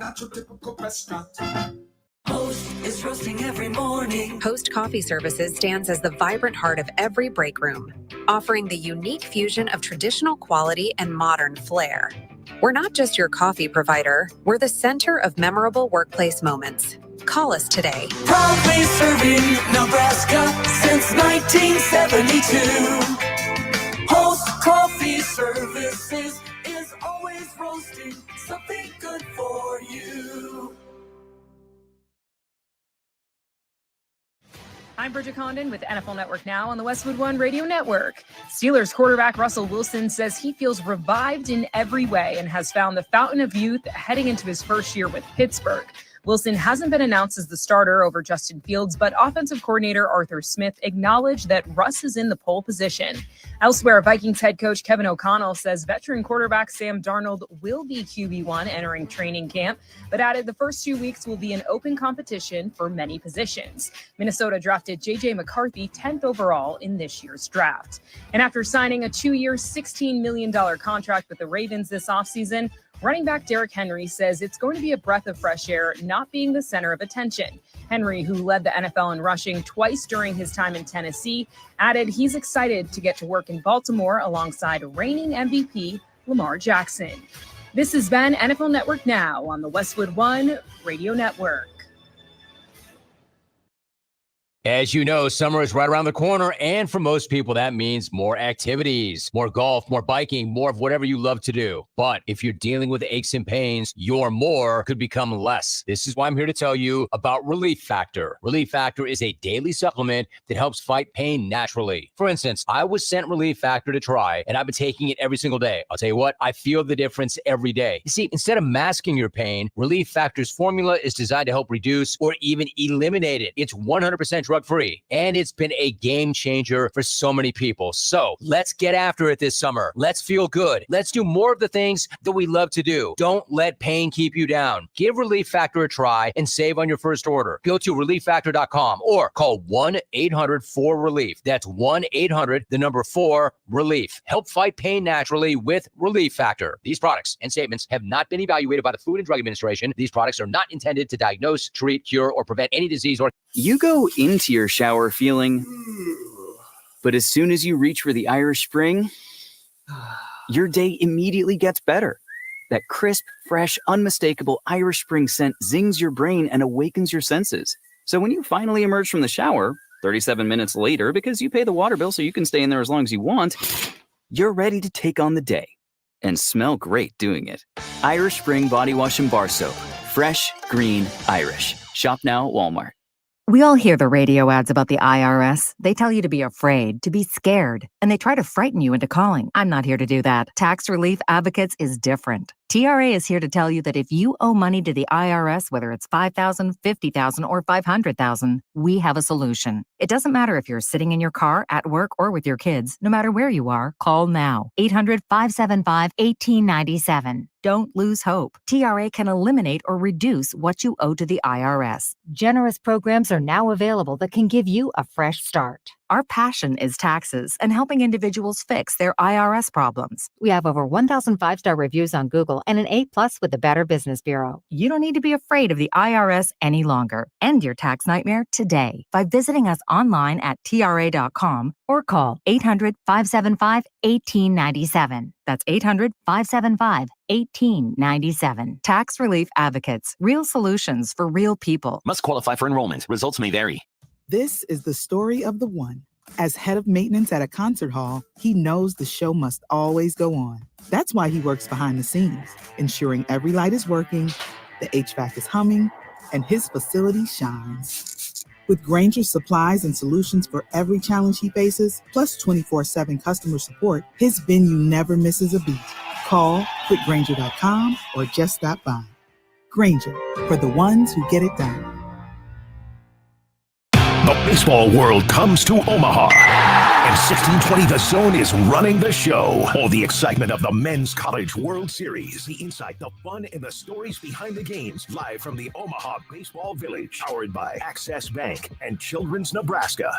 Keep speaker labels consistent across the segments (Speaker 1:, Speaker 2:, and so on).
Speaker 1: not your typical restaurant.
Speaker 2: Host is roasting every morning.
Speaker 3: Host Coffee Services stands as the vibrant heart of every break room, offering the unique fusion of traditional quality and modern flair. We're not just your coffee provider, we're the center of memorable workplace moments. Call us today.
Speaker 2: Proudly serving Nebraska since 1972. Host Coffee Services is always roasting something good for you.
Speaker 4: I'm Bridget Condon with NFL Network Now on the Westwood One Radio Network. Steelers quarterback Russell Wilson says he feels revived in every way and has found the fountain of youth heading into his first year with Pittsburgh. Wilson hasn't been announced as the starter over Justin Fields, but offensive coordinator Arthur Smith acknowledged that Russ is in the pole position. Elsewhere, Vikings head coach Kevin O'Connell says veteran quarterback Sam Darnold will be QB1 entering training camp, but added the first 2 weeks will be an open competition for many positions. Minnesota drafted J.J. McCarthy 10th overall in this year's draft. And after signing a 2-year, $16 million contract with the Ravens this offseason, running back Derrick Henry says it's going to be a breath of fresh air not being the center of attention. Henry, who led the NFL in rushing twice during his time in Tennessee, added he's excited to get to work in Baltimore alongside reigning MVP Lamar Jackson. This has been NFL Network Now on the Westwood One Radio Network.
Speaker 5: As you know, summer is right around the corner, and for most people, that means more activities, more golf, more biking, more of whatever you love to do. But if you're dealing with aches and pains, your more could become less. This is why I'm here to tell you about Relief Factor. Relief Factor is a daily supplement that helps fight pain naturally. For instance, I was sent Relief Factor to try, and I've been taking it every single day. I'll tell you what, I feel the difference every day. You see, instead of masking your pain, Relief Factor's formula is designed to help reduce or even eliminate it. It's 100% drug-free, and it's been a game changer for so many people. So let's get after it this summer. Let's feel good. Let's do more of the things that we love to do. Don't let pain keep you down. Give Relief Factor a try and save on your first order. Go to relieffactor.com or call 1-800-4RELIEF. That's 1-800-4RELIEF. Help fight pain naturally with Relief Factor. These products and statements have not been evaluated by the Food and Drug Administration. These products are not intended to diagnose, treat, cure, or prevent any disease or...
Speaker 6: You go into your shower feeling, but as soon as you reach for the Irish Spring, your day immediately gets better. That crisp, fresh, unmistakable Irish Spring scent zings your brain and awakens your senses. So when you finally emerge from the shower, 37 minutes later, because you pay the water bill so you can stay in there as long as you want, you're ready to take on the day and smell great doing it. Irish Spring Body Wash and Bar Soap. Fresh, green, Irish. Shop now at Walmart.
Speaker 7: We all hear the radio ads about the IRS. They tell you to be afraid, to be scared, and they try to frighten you into calling. I'm not here to do that. Tax Relief Advocates is different. TRA is here to tell you that if you owe money to the IRS, whether it's $5,000, $50,000, or $500,000, we have a solution. It doesn't matter if you're sitting in your car, at work, or with your kids. No matter where you are, call now. 800-575-1897. Don't lose hope. TRA can eliminate or reduce what you owe to the IRS. Generous programs are now available that can give you a fresh start. Our passion is taxes and helping individuals fix their IRS problems. We have over 1,000 5-star reviews on Google and an A+ with the Better Business Bureau. You don't need to be afraid of the IRS any longer. End your tax nightmare today by visiting us online at TRA.com or call 800-575-1897. That's 800-575-1897. Tax Relief Advocates. Real solutions for real people.
Speaker 8: Must qualify for enrollment. Results may vary.
Speaker 9: This is the story of the one. As head of maintenance at a concert hall, he knows the show must always go on. That's why he works behind the scenes, ensuring every light is working, the HVAC is humming, and his facility shines. With Grainger's supplies and solutions for every challenge he faces, plus 24/7 customer support, his venue never misses a beat. Call quickgrainger.com or just stop by. Grainger, for the ones who get it done.
Speaker 10: The baseball world comes to Omaha, and 1620 The Zone is running the show. All the excitement of the Men's College World Series, the insight, the fun, and the stories behind the games, live from the Omaha Baseball Village, powered by Access Bank and Children's Nebraska.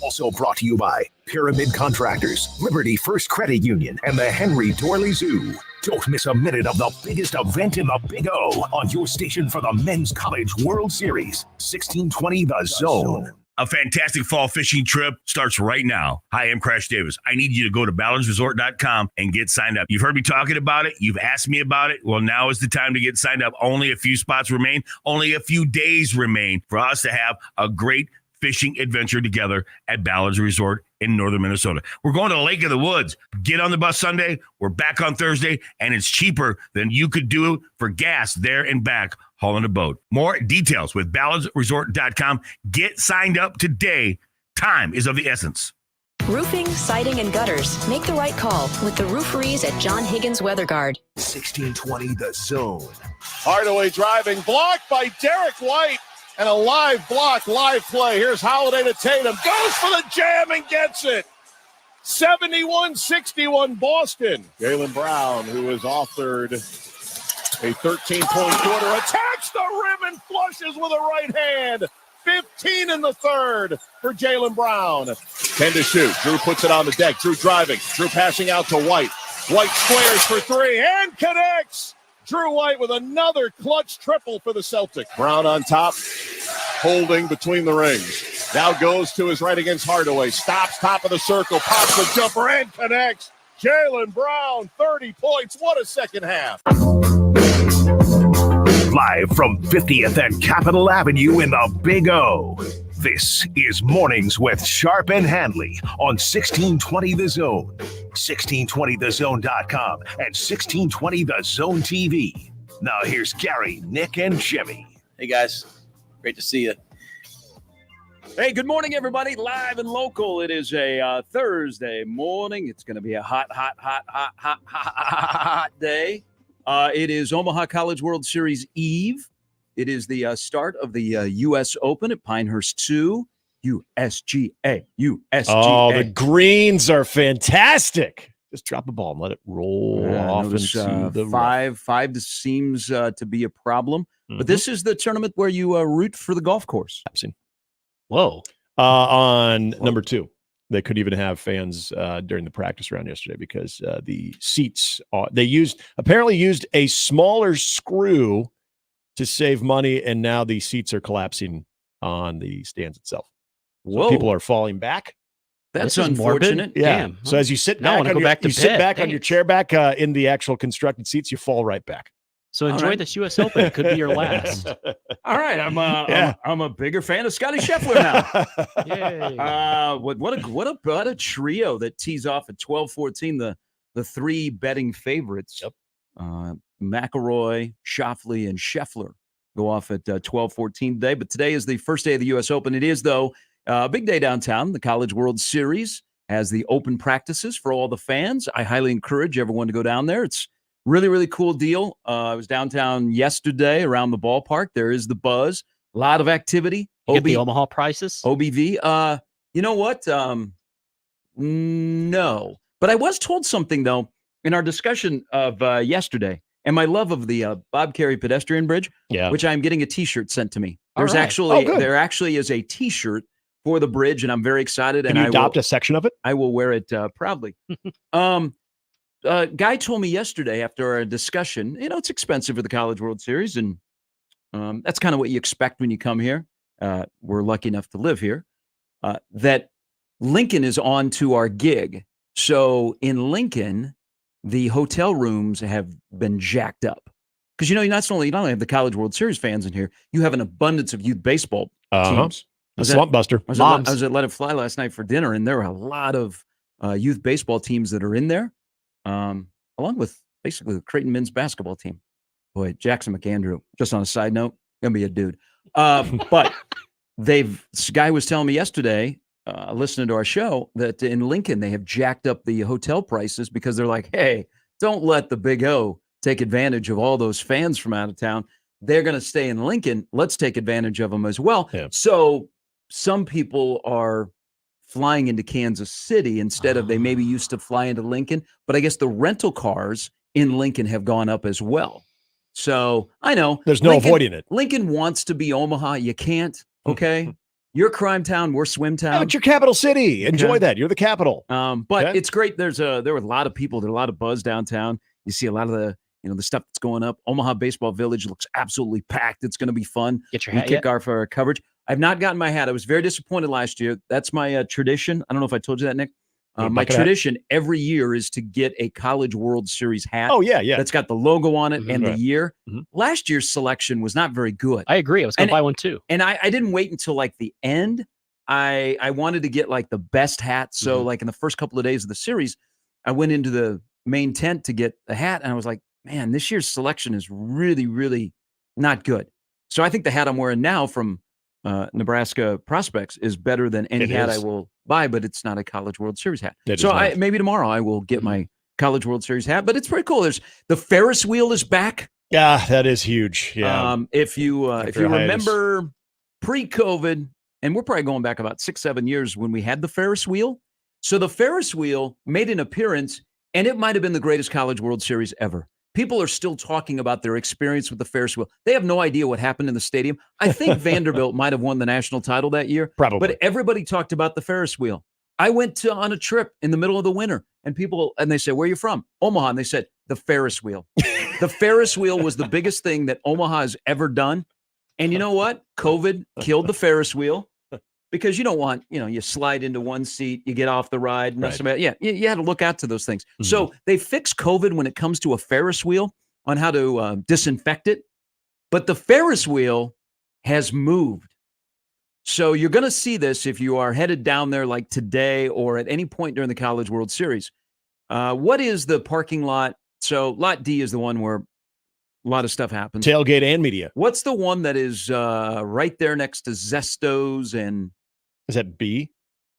Speaker 10: Also brought to you by Pyramid Contractors, Liberty First Credit Union, and the Henry Dorley Zoo. Don't miss a minute of the biggest event in the Big O on your station for the Men's College World Series, 1620 The Zone.
Speaker 1: A fantastic fall fishing trip starts right now. Hi, I'm Crash Davis. I need you to go to ballardsresort.com and get signed up. You've heard me talking about it. You've asked me about it. Well, now is the time to get signed up. Only a few spots remain. Only a few days remain for us to have a great fishing adventure together at Ballards Resort in northern Minnesota. We're going to the Lake of the Woods. Get on the bus Sunday. We're back on Thursday, and it's cheaper than you could do for gas there and back hauling a boat. More details with ballardsresort.com. Get signed up today. Time is of the essence.
Speaker 11: Roofing, siding, and gutters. Make the right call with the rooferees at John Higgins Weather Guard.
Speaker 10: 1620 The Zone.
Speaker 12: Hardaway driving, blocked by Derek White, and a live block, live play. Here's Holiday to Tatum, goes for the jam and gets it. 71-61 Boston. Jaylen Brown, who is authored a 13-point quarter, attacks the rim and flushes with a right hand. 15 in the third for Jaylen Brown. 10 to shoot. Drew puts it on the deck. Drew driving. Drew passing out to White. White squares for three and connects. Drew White with another clutch triple for the Celtics. Brown on top, holding between the rings. Now goes to his right against Hardaway. Stops top of the circle, pops the jumper and connects. Jaylen Brown, 30 points. What a second half.
Speaker 10: Live from 50th and Capitol Avenue in the Big O. This is Mornings with Sharp and Handley on 1620 The Zone, 1620thezone.com, and 1620 The Zone TV. Now here's Gary, Nick, and Jimmy.
Speaker 13: Hey, guys. Great to see you. Hey, good morning, everybody. Live and local. It is a Thursday morning. It's going to be a hot day. It is Omaha College World Series Eve. It is the start of the U.S. Open at Pinehurst 2. USGA.
Speaker 14: Oh, the greens are fantastic. Just drop a ball and let it roll off into the
Speaker 13: five seems to be a problem. Mm-hmm. But this is the tournament where you root for the golf course.
Speaker 14: I've seen. Whoa. On number 2. They could even have fans during the practice round yesterday because the seats, they apparently used a smaller screw to save money, and now the seats are collapsing on the stands itself. So people are falling back.
Speaker 13: That's unfortunate.
Speaker 14: Yeah.
Speaker 13: Damn.
Speaker 14: So as you sit back, sit back on your chair back in the actual constructed seats, you fall right back.
Speaker 15: So enjoy this U.S. Open. It could be your last.
Speaker 13: All right, I'm a bigger fan of Scotty Scheffler now. Yay! What a trio that tees off at 12-14. The three betting favorites. Yep. McIlroy, Schauffele, and Scheffler go off at 12-14 today. But today is the first day of the U.S. Open. It is, though, a big day downtown. The College World Series has the open practices for all the fans. I highly encourage everyone to go down there. It's really, really cool deal. I was downtown yesterday around the ballpark. There is the buzz. A lot of activity.
Speaker 15: You get the Omaha prices?
Speaker 13: OBV. You know what? No. But I was told something, though, in our discussion of yesterday. And my love of the Bob Carey pedestrian bridge, which I'm getting a T-shirt sent to me. There actually is a T-shirt for the bridge, and I'm very excited.
Speaker 14: Can you adopt a section of it?
Speaker 13: I will wear it proudly. Guy told me yesterday after our discussion, it's expensive for the College World Series, and that's kind of what you expect when you come here. We're lucky enough to live here. That Lincoln is on to our gig. So in Lincoln, the hotel rooms have been jacked up because you not only have the College World Series fans in here, you have an abundance of youth baseball teams.
Speaker 14: A slump buster.
Speaker 13: I was at Let It Fly last night for dinner, and there are a lot of youth baseball teams that are in there, along with basically the Creighton men's basketball team. Boy, Jackson McAndrew. Just on a side note, gonna be a dude. But this guy was telling me yesterday, listening to our show, that in Lincoln, they have jacked up the hotel prices because they're like, hey, don't let the Big O take advantage of all those fans from out of town. They're going to stay in Lincoln. Let's take advantage of them as well. Yeah. So some people are flying into Kansas City instead of they maybe used to fly into Lincoln. But I guess the rental cars in Lincoln have gone up as well. So I know.
Speaker 14: There's no avoiding it.
Speaker 13: Lincoln wants to be Omaha. You can't. Okay. You're crime town, we're swim town.
Speaker 14: Yeah, but you're capital city. Enjoy that. You're the capital.
Speaker 13: But it's great. There were a lot of people. There's a lot of buzz downtown. You see a lot of the stuff that's going up. Omaha Baseball Village looks absolutely packed. It's going to be fun.
Speaker 15: Get your
Speaker 13: We
Speaker 15: hat
Speaker 13: kick
Speaker 15: yet?
Speaker 13: our coverage. I've not gotten my hat. I was very disappointed last year. That's my tradition. I don't know if I told you that, Nick.
Speaker 14: What,
Speaker 13: My
Speaker 14: bucket hat?
Speaker 13: tradition every year is to get a College World Series hat.
Speaker 14: Oh, yeah.
Speaker 13: That's got the logo on it and the
Speaker 14: Right.
Speaker 13: year.
Speaker 14: Mhm.
Speaker 13: Last year's selection was not very good.
Speaker 15: I agree. I was going to buy one too.
Speaker 13: And I didn't wait until like the end. I wanted to get like the best hat. So like in the first couple of days of the series, I went into the main tent to get a hat. And I was like, man, this year's selection is really, really not good. So I think the hat I'm wearing now from Nebraska Prospects is better than any
Speaker 14: It
Speaker 13: hat
Speaker 14: is.
Speaker 13: I will buy, but it's not a College World Series hat.
Speaker 14: It
Speaker 13: So
Speaker 14: is not.
Speaker 13: maybe tomorrow I will get my College World Series hat, but it's pretty cool. There's the Ferris wheel is back.
Speaker 14: Yeah, that is huge. Yeah.
Speaker 13: If you
Speaker 14: After a hiatus.
Speaker 13: remember pre-COVID, and we're probably going back about 6-7 years when we had the Ferris wheel. So the Ferris wheel made an appearance, and it might have been the greatest College World Series ever. People are still talking about their experience with the Ferris wheel. They have no idea what happened in the stadium. I think Vanderbilt might have won the national title that year.
Speaker 14: Probably.
Speaker 13: But everybody talked about the Ferris wheel. I went on a trip in the middle of the winter, and they said, where are you from? Omaha. And they said, the Ferris wheel. The Ferris wheel was the biggest thing that Omaha has ever done. And you know what? COVID killed the Ferris wheel because you don't want, you slide into one seat, you get off the ride. And that's
Speaker 14: Right.
Speaker 13: about, you had to look out to those things.
Speaker 14: Mhm.
Speaker 13: So they fixed COVID when it comes to a Ferris wheel on how to disinfect it. But the Ferris wheel has moved. So you're going to see this if you are headed down there like today or at any point during the College World Series. What is the parking lot? So Lot D is the one where a lot of stuff happens.
Speaker 14: Tailgate and media.
Speaker 13: What's the one that is right there next to Zesto's and
Speaker 14: Is that B?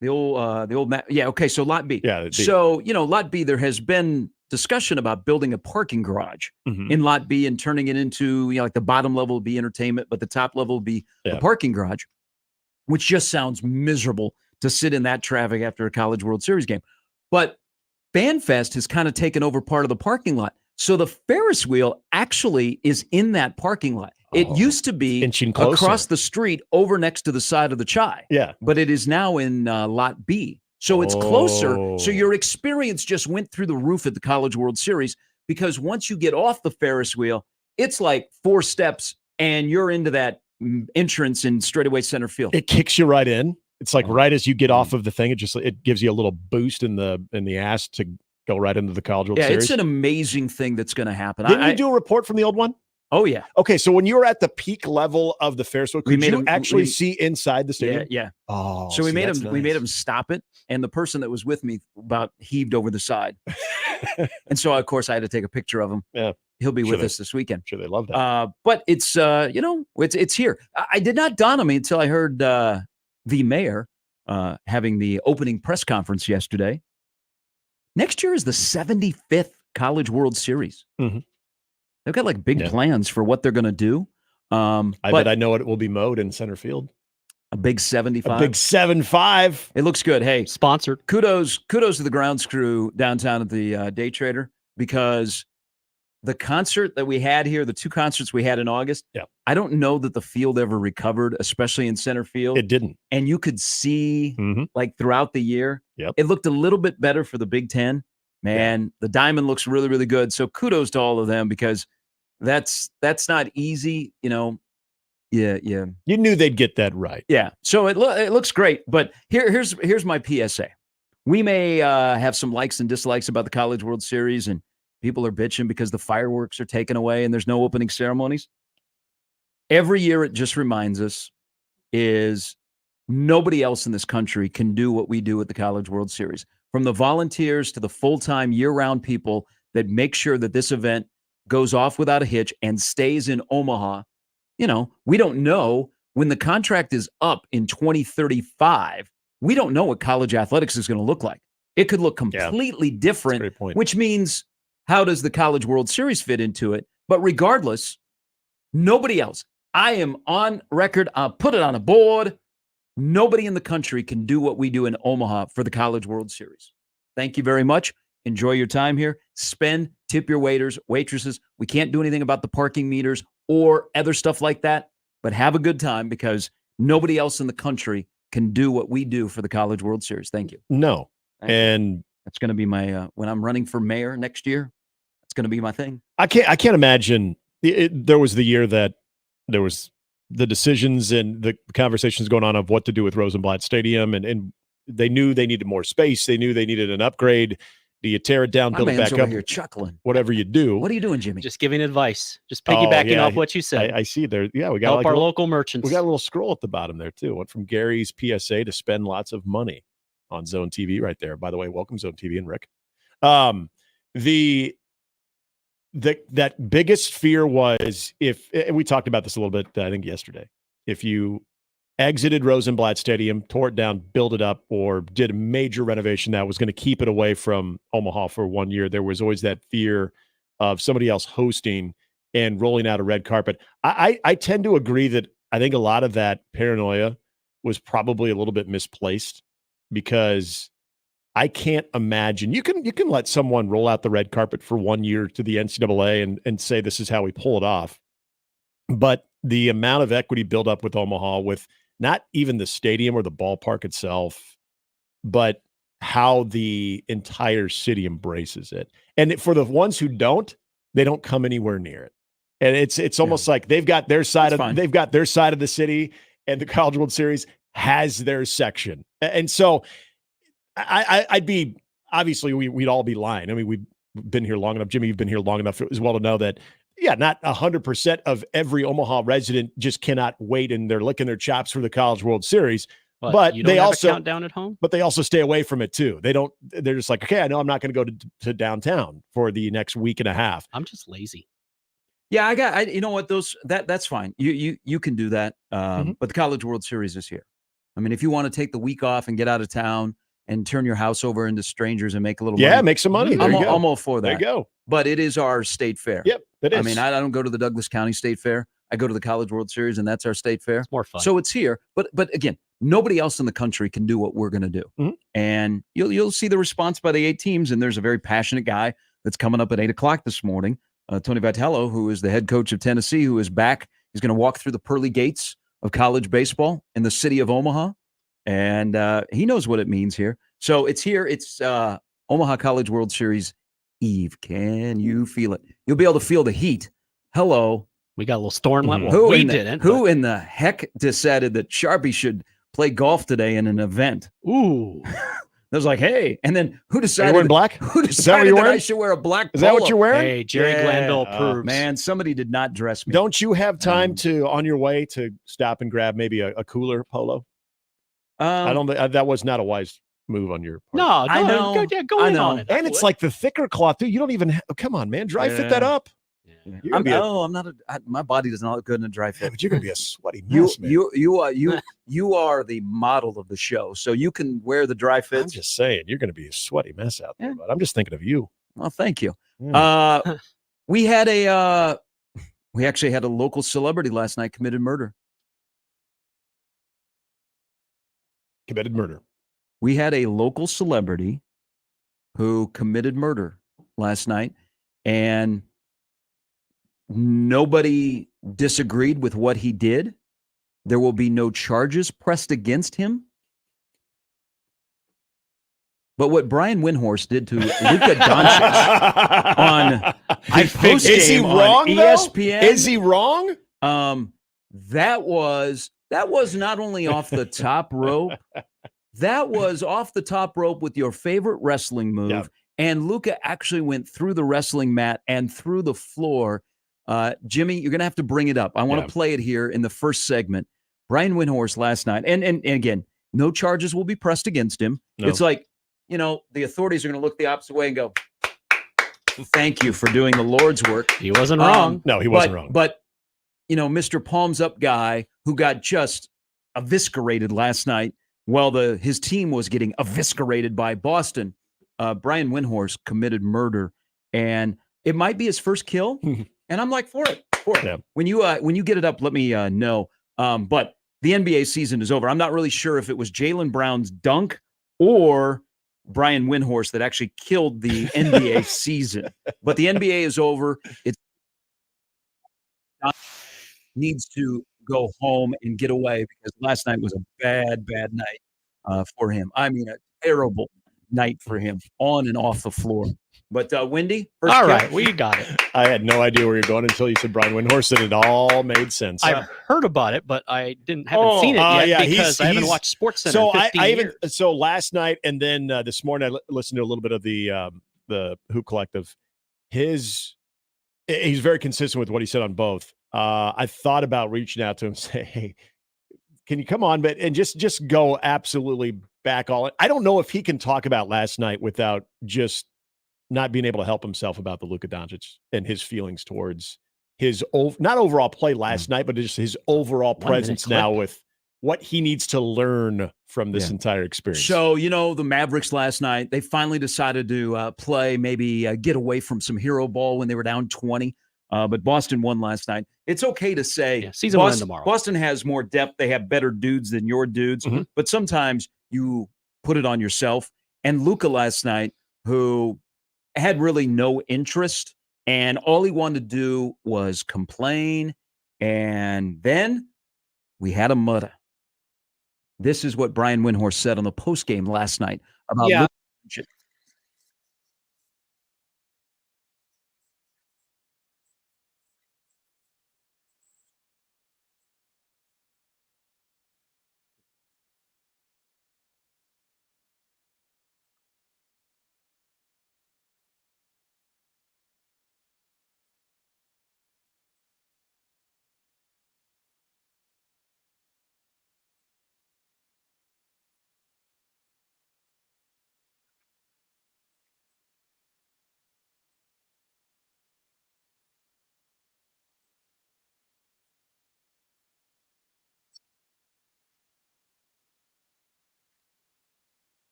Speaker 13: the old yeah, okay, so Lot B.
Speaker 14: Yeah. B.
Speaker 13: So, Lot B, there has been discussion about building a parking garage
Speaker 14: Mhm.
Speaker 13: in Lot B and turning it into, like the bottom level will be entertainment, but the top level will be
Speaker 14: Yeah.
Speaker 13: a parking garage, which just sounds miserable to sit in that traffic after a College World Series game. But FanFest has kind of taken over part of the parking lot. So the Ferris wheel actually is in that parking lot. It used to be
Speaker 14: Inching closer.
Speaker 13: across the street over next to the side of the Chai.
Speaker 14: Yeah.
Speaker 13: But it is now in Lot B. So it's closer. So
Speaker 14: Oh.
Speaker 13: your experience just went through the roof at the College World Series because once you get off the Ferris wheel, it's like 4 steps and you're into that entrance in straightaway center field.
Speaker 14: It kicks you right in. It's like right as you get off of the thing, it gives you a little boost in the ass to go right into the College World
Speaker 13: Yeah,
Speaker 14: Series.
Speaker 13: it's an amazing thing that's going to happen.
Speaker 14: Didn't you do a report from the old one?
Speaker 13: Oh, yeah.
Speaker 14: Okay, so when you were at the peak level of the Ferris wheel,
Speaker 13: We
Speaker 14: could
Speaker 13: made
Speaker 14: you
Speaker 13: him-
Speaker 14: actually
Speaker 13: we-
Speaker 14: see inside the stadium?
Speaker 13: Yeah.
Speaker 14: Oh,
Speaker 13: So we
Speaker 14: see,
Speaker 13: made
Speaker 14: that's
Speaker 13: him. We made
Speaker 14: nice.
Speaker 13: him stop it, and the person that was with me about heaved over the side, and so of course I had to take a picture of him.
Speaker 14: Yeah,
Speaker 13: he'll be
Speaker 14: Sure
Speaker 13: with
Speaker 14: they-
Speaker 13: us this weekend.
Speaker 14: I'm sure they love that.
Speaker 13: But it's it's here. I did not dawn on me until I heard the mayor having the opening press conference yesterday. Next year is the 75th College World Series.
Speaker 14: Mhm.
Speaker 13: They've got like big
Speaker 14: Yeah.
Speaker 13: plans for what they're going to do.
Speaker 14: I
Speaker 13: But
Speaker 14: bet I know it will be mowed in center field.
Speaker 13: a big 75.
Speaker 14: A big 7-5.
Speaker 13: It looks good. Hey,
Speaker 15: Sponsored.
Speaker 13: kudos to the grounds crew downtown at the Day Trader because the concert that we had here, the 2 concerts we had in August,
Speaker 14: Yeah.
Speaker 13: I don't know that the field ever recovered, especially in center field.
Speaker 14: It didn't.
Speaker 13: And you could see
Speaker 14: Mhm.
Speaker 13: like throughout the year,
Speaker 14: Yep.
Speaker 13: it looked a little bit better for the Big Ten. Man, the diamond looks really, really good. So kudos to all of them because that's not easy, Yeah.
Speaker 14: You knew they'd get that right.
Speaker 13: Yeah. So it looks great. But here's my PSA. We may have some likes and dislikes about the College World Series, and people are bitching because the fireworks are taken away and there's no opening ceremonies. Every year, it just reminds us is nobody else in this country can do what we do at the College World Series. From the volunteers to the full-time year-round people that make sure that this event goes off without a hitch and stays in Omaha. We don't know when the contract is up in 2035. We don't know what college athletics is going to look like. It could look completely different,
Speaker 14: great point.
Speaker 13: which means how does the College World Series fit into it? But regardless, nobody else. I am on record. I'll put it on a board. Nobody in the country can do what we do in Omaha for the College World Series. Thank you very much. Enjoy your time here. Tip your waiters, waitresses. We can't do anything about the parking meters or other stuff like that, but have a good time because nobody else in the country can do what we do for the College World Series. Thank you.
Speaker 14: No.
Speaker 13: Thank you.
Speaker 14: And
Speaker 13: That's going to be my, when I'm running for mayor next year, It's going to be my thing.
Speaker 14: I can't imagine. There was the year that there was the decisions and the conversations going on of what to do with Rosenblatt Stadium, and they knew they needed more space. They knew they needed an upgrade. Do you tear it down, build it back up?
Speaker 13: Here chuckling.
Speaker 14: Whatever you do.
Speaker 13: What are you doing, Jimmy?
Speaker 15: Just giving advice. Just piggybacking off what you said.
Speaker 14: I see there. Yeah, we got
Speaker 15: help our local merchants.
Speaker 14: We got a little scroll at the bottom there too. Went from Gary's PSA to spend lots of money on Zone TV right there. By the way, welcome Zone TV and Rick. That biggest fear was if we talked about this a little bit, I think yesterday. If you exited Rosenblatt Stadium, tore it down, built it up, or did a major renovation that was going to keep it away from Omaha for 1 year, there was always that fear of somebody else hosting and rolling out a red carpet. I tend to agree that I think a lot of that paranoia was probably a little bit misplaced, because I can't imagine you can let someone roll out the red carpet for 1 year to the NCAA and say this is how we pull it off. But the amount of equity built up with Omaha, with not even the stadium or the ballpark itself, but how the entire city embraces it. And for the ones who don't, they don't come anywhere near it. And it's almost like they've got their side of the city, and the College World Series has their section. And so I'd be, obviously we'd all be lying. I mean, we've been here long enough. Jimmy, you've been here long enough as well to know that, not 100% of every Omaha resident just cannot wait and they're licking their chops for the College World Series. But
Speaker 15: you don't
Speaker 14: they
Speaker 15: have
Speaker 14: also
Speaker 15: a countdown at home.
Speaker 14: But they also stay away from it too. They're just like, okay, I know I'm not going to go to downtown for the next week and a half.
Speaker 15: I'm just lazy.
Speaker 13: Yeah, you know what, that's fine. You can do that. But the College World Series is here. I mean, if you want to take the week off and get out of town and turn your house over into strangers and make a little money.
Speaker 14: Make some money.
Speaker 13: I'm all for that.
Speaker 14: There you go.
Speaker 13: But it is our state fair.
Speaker 14: Yep, it is.
Speaker 13: I mean, I don't go to the Douglas County State Fair. I go to the College World Series, and that's our state fair.
Speaker 15: It's more fun.
Speaker 13: So it's here. But again, nobody else in the country can do what we're going to do. And you'll see the response by the 8 teams. And there's a very passionate guy that's coming up at 8 o'clock this morning, Tony Vitello, who is the head coach of Tennessee, who is back. He's going to walk through the pearly gates of college baseball in the city of Omaha. And he knows what it means here. So it's here. It's Omaha College World Series Eve. Can you feel it? You'll be able to feel the heat. Hello.
Speaker 15: We got a little storm.
Speaker 13: Who in the heck decided that Sharpie should play golf today in an event?
Speaker 15: Ooh.
Speaker 13: I was like, hey. And then who decided?
Speaker 14: Are you wearing black?
Speaker 13: Who decided that I should wear a black polo?
Speaker 14: Is that what you're wearing?
Speaker 15: Hey, Jerry Glanville approves.
Speaker 13: Man, somebody did not dress me.
Speaker 14: Don't you have time to, on your way, to stop and grab maybe a cooler polo? I don't think that was not a wise move on your part.
Speaker 15: No,
Speaker 13: I know.
Speaker 15: Go in on it.
Speaker 14: And it's like the thicker cloth too. You don't even come on, man. Dry fit that up.
Speaker 13: Yeah. I'm not my body does not look good in a dry fit.
Speaker 14: But you're gonna be a sweaty mess, man.
Speaker 13: You are the model of the show, so you can wear the dry fits.
Speaker 14: I'm just saying, you're gonna be a sweaty mess out there. But I'm just thinking of you.
Speaker 13: Well, thank you. We actually had a local celebrity last night committed murder.
Speaker 14: Committed murder.
Speaker 13: We had a local celebrity who committed murder last night, and nobody disagreed with what he did. There will be no charges pressed against him. But what Brian Windhorst did to Luka Doncic on
Speaker 14: is he wrong,
Speaker 13: ESPN?
Speaker 14: Though? Is he wrong?
Speaker 13: That was not only off the top rope. That was off the top rope with your favorite wrestling move.
Speaker 14: Yep.
Speaker 13: And Luka actually went through the wrestling mat and through the floor. Jimmy, you're going to have to bring it up. I want to play it here in the first segment. Brian Windhorst last night. And again, no charges will be pressed against him. No. It's like, the authorities are going to look the opposite way and go, thank you for doing the Lord's work.
Speaker 15: He wasn't wrong.
Speaker 14: No, he wasn't wrong.
Speaker 13: But, Mr. Palms Up guy who got just eviscerated last night while his team was getting eviscerated by Boston, Brian Windhorst committed murder. And it might be his first kill. And I'm like, for it. Yeah. When you get it up, let me know. But the NBA season is over. I'm not really sure if it was Jaylen Brown's dunk or Brian Windhorst that actually killed the NBA season. But the NBA is over. It needs to go home and get away because last night was a bad night for him. I mean, a terrible night for him on and off the floor. But Wendy, first
Speaker 15: All
Speaker 13: kick.
Speaker 15: right, we got it.
Speaker 14: I had no idea where you're going until you said Brian Windhorst, and it all made sense.
Speaker 15: I've heard about it, but I haven't seen it yet because I haven't watched SportsCenter in 15 years.
Speaker 14: So last night and then this morning I listened to a little bit of the Hoop Collective. He's very consistent with what he said on both. I thought about reaching out to him and say, hey, can you come on, and just go absolutely back all in. I don't know if he can talk about last night without just not being able to help himself about the Luka Doncic and his feelings towards his not overall play last night, but just his overall presence now with what he needs to learn from this entire experience.
Speaker 13: So, the Mavericks last night, they finally decided to play, maybe get away from some hero ball when they were down 20. But Boston won last night. It's okay to say
Speaker 15: season one tomorrow.
Speaker 13: Boston has more depth. They have better dudes than your dudes.
Speaker 14: Mm-hmm.
Speaker 13: But sometimes you put it on yourself. And Luka last night, who had really no interest, and all he wanted to do was complain. And then we had a mutter. This is what Brian Windhorst said on the postgame last night about Luka Doncic.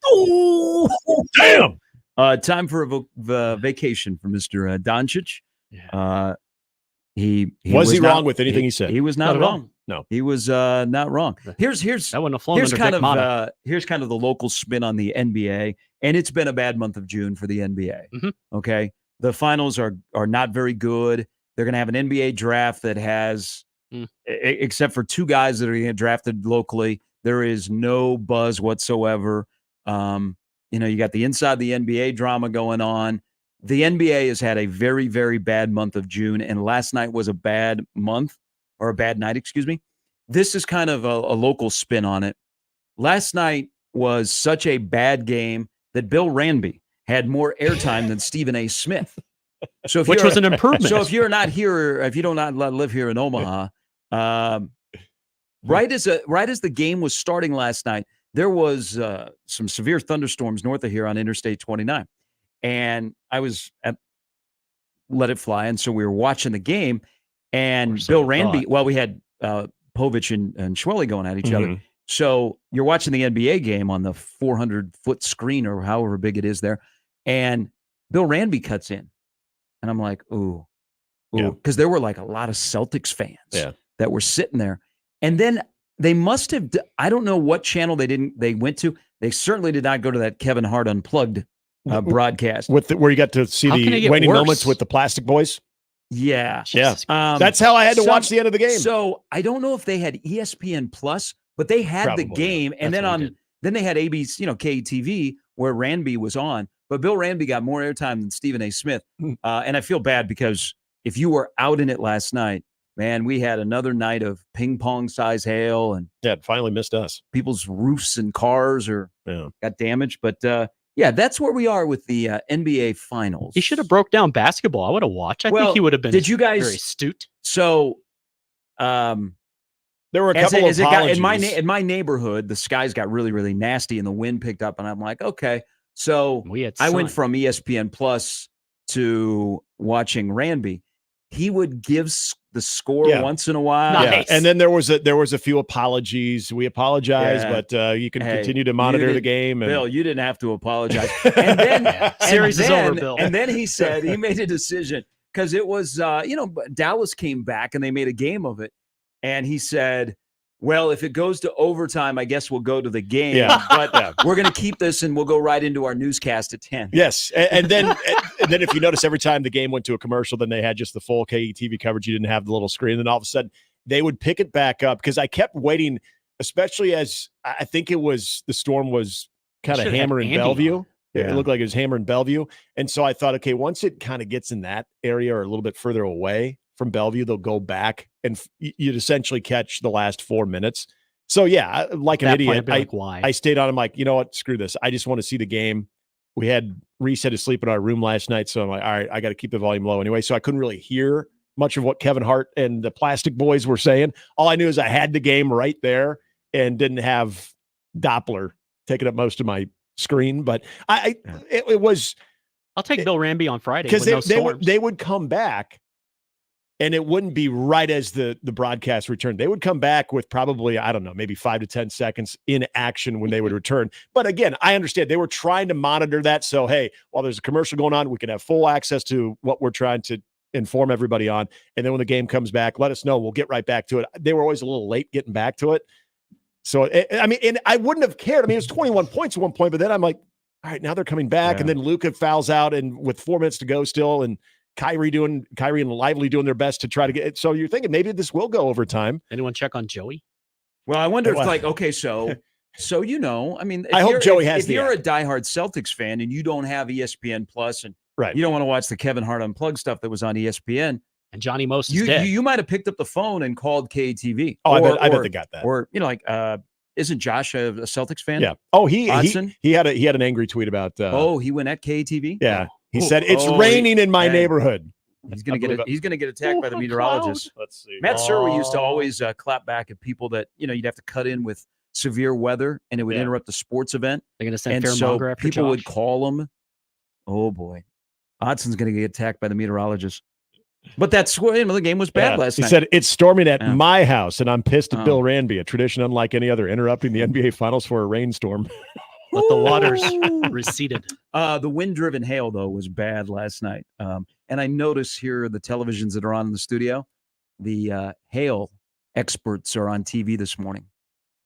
Speaker 13: Oh,
Speaker 14: damn!
Speaker 13: Time for a vacation for Mr. Doncic.
Speaker 15: Yeah.
Speaker 13: He
Speaker 14: was he
Speaker 13: not,
Speaker 14: wrong with anything he said?
Speaker 13: He was not wrong.
Speaker 14: No,
Speaker 13: he was not wrong. Here's
Speaker 15: that wouldn't have flown under
Speaker 13: kind
Speaker 15: Dick
Speaker 13: of
Speaker 15: Motta.
Speaker 13: here's kind of the local spin on the NBA, and it's been a bad month of June for the NBA.
Speaker 15: Mm-hmm.
Speaker 13: Okay, the finals are not very good. They're going to have an NBA draft that has, except for two guys that are getting drafted locally, there is no buzz whatsoever. You got the inside the NBA drama going on. The NBA has had a very, very bad month of June, and last night was a bad month, or a bad night, excuse me. This is kind of a local spin on it. Last night was such a bad game that Bill Ranby had more airtime than Stephen A. Smith. So
Speaker 15: Which was an improvement.
Speaker 13: So if you're not here, if you do not live here in Omaha, right as the game was starting last night, there was some severe thunderstorms north of here on Interstate 29. And I was at Let It Fly, and so we were watching the game, and Bill Ranby, we had Povich and Schwelly going at each other. So you're watching the NBA game on the 400-foot screen or however big it is there, and Bill Ranby cuts in. And I'm like, ooh. Because there were like a lot of Celtics fans that were sitting there. And then they must have, I don't know what channel they went to. They certainly did not go to that Kevin Hart Unplugged broadcast.
Speaker 14: Where you got to see the waning moments with the Plastic Boys?
Speaker 13: Yeah.
Speaker 14: That's how I had to watch the end of the game.
Speaker 13: So I don't know if they had ESPN Plus, but they had the game. And then they had ABC, KTV, where Ranby was on. But Bill Ranby got more airtime than Stephen A. Smith. And I feel bad because if you were out in it last night, man, we had another night of ping pong size hail, and
Speaker 14: it finally missed us.
Speaker 13: People's roofs and cars got damaged. But that's where we are with the NBA Finals.
Speaker 15: He should have broke down basketball. I would have watched. I think he would have been.
Speaker 13: Did you guys
Speaker 15: very astute?
Speaker 13: So,
Speaker 14: there were a couple of apologies.
Speaker 13: In my neighborhood, the skies got really, really nasty, and the wind picked up, and I'm like, okay. So I went from ESPN Plus to watching Ranby. He would give the score once in a while.
Speaker 14: Nice. And then there was a few apologies. We apologize, but you can continue to monitor the game. And
Speaker 13: Bill, you didn't have to apologize. And then
Speaker 15: series is over, Bill.
Speaker 13: And then he said he made a decision. because it was, Dallas came back and they made a game of it. And he said, well, if it goes to overtime, I guess we'll go to the game.
Speaker 14: Yeah.
Speaker 13: But we're going to keep this and we'll go right into our newscast at 10.
Speaker 14: Yes. And then if you notice, every time the game went to a commercial, then they had just the full KETV coverage. You didn't have the little screen. And then all of a sudden they would pick it back up because I kept waiting, especially as I think the storm was kind of hammering Bellevue. Yeah. It looked like it was hammering Bellevue. And so I thought, okay, once it kind of gets in that area or a little bit further away from Bellevue, they'll go back and you'd essentially catch the last 4 minutes. So yeah, like an idiot, I stayed on. I'm like, you know what? Screw this. I just want to see the game. We had Reese had to sleep in our room last night. So I'm like, all right, I got to keep the volume low anyway. So I couldn't really hear much of what Kevin Hart and the Plastic Boys were saying. All I knew is I had the game right there and didn't have Doppler taking up most of my screen. But it was.
Speaker 15: I'll take Bill Ramby on Friday
Speaker 14: because they would come back. And it wouldn't be right as the broadcast returned. They would come back with probably, I don't know, maybe 5 to 10 seconds in action when they would return. But again, I understand they were trying to monitor that. So, hey, while there's a commercial going on, we can have full access to what we're trying to inform everybody on. And then when the game comes back, let us know. We'll get right back to it. They were always a little late getting back to it. So, and I wouldn't have cared. I mean, it was 21 points at one point, but then I'm like, all right, now they're coming back. Yeah. And then Luka fouls out and with 4 minutes to go still. And Kyrie and Lively doing their best to try to get it. So you're thinking maybe this will go overtime.
Speaker 15: Anyone check on Joey?
Speaker 13: Well, I wonder if okay, so I mean,
Speaker 14: I hope Joey has.
Speaker 13: If you're a diehard Celtics fan and you don't have ESPN Plus and
Speaker 14: right,
Speaker 13: you don't want to watch the Kevin Hart Unplugged stuff that was on ESPN,
Speaker 15: and Johnny Most is dead,
Speaker 13: you might have picked up the phone and called KTV.
Speaker 14: Oh, I bet they got that.
Speaker 13: Or isn't Josh a Celtics fan?
Speaker 14: Yeah. Oh, he had an angry tweet about.
Speaker 13: He went at KTV.
Speaker 14: Yeah. He said it's raining in my neighborhood.
Speaker 13: He's gonna get attacked by the meteorologist.
Speaker 14: Let's see.
Speaker 13: Matt Serwer used to always clap back at people that you'd have to cut in with severe weather and it would interrupt the sports event.
Speaker 15: They're gonna send Fairmonger after
Speaker 13: people
Speaker 15: Josh.
Speaker 13: Would call him. Oh boy, Odson's gonna get attacked by the meteorologist. But that's the game was bad last night.
Speaker 14: He said it's storming at my house, and I'm pissed at Bill Ranby. A tradition unlike any other, interrupting the NBA Finals for a rainstorm.
Speaker 15: But the waters receded.
Speaker 13: The wind-driven hail, though, was bad last night. And I notice here the televisions that are on in the studio, the hail experts are on TV this morning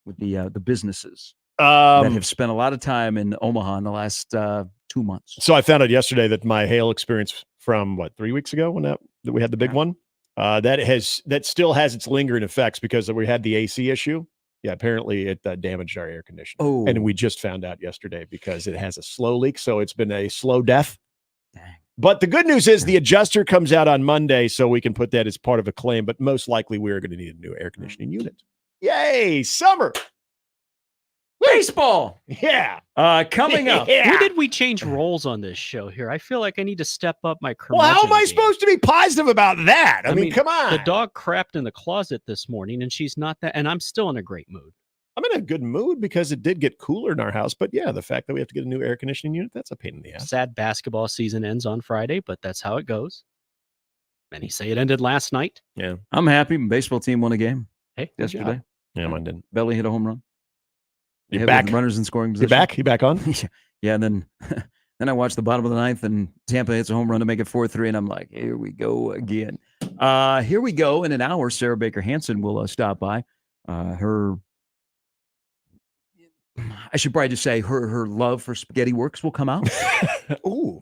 Speaker 13: with the businesses that have spent a lot of time in Omaha in the last 2 months.
Speaker 14: So I found out yesterday that my hail experience from 3 weeks ago when that we had the big one, that still has its lingering effects because we had the AC issue. Yeah, apparently it damaged our air conditioner.
Speaker 13: Oh,
Speaker 14: and we just found out yesterday because it has a slow leak, so it's been a slow death.
Speaker 13: Dang.
Speaker 14: But the good news is the adjuster comes out on Monday, so we can put that as part of a claim. But most likely, we're going to need a new air conditioning unit. Yay, summer!
Speaker 13: Baseball.
Speaker 14: Yeah.
Speaker 13: Coming up.
Speaker 15: Yeah. When did we change roles on this show here? I feel like I need to step up my curmudgeon.
Speaker 14: Well, how am I supposed to be positive about that? I mean, come on.
Speaker 15: The dog crapped in the closet this morning, and she's not that. And I'm still in a great mood.
Speaker 14: I'm in a good mood because it did get cooler in our house. But yeah, the fact that we have to get a new air conditioning unit, that's a pain in the ass.
Speaker 15: Sad basketball season ends on Friday, but that's how it goes. Many say it ended last night.
Speaker 14: Yeah.
Speaker 13: I'm happy. Baseball team won a game.
Speaker 15: Hey,
Speaker 13: yesterday.
Speaker 14: Yeah, mine didn't.
Speaker 13: Belly hit a home run.
Speaker 14: You're back.
Speaker 13: Runners in scoring position.
Speaker 14: You back on?
Speaker 13: Yeah, and then I watched the bottom of the ninth, and Tampa hits a home run to make it 4-3, and I'm like, here we go again. Here we go. In an hour, Sarah Baker Hansen will stop by. I should probably just say her love for Spaghetti Works will come out.
Speaker 14: Ooh,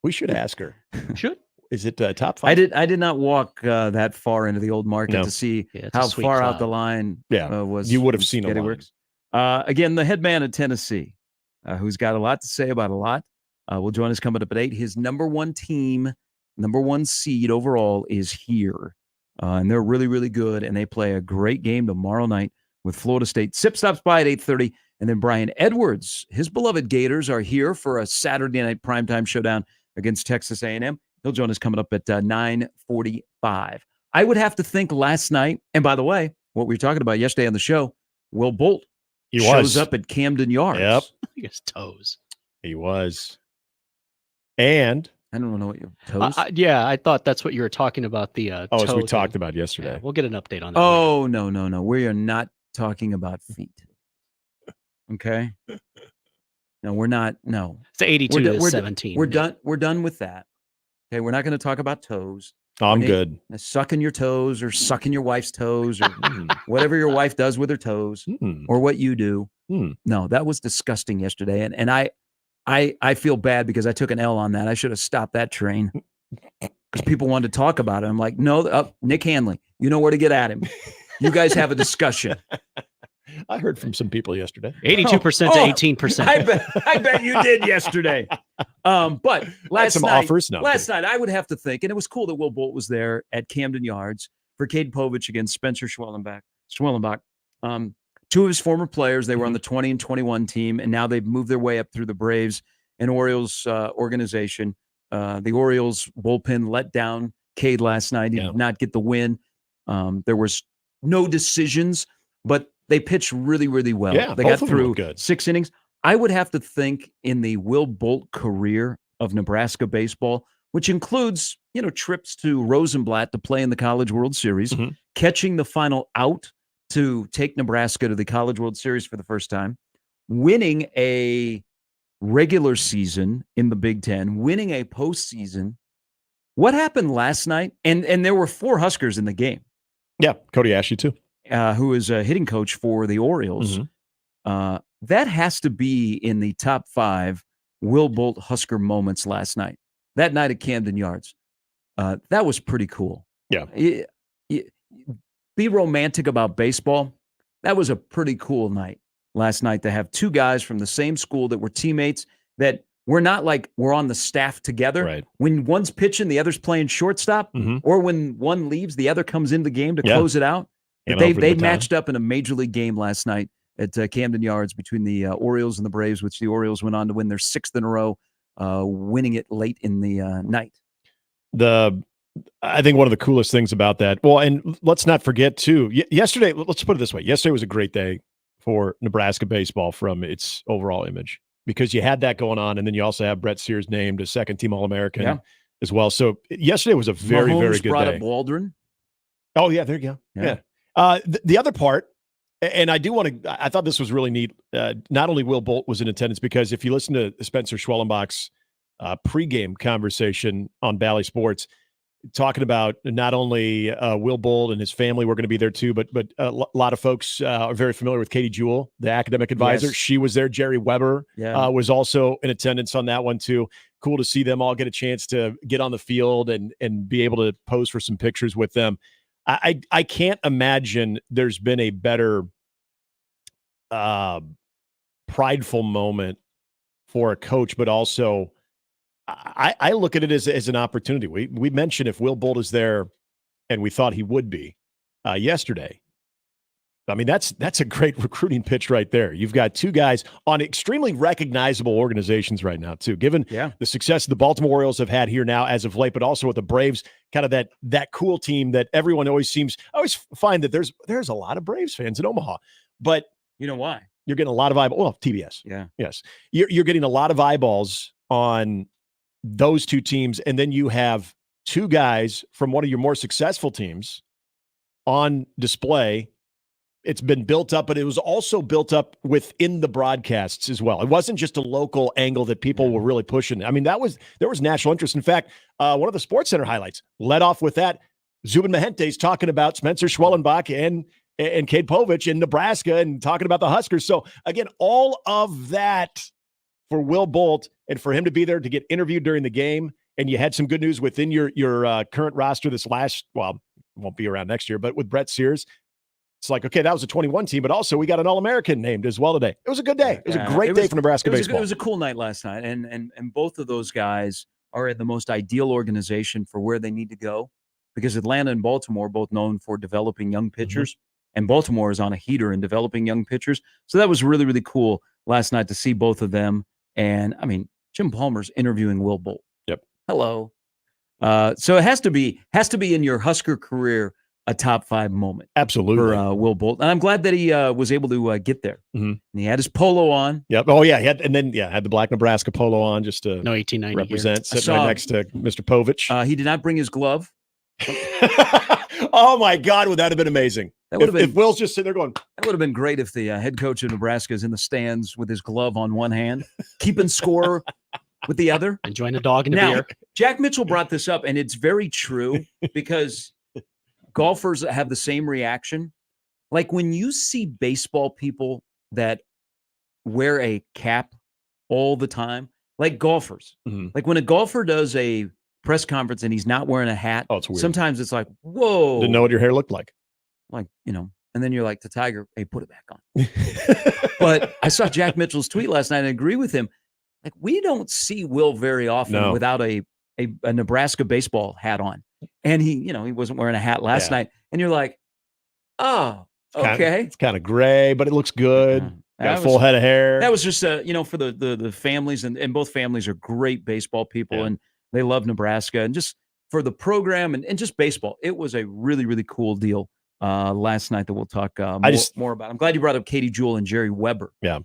Speaker 14: we should ask her.
Speaker 15: Should.
Speaker 14: Is it top 5?
Speaker 13: I did not walk that far into the old market to see how far out the line was.
Speaker 14: You would have seen
Speaker 13: Spaghetti Works. Again, the head man of Tennessee, who's got a lot to say about a lot, will join us coming up at 8. His number one team, number one seed overall is here. And they're really, really good. And they play a great game tomorrow night with Florida State. Sip stops by at 8:30. And then Brian Edwards, his beloved Gators, are here for a Saturday night primetime showdown against Texas A&M. He'll join us coming up at 9:45. I would have to think last night, and by the way, what we were talking about yesterday on the show, Will Bolt shows up at Camden Yards.
Speaker 14: Yep.
Speaker 15: His toes.
Speaker 14: He was. And
Speaker 13: I don't know what your toes.
Speaker 15: Yeah, I thought that's what you were talking about. The
Speaker 14: as we talked about yesterday.
Speaker 15: Yeah, we'll get an update on that.
Speaker 13: Oh, later. No. We are not talking about feet. Okay. No, we're not. No.
Speaker 15: It's 82 to 17.
Speaker 13: We're done. We're done with that. Okay, we're not going to talk about toes.
Speaker 14: I'm good.
Speaker 13: Sucking your toes or sucking your wife's toes or whatever your wife does with her toes or what you do. No, that was disgusting yesterday. And I feel bad because I took an L on that. I should have stopped that train because people wanted to talk about it. I'm like, no, Nick Handley, you know where to get at him. You guys have a discussion.
Speaker 14: I heard from some people yesterday.
Speaker 15: 82% to 18%.
Speaker 13: I bet you did yesterday. But last night I would have to think, and it was cool that Will Bolt was there at Camden Yards for Cade Povich against Spencer Schwellenbach. Two of his former players, they were on the 20 and 21 team, and now they've moved their way up through the Braves and Orioles organization. The Orioles bullpen let down Cade last night. He did not get the win. There was no decisions, but they pitched really, really well.
Speaker 14: Yeah,
Speaker 13: they got through 6 innings. I would have to think in the Will Bolt career of Nebraska baseball, which includes, trips to Rosenblatt to play in the College World Series, catching the final out to take Nebraska to the College World Series for the first time, winning a regular season in the Big Ten, winning a postseason. What happened last night? And there were 4 Huskers in the game.
Speaker 14: Yeah, Cody Ashley too.
Speaker 13: Who is a hitting coach for the Orioles. That has to be in the top 5 Will Bolt Husker moments last night. That night at Camden Yards. That was pretty cool.
Speaker 14: Yeah.
Speaker 13: Be romantic about baseball. That was a pretty cool night last night to have 2 guys from the same school that were teammates that we're not like we're on the staff together.
Speaker 14: Right.
Speaker 13: When one's pitching, the other's playing shortstop, or when one leaves, the other comes in the game to close it out. They matched up in a major league game last night at Camden Yards between the Orioles and the Braves, which the Orioles went on to win their 6th in a row, winning it late in the night.
Speaker 14: I think one of the coolest things about that, well, and let's not forget too, yesterday, let's put it this way. Yesterday was a great day for Nebraska baseball from its overall image because you had that going on. And then you also have Brett Sears named a second-team All-American as well. So yesterday was a very,
Speaker 13: Mahomes
Speaker 14: very good
Speaker 13: brought
Speaker 14: day.
Speaker 13: Up Waldron.
Speaker 14: Oh, yeah, there you go. Yeah. The other part, and I do want to, I thought this was really neat. Not only Will Bolt was in attendance, because if you listen to Spencer Schwellenbach's pregame conversation on Bally Sports, talking about not only Will Bolt and his family were going to be there too, but a lot of folks are very familiar with Katie Jewell, the academic advisor.
Speaker 13: Yes.
Speaker 14: She was there. Jerry Weber was also in attendance on that one too. Cool to see them all get a chance to get on the field and be able to pose for some pictures with them. I can't imagine there's been a better prideful moment for a coach, but also I look at it as an opportunity. We mentioned if Will Bolt is there, and we thought he would be yesterday. I mean, that's a great recruiting pitch right there. You've got 2 guys on extremely recognizable organizations right now, too, given the success the Baltimore Orioles have had here now as of late, but also with the Braves, kind of that cool team that everyone always find that there's a lot of Braves fans in Omaha. But
Speaker 13: you know why?
Speaker 14: You're getting a lot of eyeballs. Well, TBS.
Speaker 13: Yeah.
Speaker 14: Yes. You're getting a lot of eyeballs on those 2 teams, and then you have 2 guys from one of your more successful teams on display. It's been built up, but it was also built up within the broadcasts as well. It wasn't just a local angle that people were really pushing. I mean, there was national interest. In fact, one of the Sports Center highlights led off with that. Zubin Mehente's talking about Spencer Schwellenbach and Cade Povich in Nebraska and talking about the Huskers. So again, all of that for Will Bolt and for him to be there to get interviewed during the game. And you had some good news within your current roster won't be around next year, but with Brett Sears, it's like, okay, that was a 21 team, but also we got an All-American named as well today. It was a good day. It was a great day for Nebraska baseball.
Speaker 13: It was a cool night last night. And both of those guys are in the most ideal organization for where they need to go, because Atlanta and Baltimore are both known for developing young pitchers, and Baltimore is on a heater in developing young pitchers. So that was really, really cool last night to see both of them. And I mean, Jim Palmer's interviewing Will Bolt.
Speaker 14: Yep.
Speaker 13: Hello. So it has to be in your Husker career a top 5 moment.
Speaker 14: Absolutely.
Speaker 13: For Will Bolt. And I'm glad that he was able to get there. And he had his polo on.
Speaker 14: Yep. Oh, yeah. He had the black Nebraska polo on just to
Speaker 15: 1890
Speaker 14: represent, sitting right next to Mr. Povich.
Speaker 13: He did not bring his glove.
Speaker 14: Oh, my God. Would that have been amazing? If Will's just sitting there going.
Speaker 13: That would have been great if the head coach of Nebraska is in the stands with his glove on one hand, keeping score with the other.
Speaker 15: Enjoying a dog and a
Speaker 13: Now,
Speaker 15: beer.
Speaker 13: Jack Mitchell brought this up, and it's very true because golfers have the same reaction. Like when you see baseball people that wear a cap all the time, like golfers. Like when a golfer does a press conference and he's not wearing a hat,
Speaker 14: Oh, it's weird.
Speaker 13: sometimes it's like, whoa.
Speaker 14: Didn't know what your hair looked like.
Speaker 13: Like, and then you're like to Tiger, hey, put it back on. But I saw Jack Mitchell's tweet last night and I agree with him. Like, we don't see Will very often without a Nebraska baseball hat on. And he wasn't wearing a hat last night. And you're like, oh, okay.
Speaker 14: It's kind of gray, but it looks good. Got a full head of hair.
Speaker 13: That was just, for the families, and both families are great baseball people, and they love Nebraska. And just for the program and just baseball, it was a really, really cool deal last night that we'll talk more about. I'm glad you brought up Katie Jewell and Jerry Weber.
Speaker 14: Yeah.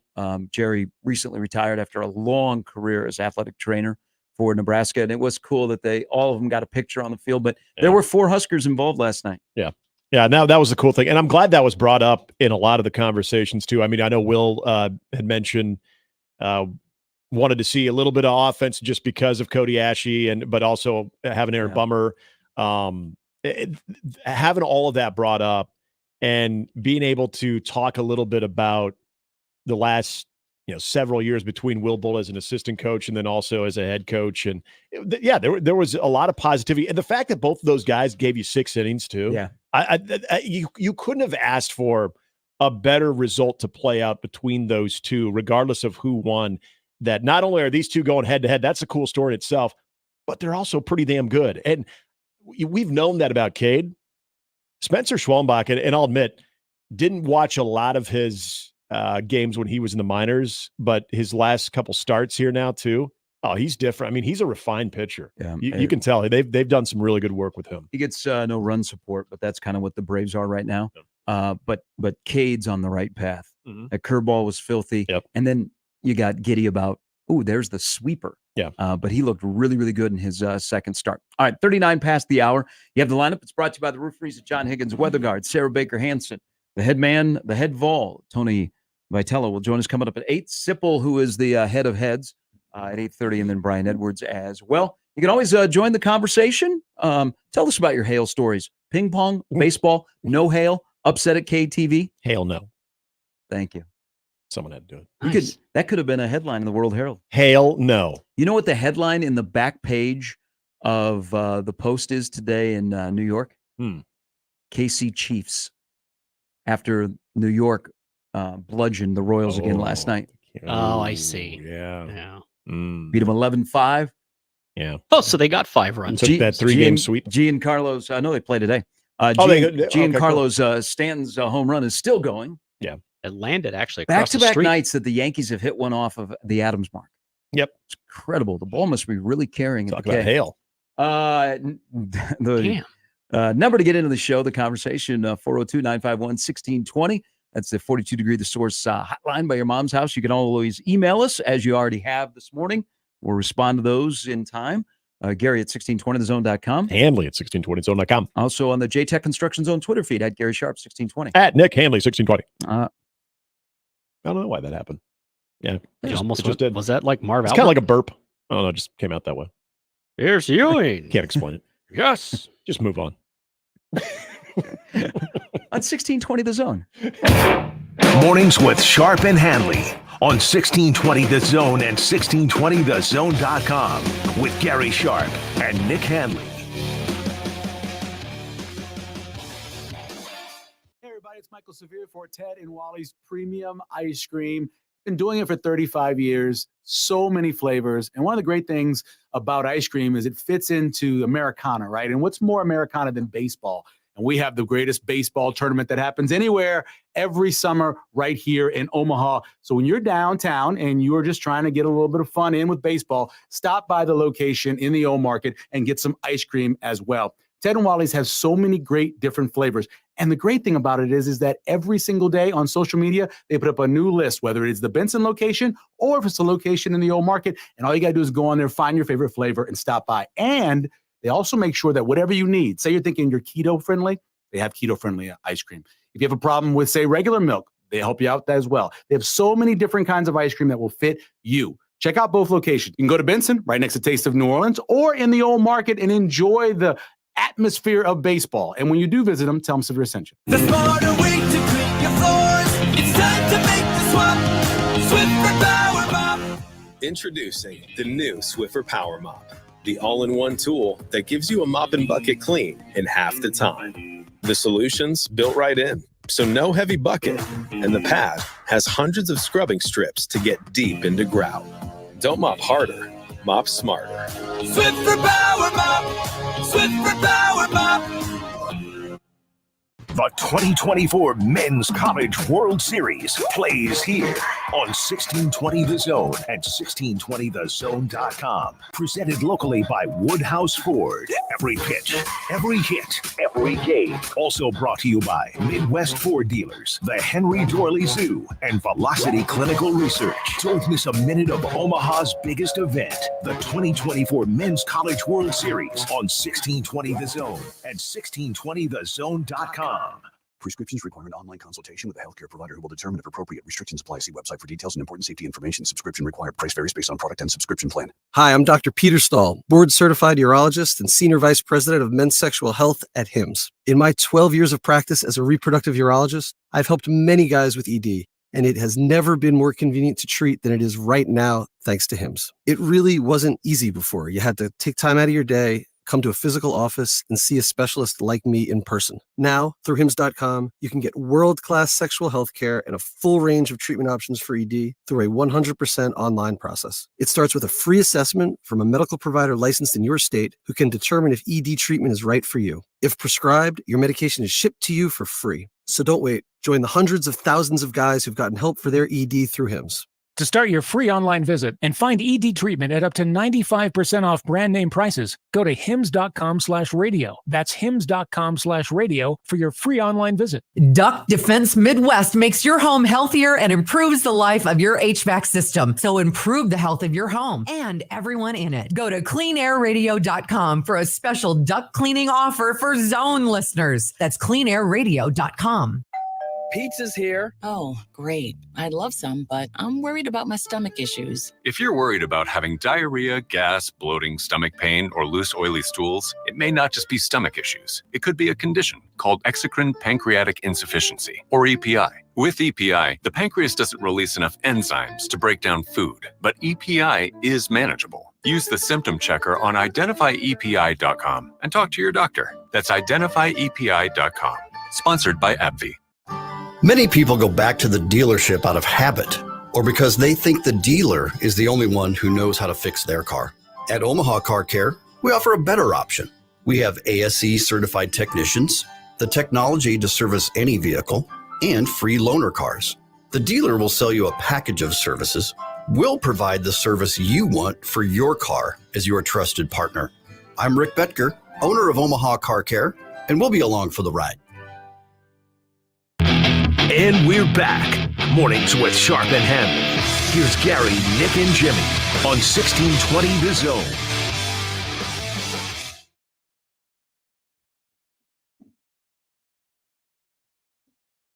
Speaker 13: Jerry recently retired after a long career as athletic trainer for Nebraska, and it was cool that all of them got a picture on the field, but there were 4 Huskers involved last night.
Speaker 14: Yeah. Yeah, now that was the cool thing. And I'm glad that was brought up in a lot of the conversations too. I mean, I know Will had mentioned wanted to see a little bit of offense just because of Cody Ashe, but also having Aaron Bummer. Having all of that brought up and being able to talk a little bit about the last several years between Will Bull as an assistant coach and then also as a head coach. And there was a lot of positivity. And the fact that both of those guys gave you 6 innings too.
Speaker 13: Yeah.
Speaker 14: You couldn't have asked for a better result to play out between those two, regardless of who won. That not only are these two going head to head, that's a cool story in itself, but they're also pretty damn good. And we've known that about Cade. Spencer Schwalmbach, and I'll admit, didn't watch a lot of his games when he was in the minors, but his last couple starts here now too. Oh, he's different. I mean, he's a refined pitcher. Yeah, you can tell they've done some really good work with him.
Speaker 13: He gets no run support, but that's kind of what the Braves are right now. But Cade's on the right path. That curveball was filthy. And then you got giddy about, there's the sweeper.
Speaker 14: Yeah.
Speaker 13: But he looked really, really good in his second start. All right, 39 past the hour. You have the lineup. It's brought to you by the Roof Freeze at John Higgins Weather Guard, Sarah Baker Hansen, the head man, the head vol, Tony Vitello will join us coming up at 8. Sipple, who is the head of heads, at 8:30, and then Brian Edwards as well. You can always join the conversation. Tell us about your hail stories. Ping pong, baseball, no hail, upset at KTV.
Speaker 14: Hail no.
Speaker 13: Thank you.
Speaker 14: Someone had to do it.
Speaker 15: Nice.
Speaker 13: That could have been a headline in the World Herald.
Speaker 14: Hail no.
Speaker 13: You know what the headline in the back page of the Post is today in New York? KC Chiefs, after New York bludgeoned the Royals again last night.
Speaker 15: Oh, I see.
Speaker 14: Yeah.
Speaker 13: Beat them 11-5.
Speaker 14: Yeah.
Speaker 15: Oh, so they got 5 runs.
Speaker 14: Took that 3-game sweep.
Speaker 13: Giancarlo's, I know they play today. Giancarlo's Stanton's home run is still going.
Speaker 14: Yeah.
Speaker 15: It landed actually across the
Speaker 13: Back-to-back
Speaker 15: street.
Speaker 13: nights that the Yankees have hit one off of the Adams mark.
Speaker 14: Yep.
Speaker 13: It's incredible. The ball must be really carrying.
Speaker 14: Talk about hail.
Speaker 13: The number to get into the show, the conversation, 402-951-1620. That's the 42 Degree The Source hotline by your mom's house. You can always email us, as you already have this morning. We'll respond to those in time. Gary at 1620thezone.com.
Speaker 14: Handley at 1620thezone.com.
Speaker 13: Also on the JTech Construction Zone Twitter feed at Gary Sharp 1620.
Speaker 14: At Nick Handley 1620. I don't know why that happened. Yeah.
Speaker 15: Just did. Was that like Marv
Speaker 14: It's
Speaker 15: Albert?
Speaker 14: kind of like a burp. Oh, no, it just came out that way.
Speaker 15: Here's Ewing.
Speaker 14: Can't explain it.
Speaker 15: Yes.
Speaker 14: Just move on.
Speaker 13: On 1620 The Zone.
Speaker 10: Mornings with Sharp and Handley on 1620 The Zone and 1620thezone.com with Gary Sharp and Nick Handley.
Speaker 16: Hey everybody, it's Michael Severe for Ted and Wally's Premium Ice Cream. Been doing it for 35 years, so many flavors. And one of the great things about ice cream is it fits into Americana, right? And what's more Americana than baseball? And we have the greatest baseball tournament that happens anywhere every summer right here in Omaha. So when you're downtown and you're just trying to get a little bit of fun in with baseball, stop by the location in the O Market and get some ice cream as well. Ted and Wally's has so many great different flavors. And the great thing about it is that every single day on social media, they put up a new list, whether it's the Benson location or if it's a location in the old market. And all you got to do is go on there, find your favorite flavor and stop by. And they also make sure that whatever you need, say you're thinking you're keto friendly, they have keto friendly ice cream. If you have a problem with, say, regular milk, they help you out as well. They have so many different kinds of ice cream that will fit you. Check out both locations. You can go to Benson, right next to Taste of New Orleans, or in the Old Market and enjoy the atmosphere of baseball. And when you do visit them, tell them Severe sent you.
Speaker 2: The smarter way to clean your floors. It's time to make the swap. Swiffer Power Mop.
Speaker 17: Introducing the new Swiffer Power Mop, the all-in-one tool that gives you a mop and bucket clean in half the time. The solution's built right in, so no heavy bucket, and the pad has hundreds of scrubbing strips to get deep into grout. Don't mop harder, mop smarter.
Speaker 2: Swiffer Power Mop. Swiffer Power Mop.
Speaker 10: The 2024 Men's College World Series plays here on 1620 The Zone and 1620thezone.com. Presented locally by Woodhouse Ford. Every pitch, every hit, every game. Also brought to you by Midwest Ford Dealers, the Henry Dorley Zoo, and Velocity Clinical Research. Don't miss a minute of Omaha's biggest event, the 2024 Men's College World Series on 1620 The Zone and 1620thezone.com.
Speaker 18: Prescriptions require an online consultation with a healthcare provider who will determine if appropriate. Restrictions apply. See website for details and important safety information. Subscription required. Price varies based on product and subscription plan.
Speaker 19: Hi, I'm Dr. Peter Stahl, board-certified urologist and senior vice president of men's sexual health at HIMSS. In my 12 years of practice as a reproductive urologist, I've helped many guys with ED, and it has never been more convenient to treat than it is right now, thanks to HIMSS. It really wasn't easy before. You had to take time out of your day, come to a physical office, and see a specialist like me in person. Now, through HIMSS.com, you can get world-class sexual health care and a full range of treatment options for ED through a 100% online process. It starts with a free assessment from a medical provider licensed in your state who can determine if ED treatment is right for you. If prescribed, your medication is shipped to you for free. So don't wait. Join the hundreds of thousands of guys who've gotten help for their ED through HIMSS.
Speaker 20: To start your free online visit and find ED treatment at up to 95% off brand name prices, go to hims.com/radio. That's hims.com/radio for your free online visit.
Speaker 21: Duck Defense Midwest makes your home healthier and improves the life of your HVAC system. So improve the health of your home and everyone in it. Go to cleanairradio.com for a special duct cleaning offer for Zone listeners. That's cleanairradio.com.
Speaker 22: Pizza's here. Oh, great. I'd love some, but I'm worried about my stomach issues.
Speaker 23: If you're worried about having diarrhea, gas, bloating, stomach pain, or loose, oily stools, it may not just be stomach issues. It could be a condition called exocrine pancreatic insufficiency, or EPI. With EPI, the pancreas doesn't release enough enzymes to break down food, but EPI is manageable. Use the symptom checker on identifyepi.com and talk to your doctor. That's identifyepi.com. Sponsored by AbbVie.
Speaker 24: Many people go back to the dealership out of habit or because they think the dealer is the only one who knows how to fix their car. At Omaha Car Care, we offer a better option. We have ASE certified technicians, the technology to service any vehicle, and free loaner cars. The dealer will sell you a package of services. We'll provide the service you want for your car as your trusted partner. I'm Rick Betker, owner of Omaha Car Care, and we'll be along for the ride.
Speaker 10: And we're back. Mornings with Sharp and Handley. Here's Gary, Nick, and Jimmy on 1620 The Zone.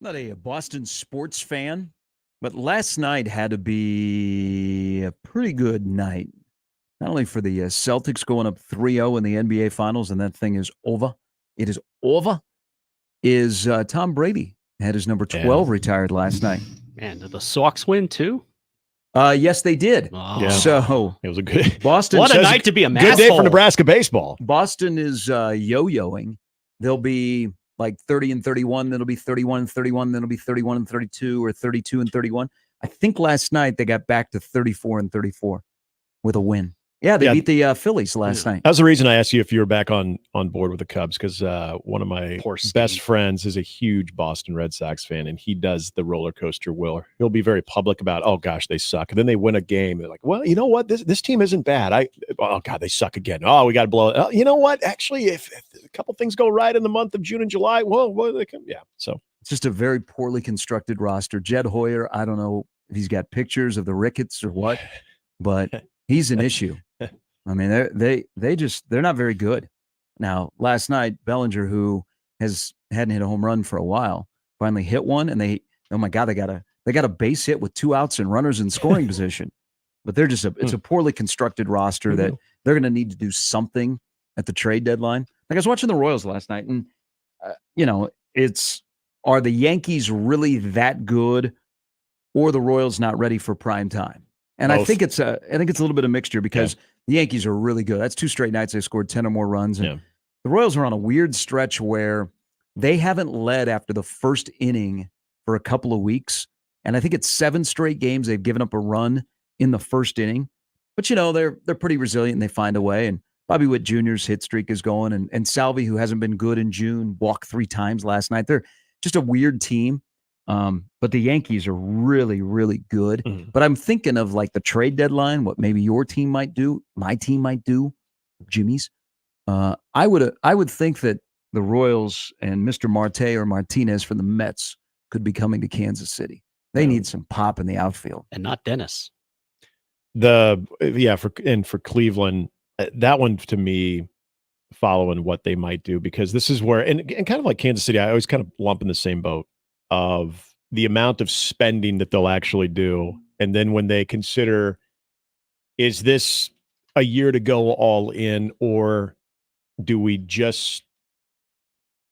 Speaker 13: Not a Boston sports fan, but last night had to be a pretty good night. Not only for the Celtics going up 3-0 in the NBA Finals, and that thing is over. It is over. Is Tom Brady had his number 12 retired last night.
Speaker 15: Man, did the Sox win too?
Speaker 13: Yes, they did.
Speaker 14: Oh. Yeah.
Speaker 13: So
Speaker 14: it was a good
Speaker 13: Boston.
Speaker 15: What a night to be a
Speaker 14: good day for Nebraska baseball.
Speaker 13: Boston is yo-yoing. They'll be like 30-31, then it'll be 31-31, then it'll be 31-32 or 32-31. I think last night they got back to 34-34 with a win. Yeah, they beat the Phillies last night.
Speaker 14: That's the reason I asked you if you were back on board with the Cubs, because one of my best friends is a huge Boston Red Sox fan, and he does the roller coaster wheel. He'll be very public about, oh gosh, they suck, and then they win a game. They're like, well, you know what, this team isn't bad. Oh god, they suck again. Oh, we got to blow it. Oh, you know what? Actually, if a couple things go right in the month of June and July, well, they can, yeah. So
Speaker 13: it's just a very poorly constructed roster. Jed Hoyer, I don't know if he's got pictures of the Ricketts or what, but he's an issue. I mean, they're not very good. Now, last night, Bellinger, who hadn't hit a home run for a while, finally hit one, and they got a base hit with 2 outs and runners in scoring position. but they're just it's a poorly constructed roster that they're going to need to do something at the trade deadline. Like I was watching the Royals last night, and are the Yankees really that good, or the Royals not ready for prime time? And I think it's a little bit of mixture because the Yankees are really good. That's 2 straight nights they scored 10 or more runs, and the Royals are on a weird stretch where they haven't led after the first inning for a couple of weeks. And I think it's 7 straight games they've given up a run in the first inning. But, they're pretty resilient and they find a way. And Bobby Witt Jr.'s hit streak is going. And Salvi, who hasn't been good in June, walked 3 times last night. They're just a weird team. But the Yankees are really, really good. But I'm thinking of like the trade deadline, what maybe your team might do, my team might do, Jimmy's. I would think that the Royals and Mr. Marte or Martinez for the Mets could be coming to Kansas City. They need some pop in the outfield.
Speaker 15: And not Dennis.
Speaker 14: For Cleveland, that one to me, following what they might do, because this is where, and kind of like Kansas City, I always kind of lump in the same boat of the amount of spending that they'll actually do. And then when they consider, is this a year to go all in, or do we just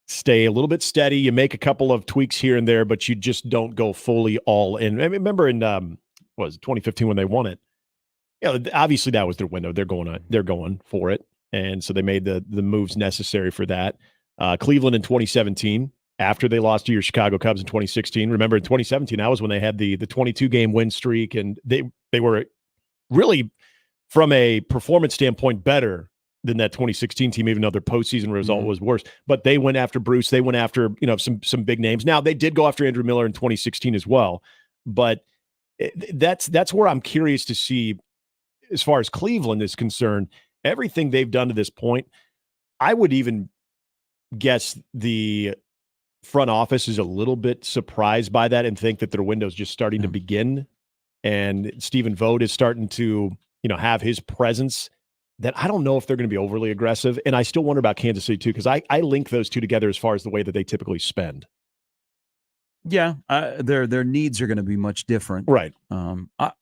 Speaker 14: stay a little bit steady? You make a couple of tweaks here and there, but you just don't go fully all in. I remember in 2015 when they won it. Obviously that was their window. They're going for it, and so they made the moves necessary for that. Cleveland in 2017, after they lost to your Chicago Cubs in 2016. Remember in 2017, that was when they had the 22 game win streak, and they were really, from a performance standpoint, better than that 2016 team, even though their postseason result was worse. But they went after Bruce. They went after some big names. Now they did go after Andrew Miller in 2016 as well. But that's where I'm curious to see, as far as Cleveland is concerned, everything they've done to this point. I would even guess the front office is a little bit surprised by that and think that their window's just starting to begin. And Stephen Vogt is starting to have his presence. That I don't know if they're going to be overly aggressive. And I still wonder about Kansas City too, because I link those two together as far as the way that they typically spend.
Speaker 13: Yeah, their needs are going to be much different.
Speaker 14: Right.
Speaker 13: I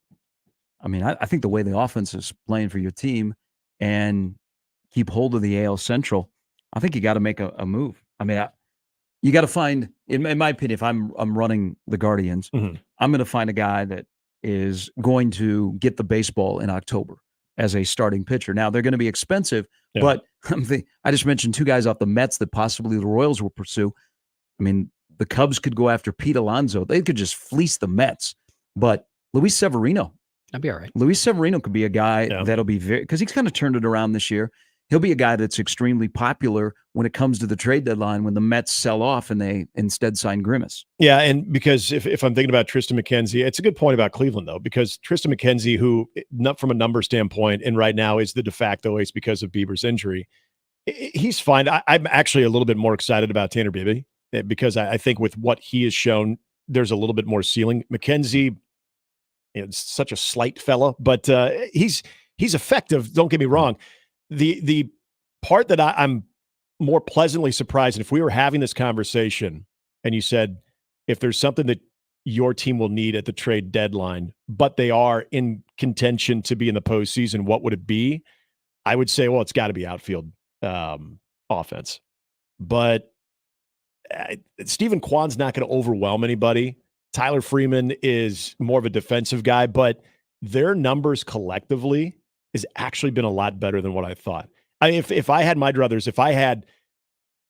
Speaker 13: think the way the offense is playing for your team and keep hold of the AL Central, I think you got to make a move. You got to find, in my opinion, if I'm running the Guardians, I'm going to find a guy that is going to get the baseball in October as a starting pitcher. Now, they're going to be expensive, but I just mentioned 2 guys off the Mets that possibly the Royals will pursue. The Cubs could go after Pete Alonso. They could just fleece the Mets. But Luis Severino.
Speaker 15: That'd be all right.
Speaker 13: Luis Severino could be a guy that'll be because he's kind of turned it around this year. He'll be a guy that's extremely popular when it comes to the trade deadline when the Mets sell off and they instead sign Grimace.
Speaker 14: Yeah, and because if I'm thinking about Tristan McKenzie, it's a good point about Cleveland, though, because Tristan McKenzie, who, not from a number standpoint, and right now is the de facto ace because of Bieber's injury, he's fine. I'm actually a little bit more excited about Tanner Bibby because I think with what he has shown, there's a little bit more ceiling. McKenzie, it's such a slight fella, but he's effective. Don't get me wrong. The part that I'm more pleasantly surprised, and if we were having this conversation and you said, if there's something that your team will need at the trade deadline, but they are in contention to be in the postseason, what would it be? I would say, well, it's got to be outfield offense. But Stephen Kwan's not going to overwhelm anybody. Tyler Freeman is more of a defensive guy, but their numbers collectively has actually been a lot better than what I thought. If I had my druthers, if I had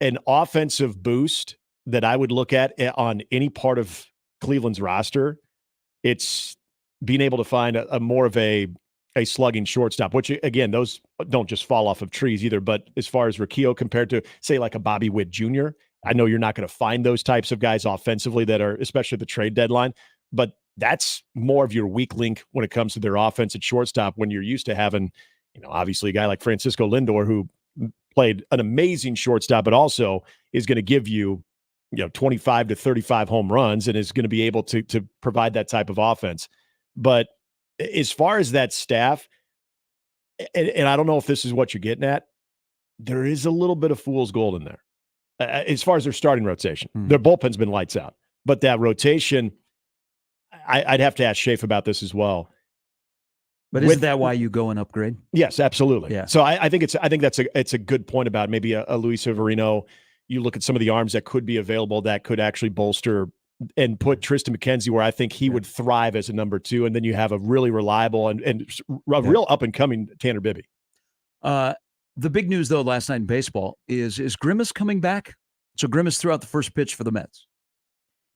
Speaker 14: an offensive boost that I would look at on any part of Cleveland's roster, it's being able to find a more of a slugging shortstop, which, again, those don't just fall off of trees either. But as far as Riccio compared to, say, like a Bobby Witt Jr., I know you're not going to find those types of guys offensively that are, especially the trade deadline, but that's more of your weak link when it comes to their offense at shortstop when you're used to having, obviously a guy like Francisco Lindor who played an amazing shortstop, but also is going to give you, 25 to 35 home runs and is going to be able to provide that type of offense. But as far as that staff, and I don't know if this is what you're getting at, there is a little bit of fool's gold in there. As far as their starting rotation, their bullpen's been lights out, but that rotation, I'd have to ask Shafe about this as well.
Speaker 13: But isn't that why you go and upgrade?
Speaker 14: Yes, absolutely.
Speaker 13: Yeah.
Speaker 14: So I think it's a good point about maybe a Luis Severino. You look at some of the arms that could be available that could actually bolster and put Tristan McKenzie where I think he would thrive as a number 2, and then you have a really reliable and real up and coming Tanner Bibby.
Speaker 13: The big news though last night in baseball is Grimace coming back? So Grimace threw out the first pitch for the Mets.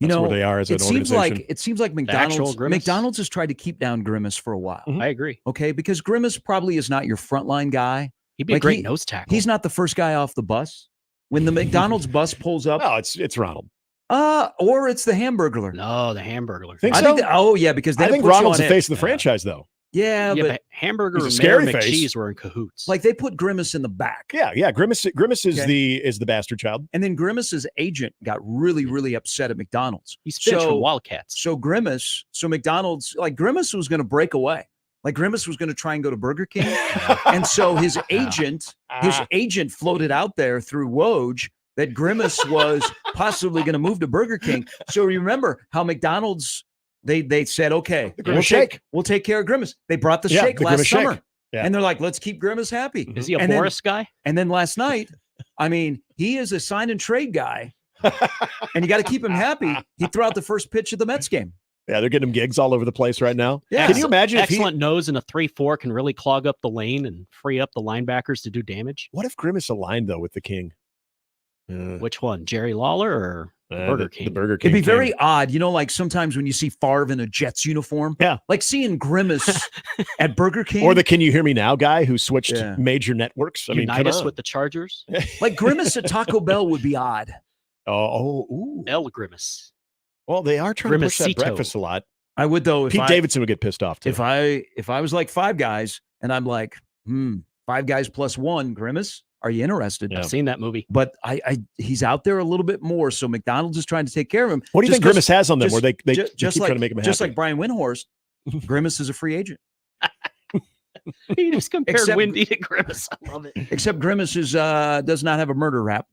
Speaker 14: That's where they are as an organization.
Speaker 13: It seems like McDonald's has tried to keep down Grimace for a while.
Speaker 15: I agree.
Speaker 13: Okay, because Grimace probably is not your frontline guy.
Speaker 15: He'd be a great nose tackle.
Speaker 13: He's not the first guy off the bus. When the McDonald's bus pulls up,
Speaker 14: no, it's Ronald.
Speaker 13: Or it's the Hamburglar.
Speaker 15: No, the Hamburglar.
Speaker 14: Think
Speaker 13: I
Speaker 14: so?
Speaker 13: think yeah, because
Speaker 14: I think Ronald's the face of the franchise, though.
Speaker 13: Yeah,
Speaker 15: but Hamburger and
Speaker 14: scary
Speaker 15: Mayor
Speaker 14: face.
Speaker 15: McCheese were in cahoots.
Speaker 13: Like they put Grimace in the back.
Speaker 14: Yeah. Grimace is the bastard child.
Speaker 13: And then Grimace's agent got really upset at McDonald's.
Speaker 15: He's pitched from Wildcats.
Speaker 13: So McDonald's, like Grimace was going to break away. Like Grimace was going to try and go to Burger King. And so his agent floated out there through Woj that Grimace was possibly going to move to Burger King. So remember how McDonald's, they said, okay, we'll take care of Grimace. They brought the shake last summer.
Speaker 14: Shake. Yeah.
Speaker 13: And they're like, let's keep Grimace happy.
Speaker 15: Is he a Morris guy?
Speaker 13: And then last night, I mean, he is a sign and trade guy. And you got to keep him happy. He threw out the first pitch of the Mets game.
Speaker 14: Yeah, they're getting him gigs all over the place right now.
Speaker 13: Yeah.
Speaker 14: Can you imagine
Speaker 15: excellent nose in a 3-4 can really clog up the lane and free up the linebackers to do damage?
Speaker 14: What if Grimace aligned, though, with the King?
Speaker 15: Which one? Jerry Lawler or Burger King?
Speaker 14: The Burger King.
Speaker 13: It'd be very odd. You know, like sometimes when you see Favre in a Jets uniform.
Speaker 14: Yeah.
Speaker 13: Like seeing Grimace at Burger King.
Speaker 14: Or the Can You Hear Me Now guy who switched major networks. I mean,
Speaker 15: Unite us with the Chargers?
Speaker 13: Like Grimace at Taco Bell would be odd.
Speaker 14: Ooh.
Speaker 15: El Grimace.
Speaker 14: Well, they are trying to push that breakfast a lot.
Speaker 13: I would, though. If
Speaker 14: Pete Davidson would get pissed off, too.
Speaker 13: If I was like Five Guys and I'm like, 5 Guys plus 1, Grimace, are you interested?
Speaker 15: I've seen that movie.
Speaker 13: But he's out there a little bit more, so McDonald's is trying to take care of him.
Speaker 14: What do you think Grimace has on them where they keep
Speaker 13: like,
Speaker 14: trying to make him happy?
Speaker 13: Just like Brian Windhorst, Grimace is a free agent.
Speaker 15: He just compared Wendy to Grimace. I love it.
Speaker 13: Except Grimace does not have a murder rap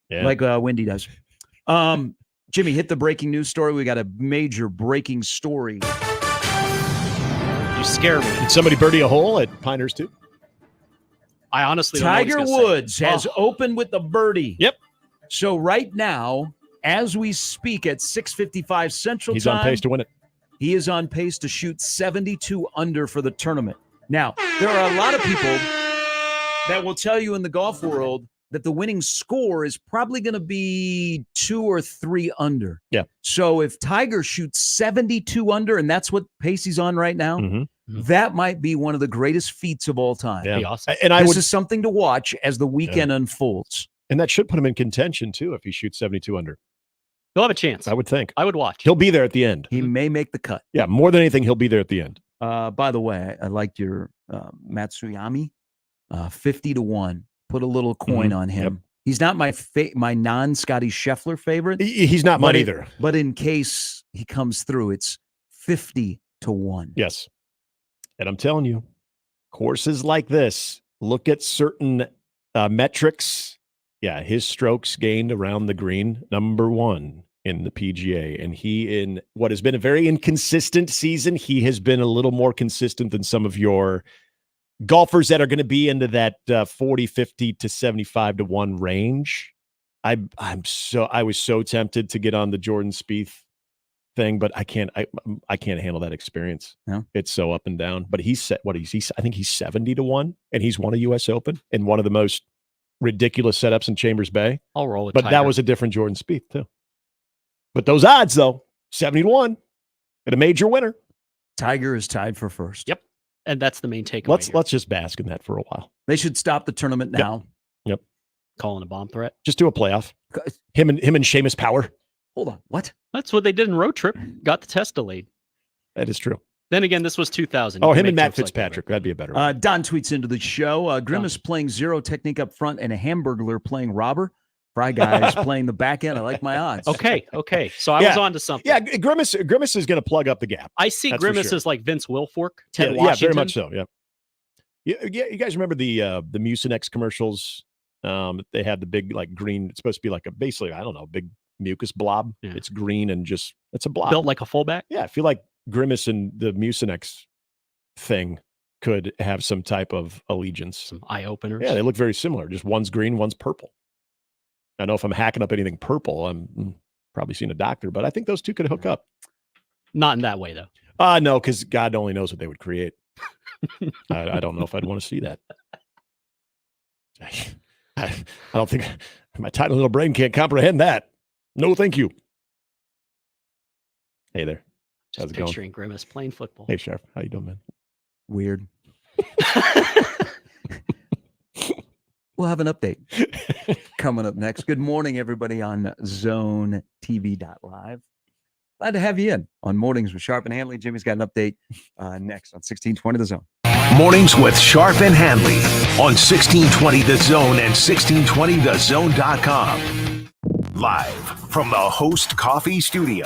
Speaker 13: like Wendy does. Jimmy, hit the breaking news story. We got a major breaking story.
Speaker 15: You scare me.
Speaker 14: Did somebody birdie a hole at Pinehurst too?
Speaker 15: I honestly don't know
Speaker 13: Tiger Woods has opened with the birdie.
Speaker 14: Yep.
Speaker 13: So right now, as we speak at 6:55 Central
Speaker 14: He's
Speaker 13: Time,
Speaker 14: on pace to win it.
Speaker 13: He is on pace to shoot 72 under for the tournament. Now, there are a lot of people that will tell you in the golf world that the winning score is probably going to be 2 or 3 under.
Speaker 14: Yeah.
Speaker 13: So if Tiger shoots 72 under, and that's what pace he's on right now, that might be one of the greatest feats of all time.
Speaker 14: Yeah.
Speaker 15: Awesome.
Speaker 14: And
Speaker 13: this is something to watch as the weekend unfolds.
Speaker 14: And that should put him in contention, too, if he shoots 72 under.
Speaker 15: He'll have a chance.
Speaker 14: I would think.
Speaker 15: I would watch.
Speaker 14: He'll be there at the end.
Speaker 13: He may make the cut.
Speaker 14: Yeah, more than anything, he'll be there at the end.
Speaker 13: By the way, I liked your Matsuyama, 50-1. Put a little coin on him.
Speaker 14: Yep.
Speaker 13: He's not my non-Scotty Scheffler favorite.
Speaker 14: He's not mine either.
Speaker 13: But in case he comes through, it's 50-1.
Speaker 14: Yes. And I'm telling you, courses like this, look at certain metrics. Yeah, his strokes gained around the green, number 1 in the PGA. And he, in what has been a very inconsistent season, he has been a little more consistent than some of your golfers that are going to be into that 40, 50 to 75-1 range. I was so tempted to get on the Jordan Spieth thing, but I can't handle that experience.
Speaker 13: No.
Speaker 14: It's so up and down. But he's set. I think he's 70-1, and he's won a U.S. Open in one of the most ridiculous setups in Chambers Bay.
Speaker 15: I'll roll with
Speaker 14: But
Speaker 15: Tiger.
Speaker 14: that was a different Jordan Spieth too. But those odds though, 70-1 and a major winner.
Speaker 13: Tiger is tied for first.
Speaker 15: Yep. And that's the main takeaway.
Speaker 14: Let's just bask in that for a while.
Speaker 13: They should stop the tournament now.
Speaker 14: Yep.
Speaker 15: Calling a bomb threat.
Speaker 14: Just do a playoff. Him and Seamus Power.
Speaker 13: Hold on. What?
Speaker 15: That's what they did in Road Trip. Got the test delayed.
Speaker 14: That is true.
Speaker 15: Then again, this was 2000.
Speaker 14: Oh,
Speaker 15: You can
Speaker 14: him and
Speaker 15: make
Speaker 14: Matt
Speaker 15: jokes like that,
Speaker 14: Fitzpatrick. That'd be a better one.
Speaker 13: Don tweets into the show. Grimace playing zero technique up front and a Hamburglar playing robber. Fry Guy is playing the back end. I like my odds.
Speaker 15: Okay. So I was on to something.
Speaker 14: Yeah, Grimace is going to plug up the gap.
Speaker 15: I see
Speaker 14: That's for
Speaker 15: Grimace
Speaker 14: sure.
Speaker 15: as like Vince Wilfork, Ted
Speaker 14: Yeah,
Speaker 15: Washington.
Speaker 14: very much so. Yeah. You guys remember the Mucinex commercials? They had the big like green. It's supposed to be like basically I don't know, big mucus blob.
Speaker 15: Yeah.
Speaker 14: It's green and just it's a blob
Speaker 15: Built like a fullback.
Speaker 14: Yeah, I feel like Grimace and the Mucinex thing could have some type of allegiance.
Speaker 15: Some eye openers.
Speaker 14: Yeah, they look very similar. Just one's green, one's purple. I know if I'm hacking up anything purple, I'm probably seeing a doctor, but I think those two could hook up.
Speaker 15: Not in that way, though.
Speaker 14: No, because God only knows what they would create. I don't know if I'd want to see that. I don't think my tiny little brain can't comprehend that. No, thank you. Hey there. How's
Speaker 15: Just
Speaker 14: it
Speaker 15: picturing
Speaker 14: going?
Speaker 15: Grimace playing football.
Speaker 14: Hey, Sheriff. How you doing, man?
Speaker 13: Weird. We'll have an update coming up next. Good morning, everybody on Zone TV.live. Glad to have you in on Mornings with Sharp and Handley. Jimmy's got an update next on 1620 The Zone.
Speaker 10: Mornings with Sharp and Handley on 1620 The Zone and 1620thezone.com. Live from the Host Coffee Studio,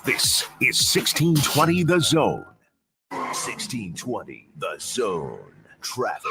Speaker 10: this is 1620 The Zone. 1620 The Zone. Traffic.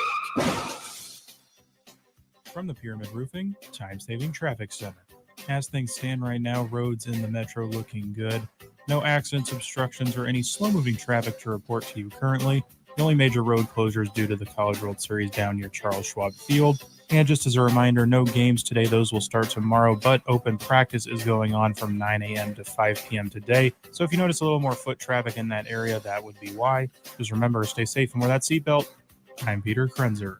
Speaker 3: From the Pyramid Roofing Time-Saving Traffic Center. As things stand right now, roads in the metro looking good. No accidents, obstructions, or any slow-moving traffic to report to you currently. The only major road closures due to the College World Series down near Charles Schwab Field. And just as a reminder, no games today. Those will start tomorrow, but open practice is going on from 9 a.m. to 5 p.m. today. So if you notice a little more foot traffic in that area, that would be why. Just remember, stay safe and wear that seatbelt. I'm Peter Krenzer.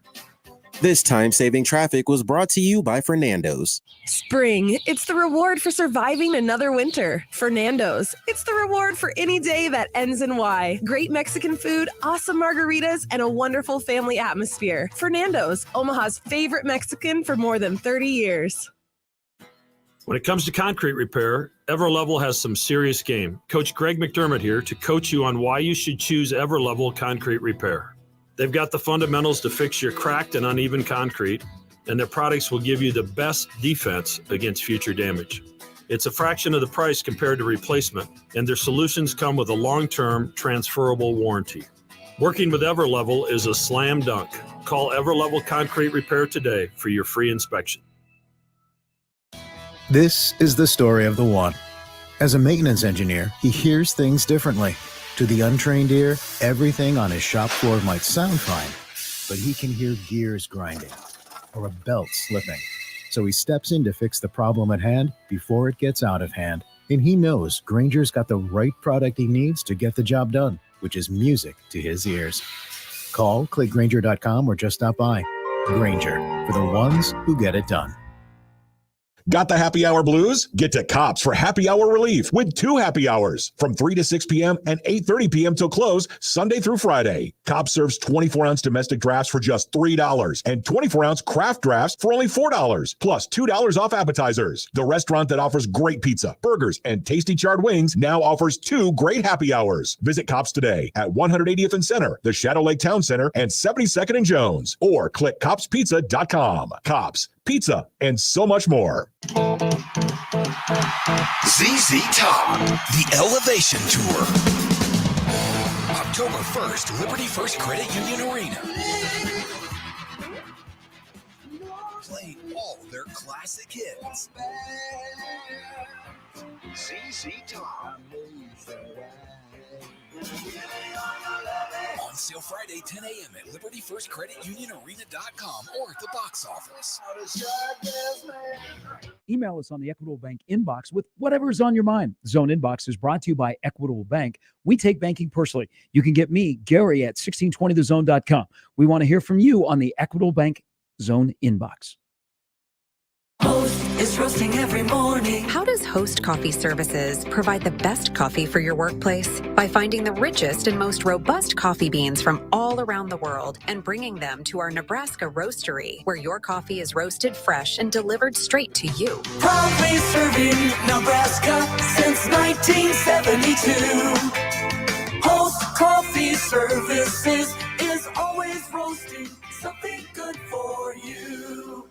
Speaker 4: This time-saving traffic was brought to you by Fernando's.
Speaker 5: Spring, it's the reward for surviving another winter. Fernando's, it's the reward for any day that ends in Y. Great Mexican food, awesome margaritas, and a wonderful family atmosphere. Fernando's, Omaha's favorite Mexican for more than 30 years.
Speaker 6: When it comes to concrete repair, Everlevel has some serious game. Coach Greg McDermott here to coach you on why you should choose Everlevel Concrete Repair. They've got the fundamentals to fix your cracked and uneven concrete, and their products will give you the best defense against future damage. It's a fraction of the price compared to replacement, and their solutions come with a long-term transferable warranty. Working with Everlevel is a slam dunk. Call Everlevel Concrete Repair today for your free inspection.
Speaker 25: This is the story of the one. As a maintenance engineer, he hears things differently. To the untrained ear, everything on his shop floor might sound fine, but he can hear gears grinding or a belt slipping. So he steps in to fix the problem at hand before it gets out of hand. And he knows Grainger's got the right product he needs to get the job done, which is music to his ears. Call, click Grainger.com, or just stop by. Grainger, for the ones who get it done.
Speaker 26: Got the happy hour blues? Get to Kopp's for happy hour relief with 2 happy hours from 3 to 6 p.m. and 8:30 p.m. till close Sunday through Friday. Kopp's serves 24-ounce domestic drafts for just $3 and 24-ounce craft drafts for only $4, plus $2 off appetizers. The restaurant that offers great pizza, burgers, and tasty charred wings now offers 2 great happy hours. Visit Kopp's today at 180th and Center, the Shadow Lake Town Center, and 72nd and Jones, or click CoppsPizza.com. Kopp's, pizza, and so much more.
Speaker 10: ZZ Top, the Elevation Tour. October 1st, Liberty First Credit Union Arena. Playing all their classic hits. ZZ Top. On sale Friday, 10 a.m. at LibertyFirstCreditUnionArena.com or at the box office.
Speaker 27: Email us on the Equitable Bank inbox with whatever is on your mind. Zone Inbox is brought to you by Equitable Bank. We take banking personally. You can get me, Gary, at 1620thezone.com. We want to hear from you on the Equitable Bank Zone Inbox.
Speaker 2: Host is roasting every morning.
Speaker 11: How does Host Coffee Services provide the best coffee for your workplace? By finding the richest and most robust coffee beans from all around the world and bringing them to our Nebraska roastery, where your coffee is roasted fresh and delivered straight to you.
Speaker 2: Proudly serving Nebraska since 1972. Host Coffee Services is always roasting something good for you.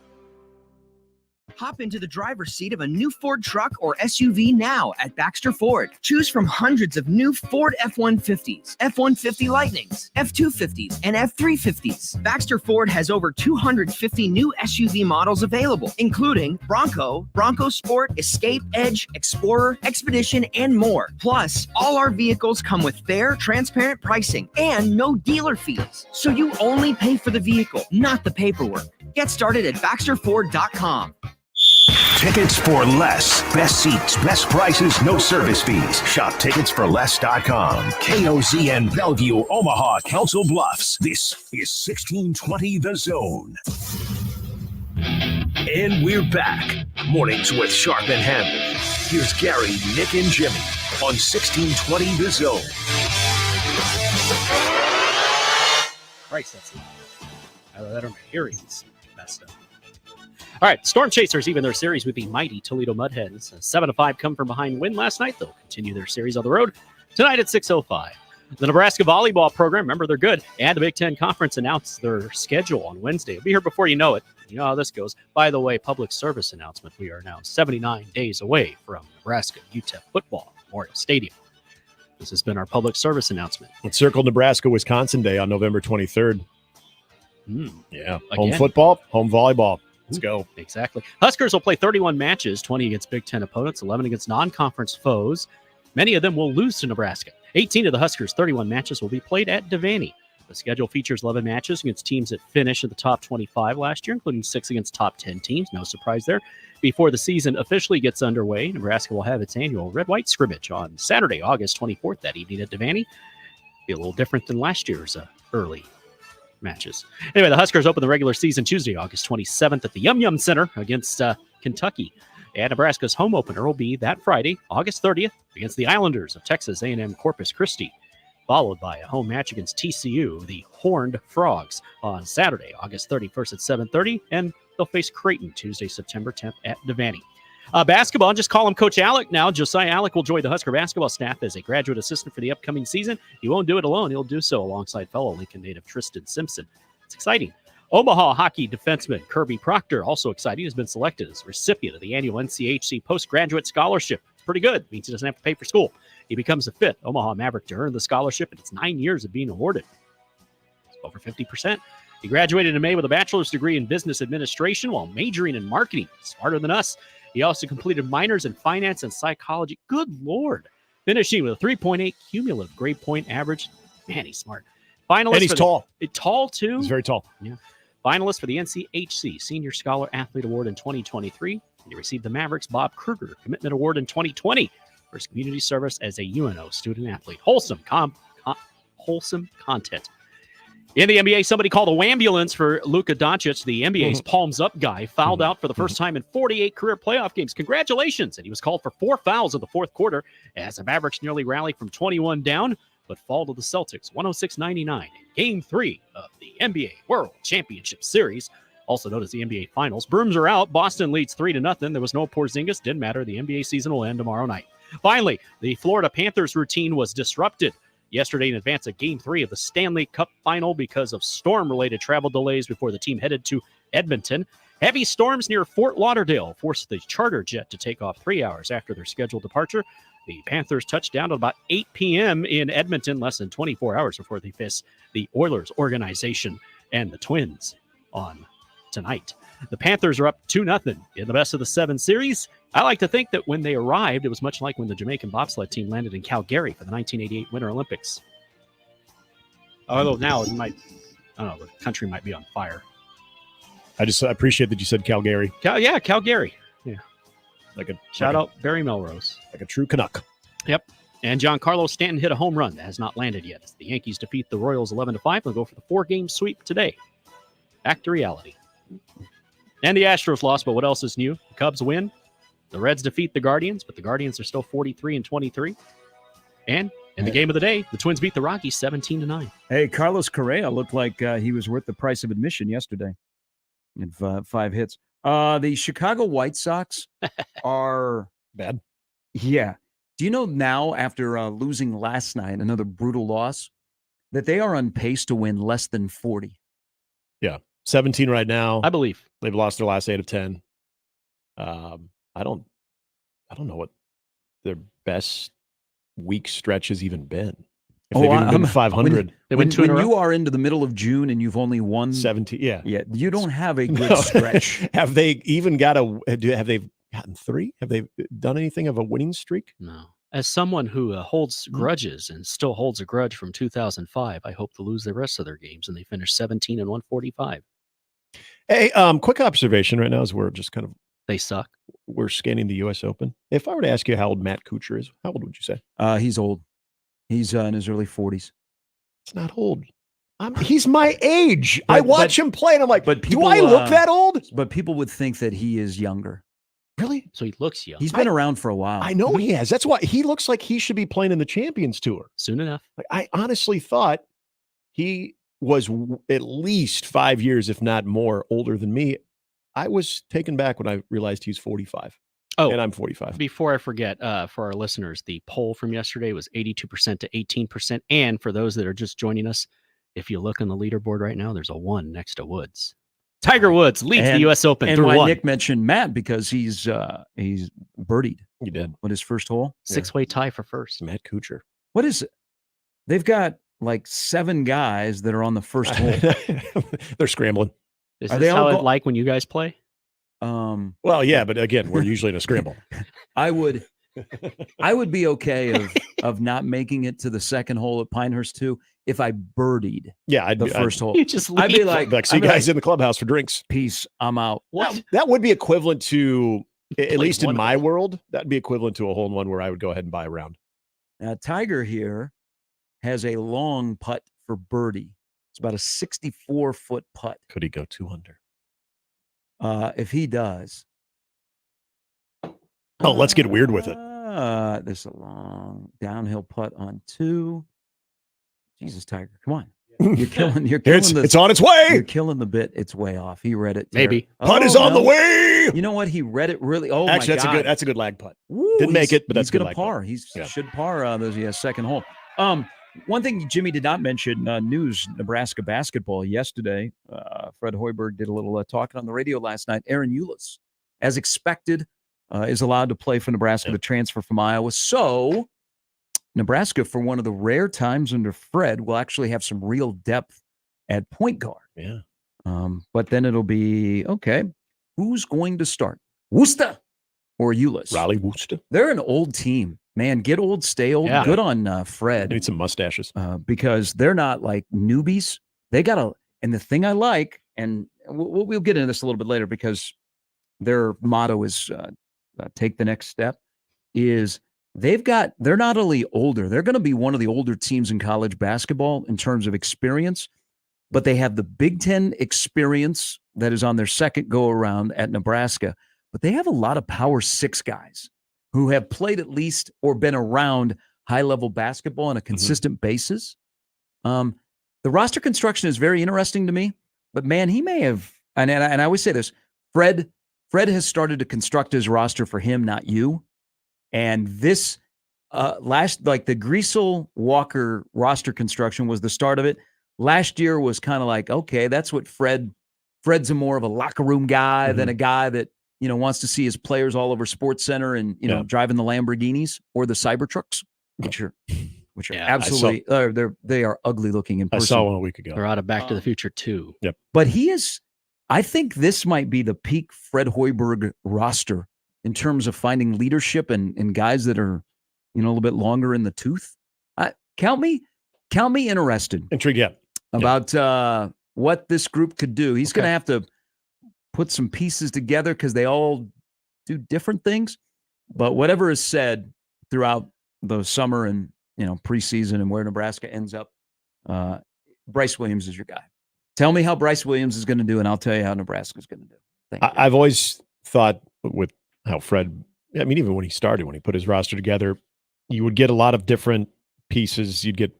Speaker 1: Hop into the driver's seat of a new Ford truck or SUV now at Baxter Ford. Choose from hundreds of new Ford F-150s, F-150 Lightnings, F-250s, and F-350s. Baxter Ford has over 250 new SUV models available, including Bronco, Bronco Sport, Escape, Edge, Explorer, Expedition, and more. Plus, all our vehicles come with fair, transparent pricing and no dealer fees. So you only pay for the vehicle, not the paperwork. Get started at BaxterFord.com.
Speaker 10: Tickets for less. Best seats, best prices, no service fees. Shop ticketsforless.com. KOZN Bellevue, Omaha, Council Bluffs. This is 1620 The Zone. And we're back. Mornings with Sharp and Handley. Here's Gary, Nick, and Jimmy on 1620 The Zone.
Speaker 15: Christ, that's loud. That or my hearing's messed up. All right, Storm Chasers even their series with the mighty Toledo Mudhens. A 7-5 come from behind win last night. They'll continue their series on the road tonight at 6:05. The Nebraska volleyball program, remember they're good, and the Big Ten Conference announced their schedule on Wednesday. It'll be here before you know it. You know how this goes. By the way, public service announcement. We are now 79 days away from Nebraska UTEP football at Memorial Stadium. This has been our public service announcement.
Speaker 14: Let's circle Nebraska-Wisconsin Day on November 23rd. Yeah, home
Speaker 15: Again.
Speaker 14: football, home volleyball. Let's go.
Speaker 15: Exactly. Huskers will play 31 matches, 20 against Big Ten opponents, 11 against non-conference foes. Many of them will lose to Nebraska. 18 of the Huskers' 31 matches will be played at Devaney. The schedule features 11 matches against teams that finished in the top 25 last year, including 6 against top 10 teams. No surprise there. Before the season officially gets underway, Nebraska will have its annual red-white scrimmage on Saturday, August 24th, that evening at Devaney. Be a little different than last year's early matches. Anyway, the Huskers open the regular season Tuesday, August 27th at the Yum Yum Center against Kentucky. And Nebraska's home opener will be that Friday, August 30th, against the Islanders of Texas A&M Corpus Christi, followed by a home match against TCU, the Horned Frogs, on Saturday, August 31st at 7:30, and they'll face Creighton Tuesday, September 10th at Devaney. Basketball, just call him Coach Alec now. Josiah Alec will join the Husker basketball staff as a graduate assistant for the upcoming season. He won't do it alone. He'll do so alongside fellow Lincoln native Tristan Simpson. It's exciting. Omaha hockey defenseman Kirby Proctor, also exciting, has been selected as recipient of the annual NCHC postgraduate scholarship. It's pretty good. It means he doesn't have to pay for school. He becomes the 5th Omaha Maverick to earn the scholarship, and it's 9 years of being awarded. It's over 50%. He graduated in May with a bachelor's degree in business administration while majoring in marketing. Smarter than us. He also completed minors in finance and psychology. Good Lord. Finishing with a 3.8 cumulative grade point average. Man, he's smart. Finalist
Speaker 14: And he's tall.
Speaker 15: Tall, too?
Speaker 14: He's very tall.
Speaker 15: Yeah. Finalist for the NCHC Senior Scholar Athlete Award in 2023. He received the Mavericks Bob Kruger Commitment Award in 2020 for his community service as a UNO student athlete. Wholesome content. In the NBA, somebody called a wambulance for Luka Doncic, the NBA's palms up guy, fouled out for the first time in 48 career playoff games. Congratulations. And he was called for 4 fouls in the fourth quarter as the Mavericks nearly rallied from 21 down, but fall to the Celtics 106-99 in Game 3 of the NBA World Championship Series, also known as the NBA Finals. Brooms are out. Boston leads 3-0. There was no Porzingis. Didn't matter. The NBA season will end tomorrow night. Finally, the Florida Panthers routine was disrupted yesterday in advance of Game 3 of the Stanley Cup Final because of storm-related travel delays before the team headed to Edmonton. Heavy storms near Fort Lauderdale forced the charter jet to take off 3 hours after their scheduled departure. The Panthers touched down at about 8 p.m. in Edmonton, less than 24 hours before they face the Oilers organization and the Twins on tonight. The Panthers are up 2-0 in the best of the 7 series. I like to think that when they arrived, it was much like when the Jamaican bobsled team landed in Calgary for the 1988 Winter Olympics. Although now it might, I don't know, the country might be on fire.
Speaker 14: I appreciate that you said Calgary.
Speaker 15: Calgary. Yeah. Shout
Speaker 14: out
Speaker 15: Barry Melrose.
Speaker 14: Like a true Canuck.
Speaker 15: Yep. And Giancarlo Stanton hit a home run that has not landed yet. The Yankees defeat the Royals 11-5. They'll go for the 4-game sweep today. Back to reality. And the Astros lost, but what else is new? The Cubs win. The Reds defeat the Guardians, but the Guardians are still 43-23. And in the game of the day, the Twins beat the Rockies 17-9.
Speaker 27: Hey, Carlos Correa looked like he was worth the price of admission yesterday. In 5 hits. The Chicago White Sox are
Speaker 14: bad.
Speaker 27: Yeah. Do you know now, after losing last night, another brutal loss, that they are on pace to win less than 40?
Speaker 14: Yeah. 17 right now.
Speaker 15: I believe.
Speaker 14: They've lost their last 8 of 10. I don't know what their best week stretch has even been. If they've even been 500.
Speaker 13: When you are into the middle of June and you've only won
Speaker 14: 17, yeah,
Speaker 13: you don't have a good stretch.
Speaker 14: Have they even got have they gotten 3? Have they done anything of a winning streak?
Speaker 15: No. As someone who holds grudges and still holds a grudge from 2005, I hope to lose the rest of their games and they finish 17 and 145.
Speaker 14: Hey, quick observation right now as we're just kind of
Speaker 15: they suck.
Speaker 14: We're scanning the U.S. Open. If I were to ask you how old Matt Kuchar is, how old would you say?
Speaker 13: He's old. He's in his early 40s.
Speaker 14: It's not old. He's my age. I watch him play, and I'm like, do I look that old?
Speaker 13: But people would think that he is younger.
Speaker 14: Really?
Speaker 15: So he looks young.
Speaker 13: He's been around for a while.
Speaker 14: I know he has. That's why he looks like he should be playing in the Champions Tour.
Speaker 15: Soon enough.
Speaker 14: Like, I honestly thought he was at least 5 years, if not more, older than me. I was taken back when I realized he's 45.
Speaker 15: Oh,
Speaker 14: and I'm 45.
Speaker 15: Before I forget, for our listeners, the poll from yesterday was 82% to 18%. And for those that are just joining us, if you look on the leaderboard right now, there's a 1 next to Woods. Tiger Woods leads the U.S. Open.
Speaker 13: And why Nick mentioned Matt, because he's birdied.
Speaker 14: He did.
Speaker 13: What, his first hole?
Speaker 15: 6-way tie for first.
Speaker 14: Matt Kuchar.
Speaker 13: What is it? They've got like 7 guys that are on the first hole.
Speaker 14: They're scrambling.
Speaker 15: Is this how it's like when you guys play?
Speaker 14: Well, yeah, but again, we're usually in a scramble.
Speaker 13: I would be okay of not making it to the second hole at Pinehurst 2 if I birdied the first hole.
Speaker 15: You just
Speaker 13: I'd be like,
Speaker 14: see guys in the clubhouse for drinks.
Speaker 13: Peace, I'm out.
Speaker 15: What?
Speaker 14: That would be equivalent to, at least in my world, that'd be equivalent to a hole in one where I would go ahead and buy a round.
Speaker 13: Now, Tiger here has a long putt for birdie. It's about a 64-foot putt.
Speaker 14: Could he go 2 under?
Speaker 13: If he does.
Speaker 14: Oh, let's get weird with it.
Speaker 13: There's a long downhill putt on 2. Jesus, Tiger, come on. You're killing
Speaker 14: it's on its way.
Speaker 13: You're killing the bit. It's way off. He read it.
Speaker 15: Maybe.
Speaker 14: Putt is on the way.
Speaker 13: You know what? He read it really. Oh,
Speaker 14: actually,
Speaker 13: my God.
Speaker 14: that's a good lag putt.
Speaker 13: Woo,
Speaker 14: Didn't make it, but that's
Speaker 13: going
Speaker 14: to
Speaker 13: par. He should par the second hole. One thing Jimmy did not mention, news, Nebraska basketball yesterday. Fred Hoiberg did a little talking on the radio last night. Aaron Eulis, as expected, is allowed to play for Nebraska to transfer from Iowa. So Nebraska, for one of the rare times under Fred, will actually have some real depth at point guard.
Speaker 14: Yeah.
Speaker 13: But then it'll be, okay, who's going to start? Worcester or Eulis?
Speaker 14: Raleigh Worcester.
Speaker 13: They're an old team. Man, get old, stay old.
Speaker 15: Yeah.
Speaker 13: Good on Fred.
Speaker 14: Need some mustaches.
Speaker 13: Because they're not like newbies. They got and the thing I like, and we'll get into this a little bit later because their motto is take the next step, is they're not only older, they're going to be one of the older teams in college basketball in terms of experience, but they have the Big Ten experience that is on their second go around at Nebraska, but they have a lot of Power 6 guys who have played at least or been around high-level basketball on a consistent basis. The roster construction is very interesting to me, but man, he may have, and I always say this, Fred has started to construct his roster for him, not you. And this the Greasel Walker roster construction was the start of it. Last year was kind of like, okay, that's what Fred's more of a locker room guy than a guy that, wants to see his players all over Sports Center and, driving the Lamborghinis or the Cybertrucks, which are absolutely, they are ugly looking in person.
Speaker 14: I saw one a week ago.
Speaker 15: They're out of Back to the Future 2.
Speaker 14: Yep.
Speaker 13: But I think this might be the peak Fred Hoiberg roster in terms of finding leadership and guys that are, a little bit longer in the tooth. Count me interested.
Speaker 14: Intrigued, yeah.
Speaker 13: About what this group could do. He's going to have to put some pieces together because they all do different things. But whatever is said throughout the summer and preseason and where Nebraska ends up, Bryce Williams is your guy. Tell me how Bryce Williams is going to do, and I'll tell you how Nebraska is going to do.
Speaker 14: I've always thought with how Fred, even when he put his roster together, you would get a lot of different pieces. You'd get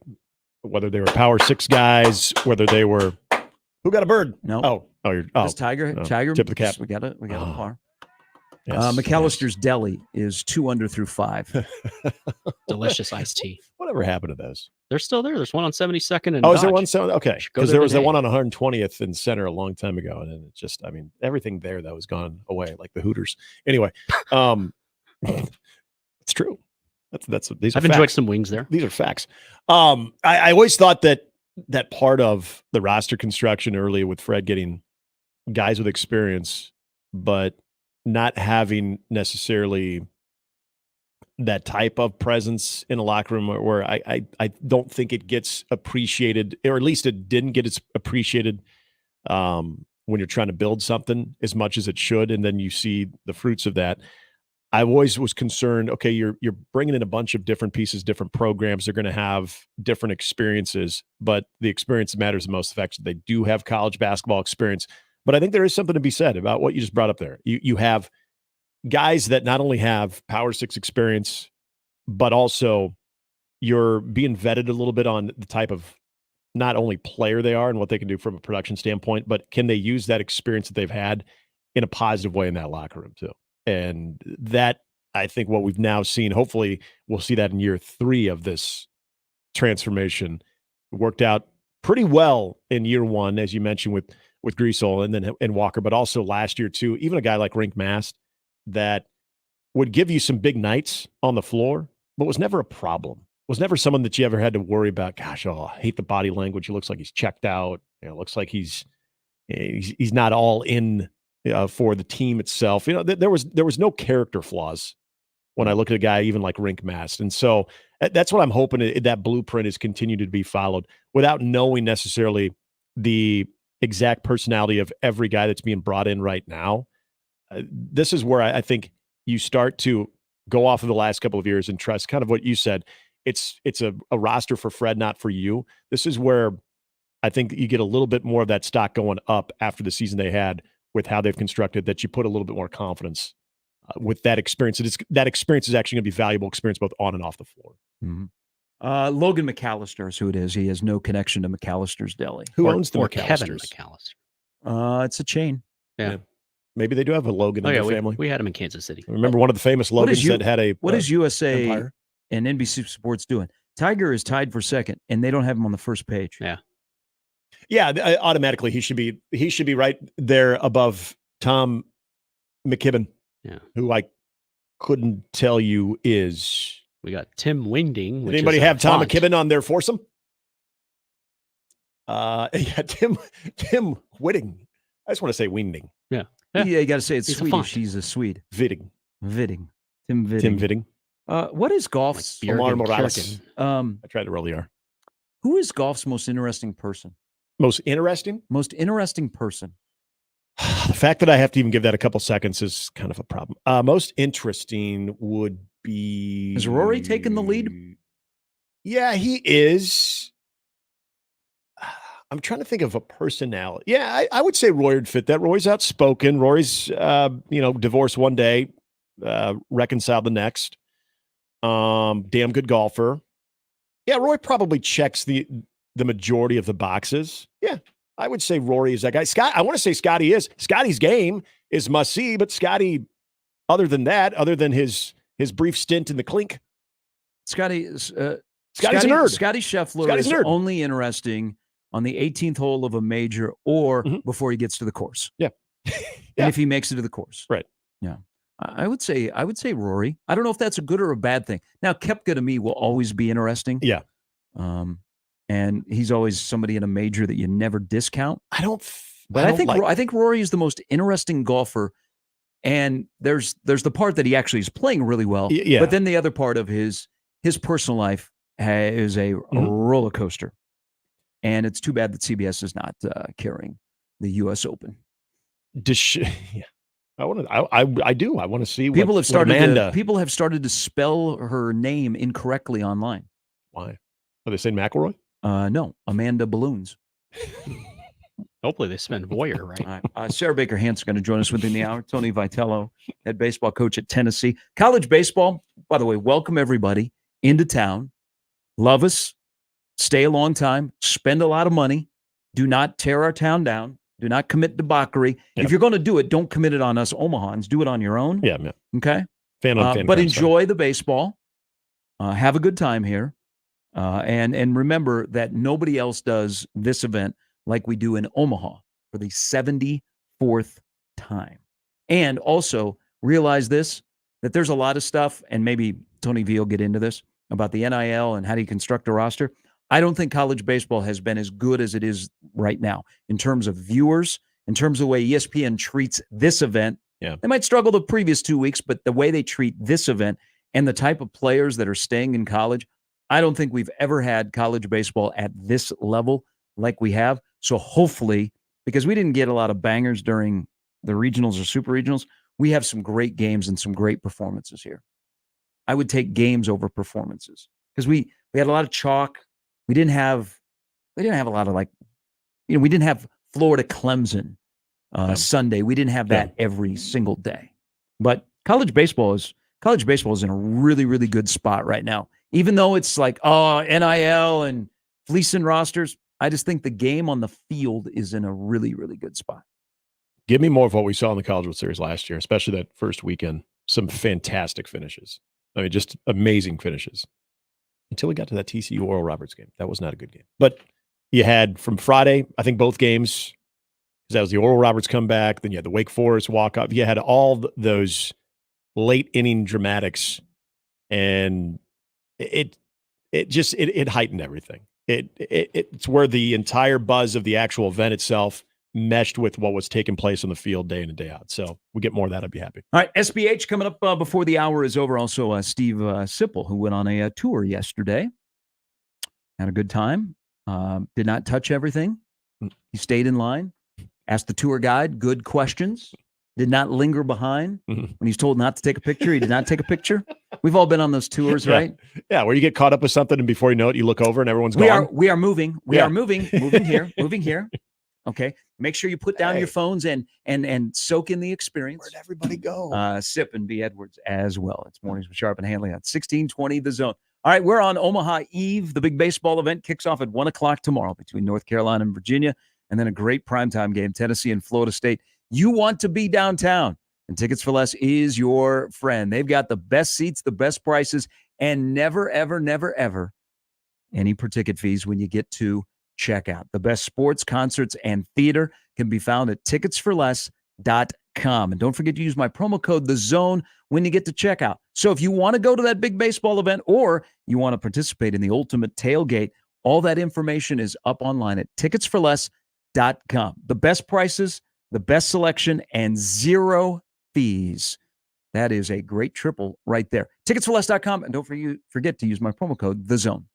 Speaker 14: whether they were Power 6 guys, whether they were who got a bird.
Speaker 13: No,
Speaker 14: you're
Speaker 13: Tiger.
Speaker 14: Tip of the cap.
Speaker 13: We got a par.
Speaker 14: Yes,
Speaker 13: McAllister's Deli is 2 under through 5.
Speaker 15: Delicious iced tea.
Speaker 14: Whatever happened to those?
Speaker 15: They're still there. There's one on 72nd and
Speaker 14: Is there
Speaker 15: Dodge.
Speaker 14: one? Okay,
Speaker 15: Go
Speaker 14: because
Speaker 15: there
Speaker 14: there was that
Speaker 15: today.
Speaker 14: one on 120th in Center a long time ago, and it just, I mean, everything there that was gone away, like the Hooters. Anyway, it's true. That's these.
Speaker 15: I've
Speaker 14: are
Speaker 15: enjoyed
Speaker 14: facts.
Speaker 15: some wings there.
Speaker 14: These are facts. I always thought that part of the roster construction early with Fred getting guys with experience, but not having necessarily that type of presence in a locker room where I don't think it gets appreciated, or at least it didn't get its appreciated when you're trying to build something as much as it should, and then you see the fruits of that. I always was concerned, okay, you're bringing in a bunch of different pieces, different programs. They're going to have different experiences, but the experience matters the most. The fact that they do have college basketball experience. But I think there is something to be said about what you just brought up there. You have guys that not only have Power 6 experience, but also you're being vetted a little bit on the type of not only player they are and what they can do from a production standpoint, but can they use that experience that they've had in a positive way in that locker room too. And that, I think, what we've now seen, hopefully we'll see that in year 3 of this transformation. It worked out pretty well in year 1, as you mentioned, with Griesel and Walker, but also last year too. Even a guy like Rink Mast that would give you some big nights on the floor, but was never a problem. Was never someone that you ever had to worry about. Gosh, I hate the body language. He looks like he's checked out. Looks like he's not all in for the team itself. There was no character flaws when I look at a guy even like Rink Mast. And so that's what I'm hoping that blueprint is continued to be followed without knowing necessarily the exact personality of every guy that's being brought in right now. This is where I think you start to go off of the last couple of years and trust kind of what you said. It's a roster for Fred, not for you. This is where I think you get a little bit more of that stock going up after the season they had with how they've constructed, that you put a little bit more confidence with that experience. That experience is actually going to be valuable experience both on and off the floor.
Speaker 13: Mm-hmm. Logan McAllister is who it is. He has no connection to McAllister's Deli.
Speaker 14: Who owns the
Speaker 15: Kevin
Speaker 14: McAllisters?
Speaker 15: McAllister.
Speaker 13: It's a chain.
Speaker 15: Yeah.
Speaker 14: Maybe they do have a Logan in their family.
Speaker 15: We had him in Kansas City.
Speaker 14: I remember one of the famous Logans that had a.
Speaker 13: What is USA
Speaker 14: Empire?
Speaker 13: and NBC Sports doing? Tiger is tied for second, and they don't have him on the first page.
Speaker 14: Yeah, automatically he should be right there above Tom McKibben.
Speaker 15: Yeah,
Speaker 14: who I couldn't tell you is.
Speaker 15: We got Tim Wingding.
Speaker 14: Did anybody have Tom McKibben on their foursome? Tim Whitting. I just want to say Wingding.
Speaker 15: Yeah.
Speaker 13: You got to say it's
Speaker 15: He's a
Speaker 13: Swedish.
Speaker 15: font.
Speaker 13: He's a Swede.
Speaker 14: Viding.
Speaker 13: Tim Viding. What is golf's
Speaker 14: Omar Morales.
Speaker 13: I
Speaker 14: tried to roll the R.
Speaker 13: Who is golf's most interesting person?
Speaker 14: Most interesting?
Speaker 13: Most interesting person.
Speaker 14: The fact that I have to even give that a couple seconds is kind of a problem. Most interesting would be.
Speaker 13: Is Rory taking the lead?
Speaker 14: Yeah, he is. I'm trying to think of a personality. Yeah, I would say Rory would fit that. Rory's outspoken. Rory's, divorced one day, reconciled the next. Damn good golfer. Yeah, Rory probably checks the majority of the boxes. Yeah, I would say Rory is that guy. Scott, I want to say Scotty is. Scotty's game is must see, but Scotty, other than his brief stint in the clink,
Speaker 13: Scotty's a
Speaker 14: nerd.
Speaker 13: Scotty Scheffler is only interesting on the 18th hole of a major or before he gets to the course.
Speaker 14: Yeah.
Speaker 13: And if he makes it to the course.
Speaker 14: Right.
Speaker 13: Yeah. I would say Rory. I don't know if that's a good or a bad thing. Now, Koepka to me will always be interesting.
Speaker 14: Yeah.
Speaker 13: And he's always somebody in a major that you never discount.
Speaker 14: I
Speaker 13: think Rory is the most interesting golfer. And there's the part that he actually is playing really well.
Speaker 14: Yeah.
Speaker 13: But then the other part of his personal life is a roller coaster. And it's too bad that CBS is not carrying the U.S. Open.
Speaker 14: I want to see.
Speaker 13: People
Speaker 14: have
Speaker 13: started to spell her name incorrectly online.
Speaker 14: Why? Are they saying McElroy?
Speaker 13: No, Amanda Balloons.
Speaker 15: Hopefully they spend Voyer, right?
Speaker 13: All right. Sarah Baker Hans is going to join us within the hour. Tony Vitello, head baseball coach at Tennessee. College baseball, by the way, welcome everybody into town. Love us. Stay a long time. Spend a lot of money. Do not tear our town down. Do not commit debauchery.
Speaker 14: Yep.
Speaker 13: If you're going to do it, don't commit it on us Omahans. Do it on your own.
Speaker 14: Yeah, man.
Speaker 13: Okay?
Speaker 14: Fan
Speaker 13: but enjoy the baseball. Have a good time here. And remember that nobody else does this event like we do in Omaha for the 74th time. And also realize this, that there's a lot of stuff, and maybe Tony V will get into this, about the NIL and how do you construct a roster. I don't think college baseball has been as good as it is right now in terms of viewers, in terms of the way ESPN treats this event.
Speaker 14: Yeah.
Speaker 13: They might struggle the previous 2 weeks, but the way they treat this event and the type of players that are staying in college, I don't think we've ever had college baseball at this level like we have. So hopefully, because we didn't get a lot of bangers during the regionals or super regionals, we have some great games and some great performances here. I would take games over performances because we had a lot of chalk. We didn't have a lot of we didn't have Florida Clemson Sunday. We didn't have that every single day. But college baseball is in a really, really good spot right now. Even though it's like, NIL and fleecing rosters, I just think the game on the field is in a really, really good spot.
Speaker 14: Give me more of what we saw in the College World Series last year, especially that first weekend. Some fantastic finishes. I mean, just amazing finishes. Until we got to that TCU Oral Roberts game. That was not a good game. But you had from Friday, I think both games, because that was the Oral Roberts comeback, then you had the Wake Forest walk-off. You had all those late inning dramatics, and it heightened everything. It's where the entire buzz of the actual event itself meshed with what was taking place on the field day in and day out. So we get more of that, I'd be happy.
Speaker 13: All right, SBH coming up before the hour is over. Also, Steve Sipple, who went on a tour yesterday. Had a good time. Did not touch everything. He stayed in line. Asked the tour guide good questions. Did not linger behind. When he's told not to take a picture, he did not take a picture. We've all been on those tours, right?
Speaker 14: Yeah, where you get caught up with something and before you know it, you look over and everyone's gone.
Speaker 13: We are moving. We are moving here. Okay. Make sure you put down your phones and soak in the experience.
Speaker 14: Where'd everybody go?
Speaker 13: Sip and B. Edwards as well. It's Mornings with Sharp and Handley on 1620 The Zone. All right, we're on Omaha Eve. The big baseball event kicks off at 1 o'clock tomorrow between North Carolina and Virginia, and then a great primetime game, Tennessee and Florida State. You want to be downtown, and Tickets for Less is your friend. They've got the best seats, the best prices, and never, ever, never, ever any per ticket fees when you get to checkout. The best sports, concerts, and theater can be found at ticketsforless.com. And don't forget to use my promo code THEZONE when you get to checkout. So if you want to go to that big baseball event or you want to participate in the ultimate tailgate, all that information is up online at ticketsforless.com. The best prices, the best selection, and zero fees. That is a great triple right there. Ticketsforless.com. And don't forget to use my promo code THEZONE.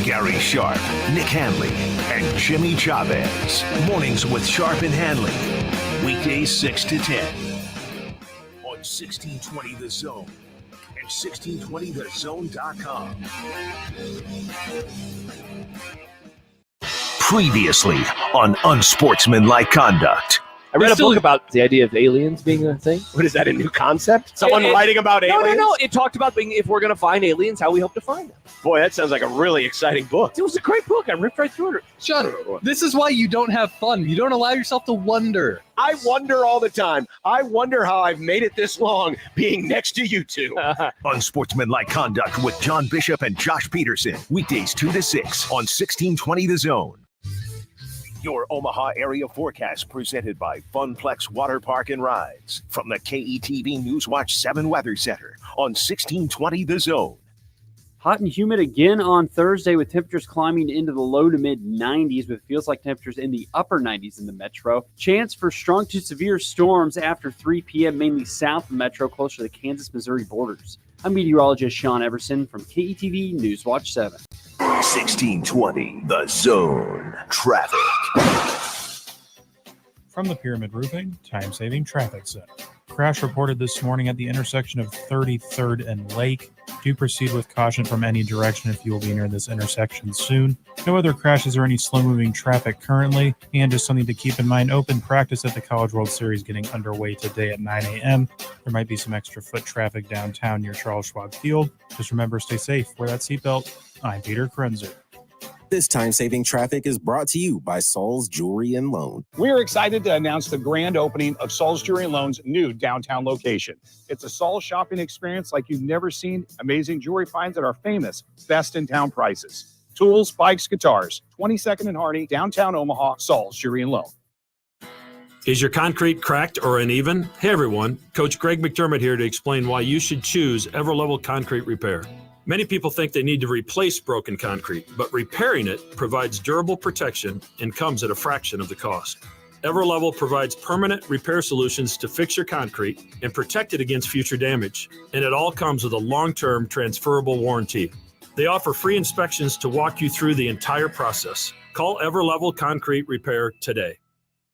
Speaker 10: Gary Sharp, Nick Handley, and Jimmy Chavez. Mornings with Sharp and Handley. Weekdays 6 to 10. On 1620 The Zone and 1620thezone.com. Previously on Unsportsmanlike Conduct.
Speaker 7: I read a book about the idea of aliens being a thing.
Speaker 8: What is that, a new concept? Someone writing about aliens?
Speaker 7: No. It talked about if we're going to find aliens, how we hope to find them.
Speaker 8: Boy, that sounds like a really exciting book.
Speaker 7: It was a great book. I ripped right through it.
Speaker 9: John, this is why you don't have fun. You don't allow yourself to wonder.
Speaker 8: I wonder all the time. I wonder how I've made it this long being next to you two.
Speaker 10: Unsportsmanlike Conduct with John Bishop and Josh Peterson. Weekdays 2 to 6 on 1620 The Zone. Your Omaha area forecast presented by Funplex Water Park and Rides from the KETV Newswatch 7 Weather Center on 1620 The Zone.
Speaker 12: Hot and humid again on Thursday with temperatures climbing into the low to mid 90s with feels like temperatures in the upper 90s in the metro. Chance for strong to severe storms after 3 p.m. mainly south of the metro closer to the Kansas-Missouri borders. I'm meteorologist Sean Everson from KETV Newswatch 7.
Speaker 10: 1620 The Zone. Traffic.
Speaker 3: From the Pyramid Roofing Time-Saving Traffic Center. Crash reported this morning at the intersection of 33rd and Lake. Do proceed with caution from any direction if you will be near this intersection soon. No other crashes or any slow-moving traffic currently. And just something to keep in mind, open practice at the College World Series getting underway today at 9 a.m. There might be some extra foot traffic downtown near Charles Schwab Field. Just remember, stay safe, wear that seatbelt. I'm Peter Krenzer.
Speaker 4: This time-saving traffic is brought to you by Saul's Jewelry and Loan.
Speaker 16: We're excited to announce the grand opening of Saul's Jewelry and Loan's new downtown location. It's a Saul's shopping experience like you've never seen. Amazing jewelry finds at our famous best-in-town prices. Tools, bikes, guitars. 22nd and Hardy, downtown Omaha, Saul's Jewelry and Loan.
Speaker 6: Is your concrete cracked or uneven? Hey everyone, Coach Greg McDermott here to explain why you should choose Everlevel Concrete Repair. Many people think they need to replace broken concrete, but repairing it provides durable protection and comes at a fraction of the cost. Everlevel provides permanent repair solutions to fix your concrete and protect it against future damage, and it all comes with a long-term transferable warranty. They offer free inspections to walk you through the entire process. Call Everlevel Concrete Repair today.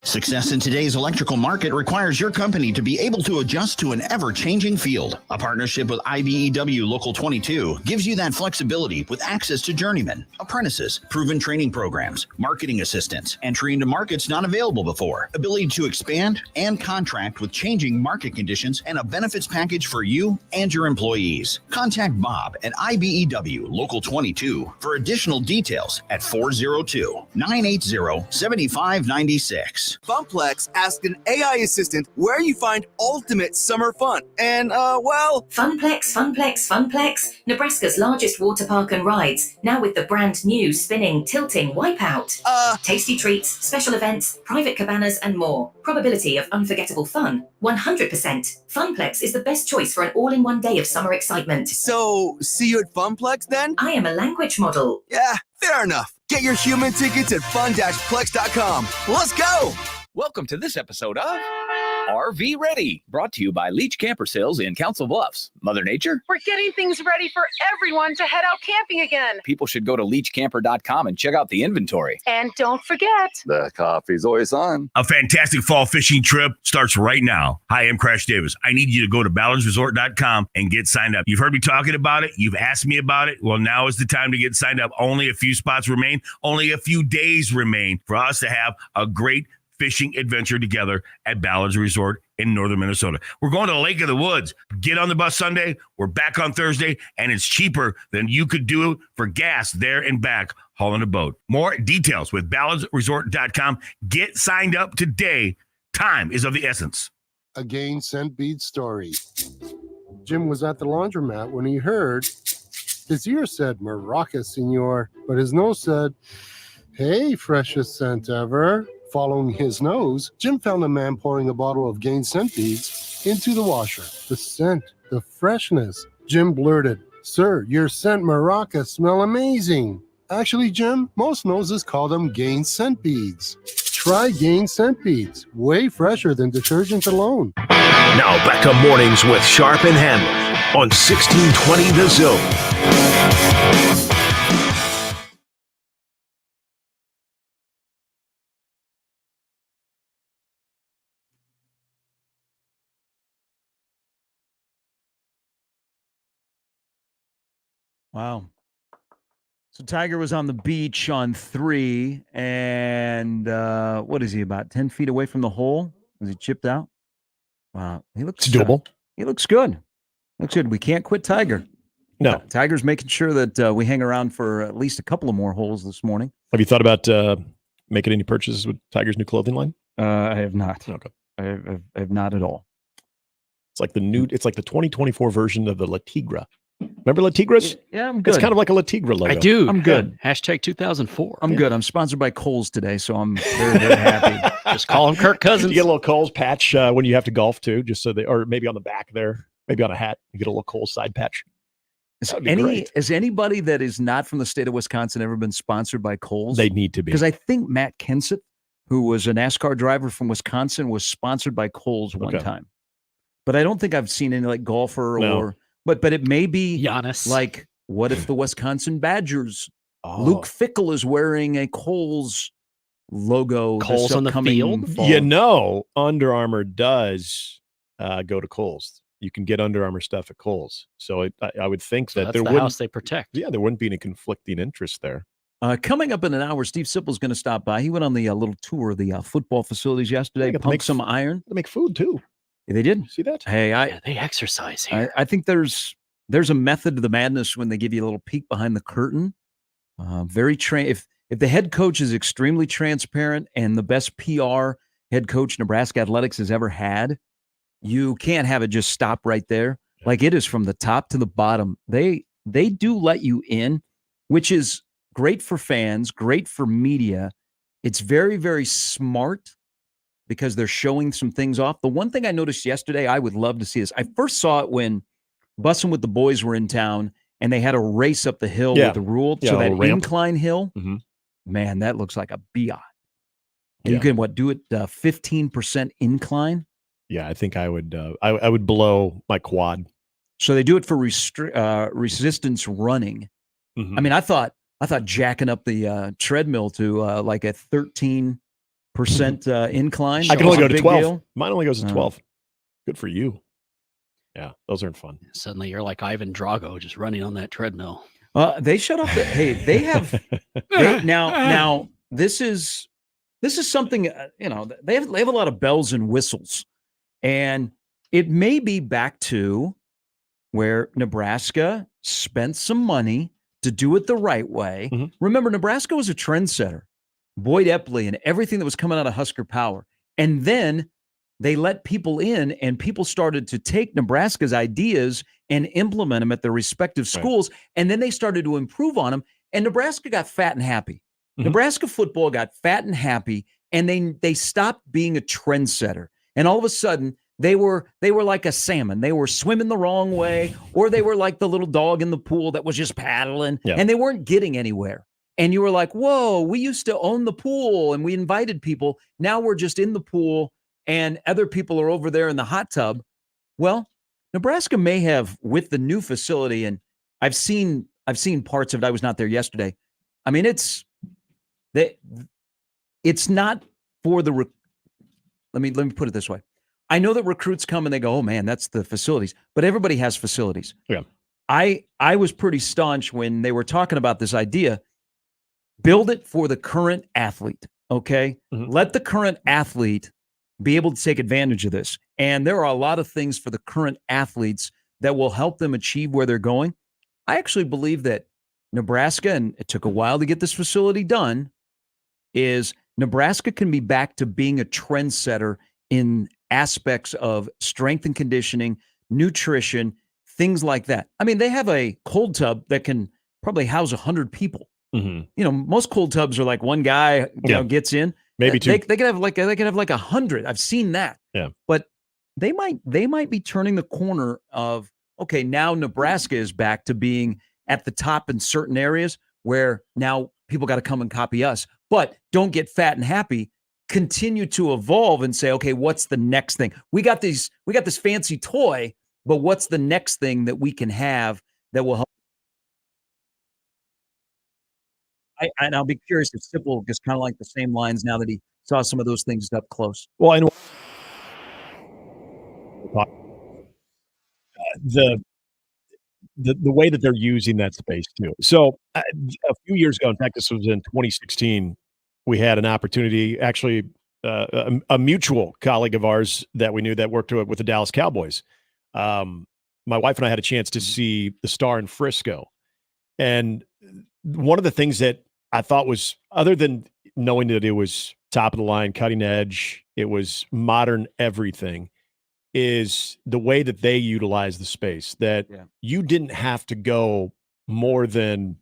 Speaker 17: Success in today's electrical market requires your company to be able to adjust to an ever-changing field. A partnership with IBEW Local 22 gives you that flexibility with access to journeymen, apprentices, proven training programs, marketing assistance, entry into markets not available before, ability to expand and contract with changing market conditions, and a benefits package for you and your employees. Contact Bob at IBEW Local 22 for additional details at 402-980-7596.
Speaker 18: Funplex asked an AI assistant where you find ultimate summer fun. And, well...
Speaker 19: Funplex. Nebraska's largest water park and rides, now with the brand new spinning, tilting Wipeout. Tasty treats, special events, private cabanas, and more. Probability of unforgettable fun, 100%. Funplex is the best choice for an all-in-one day of summer excitement.
Speaker 18: So, see you at Funplex then?
Speaker 19: I am a language model.
Speaker 18: Yeah, fair enough. Get your human tickets at fun-plex.com. Let's go!
Speaker 20: Welcome to this episode of RV Ready, brought to you by Leach Camper Sales in Council Bluffs. Mother Nature?
Speaker 21: We're getting things ready for everyone to head out camping again.
Speaker 20: People should go to leachcamper.com and check out the inventory.
Speaker 21: And don't forget,
Speaker 22: the coffee's always on.
Speaker 28: A fantastic fall fishing trip starts right now. Hi, I'm Crash Davis. I need you to go to ballardsresort.com and get signed up. You've heard me talking about it. You've asked me about it. Well, now is the time to get signed up. Only a few spots remain. Only a few days remain for us to have a great fishing adventure together at Ballards Resort in northern Minnesota. We're going to the Lake of the Woods. Get on the bus Sunday. We're back on Thursday, and it's cheaper than you could do for gas there and back hauling a boat. More details with ballardsresort.com. Get signed up today. Time is of the essence.
Speaker 29: A Gain Scent Bead story. Jim was at the laundromat when he heard his ear said, "Maraca, senor," but his nose said, "Hey, freshest scent ever." Following his nose, Jim found a man pouring a bottle of Gain scent beads into the washer. The scent, the freshness. Jim blurted, "Sir, your scent Maraca smell amazing." Actually, Jim, most noses call them Gain scent beads. Try Gain scent beads. Way fresher than detergent alone.
Speaker 10: Now back to mornings with Sharp and Handley on 1620 The Zone.
Speaker 13: Wow. So Tiger was on the beach on 3, and what is he, about 10 feet away from the hole? Was he chipped out? Wow. He looks
Speaker 14: doable.
Speaker 13: He looks good. Looks good. We can't quit Tiger.
Speaker 14: No.
Speaker 13: Tiger's making sure that we hang around for at least a couple of more holes this morning.
Speaker 14: Have you thought about making any purchases with Tiger's new clothing line?
Speaker 13: I have not.
Speaker 14: Okay.
Speaker 13: I have not at all.
Speaker 14: It's like the 2024 version of the La Tigra. Remember La Tigras?
Speaker 13: Yeah, I'm good.
Speaker 14: It's kind of like a La Tigra logo.
Speaker 15: I do.
Speaker 13: I'm good.
Speaker 15: Hashtag 2004.
Speaker 13: I'm good. I'm sponsored by Kohl's today, so I'm very, very happy.
Speaker 15: Just call him Kirk Cousins.
Speaker 14: You get a little Kohl's patch when you have to golf too, just so or maybe on the back there, maybe on a hat, you get a little Kohl's side patch.
Speaker 13: Has anybody that is not from the state of Wisconsin ever been sponsored by Kohl's?
Speaker 14: They need to be.
Speaker 13: Because I think Matt Kenseth, who was a NASCAR driver from Wisconsin, was sponsored by Kohl's one time. But I don't think I've seen any like golfer or but it may be
Speaker 15: Giannis.
Speaker 13: Like, what if the Wisconsin Badgers? Luke Fickle is wearing a Kohl's logo.
Speaker 15: Kohl's on the field.
Speaker 13: Fall.
Speaker 14: You know, Under Armour does go to Kohl's. You can get Under Armour stuff at Kohl's. So I would think that
Speaker 15: that's the house they protect.
Speaker 14: Yeah, there wouldn't be any conflicting interest there.
Speaker 13: Coming up in an hour, Steve Sipple's going to stop by. He went on the little tour of the football facilities yesterday. Pumped some iron.
Speaker 14: They make food too.
Speaker 13: Yeah, they did.
Speaker 14: See that?
Speaker 13: Hey,
Speaker 15: they exercise here.
Speaker 13: I think there's a method to the madness when they give you a little peek behind the curtain. Very if the head coach is extremely transparent and the best PR head coach Nebraska athletics has ever had, you can't have it just stop right there. Like it is from the top to the bottom. They do let you in, which is great for fans, great for media. It's very, very smart because they're showing some things off. The one thing I noticed yesterday, I would love to see this. I first saw it when Bussin' with the Boys were in town and they had a race up the hill with the rule.
Speaker 14: Yeah,
Speaker 13: so
Speaker 14: a
Speaker 13: that
Speaker 14: little ramp.
Speaker 13: incline hill, man, that looks like a biatch. And you can do it 15% incline?
Speaker 14: Yeah, I think I would I would blow my quad.
Speaker 13: So they do it for resistance running. I mean, I thought jacking up the treadmill to like a 13% incline.
Speaker 14: I can only go to
Speaker 13: big
Speaker 14: 12.
Speaker 13: deal.
Speaker 14: Mine only goes to 12. Good for you. Yeah, those aren't fun.
Speaker 15: Suddenly you're like Ivan Drago just running on that treadmill.
Speaker 13: They shut off hey, they have now this is something they have a lot of bells and whistles, and it may be back to where Nebraska spent some money to do it the right way. Remember, Nebraska was a trendsetter. Boyd Epley and everything that was coming out of Husker Power. And then they let people in, and people started to take Nebraska's ideas and implement them at their respective schools. Right. And then they started to improve on them. And Nebraska got fat and happy. Nebraska football got fat and happy, and they stopped being a trendsetter. And all of a sudden, they were like a salmon. They were swimming the wrong way, or they were like the little dog in the pool that was just paddling, and they weren't getting anywhere. And you were like, whoa, we used to own the pool, and we invited people. Now we're just in the pool, and other people are over there in the hot tub. Well, Nebraska may have, with the new facility, and I've seen parts of it. I was not there yesterday. I mean, it's not for the let me put it this way. I know that recruits come and they go, oh man, that's the facilities, but everybody has facilities.
Speaker 14: Yeah.
Speaker 13: I was pretty staunch when they were talking about this idea. Build it for the current athlete. Okay. Let the current athlete be able to take advantage of this. And there are a lot of things for the current athletes that will help them achieve where they're going. I actually believe that Nebraska, and it took a while to get this facility done, is Nebraska can be back to being a trendsetter in aspects of strength and conditioning, nutrition, things like that. I mean, they have a cold tub that can probably house 100 people. Most cold tubs are like one guy gets in.
Speaker 14: Maybe two.
Speaker 13: They could have like 100. I've seen that.
Speaker 14: Yeah.
Speaker 13: But they might be turning the corner of, okay, now Nebraska is back to being at the top in certain areas where now people got to come and copy us. But don't get fat and happy. Continue to evolve and say, okay, what's the next thing? We got this fancy toy, but what's the next thing that we can have that will help? And I'll be curious if Sipple gets kind of like the same lines now that he saw some of those things up close.
Speaker 14: Well, and the way that they're using that space too. So a few years ago, in fact, this was in 2016, we had an opportunity, actually a mutual colleague of ours that we knew that worked with the Dallas Cowboys. My wife and I had a chance to see the Star in Frisco. And one of the things that I thought was, other than knowing that it was top of the line, cutting edge, it was modern everything, is the way that they utilize the space, that you didn't have to go more than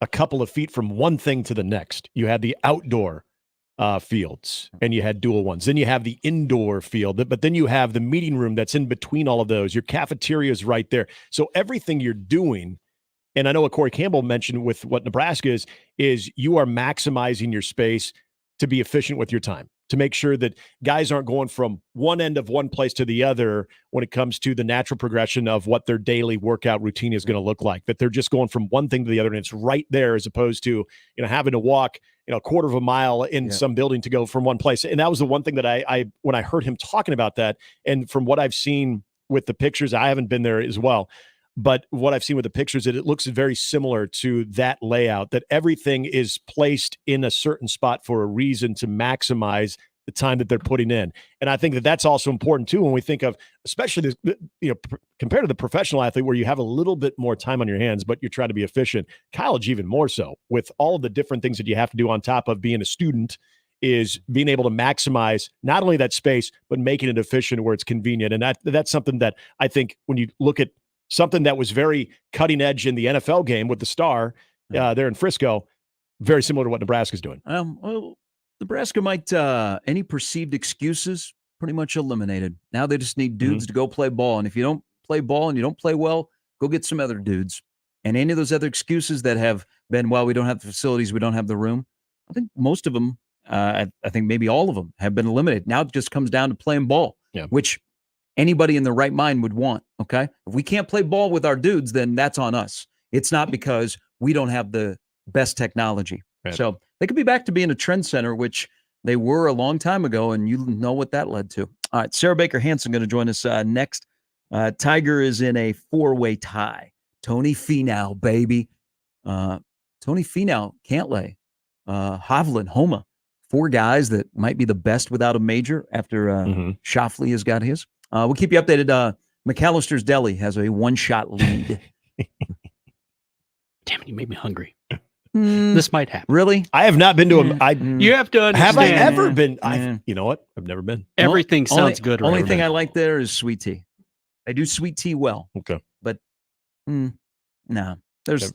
Speaker 14: a couple of feet from one thing to the next. You had the outdoor fields and you had dual ones. Then you have the indoor field, but then you have the meeting room that's in between all of those. Your cafeteria is right there. So everything you're doing, and I know what Corey Campbell mentioned with what Nebraska is you are maximizing your space to be efficient with your time, to make sure that guys aren't going from one end of one place to the other when it comes to the natural progression of what their daily workout routine is going to look like, that they're just going from one thing to the other and it's right there, as opposed to, having to walk, a quarter of a mile in some building to go from one place. And that was the one thing that I when I heard him talking about that, and from what I've seen with the pictures, I haven't been there as well, but what I've seen with the pictures, it looks very similar to that layout, that everything is placed in a certain spot for a reason to maximize the time that they're putting in. And I think that that's also important too when we think of, especially compared to the professional athlete where you have a little bit more time on your hands, but you're trying to be efficient. College even more so, with all of the different things that you have to do on top of being a student, is being able to maximize not only that space, but making it efficient where it's convenient. And that's something that I think when you look at something that was very cutting edge in the NFL game with the Star there in Frisco, very similar to what Nebraska's doing.
Speaker 13: Well, Nebraska might, any perceived excuses pretty much eliminated. Now they just need dudes to go play ball. And if you don't play ball and you don't play well, go get some other dudes. And any of those other excuses that have been, well, we don't have the facilities, we don't have the room, I think most of them, I think maybe all of them have been eliminated. Now it just comes down to playing ball, which anybody in their right mind would want, okay? If we can't play ball with our dudes, then that's on us. It's not because we don't have the best technology. Right. So they could be back to being a trend center, which they were a long time ago, and you know what that led to. All right, Sarah Baker Hansen going to join us next. Tiger is in a 4-way tie. Tony Finau, baby. Tony Finau, Cantlay, Hovland, Homa. 4 guys that might be the best without a major after Schauffele has got his. We'll keep you updated. McAllister's Deli has a 1-shot lead.
Speaker 15: Damn it, you made me hungry. This might happen.
Speaker 13: Really?
Speaker 14: I have not been to
Speaker 15: you have to understand.
Speaker 14: Have I ever been? You know what? I've never been.
Speaker 15: Everything sounds good.
Speaker 13: Only thing I like there is sweet tea. They do sweet tea well.
Speaker 14: Okay.
Speaker 13: But no. There's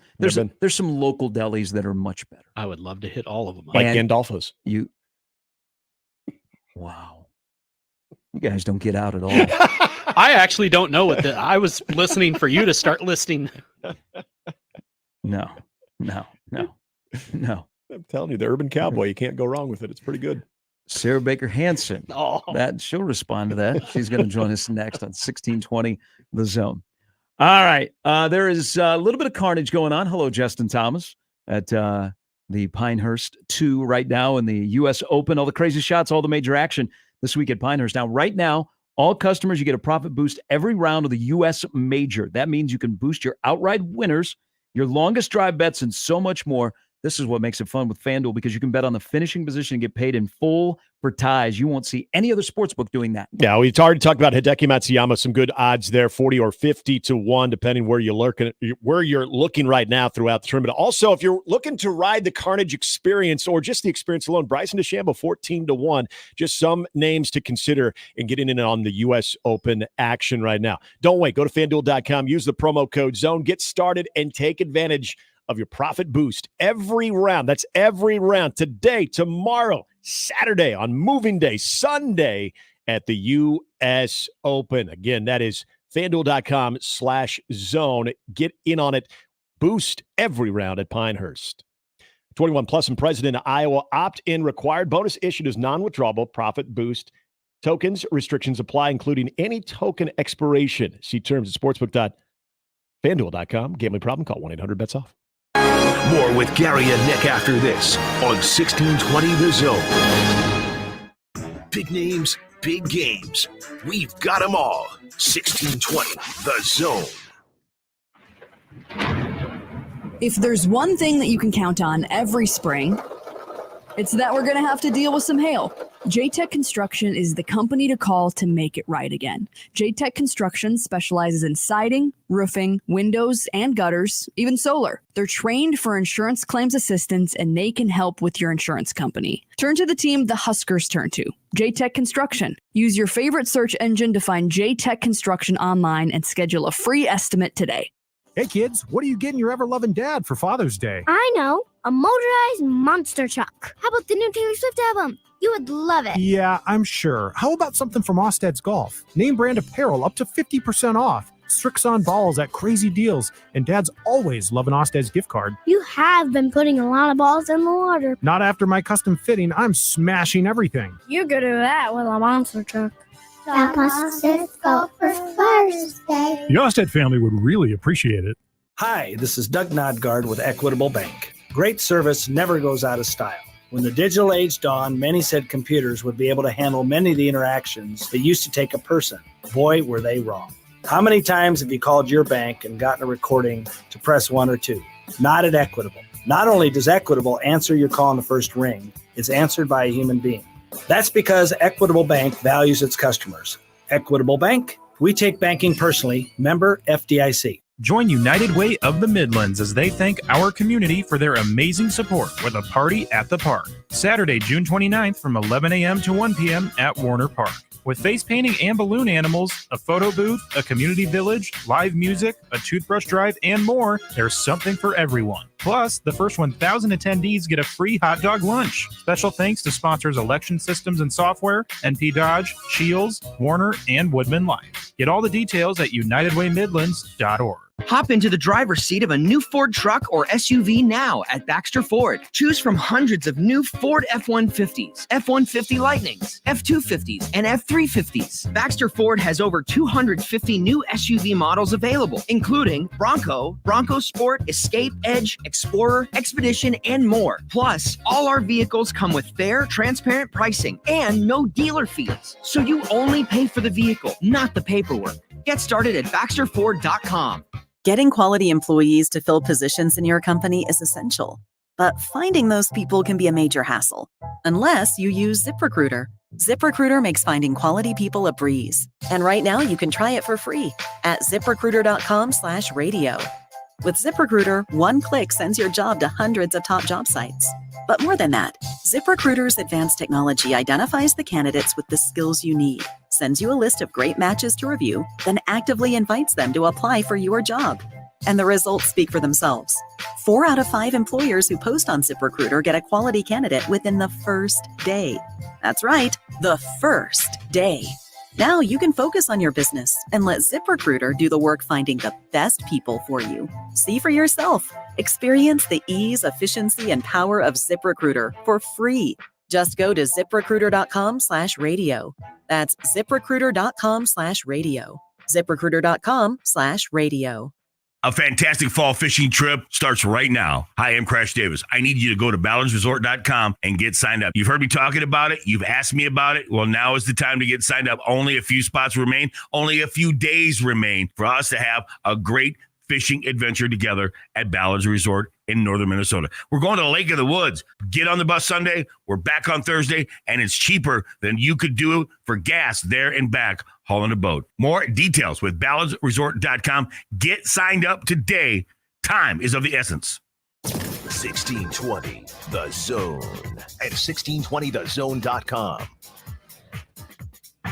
Speaker 13: some local delis that are much better.
Speaker 15: I would love to hit all of them.
Speaker 14: Like Gandolfo's.
Speaker 13: Wow. You guys don't get out at all.
Speaker 15: I actually don't know what I was listening for you to start listing.
Speaker 14: No. I'm telling you, the Urban Cowboy, you can't go wrong with it. It's pretty good.
Speaker 13: Sarah Baker Hansen. She'll respond to that. She's going to join us next on 1620 The Zone. All right. There is a little bit of carnage going on. Hello, Justin Thomas at the Pinehurst 2 right now in the U.S. Open. All the crazy shots, all the major action this week at Pinehurst. Now, right now, all customers, you get a profit boost every round of the U.S. Major. That means you can boost your outright winners, your longest drive bets, and so much more. This is what makes it fun with FanDuel, because you can bet on the finishing position and get paid in full for ties. You won't see any other sportsbook doing that.
Speaker 14: Yeah, we've already talked about Hideki Matsuyama. Some good odds there, 40 or 50 to 1, depending where you're looking right now throughout the tournament. Also, if you're looking to ride the carnage experience or just the experience alone, Bryson DeChambeau, 14 to 1. Just some names to consider in getting in on the U.S. Open action right now. Don't wait. Go to FanDuel.com. Use the promo code ZONE. Get started and take advantage of your profit boost every round. That's every round. Today, tomorrow, Saturday, on moving day, Sunday at the U.S. Open. Again, that is FanDuel.com/zone. Get in on it. Boost every round at Pinehurst. 21 plus and president of Iowa. Opt-in required. Bonus issued as non-withdrawable profit boost tokens. Restrictions apply, including any token expiration. See terms at sportsbook.fanduel.com. Gambling problem? Call 1-800-BETS-OFF.
Speaker 10: More with Gary and Nick after this on 1620 The Zone. Big names, big games. We've got them all. 1620 The Zone.
Speaker 1: If there's one thing that you can count on every spring, it's that we're going to have to deal with some hail. J-Tech Construction is the company to call to make it right again. J-Tech Construction specializes in siding, roofing, windows, and gutters, even solar. They're trained for insurance claims assistance, and they can help with your insurance company. Turn to the team the Huskers turn to, J-Tech Construction. Use your favorite search engine to find J-Tech Construction online and schedule a free estimate today.
Speaker 2: Hey kids, what are you getting your ever-loving dad for Father's Day?
Speaker 5: I know, a motorized monster truck. How about the new Taylor Swift album? You would love it.
Speaker 2: Yeah, I'm sure. How about something from Osted's Golf? Name brand apparel up to 50% off. Strixon balls at crazy deals. And Dad's always love an Osted's gift card.
Speaker 5: You have been putting a lot of balls in the water.
Speaker 2: Not after my custom fitting. I'm smashing everything.
Speaker 5: You're good at that with a monster truck.
Speaker 2: The Osted family would really appreciate it.
Speaker 11: Hi, this is Doug Nodgard with Equitable Bank. Great service never goes out of style. When the digital age dawned, many said computers would be able to handle many of the interactions that used to take a person. Boy, were they wrong. How many times have you called your bank and gotten a recording to press 1 or 2? Not at Equitable. Not only does Equitable answer your call on the first ring, it's answered by a human being. That's because Equitable Bank values its customers. Equitable Bank, we take banking personally. Member FDIC.
Speaker 3: Join United Way of the Midlands as they thank our community for their amazing support with a party at the park. Saturday, June 29th from 11 a.m. to 1 p.m. at Warner Park. With face painting and balloon animals, a photo booth, a community village, live music, a toothbrush drive, and more, there's something for everyone. Plus, the first 1,000 attendees get a free hot dog lunch. Special thanks to sponsors Election Systems and Software, NP Dodge, Shields, Warner, and Woodman Life. Get all the details at unitedwaymidlands.org.
Speaker 7: Hop into the driver's seat of a new Ford truck or SUV now at Baxter Ford. Choose from hundreds of new Ford F-150s, F-150 Lightnings, F-250s, and F-350s. Baxter Ford has over 250 new SUV models available, including Bronco, Bronco Sport, Escape, Edge, Explorer, Expedition, and more. Plus, all our vehicles come with fair, transparent pricing and no dealer fees. So you only pay for the vehicle, not the paperwork. Get started at BaxterFord.com.
Speaker 8: Getting quality employees to fill positions in your company is essential, but finding those people can be a major hassle, unless you use ZipRecruiter. ZipRecruiter makes finding quality people a breeze. And right now you can try it for free at ZipRecruiter.com/radio. With ZipRecruiter, one click sends your job to hundreds of top job sites. But more than that, ZipRecruiter's advanced technology identifies the candidates with the skills you need, sends you a list of great matches to review, then actively invites them to apply for your job. And the results speak for themselves. 4 out of 5 employers who post on ZipRecruiter get a quality candidate within the first day. That's right, the first day. Now you can focus on your business and let ZipRecruiter do the work finding the best people for you. See for yourself. Experience the ease, efficiency, and power of ZipRecruiter for free. Just go to ZipRecruiter.com/radio. That's ZipRecruiter.com/radio. ZipRecruiter.com/radio.
Speaker 28: A fantastic fall fishing trip starts right now. Hi, I'm Crash Davis. I need you to go to balladsresort.com and get signed up. You've heard me talking about it. You've asked me about it. Well, now is the time to get signed up. Only a few spots remain. Only a few days remain for us to have a great fishing adventure together at Ballards Resort in northern Minnesota. We're going to Lake of the Woods. Get on the bus Sunday. We're back on Thursday, and it's cheaper than you could do for gas there and back hauling a boat. More details with balladsresort.com. Get signed up today. Time is of the essence.
Speaker 10: 1620 The Zone at 1620thezone.com.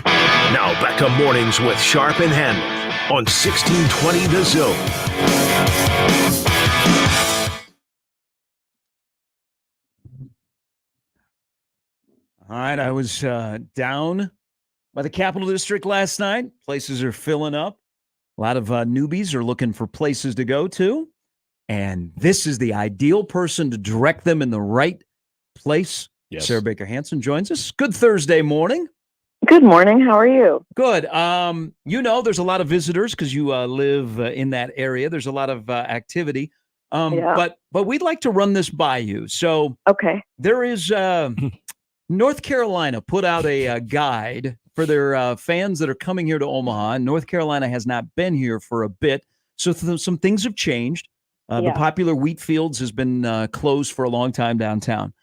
Speaker 10: Now back to mornings with Sharp and Handley on 1620 The Zone.
Speaker 13: All right, I was down by the Capital District last night. Places are filling up. A lot of newbies are looking for places to go to. And this is the ideal person to direct them in the right place.
Speaker 14: Yes.
Speaker 13: Sarah Baker Hansen joins us. Good Thursday morning.
Speaker 9: Good morning. How are you?
Speaker 13: Good. There's a lot of visitors because you live in that area. There's a lot of activity.
Speaker 9: Yeah.
Speaker 13: But we'd like to run this by you. So
Speaker 9: okay,
Speaker 13: there is North Carolina put out a guide for their fans that are coming here to Omaha. North Carolina has not been here for a bit, so some things have changed. The popular wheat fields has been closed for a long time downtown.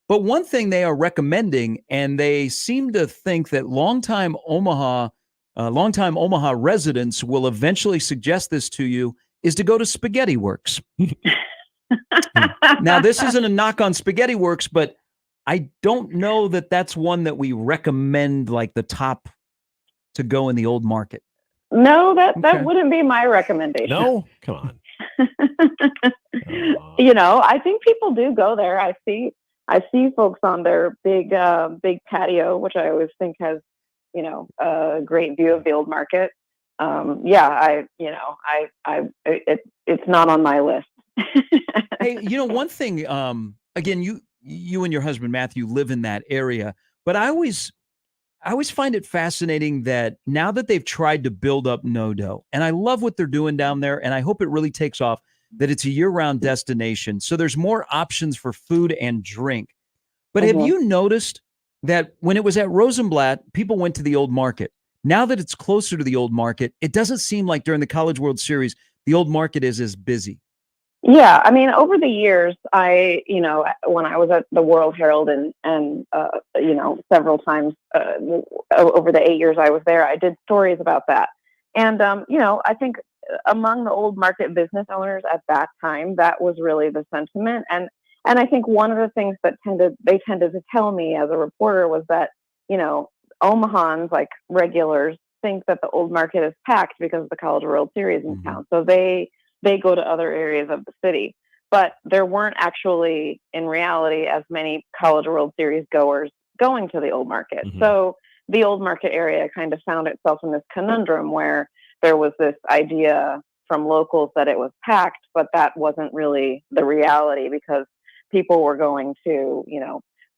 Speaker 13: But one thing they are recommending, and they seem to think that longtime Omaha residents will eventually suggest this to you, is to go to Spaghetti Works. Now, this isn't a knock on Spaghetti Works, but I don't know that that's one that we recommend, like the top to go in the old market.
Speaker 9: No, that wouldn't be my recommendation.
Speaker 14: No, come on.
Speaker 9: I think people do go there. I see folks on their big patio, which I always think has, a great view of the old market. It's not on my list.
Speaker 13: Hey, one thing, again, you and your husband, Matthew, live in that area, but I always find it fascinating that now that they've tried to build up NoDo, and I love what they're doing down there, and I hope it really takes off, that it's a year-round destination. So there's more options for food and drink. But have you noticed that when it was at Rosenblatt, people went to the old market? Now that it's closer to the old market, it doesn't seem like during the College World Series, the old market is as busy.
Speaker 9: Yeah, I mean, over the years, when I was at the World Herald and several times over the 8 years I was there, I did stories about that. And I think among the old market business owners at that time, that was really the sentiment. And I think one of the things that they tended to tell me as a reporter was that, Omahans, like regulars, think that the old market is packed because of the College World Series in town. So they go to other areas of the city. But there weren't actually, in reality, as many College World Series goers going to the old market. So the old market area kind of found itself in this conundrum where there was this idea from locals that it was packed, but that wasn't really the reality because people were going to,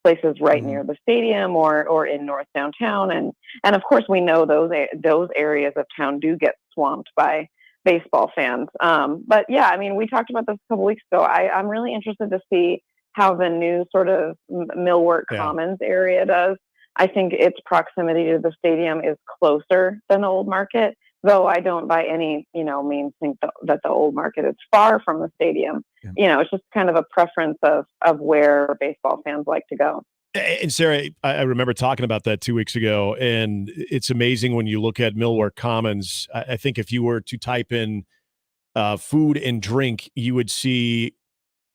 Speaker 9: places right near the stadium or in North Downtown. And of course, we know those areas of town do get swamped by baseball fans. But yeah, I mean, we talked about this a couple weeks ago. I'm really interested to see how the new sort of Millwork Commons area does. I think its proximity to the stadium is closer than the old market, though I don't by any, means think that the old market is far from the stadium. It's just kind of a preference of where baseball fans like to go.
Speaker 14: And Sarah, I remember talking about that 2 weeks ago, and it's amazing when you look at Millwork Commons. I think if you were to type in food and drink, you would see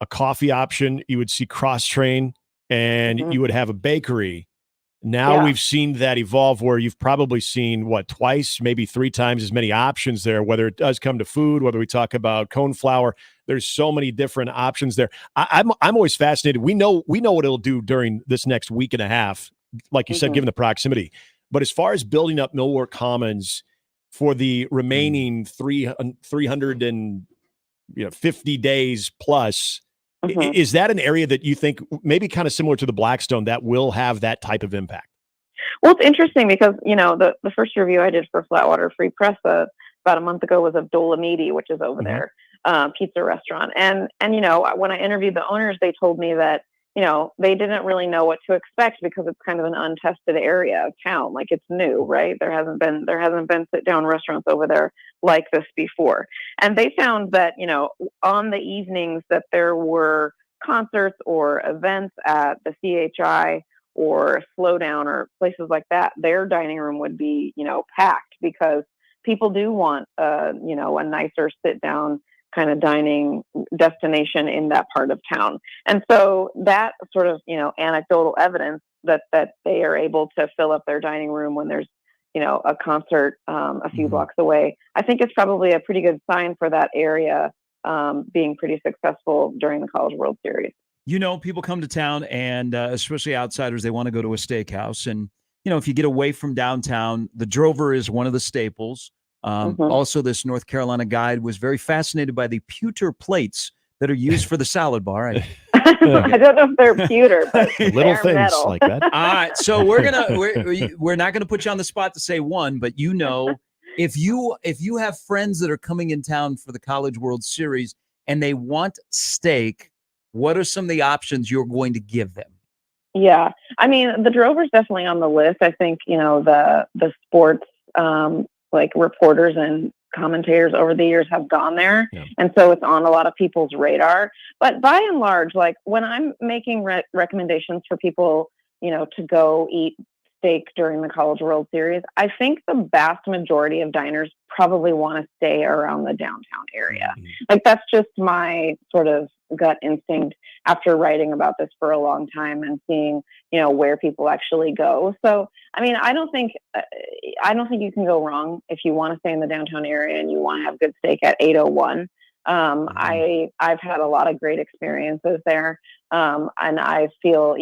Speaker 14: a coffee option, you would see cross train, and you would have a bakery. Now we've seen that evolve where you've probably seen twice, maybe 3 times as many options there, whether it does come to food, whether we talk about cone flour. There's so many different options there. I'm always fascinated. We know what it'll do during this next week and a half, like you said, given the proximity. But as far as building up Millwork Commons for the remaining 350 days plus, is that an area that you think maybe kind of similar to the Blackstone that will have that type of impact?
Speaker 9: Well, it's interesting because, the first review I did for Flatwater Free Press about a month ago was of Dolomiti, which is over there, pizza restaurant. And, when I interviewed the owners, they told me that, they didn't really know what to expect because it's kind of an untested area of town. Like it's new, right? There hasn't been sit down restaurants over there like this before. And they found that, on the evenings that there were concerts or events at the CHI or Slowdown or places like that, their dining room would be, packed because people do want, a nicer sit down kind of dining destination in that part of town. And so that sort of, anecdotal evidence that they are able to fill up their dining room when there's, a concert a few blocks away, I think it's probably a pretty good sign for that area being pretty successful during the College World Series.
Speaker 13: People come to town and especially outsiders, they want to go to a steakhouse. And, if you get away from downtown, the Drover is one of the staples. Also, this North Carolina guide was very fascinated by the pewter plates that are used for the salad bar.
Speaker 9: I don't know if they're pewter, but
Speaker 14: little things
Speaker 9: metal.
Speaker 14: like that.
Speaker 13: All right, so we're not gonna put you on the spot to say one, but if you have friends that are coming in town for the College World Series and they want steak, what are some of the options you're going to give them?
Speaker 9: Yeah, I mean, the Drover's definitely on the list. I think the sports like reporters and commentators over the years have gone there. And so it's on a lot of people's radar. But by and large, like when I'm making recommendations for people, to go eat steak during the College World Series, I think the vast majority of diners probably want to stay around the downtown area. Like that's just my sort of gut instinct after writing about this for a long time and seeing, where people actually go. So, I mean, I don't think you can go wrong if you want to stay in the downtown area and you want to have good steak at 801. I've had a lot of great experiences there. And I feel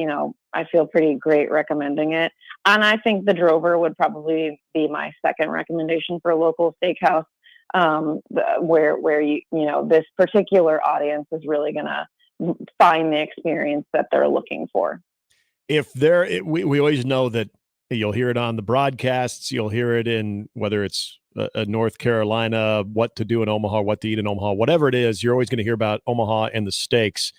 Speaker 9: pretty great recommending it. And I think the Drover would probably be my second recommendation for a local steakhouse, where this particular audience is really going to find the experience that they're looking for.
Speaker 14: We always know that you'll hear it on the broadcasts, you'll hear it in whether it's a North Carolina, what to do in Omaha, what to eat in Omaha, whatever it is, you're always going to hear about Omaha and the steaks,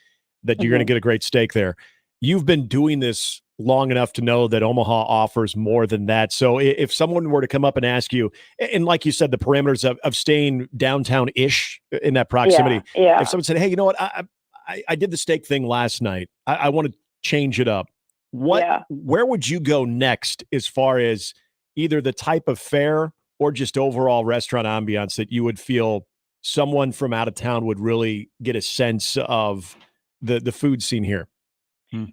Speaker 14: that you're going to get a great steak there. You've been doing this long enough to know that Omaha offers more than that. So if someone were to come up and ask you, and like you said, the parameters of staying downtown-ish in that proximity,
Speaker 9: Yeah.
Speaker 14: if someone said, hey, you know what, I did the steak thing last night, I want to change it up. Where would you go next as far as either the type of fare or just overall restaurant ambiance that you would feel someone from out of town would really get a sense of the food scene here?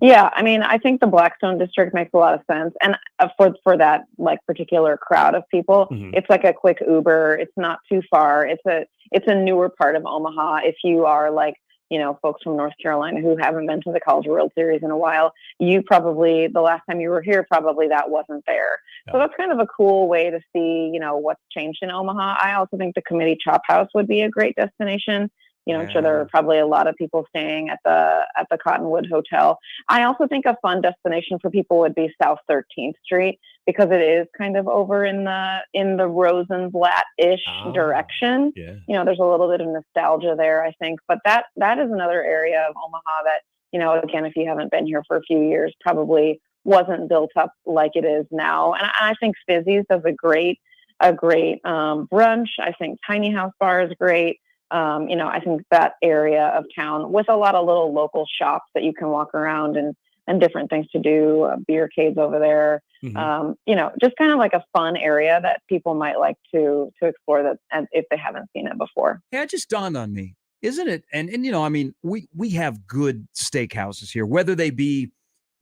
Speaker 9: Yeah, I mean, I think the Blackstone district makes a lot of sense, and for that like particular crowd of people, it's like a quick Uber. It's not too far. It's a newer part of Omaha. If you are like, you know, folks from North Carolina who haven't been to the College World Series in a while, you probably, the last time you were here, probably that wasn't there. So that's kind of a cool way to see, you know, what's changed in Omaha. I also think the Committee Chop House would be a great destination. You know, I'm sure there are probably a lot of people staying at the Cottonwood Hotel. I also think a fun destination for people would be South 13th Street, because it is kind of over in the Rosenblatt-ish direction.
Speaker 14: Yeah.
Speaker 9: You know, there's a little bit of nostalgia there, I think. But that is another area of Omaha that, you know, again, if you haven't been here for a few years, probably wasn't built up like it is now. And I think Fizzy's does a great brunch. I think Tiny House Bar is great. You know, I think that area of town with a lot of little local shops that you can walk around and different things to do, beer caves over there. You know, just kind of like a fun area that people might like to explore that, and if they haven't seen it before.
Speaker 13: Yeah, it just dawned on me, isn't it? And you know, I mean, we have good steakhouses here, whether they be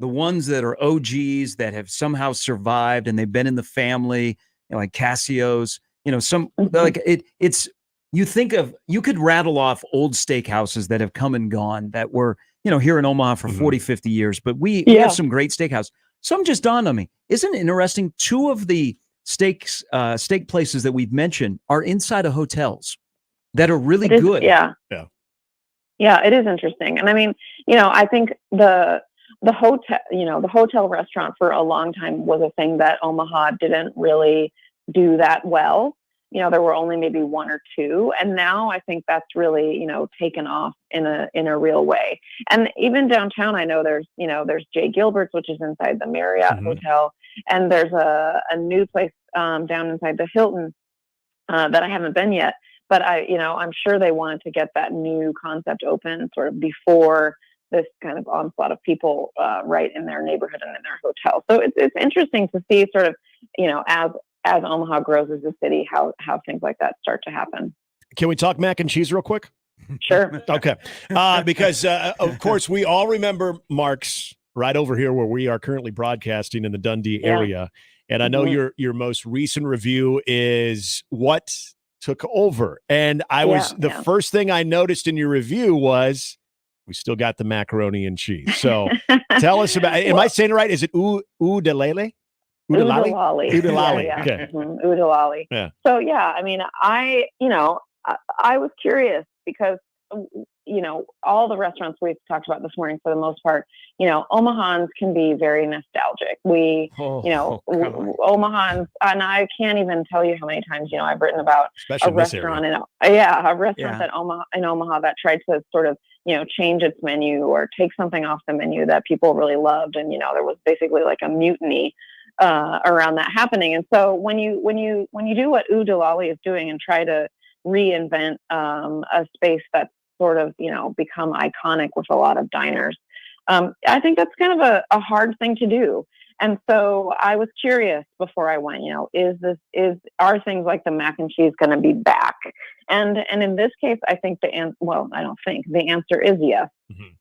Speaker 13: the ones that are OGs that have somehow survived and they've been in the family, you know, like Cassio's, you know, some like it's. You could rattle off old steakhouses that have come and gone that were, you know, here in Omaha for 40, 50 years, but we have some great steakhouse. Some just dawned on me. Isn't it interesting? Two of the steak places that we've mentioned are inside of hotels that are really good.
Speaker 9: Yeah, it is interesting. And I mean, you know, I think the hotel, you know, the hotel restaurant for a long time was a thing that Omaha didn't really do that well. You know, there were only maybe one or two, and now I think that's really, you know, taken off in a real way. And even downtown, I know there's Jay Gilbert's, which is inside the Marriott Hotel, and there's a new place down inside the Hilton that I haven't been yet, but I'm sure they wanted to get that new concept open sort of before this kind of onslaught of people right in their neighborhood and in their hotel. So it's interesting to see sort of, you know, as Omaha grows as a city, how things like that start to happen.
Speaker 14: Can we talk mac and cheese real quick?
Speaker 9: Sure.
Speaker 14: Okay. Because, of course, we all remember Mark's right over here where we are currently broadcasting in the Dundee area. And I know your most recent review is what took over. And the first thing I noticed in your review was we still got the macaroni and cheese. So tell us about, am I saying it right? Is it Udalele?
Speaker 9: Udalali.
Speaker 14: Udalali.
Speaker 9: Okay. Udalali.
Speaker 14: Yeah.
Speaker 9: So I mean, I was curious because, you know, all the restaurants we've talked about this morning, for the most part, you know, Omahans can be very nostalgic. Omahans, and I can't even tell you how many times, you know, I've written about
Speaker 14: especially
Speaker 9: a restaurant in Omaha that tried to sort of, you know, change its menu or take something off the menu that people really loved, and you know, there was basically like a mutiny around that happening. And so when you do what Udalali is doing and try to reinvent a space that's sort of, you know, become iconic with a lot of diners, I think that's kind of a hard thing to do. And so I was curious before I went, you know, are things like the mac and cheese going to be back? And in this case, I think the answer is yes.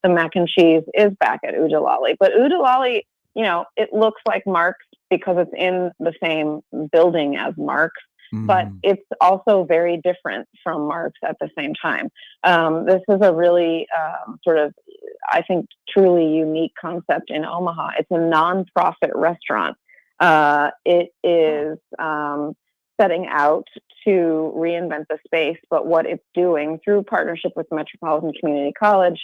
Speaker 9: The mac and cheese is back at Udalali, but Udalali, you know, it looks like Mark's because it's in the same building as Mark's, but it's also very different from Mark's at the same time. This is a really sort of, I think, truly unique concept in Omaha. It's a nonprofit restaurant. It is setting out to reinvent the space, but what it's doing through partnership with Metropolitan Community College,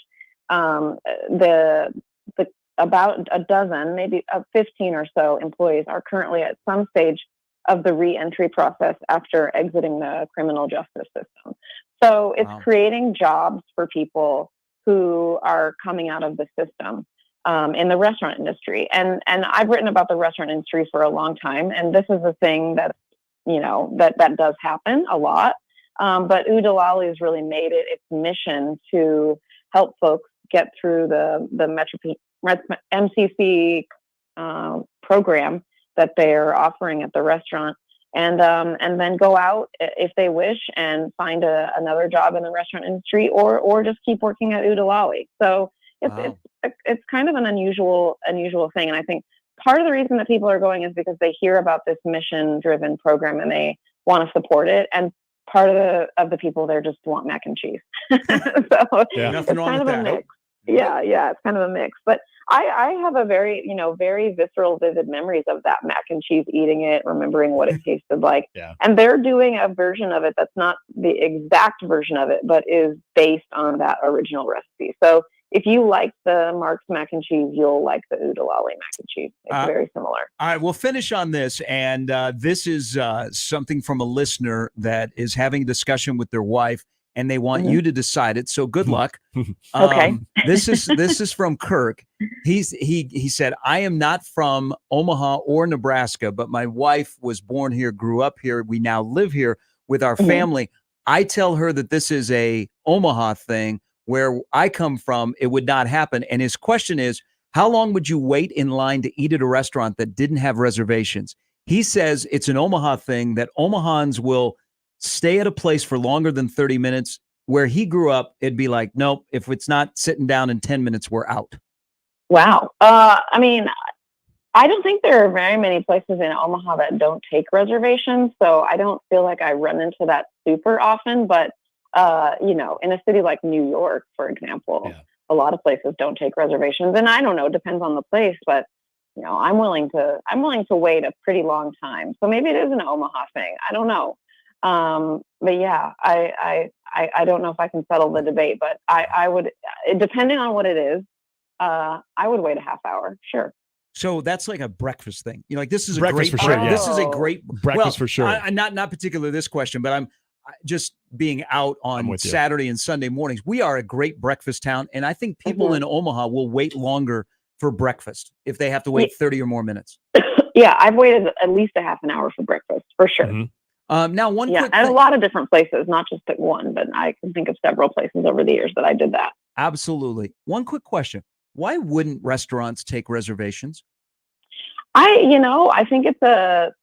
Speaker 9: about a dozen, maybe 15 or so employees are currently at some stage of the re-entry process after exiting the criminal justice system. So it's creating jobs for people who are coming out of the system. in the restaurant industry. And I've written about the restaurant industry for a long time, and this is a thing that, that does happen a lot. But Udalali has really made it its mission to help folks get through the MCC program that they're offering at the restaurant, and then go out if they wish and find another job in the restaurant industry, or just keep working at Udalali. So it's kind of an unusual thing, and I think part of the reason that people are going is because they hear about this mission-driven program and they want to support it, and part of the people there just want mac and cheese. So it's kind of a mix. Yeah, it's kind of a mix. But I have a very, very visceral, vivid memories of that mac and cheese, eating it, remembering what it tasted like.
Speaker 14: Yeah.
Speaker 9: And they're doing a version of it that's not the exact version of it, but is based on that original recipe. So if you like the Mark's mac and cheese, you'll like the Udalali mac and cheese. It's very similar.
Speaker 4: All right, we'll finish on this. And this is something from a listener that is having a discussion with their wife, and they want you to decide it. So good luck.
Speaker 9: Okay.
Speaker 4: This is from Kirk. He said, I am not from Omaha or Nebraska, but my wife was born here, grew up here. We now live here with our family. I tell her that this is a Omaha thing. Where I come from, it would not happen. And his question is, how long would you wait in line to eat at a restaurant that didn't have reservations? He says it's an Omaha thing, that Omahans will stay at a place for longer than 30 minutes. Where he grew up, it'd be like, nope, if it's not sitting down in 10 minutes, we're out.
Speaker 9: Wow. I mean, I don't think there are very many places in Omaha that don't take reservations. So I don't feel like I run into that super often, but in a city like New York, for example, a lot of places don't take reservations, and I don't know, depends on the place, but I'm willing to wait a pretty long time. So maybe it is an Omaha thing. I don't know. But yeah, I don't know if I can settle the debate, but I would, depending on what it is, I would wait a half hour. Sure.
Speaker 4: So that's like a breakfast thing. Like this is a
Speaker 14: Breakfast
Speaker 4: great,
Speaker 14: for sure, yeah.
Speaker 4: This is a great
Speaker 14: Breakfast for sure.
Speaker 4: Not particularly this question, but I'm just being out on
Speaker 14: with you.
Speaker 4: Saturday and Sunday mornings. We are a great breakfast town, and I think people in Omaha will wait longer for breakfast if they have to wait 30 or more minutes.
Speaker 9: Yeah, I've waited at least a half an hour for breakfast for sure.
Speaker 4: Now, one quick
Speaker 9: at
Speaker 4: thing.
Speaker 9: a lot of different places, not just at one, but I can think of several places over the years that I did that.
Speaker 4: Absolutely. One quick question: why wouldn't restaurants take reservations?
Speaker 9: I think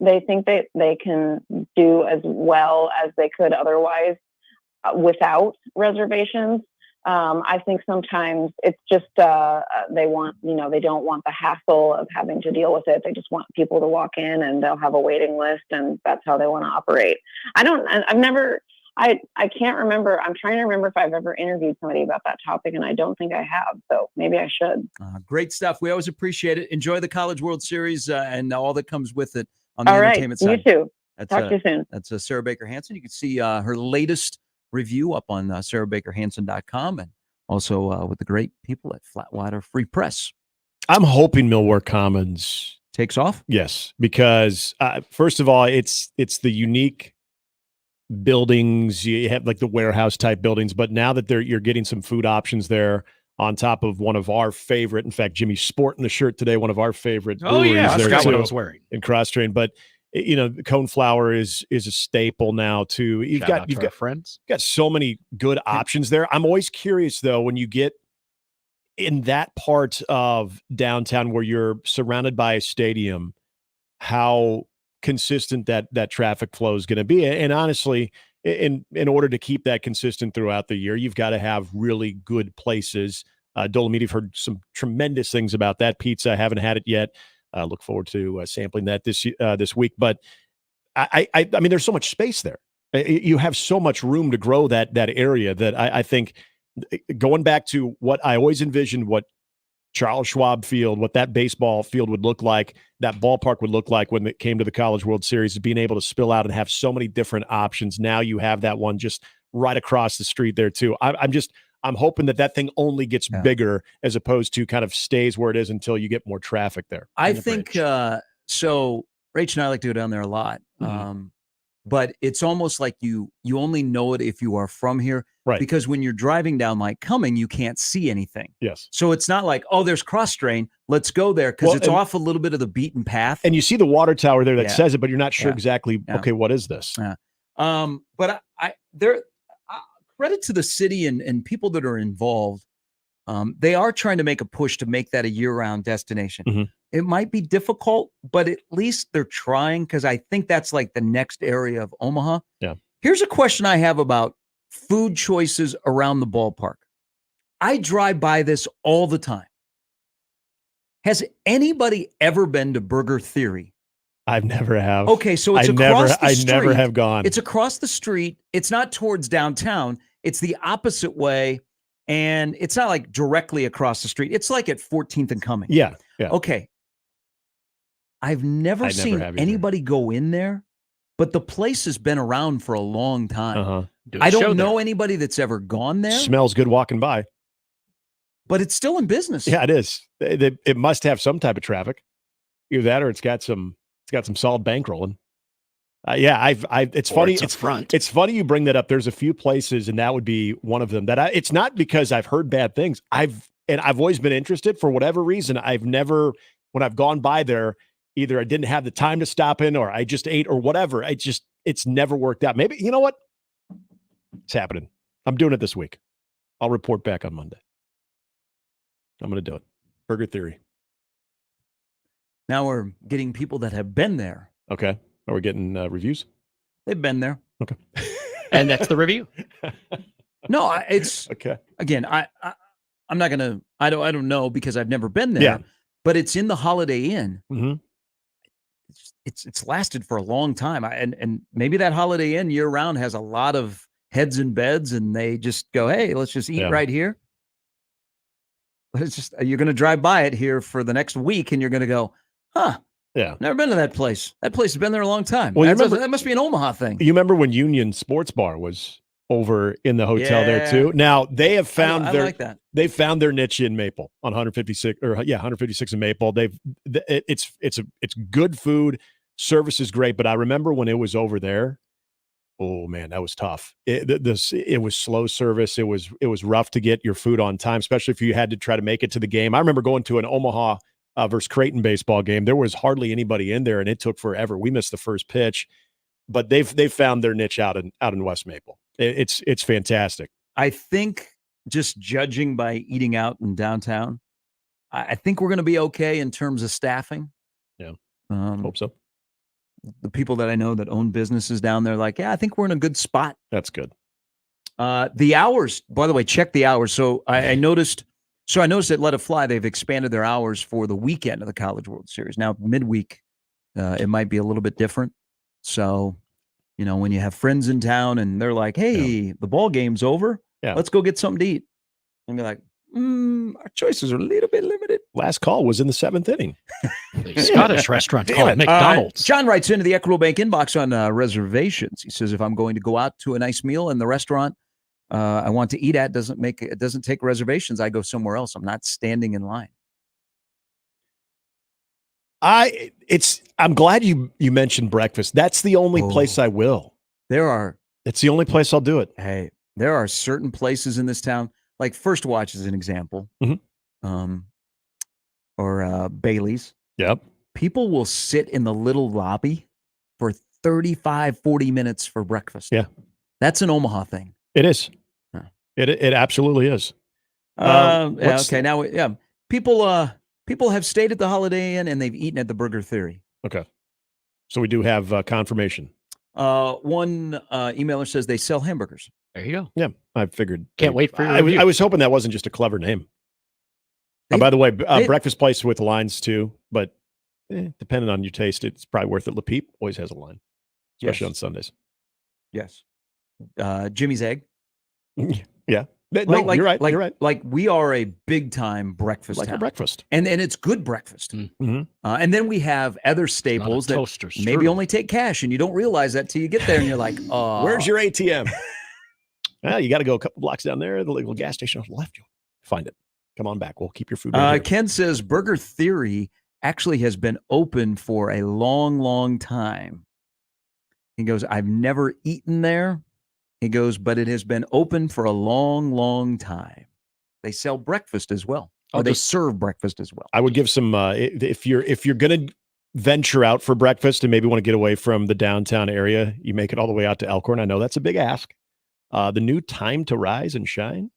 Speaker 9: they think that they can do as well as they could otherwise without reservations. I think sometimes it's just they want, they don't want the hassle of having to deal with it. They just want people to walk in and they'll have a waiting list, and that's how they want to operate. I can't remember. I'm trying to remember if I've ever interviewed somebody about that topic, and I don't think I have. So maybe I should.
Speaker 4: Great stuff. We always appreciate it. Enjoy the College World Series and all that comes with it on the
Speaker 9: all right,
Speaker 4: entertainment side.
Speaker 9: You too. Talk to you soon.
Speaker 4: That's Sarah Baker Hansen. You can see her latest review up on sarahbakerhansen.com, and also with the great people at Flatwater Free Press.
Speaker 14: I'm hoping Millwork Commons
Speaker 4: takes off.
Speaker 14: Yes, because first of all, it's the unique buildings. You have like the warehouse type buildings, but now that you're getting some food options there on top of one of our favorite, in fact, Jimmy's sporting the shirt today, one of our favorite breweries
Speaker 15: I
Speaker 14: there
Speaker 15: forgot
Speaker 14: too,
Speaker 15: what I was wearing
Speaker 14: in Cross Train. But the cone flour is a staple now too. You've got
Speaker 15: friends.
Speaker 14: Got so many good options there. I'm always curious though, when you get in that part of downtown where you're surrounded by a stadium, how consistent that traffic flow is going to be. And honestly, in order to keep that consistent throughout the year, you've got to have really good places. Dolomite, I've heard some tremendous things about that pizza. I haven't had it yet. Look forward to sampling that this week. But I mean, there's so much space there. You have so much room to grow that area that I think, going back to what I always envisioned, what Charles Schwab Field, what that baseball field would look like, that ballpark would look like when it came to the College World Series, being able to spill out and have so many different options. Now you have that one just right across the street there too. I'm hoping that thing only gets bigger as opposed to kind of stays where it is until you get more traffic there.
Speaker 4: I think so. Rach and I like to go down there a lot, but it's almost like you only know it if you are from here.
Speaker 14: Right.
Speaker 4: Because when you're driving down Lake Cumming, you can't see anything.
Speaker 14: Yes.
Speaker 4: So it's not like, oh, there's cross drain. Let's go there because
Speaker 14: Well,
Speaker 4: it's off a little bit of the beaten path.
Speaker 14: And you see the water tower there that
Speaker 4: Yeah.
Speaker 14: says it, but you're not sure
Speaker 4: Yeah.
Speaker 14: exactly,
Speaker 4: Yeah.
Speaker 14: okay, what is this?
Speaker 4: Yeah. But credit to the city and people that are involved. They are trying to make a push to make that a year-round destination.
Speaker 14: Mm-hmm.
Speaker 4: It might be difficult, but at least they're trying because I think that's like the next area of Omaha.
Speaker 14: Yeah.
Speaker 4: Here's a question I have about food choices around the ballpark. I drive by this all the time. Has anybody ever been to Burger Theory?
Speaker 14: I've never have.
Speaker 4: Okay, so it's across the street.
Speaker 14: I never have gone.
Speaker 4: It's across the street. It's not towards downtown. It's the opposite way, and it's not like directly across the street. It's like at 14th and Cumming.
Speaker 14: Yeah.
Speaker 4: Okay. I've never seen
Speaker 14: have either.
Speaker 4: anybody go in there, but the place has been around for a long time.
Speaker 14: Uh-huh.
Speaker 4: I don't know anybody that's ever gone there,
Speaker 14: Smells good walking by.
Speaker 4: but it's still in business.
Speaker 14: Yeah, it is. It must have some type of traffic. Either that or it's got some solid bankrolling. Yeah, it's funny. It's funny you bring that up. There's a few places, and that would be one of them. It's not because I've heard bad things. I've always been interested for whatever reason. I've never, when I've gone by there, either I didn't have the time to stop in, or I just ate, or whatever. It's never worked out. Maybe, you know what? It's happening. I'm doing it this week. I'll report back on Monday. I'm going to do it. Burger Theory.
Speaker 4: Now we're getting people that have been there.
Speaker 14: Okay. Are we getting reviews?
Speaker 4: They've been there.
Speaker 14: Okay.
Speaker 15: And that's the review.
Speaker 4: No, it's
Speaker 14: okay.
Speaker 4: Again, I'm not gonna. I don't know because I've never been there.
Speaker 14: Yeah.
Speaker 4: But it's in the Holiday Inn.
Speaker 14: Mm-hmm.
Speaker 4: It's lasted for a long time. And maybe that Holiday Inn year round has a lot of heads in beds, and they just go, hey, let's just eat right here. But it's just you're going to drive by it here for the next week, and you're going to go, huh.
Speaker 14: Yeah.
Speaker 4: Never been to that place. That place has been there a long time.
Speaker 14: Well,
Speaker 4: That must be an Omaha thing.
Speaker 14: You remember when Union Sports Bar was over in the hotel there too? Now they have found
Speaker 4: I
Speaker 14: their
Speaker 4: like that.
Speaker 14: They found their niche in Maple on 156 in Maple. It's good food, service is great, but I remember when it was over there, oh man, that was tough. It was slow service. It was rough to get your food on time, especially if you had to try to make it to the game. I remember going to an Omaha versus Creighton baseball game. There was hardly anybody in there, and it took forever. We missed the first pitch, but they've found their niche out in West Maple. It's fantastic.
Speaker 4: I think just judging by eating out in downtown, I think we're going to be okay in terms of staffing.
Speaker 14: Yeah,
Speaker 4: hope
Speaker 14: so.
Speaker 4: The people that I know that own businesses down there, like, yeah, I think we're in a good spot.
Speaker 14: That's good.
Speaker 4: The hours, by the way, check the hours. So I noticed. So I noticed at Let It Fly, they've expanded their hours for the weekend of the College World Series. Now, midweek, it might be a little bit different. So, when you have friends in town and they're like, hey, the ball game's over.
Speaker 14: Yeah.
Speaker 4: Let's go get something to eat. And you're like, our choices are a little bit limited.
Speaker 14: Last call was in the 7th inning.
Speaker 15: The Scottish restaurant called McDonald's.
Speaker 4: John writes into the Equitable Bank inbox on reservations. He says, if I'm going to go out to a nice meal in the restaurant I want to eat at doesn't take reservations, I go somewhere else. I'm not standing in line.
Speaker 14: I'm glad you mentioned breakfast. That's the only place I will.
Speaker 4: It's
Speaker 14: the only place I'll do it.
Speaker 4: Hey, there are certain places in this town, like First Watch is an example. Or Bailey's.
Speaker 14: Yep.
Speaker 4: People will sit in the little lobby for 35, 40 minutes for breakfast.
Speaker 14: Yeah.
Speaker 4: That's an Omaha thing.
Speaker 14: It is. It absolutely is.
Speaker 4: Okay. Now, people have stayed at the Holiday Inn and they've eaten at the Burger Theory.
Speaker 14: Okay. So we do have confirmation.
Speaker 4: One emailer says they sell hamburgers.
Speaker 15: There you go.
Speaker 14: Yeah, I figured.
Speaker 15: Can't wait for your
Speaker 14: I
Speaker 15: review.
Speaker 14: was hoping that wasn't just a clever name. By the way, breakfast place with lines too, but depending on your taste, it's probably worth it. Le Peep always has a line, especially on Sundays.
Speaker 4: Yes. Jimmy's Egg.
Speaker 14: Yeah. No, you're right. You're right.
Speaker 4: Like we are a big time breakfast
Speaker 14: Like a
Speaker 4: town.
Speaker 14: breakfast.
Speaker 4: And it's good breakfast. And then we have other staples that
Speaker 15: toaster
Speaker 4: maybe
Speaker 15: strudel.
Speaker 4: only take cash, and you don't realize that till you get there, and you're like, oh,
Speaker 14: Where's your ATM? Well, you got to go a couple blocks down there. The little gas station on the left. You'll find it. Come on back. We'll keep your food right here.
Speaker 4: Ken says Burger Theory actually has been open for a long, long time. He goes, I've never eaten there, He goes, but it has been open for a long, long time. They sell breakfast as well. Or they serve breakfast as well.
Speaker 14: I would give some if you're gonna venture out for breakfast and maybe want to get away from the downtown area, you make it all the way out to Elkhorn. I know that's a big ask. The new Time to Rise and Shine.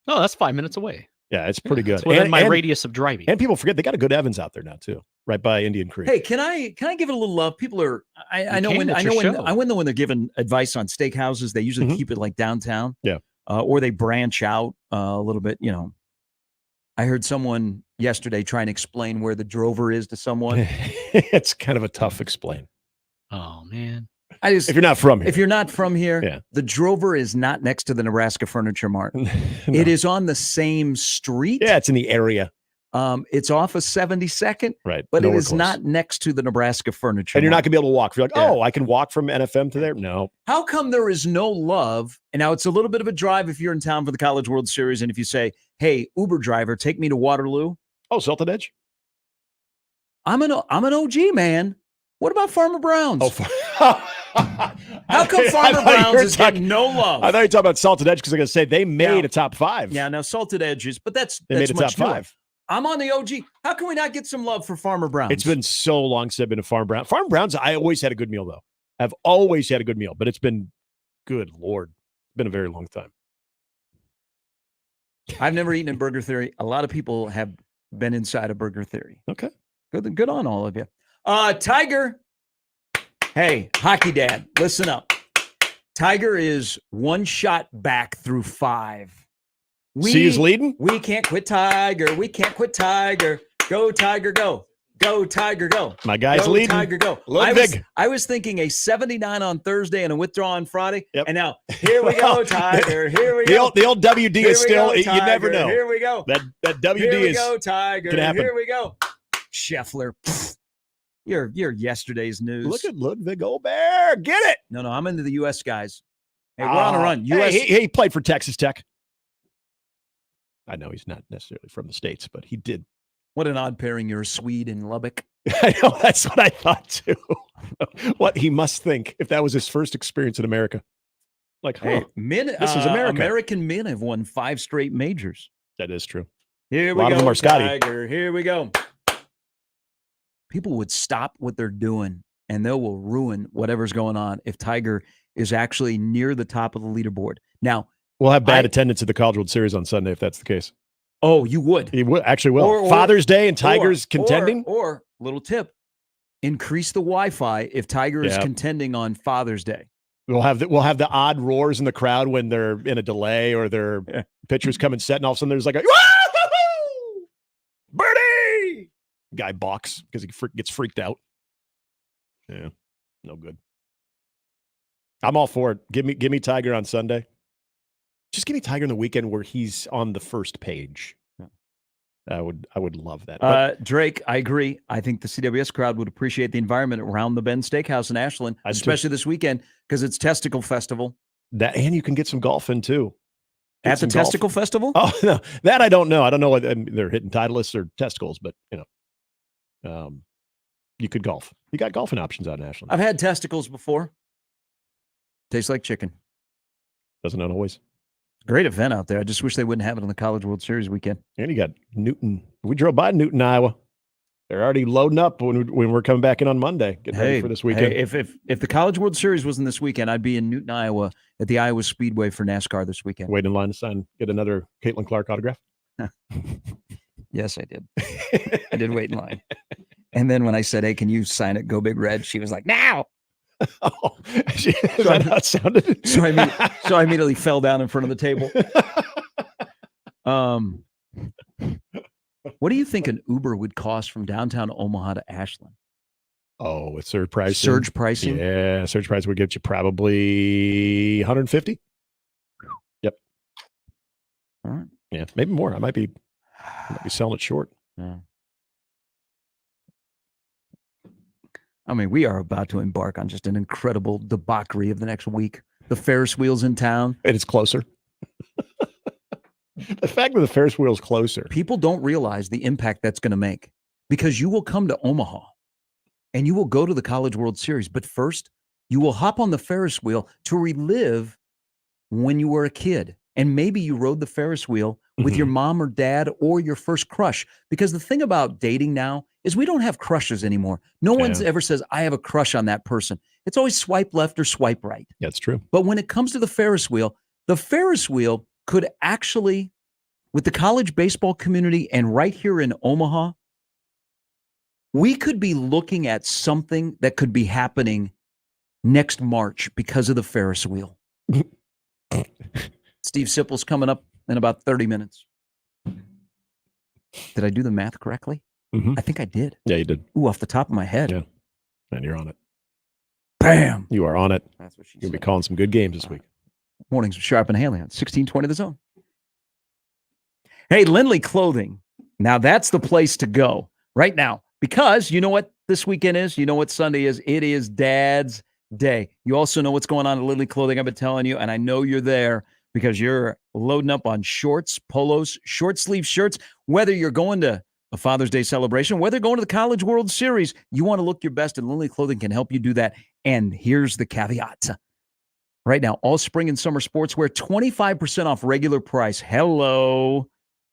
Speaker 15: Oh, that's 5 minutes away.
Speaker 14: Yeah, it's pretty good.
Speaker 15: It's within my radius of driving.
Speaker 14: And people forget they got a good Evans out there now too, right by Indian Creek.
Speaker 4: Hey, can I give it a little love? People are I know when they're giving advice on steakhouses, they usually keep it like downtown.
Speaker 14: Yeah.
Speaker 4: Or they branch out a little bit, you know. I heard someone yesterday try and explain where the Drover is to someone.
Speaker 14: It's kind of a tough explain.
Speaker 15: Oh man.
Speaker 14: If you're not from here.
Speaker 4: If you're not from here,
Speaker 14: Yeah.
Speaker 4: the Drover is not next to the Nebraska Furniture Mart. It is on the same street.
Speaker 14: Yeah, it's in the area.
Speaker 4: It's off of 72nd,
Speaker 14: right?
Speaker 4: But it
Speaker 14: Nowhere
Speaker 4: is
Speaker 14: close.
Speaker 4: not next to the Nebraska Furniture
Speaker 14: And you're not
Speaker 4: Mart.
Speaker 14: gonna be able to walk. If you're like,
Speaker 4: Yeah.
Speaker 14: oh, I can walk from NFM to there. No.
Speaker 4: How come there is no love? And now it's a little bit of a drive if you're in town for the College World Series, and if you say, "Hey, Uber driver, take me to Waterloo."
Speaker 14: Oh, Salted Edge.
Speaker 4: I'm an OG man. What about Farmer Brown's? How come Farmer Brown's is getting no love?
Speaker 14: I thought you were talking about Salted Edge because I'm going to say they made a top 5.
Speaker 4: Yeah, now Salted Edges, but that's
Speaker 14: They made a
Speaker 4: much
Speaker 14: top
Speaker 4: newer.
Speaker 14: 5.
Speaker 4: I'm on the OG. How can we not get some love for Farmer Brown's?
Speaker 14: It's been so long since I've been to Farm Brown. Farm Brown's, I always had a good meal, though. I've always had a good meal, but it's been, good Lord, it's been a very long time.
Speaker 4: I've never eaten at Burger Theory. A lot of people have been inside of Burger Theory.
Speaker 14: Okay.
Speaker 4: Good on all of you. Tiger. Hey, hockey dad, listen up. Tiger is 1 shot back through 5.
Speaker 14: See who's leading?
Speaker 4: We can't quit Tiger. We can't quit Tiger. Go Tiger, go. Go Tiger, go.
Speaker 14: My guy's
Speaker 4: Go,
Speaker 14: leading.
Speaker 4: Tiger, go.
Speaker 14: Ludwig.
Speaker 4: I was thinking a 79 on Thursday and a withdrawal on Friday. Yep. And now, here we go, Tiger. Here we go.
Speaker 14: The old WD
Speaker 4: Here
Speaker 14: is
Speaker 4: we
Speaker 14: still,
Speaker 4: go,
Speaker 14: you never
Speaker 4: Tiger.
Speaker 14: know.
Speaker 4: Here we go.
Speaker 14: That WD
Speaker 4: Here we
Speaker 14: is
Speaker 4: go, Tiger.
Speaker 14: can happen.
Speaker 4: Here we go. Scheffler. Pfft. You're yesterday's news.
Speaker 14: Look at Ludwig Gobert. Get it.
Speaker 4: No, I'm into the U.S. guys. Hey, we're on a run. U.S.
Speaker 14: Hey, he played for Texas Tech. I know he's not necessarily from the States, but he did.
Speaker 4: What an odd pairing. You're a Swede in Lubbock.
Speaker 14: I know. That's what I thought, too. What he must think if that was his first experience in America. Like,
Speaker 4: Hey,
Speaker 14: this is America.
Speaker 4: American men have won 5 straight majors.
Speaker 14: That is true.
Speaker 4: Here
Speaker 14: A
Speaker 4: we
Speaker 14: lot
Speaker 4: go,
Speaker 14: of them are Scotty.
Speaker 4: Tiger. Here we go. People would stop what they're doing, and they will ruin whatever's going on if Tiger is actually near the top of the leaderboard. Now,
Speaker 14: We'll have bad attendance at the College World Series on Sunday if that's the case.
Speaker 4: Oh, you would?
Speaker 14: He would actually will.
Speaker 4: Or-
Speaker 14: Father's Day and Tigers contending.
Speaker 4: Or little tip, increase the Wi-Fi if Tiger is
Speaker 14: Yep.
Speaker 4: contending on Father's Day.
Speaker 14: We'll have the odd roars in the crowd when they're in a delay or their pitchers come and set, and all of a sudden there's like a "Woo-hoo-hoo! Birdie!" Guy balks because he gets freaked out. Yeah, no good. I'm all for it. Give me Tiger on Sunday. Just give me Tiger in the weekend where he's on the first page. I would love that. But
Speaker 4: Drake, I agree. I think the CWS crowd would appreciate the environment around the Ben Steakhouse in Ashland, especially this weekend because it's Testicle Festival.
Speaker 14: and you can get some golf in too.
Speaker 4: At the Testicle Festival?
Speaker 14: Oh no, that I don't know. I don't know whether they're hitting Titleists or testicles, but you could golf. You got golfing options out in Ashland.
Speaker 4: I've had testicles before. Tastes like chicken.
Speaker 14: Doesn't it always?
Speaker 4: Great event out there. I just wish they wouldn't have it on the College World Series weekend.
Speaker 14: And you got Newton. We drove by Newton, Iowa. They're already loading up when we're coming back in on Monday. Getting ready for this weekend.
Speaker 4: Hey, if the College World Series wasn't this weekend, I'd be in Newton, Iowa at the Iowa Speedway for NASCAR this weekend.
Speaker 14: Waiting in line to get another Caitlin Clark autograph.
Speaker 4: Yes, I did. I did wait in line. And then when I said, "Hey, can you sign it? Go Big Red," she was like, "Now."
Speaker 14: Oh, is that how it sounded?
Speaker 4: So I immediately fell down in front of the table. What do you think an Uber would cost from downtown Omaha to Ashland?
Speaker 14: Oh, with surge pricing.
Speaker 4: Surge pricing?
Speaker 14: Yeah, surge price would get you probably 150. Yep.
Speaker 4: All right.
Speaker 14: Yeah, maybe more. I might be selling it short.
Speaker 4: Yeah. I mean, we are about to embark on just an incredible debauchery of the next week. The Ferris wheel's in town.
Speaker 14: And it's closer. The fact that the Ferris wheel's closer.
Speaker 4: People don't realize the impact that's going to make because you will come to Omaha and you will go to the College World Series. But first, you will hop on the Ferris wheel to relive when you were a kid. And maybe you rode the Ferris wheel with your mom or dad or your first crush. Because the thing about dating now is we don't have crushes anymore. No one's ever says, I have a crush on that person. It's always swipe left or swipe right.
Speaker 14: That's true.
Speaker 4: But when it comes to the Ferris wheel could actually, with the college baseball community and right here in Omaha, we could be looking at something that could be happening next March because of the Ferris wheel. Steve Sipple's coming up in about 30 minutes. Did I do the math correctly? I think I did.
Speaker 14: Yeah, you did.
Speaker 4: Ooh, off the top of my head.
Speaker 14: Yeah. And you're on it.
Speaker 4: Bam.
Speaker 14: You are on it.
Speaker 4: That's what she
Speaker 14: You'll be calling some good games this week.
Speaker 4: Mornings with Sharp and Handley on 1620 The Zone. Hey, Lindley Clothing. Now that's the place to go right now, because you know what this weekend is? You know what Sunday is? It is Dad's Day. You also know what's going on at Lindley Clothing. I've been telling you, and I know you're there because you're loading up on shorts, polos, short sleeve shirts, whether you're going to a Father's Day celebration, whether going to the College World Series, you want to look your best, and Lindley Clothing can help you do that. And here's the caveat. Right now, all spring and summer sportswear, 25% off regular price. Hello.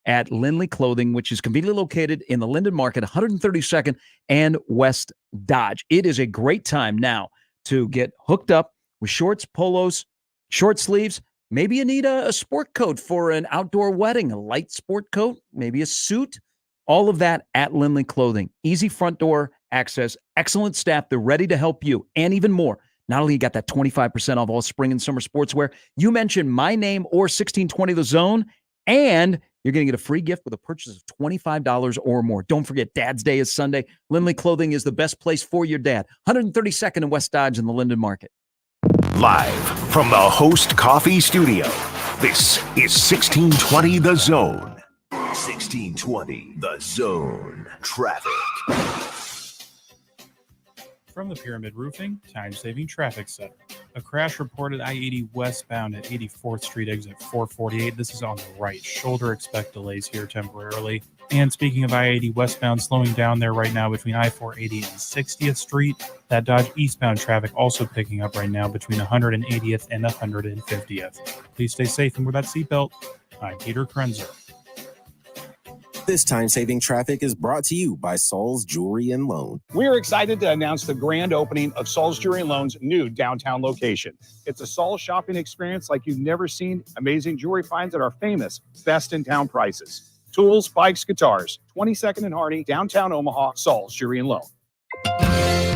Speaker 4: At Lindley Clothing, which is conveniently located in the Linden Market, 132nd and West Dodge. It is a great time now to get hooked up with shorts, polos, short sleeves. Maybe you need a sport coat for an outdoor wedding, a light sport coat, maybe a suit. All of that at Lindley Clothing. Easy front door access, excellent staff. They're ready to help you, and even more. Not only you got that 25% off all spring and summer sportswear, you mentioned my name or 1620 The Zone, and you're going to get a free gift with a purchase of $25 or more. Don't forget, Dad's Day is Sunday. Lindley Clothing is the best place for your dad. 132nd and West Dodge in the Linden Market.
Speaker 10: Live from the Host Coffee Studio, this is 1620 The Zone. 1620 The Zone. Traffic.
Speaker 3: From the Pyramid Roofing Time-Saving Traffic Center. A crash reported I-80 westbound at 84th Street, exit 448. This is on the right shoulder. Expect delays here temporarily. And speaking of I-80 westbound, slowing down there right now between I-480 and 60th Street. That Dodge eastbound traffic also picking up right now between 180th and 150th. Please stay safe and wear that seatbelt. I'm Peter Krenzer.
Speaker 6: This time-saving traffic is brought to you by Saul's Jewelry and Loan.
Speaker 12: We're excited to announce the grand opening of Saul's Jewelry and Loan's new downtown location. It's a Saul's shopping experience like you've never seen. Amazing jewelry finds at our famous best-in-town prices. Tools, bikes, guitars. 22nd and Hardy, downtown Omaha, Saul's Jewelry and Loan.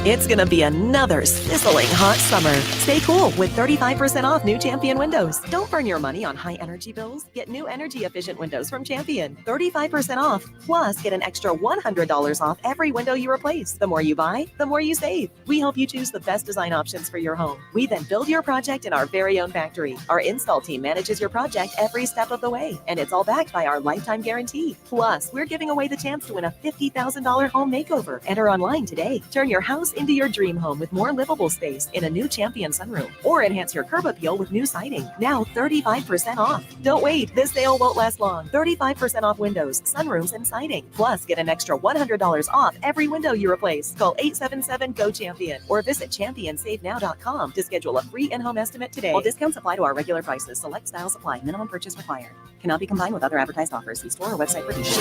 Speaker 8: It's going to be another sizzling hot summer. Stay cool with 35% off new Champion windows. Don't burn your money on high energy bills. Get new energy efficient windows from Champion. 35% off. Plus, get an extra $100 off every window you replace. The more you buy, the more you save. We help you choose the best design options for your home. We then build your project in our very own factory. Our install team manages your project every step of the way. And it's all backed by our lifetime guarantee. Plus, we're giving away the chance to win a $50,000 home makeover. Enter online today. Turn your house into your dream home with more livable space in a new Champion sunroom, or enhance your curb appeal with new siding. Now 35% off. Don't wait. This sale won't last long. 35% off windows, sunrooms, and siding. Plus, get an extra $100 off every window you replace. Call 877-GO-CHAMPION or visit championsavenow.com to schedule a free in-home estimate today. While discounts apply to our regular prices, select styles apply. Minimum purchase required. Cannot be combined with other advertised offers. See store or website for details.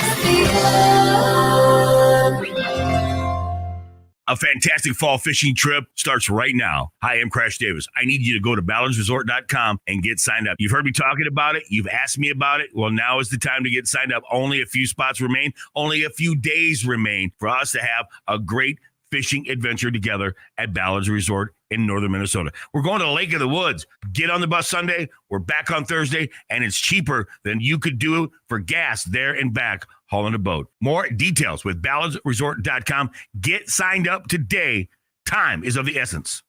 Speaker 28: A fantastic fall fishing trip starts right now. Hi, I'm Crash Davis. I need you to go to ballardsresort.com and get signed up. You've heard me talking about it. You've asked me about it. Well, now is the time to get signed up. Only a few spots remain. Only a few days remain for us to have a great fishing adventure together at Ballards Resort in northern Minnesota. We're going to Lake of the Woods. Get on the bus Sunday. We're back on Thursday, and it's cheaper than you could do for gas there and back hauling a boat. More details with ballardsresort.com. Get signed up today. Time is of the essence.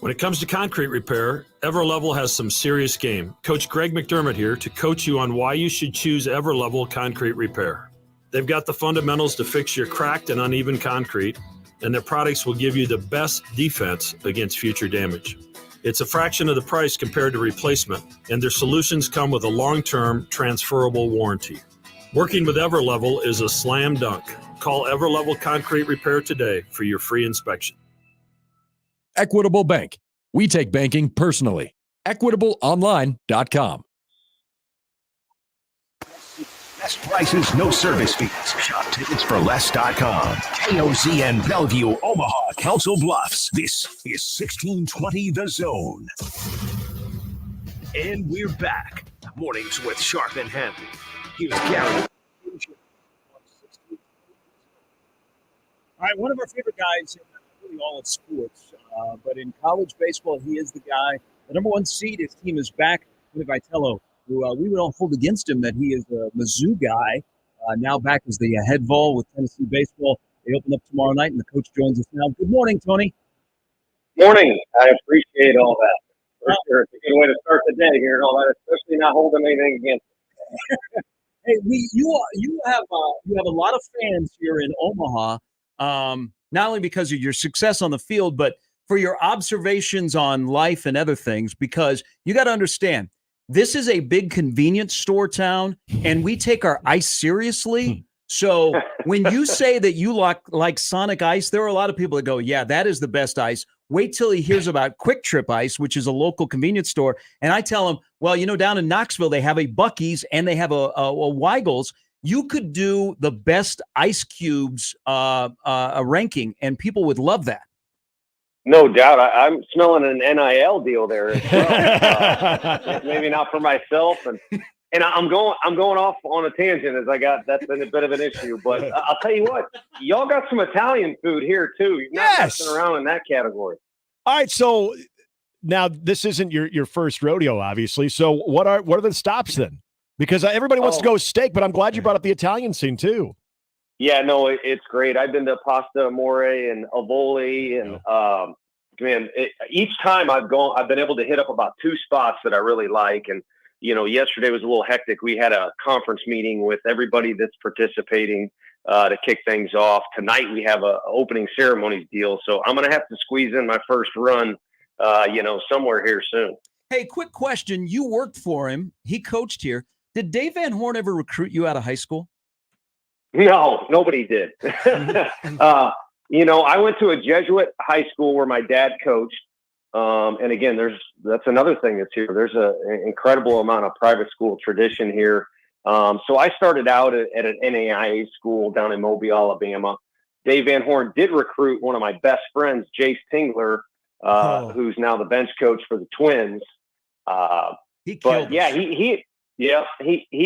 Speaker 16: When it comes to concrete repair, Everlevel has some serious game. Coach Greg McDermott here to coach you on why you should choose Everlevel Concrete Repair. They've got the fundamentals to fix your cracked and uneven concrete, and their products will give you the best defense against future damage. It's a fraction of the price compared to replacement, and their solutions come with a long-term transferable warranty. Working with Everlevel is a slam dunk. Call Everlevel Concrete Repair today for your free inspection.
Speaker 17: Equitable Bank. We take banking personally. EquitableOnline.com.
Speaker 10: Best prices, no service fees. Shop tickets for less.com. KOZN Bellevue, Omaha, Council Bluffs. This is 1620 The Zone. And we're back. Mornings with Sharp and Handley. Here's Gary.
Speaker 4: All right, one of our favorite guys, really all in sports, but in college baseball, he is the guy. The number one seed, his team is back. Tony Vitello, who we would all hold against him that he is a Mizzou guy, now back as the head vol with Tennessee baseball. They open up tomorrow night, and the coach joins us now. Good morning, Tony.
Speaker 18: Morning. I appreciate all that. For sure. It's a good way to start the day here and all that, especially not holding anything against it.
Speaker 4: Hey, you have a lot of fans here in Omaha, not only because of your success on the field, but for your observations on life and other things, because you got to understand, this is a big convenience store town, and we take our ice seriously. So when you say that you like Sonic Ice, there are a lot of people that go, yeah, that is the best ice. Wait till he hears about Quick Trip Ice, which is a local convenience store. And I tell him, well, down in Knoxville, they have a Buc-ee's and they have a Weigel's. You could do the best ice cubes ranking, and people would love that.
Speaker 18: No doubt. I'm smelling an NIL deal there as well. Maybe not for myself. And I'm going off on a tangent that's been a bit of an issue. But I'll tell you what, y'all got some Italian food here too. You're not messing around in that category.
Speaker 14: All right, so now this isn't your first rodeo, obviously. So what are the stops then? Because everybody wants to go steak, but I'm glad you brought up the Italian scene too.
Speaker 18: Yeah, no, it's great. I've been to Pasta Amore and Avoli, and each time I've been able to hit up about two spots that I really like. And yesterday was a little hectic. We had a conference meeting with everybody that's participating to kick things off. Tonight we have a opening ceremonies deal, so I'm going to have to squeeze in my first run, somewhere here soon.
Speaker 4: Hey, quick question. You worked for him. He coached here. Did Dave Van Horn ever recruit you out of high school?
Speaker 18: No, nobody did. I went to a Jesuit high school where my dad coached. And again, that's another thing that's here. There's an incredible amount of private school tradition here. So I started out at an NAIA school down in Mobile, Alabama. Dave Van Horn did recruit one of my best friends, Jace Tingler, who's now the bench coach for the Twins. He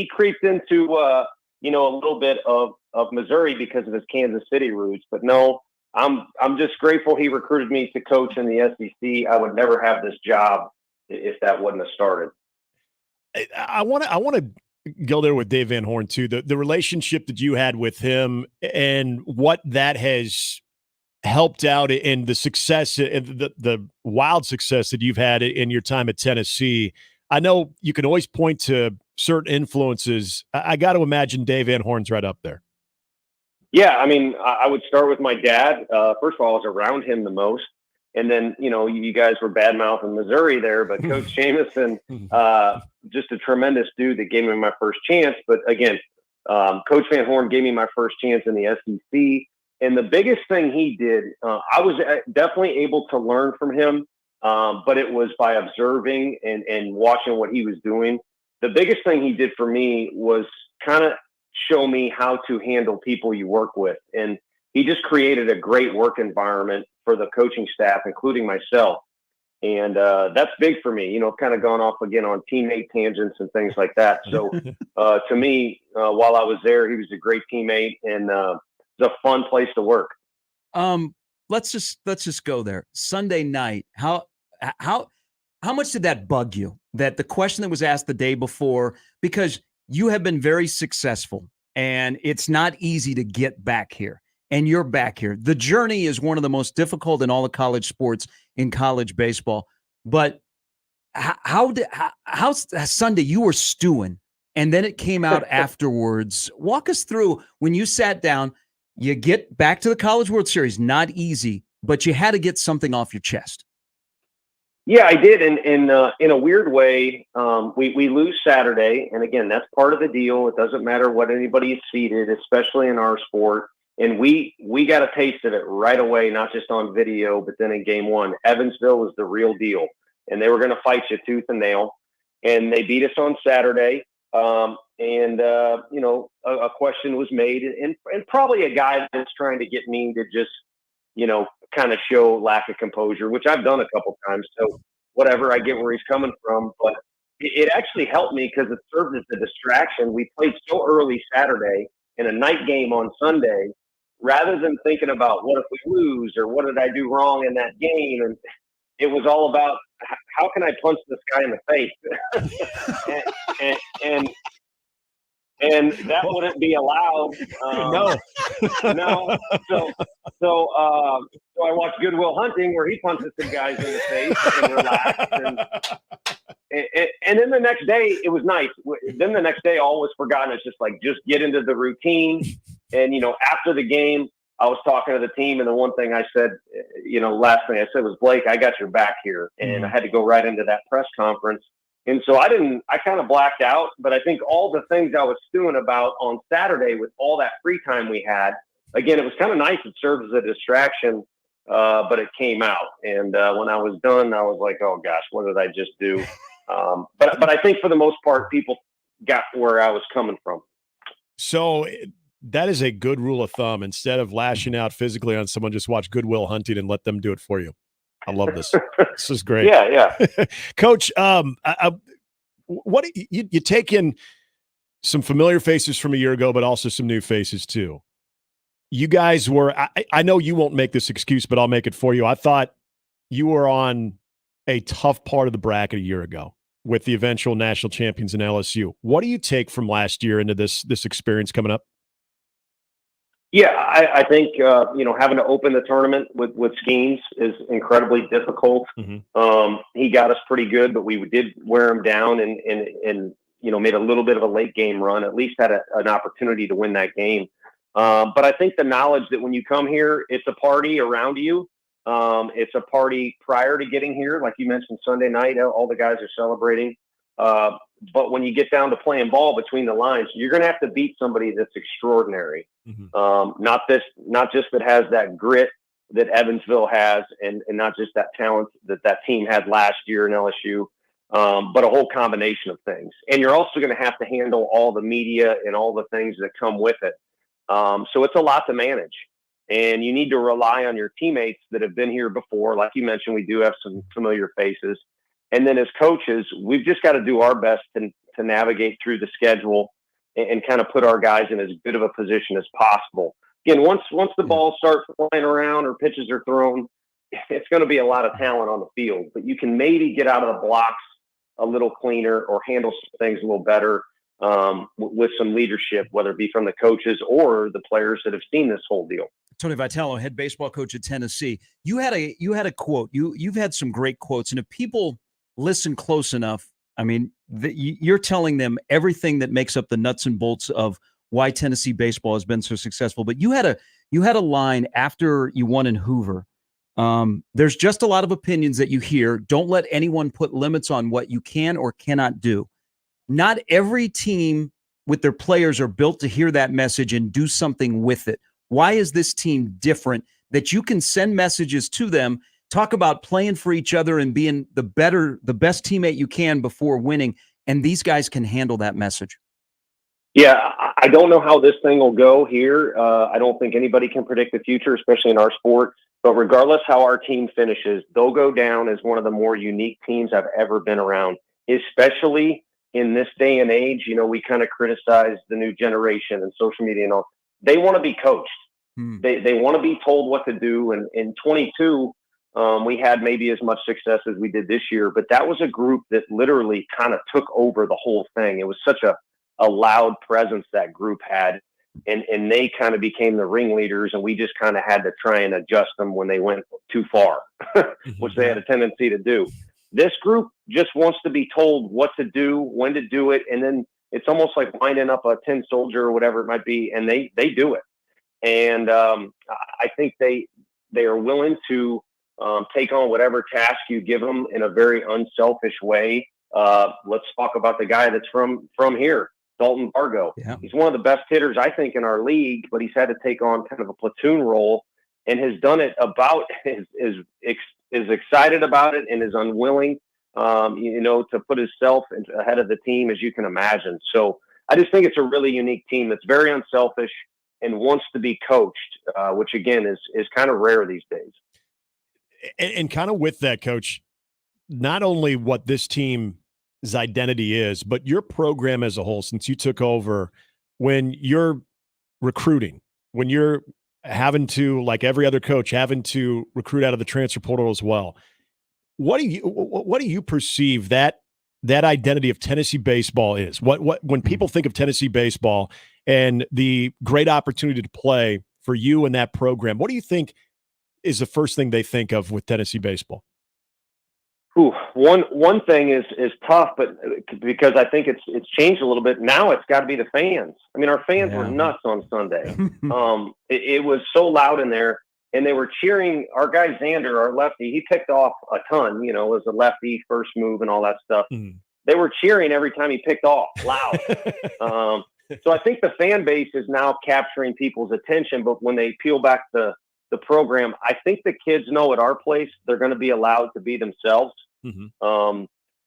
Speaker 18: creeped into a little bit of Missouri because of his Kansas City roots. But no, I'm just grateful he recruited me to coach in the SEC. I would never have this job if that wouldn't have started.
Speaker 14: I want to go there with Dave Van Horn too. The relationship that you had with him and what that has helped out in the success and the wild success that you've had in your time at Tennessee. I know you can always point to certain influences. I got to imagine Dave Van Horn's right up there.
Speaker 18: Yeah, I mean, I would start with my dad. First of all, I was around him the most. And then, you guys were badmouthing Missouri there, but Coach Jamison, just a tremendous dude that gave me my first chance. But again, Coach Van Horn gave me my first chance in the SEC. And the biggest thing he did, I was definitely able to learn from him, but it was by observing and watching what he was doing. The biggest thing he did for me was kind of show me how to handle people you work with. And he just created a great work environment for the coaching staff, including myself. And that's big for me, kind of gone off again on teammate tangents and things like that. So to me, while I was there, he was a great teammate and it's a fun place to work.
Speaker 4: Let's just go there. Sunday night, how much did that bug you? That the question that was asked the day before, because you have been very successful and it's not easy to get back here. And you're back here. The journey is one of the most difficult in all of college sports in college baseball. But how Sunday you were stewing and then it came out afterwards. Walk us through when you sat down, you get back to the College World Series, not easy, but you had to get something off your chest.
Speaker 18: Yeah, I did. In a weird way, we lose Saturday. And again, that's part of the deal. It doesn't matter what anybody is seated, especially in our sport. And we got a taste of it right away, not just on video, but then in game one. Evansville was the real deal. and they were going to fight you tooth and nail. And they beat us on Saturday. A question was made, and probably a guy that's trying to get me to just, kind of show lack of composure, which I've done a couple times. So whatever, I get where he's coming from, but it actually helped me because it served as a distraction. We played so early Saturday in a night game on Sunday, rather than thinking about what if we lose or what did I do wrong in that game. And it was all about how can I punch this guy in the face? and that wouldn't be allowed. No. So I watched Good Will Hunting, where he punches some guys in the face and relaxed. And then the next day, it was nice. Then the next day, all was forgotten. It's just get into the routine. And, after the game, I was talking to the team, and the one thing I said, last thing I said was, Blake, I got your back here. And I had to go right into that press conference. And so I kind of blacked out, but I think all the things I was stewing about on Saturday with all that free time we had, again, it was kind of nice. It served as a distraction, but it came out. And when I was done, I was like, oh gosh, what did I just do? But I think for the most part, people got where I was coming from.
Speaker 14: So that is a good rule of thumb. Instead of lashing out physically on someone, just watch Good Will Hunting and let them do it for you. I love this. This is great.
Speaker 18: Yeah.
Speaker 14: Coach, what you take in some familiar faces from a year ago, but also some new faces too. You guys were, I know you won't make this excuse, but I'll make it for you. I thought you were on a tough part of the bracket a year ago with the eventual national champions in LSU. What do you take from last year into this experience coming up?
Speaker 18: Yeah, I think having to open the tournament with Skeens is incredibly difficult.
Speaker 14: Mm-hmm.
Speaker 18: He got us pretty good, but we did wear him down and made a little bit of a late game run. At least had an opportunity to win that game. But I think the knowledge that when you come here, it's a party around you. It's a party prior to getting here, like you mentioned Sunday night. All the guys are celebrating. But when you get down to playing ball between the lines, you're going to have to beat somebody that's extraordinary.
Speaker 14: Mm-hmm.
Speaker 18: Not just that has that grit that Evansville has, and not just that talent that team had last year in LSU, but a whole combination of things. And you're also going to have to handle all the media and all the things that come with it. So it's a lot to manage. And you need to rely on your teammates that have been here before. Like you mentioned, we do have some familiar faces. And then as coaches, we've just got to do our best to navigate through the schedule and kind of put our guys in as good of a position as possible. Again, once the balls start flying around or pitches are thrown, it's going to be a lot of talent on the field. But you can maybe get out of the blocks a little cleaner or handle some things a little better with some leadership, whether it be from the coaches or the players that have seen this whole deal.
Speaker 4: Tony Vitello, head baseball coach at Tennessee. You had a quote. You've had some great quotes, and if people listen close enough, I mean, you're telling them everything that makes up the nuts and bolts of why Tennessee baseball has been so successful. But you had a line after you won in Hoover. There's just a lot of opinions that you hear. Don't let anyone put limits on what you can or cannot do. Not every team with their players are built to hear that message and do something with it. Why is this team different that you can send messages to them, talk about playing for each other and being the best teammate you can before winning, and these guys can handle that message?
Speaker 18: Yeah, I don't know how this thing will go here. I don't think anybody can predict the future, especially in our sport. But regardless how our team finishes, they'll go down as one of the more unique teams I've ever been around, especially in this day and age. We kind of criticize the new generation and social media and all. They want to be coached. They want to be told what to do. And in 22, we had maybe as much success as we did this year, but that was a group that literally kind of took over the whole thing. It was such a loud presence that group had, and they kind of became the ringleaders, and we just kind of had to try and adjust them when they went too far, which they had a tendency to do. This group just wants to be told what to do, when to do it, and then it's almost like winding up a tin soldier or whatever it might be, and they do it. And I think they are willing to take on whatever task you give them in a very unselfish way. Let's talk about the guy that's from here, Dalton Vargo.
Speaker 4: Yeah.
Speaker 18: He's one of the best hitters, I think, in our league, but he's had to take on kind of a platoon role and has done it about is excited about it and is unwilling to put himself ahead of the team, as you can imagine. So I just think it's a really unique team that's very unselfish and wants to be coached, which again is kind of rare these days.
Speaker 14: And kind of with that, Coach, not only what this team's identity is, but your program as a whole, since you took over, when you're recruiting, when you're having to, like every other coach, having to recruit out of the transfer portal as well, what do you perceive that identity of Tennessee baseball is? What when people think of Tennessee baseball and the great opportunity to play for you and that program, what do you think is the first thing they think of with Tennessee baseball?
Speaker 18: One thing is tough, but because I think it's changed a little bit. Now it's got to be the fans. I mean, our fans were nuts on Sunday. It was so loud in there, and they were cheering. Our guy Xander, our lefty, he picked off a ton. It was a lefty first move and all that stuff. They were cheering every time he picked off, loud. So I think the fan base is now capturing people's attention. But when they peel back the program, I think the kids know at our place they're going to be allowed to be themselves.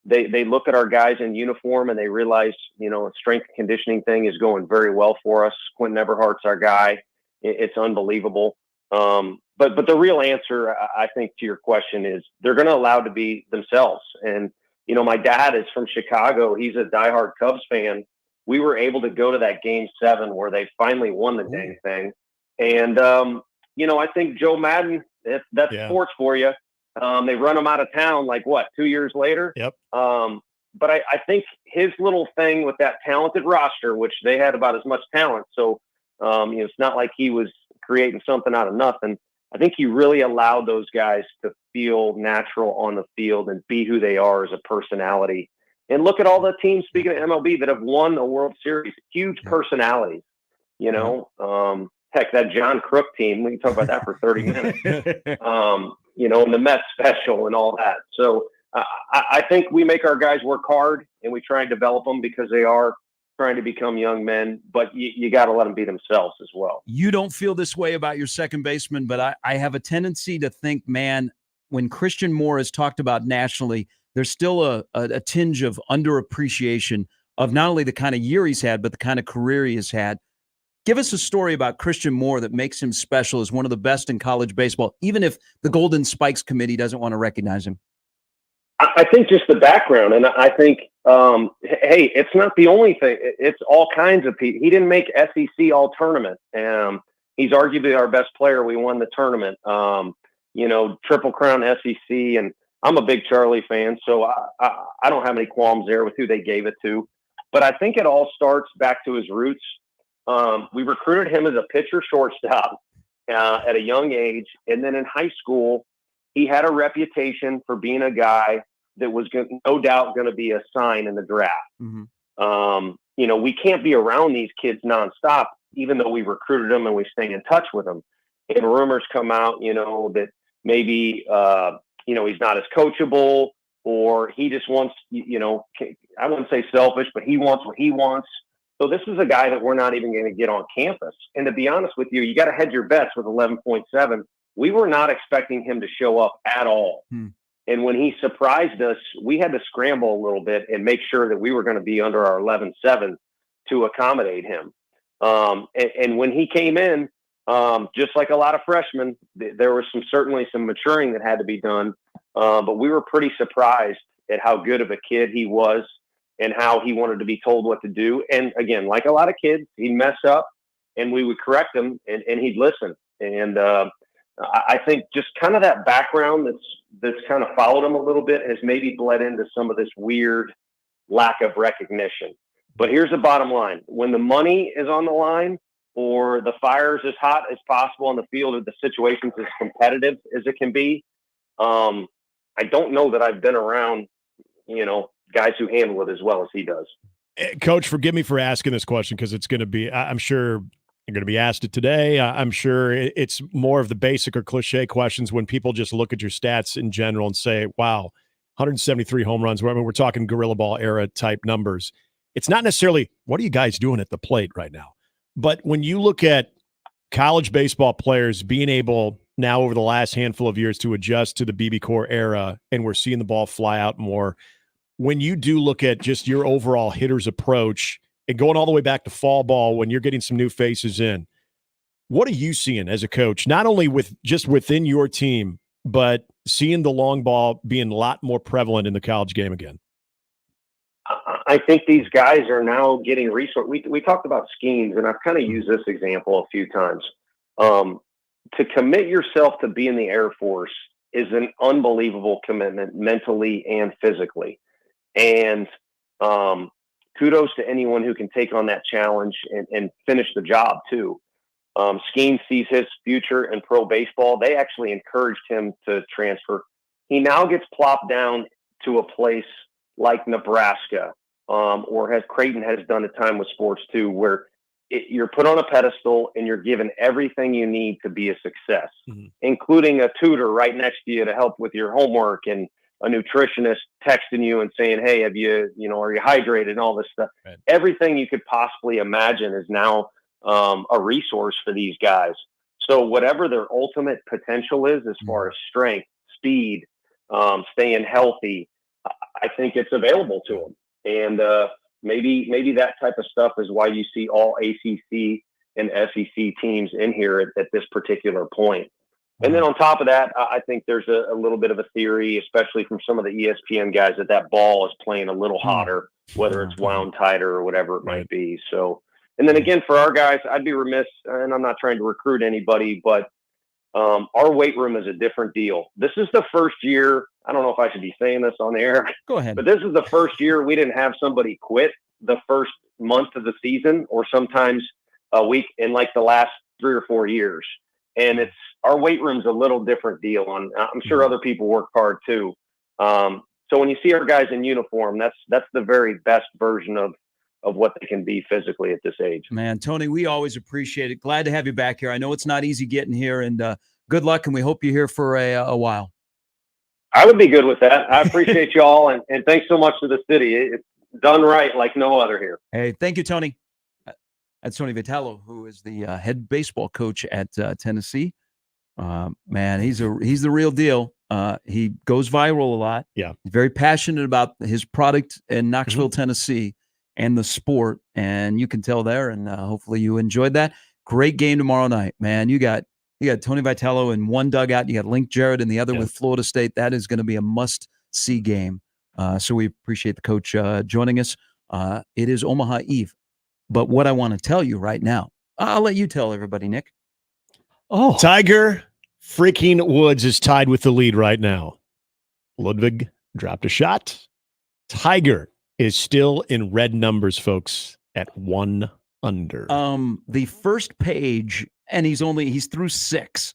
Speaker 18: They look at our guys in uniform and they realize, a strength and conditioning thing is going very well for us. Quentin Everhart's our guy. It's unbelievable. But the real answer, I think, to your question is they're going to allow to be themselves. And, my dad is from Chicago. He's a diehard Cubs fan. We were able to go to that Game 7 where they finally won the dang thing. And, I think Joe Madden, that's sports for you. They run him out of town, 2 years later?
Speaker 14: Yep.
Speaker 18: But I think his little thing with that talented roster, which they had about as much talent. So, it's not like he was creating something out of nothing. I think he really allowed those guys to feel natural on the field and be who they are as a personality. And look at all the teams, speaking of MLB, that have won the World Series, huge personalities, heck, that John Crook team, we can talk about that for 30 minutes, and the Mets special and all that. So I think we make our guys work hard and we try and develop them because they are trying to become young men, but you got to let them be themselves as well.
Speaker 4: You don't feel this way about your second baseman, but I have a tendency to think, man, when Christian Moore is talked about nationally, there's still a tinge of underappreciation of not only the kind of year he's had, but the kind of career he has had. Give us a story about Christian Moore that makes him special as one of the best in college baseball, even if the Golden Spikes Committee doesn't want to recognize him.
Speaker 18: I think just the background, and I think, hey, it's not the only thing. It's all kinds of people. He didn't make SEC All-Tournament. He's arguably our best player. We won the tournament. Triple Crown SEC, and I'm a big Charlie fan, so I don't have any qualms there with who they gave it to. But I think it all starts back to his roots. We recruited him as a pitcher shortstop at a young age. And then in high school, he had a reputation for being a guy that was no doubt going to be a sign in the draft. We can't be around these kids nonstop, even though we recruited them and we stay in touch with them. And rumors come out, that maybe, he's not as coachable, or he just wants, I wouldn't say selfish, but he wants what he wants. So this is a guy that we're not even going to get on campus. And to be honest with you, you got to hedge your bets with 11.7. We were not expecting him to show up at all. And when he surprised us, we had to scramble a little bit and make sure that we were going to be under our 11.7 to accommodate him. And when he came in, just like a lot of freshmen, there was certainly some maturing that had to be done. But we were pretty surprised at how good of a kid he was and how he wanted to be told what to do. And again, like a lot of kids, he'd mess up and we would correct him and he'd listen. And I think just kind of that background that's kind of followed him a little bit has maybe bled into some of this weird lack of recognition. But here's the bottom line. When the money is on the line or the fire is as hot as possible on the field or the situation's as competitive as it can be, I don't know that I've been around, guys who handle it as well as he does.
Speaker 14: Coach, forgive me for asking this question because it's going to be, I'm sure you're going to be asked it today. I'm sure it's more of the basic or cliche questions when people just look at your stats in general and say, wow, 173 home runs. I mean, we're talking Gorilla Ball era type numbers. It's not necessarily, what are you guys doing at the plate right now? But when you look at college baseball players being able now over the last handful of years to adjust to the BB Core era, and we're seeing the ball fly out more. When you do look at just your overall hitter's approach and going all the way back to fall ball when you're getting some new faces in, what are you seeing as a coach, not only with just within your team, but seeing the long ball being a lot more prevalent in the college game again?
Speaker 18: I think these guys are now getting resources. We talked about schemes, and I've kind of used this example a few times. To commit yourself to be in the Air Force is an unbelievable commitment mentally and physically. And kudos to anyone who can take on that challenge and finish the job too. Skeen sees his future in pro baseball. They actually encouraged him to transfer. He now gets plopped down to a place like Nebraska, or as Creighton has done at time with sports too, where you're put on a pedestal and you're given everything you need to be a success, including a tutor right next to you to help with your homework, and a nutritionist texting you and saying, hey, are you hydrated, and all this stuff. Right. Everything you could possibly imagine is now a resource for these guys. So whatever their ultimate potential is, as far as strength, speed, staying healthy, I think it's available to them. And maybe that type of stuff is why you see all ACC and SEC teams in here at this particular point. And then on top of that, I think there's a little bit of a theory, especially from some of the ESPN guys, that ball is playing a little hotter, whether it's wound tighter or whatever it might be. So, and then again, for our guys, I'd be remiss, and I'm not trying to recruit anybody, but our weight room is a different deal. This is the first year. I don't know if I should be saying this on the air.
Speaker 13: Go ahead.
Speaker 18: But this is the first year we didn't have somebody quit the first month of the season, or sometimes a week in like the last 3 or 4 years. And our weight room's a little different deal. I'm sure other people work hard too. So when you see our guys in uniform, that's the very best version of what they can be physically at this age.
Speaker 4: Man, Tony, we always appreciate it. Glad to have you back here. I know it's not easy getting here, and good luck, and we hope you're here for a while.
Speaker 18: I would be good with that. I appreciate you all, and thanks so much to the city. It's done right like no other here.
Speaker 4: Hey, thank you, Tony. That's Tony Vitello, who is the head baseball coach at Tennessee. Man, he's the real deal. He goes viral a lot.
Speaker 14: Yeah.
Speaker 4: He's very passionate about his product in Knoxville, Tennessee, and the sport. And you can tell there, and hopefully you enjoyed that. Great game tomorrow night, man. You got Tony Vitello in one dugout. You got Link Jarrett in the other with Florida State. That is going to be a must-see game. So we appreciate the coach joining us. It is Omaha Eve. But what I want to tell you right now, I'll let you tell everybody, Nick.
Speaker 14: Oh, Tiger freaking Woods is tied with the lead right now. Ludwig dropped a shot. Tiger is still in red numbers, folks, at 1 under.
Speaker 4: The first page, and he's through 6.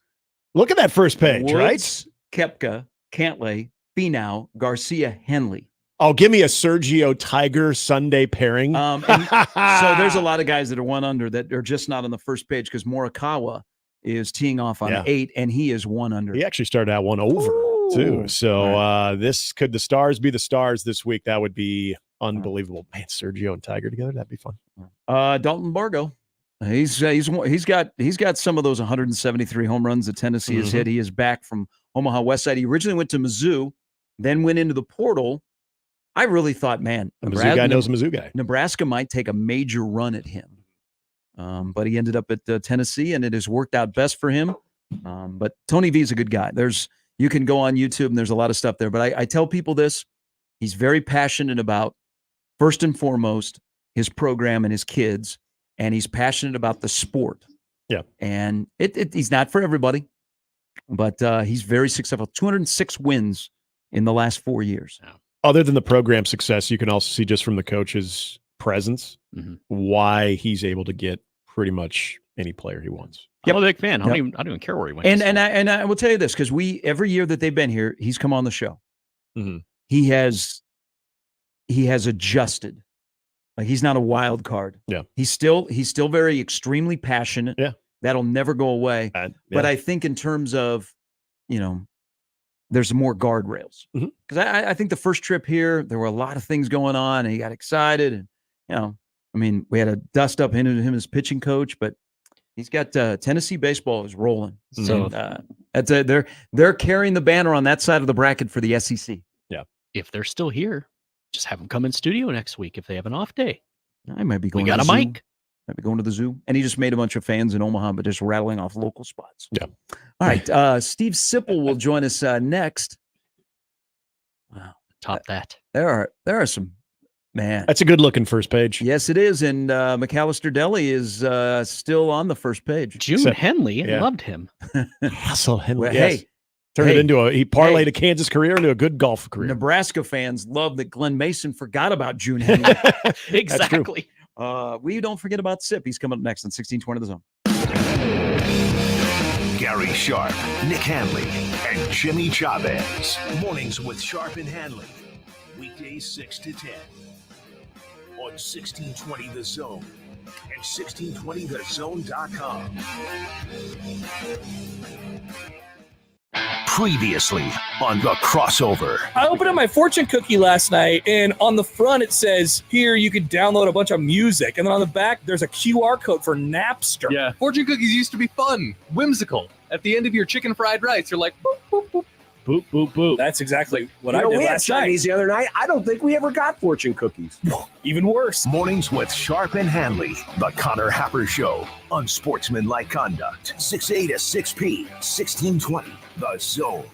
Speaker 14: Look at that first page,
Speaker 4: Woods,
Speaker 14: right?
Speaker 4: Koepka, Cantlay, Finau, Garcia, Henley.
Speaker 14: Oh, give me a Sergio Tiger Sunday pairing.
Speaker 4: So there's a lot of guys that are 1 under that are just not on the first page, because Morikawa is teeing off on 8, and he is 1 under.
Speaker 14: He actually started out 1 over too. So could the stars be the stars this week? That would be unbelievable. Man, Sergio and Tiger together, that'd be fun.
Speaker 4: Dalton Bargo, he's got some of those 173 home runs that Tennessee has hit. He is back from Omaha West Side. He originally went to Mizzou, then went into the portal. I really thought, man,
Speaker 14: the Mizzou guy knows a Mizzou guy.
Speaker 4: Nebraska might take a major run at him. But he ended up at Tennessee, and it has worked out best for him. But Tony V is a good guy. You can go on YouTube, and there's a lot of stuff there. But I tell people this. He's very passionate about, first and foremost, his program and his kids, and he's passionate about the sport.
Speaker 14: Yeah.
Speaker 4: And he's not for everybody, but he's very successful. 206 wins in the last 4 years.
Speaker 14: Other than the program success, you can also see just from the coach's presence why he's able to get pretty much any player he wants.
Speaker 15: I'm a big fan. I don't even care where he went.
Speaker 4: And I will tell you this, because every year that they've been here, he's come on the show. He has adjusted. Like, he's not a wild card.
Speaker 14: Yeah.
Speaker 4: He's still very extremely passionate.
Speaker 14: Yeah.
Speaker 4: That'll never go away. But I think in terms of, there's more guardrails. Because I think the first trip here, there were a lot of things going on, and he got excited, and we had to dust up him as pitching coach, but He's got Tennessee baseball is rolling. So they're carrying the banner on that side of the bracket for the SEC.
Speaker 14: Yeah.
Speaker 15: If they're still here, just have them come in studio next week if they have an off day.
Speaker 4: I might be going.
Speaker 15: We got
Speaker 4: to
Speaker 15: a
Speaker 4: the zoo.
Speaker 15: mic.
Speaker 4: Might be going to the zoo. And he just made a bunch of fans in Omaha, but just rattling off local spots.
Speaker 14: Yeah.
Speaker 4: All right. Steve Sipple will join us next. Wow.
Speaker 15: Top that.
Speaker 4: There are some, man.
Speaker 14: That's a good looking first page.
Speaker 4: Yes, it is. And McAllister Deli is still on the first page.
Speaker 15: June Henley loved him.
Speaker 14: Hassel Henley.
Speaker 4: Well,
Speaker 14: yes.
Speaker 4: Hey,
Speaker 14: Turned it into he parlayed
Speaker 4: hey.
Speaker 14: a Kansas career into a good golf career.
Speaker 4: Nebraska fans love that Glenn Mason forgot about June Henley.
Speaker 15: Exactly.
Speaker 4: We don't forget about Sip. He's coming up next on 1620 The Zone.
Speaker 10: Gary Sharp, Nick Handley, and Jimmy Chavez. Mornings with Sharp and Handley. Weekdays 6 to 10. On 1620 The Zone and 1620thezone.com. Previously on The Crossover.
Speaker 17: I opened up my fortune cookie last night, and on the front it says, here you can download a bunch of music. And then on the back, there's a QR code for Napster.
Speaker 19: Yeah. Fortune cookies used to be fun, whimsical. At the end of your chicken fried rice, you're like, boop, boop, boop.
Speaker 17: Boop, boop, boop. That's exactly what I did
Speaker 20: we had
Speaker 17: last night.
Speaker 20: Chinese the other night. I don't think we ever got fortune cookies.
Speaker 17: Even worse.
Speaker 10: Mornings with Sharp and Handley. The Connor Happer Show. Unsportsmanlike conduct. 6A to 6P. 1620. The Zone.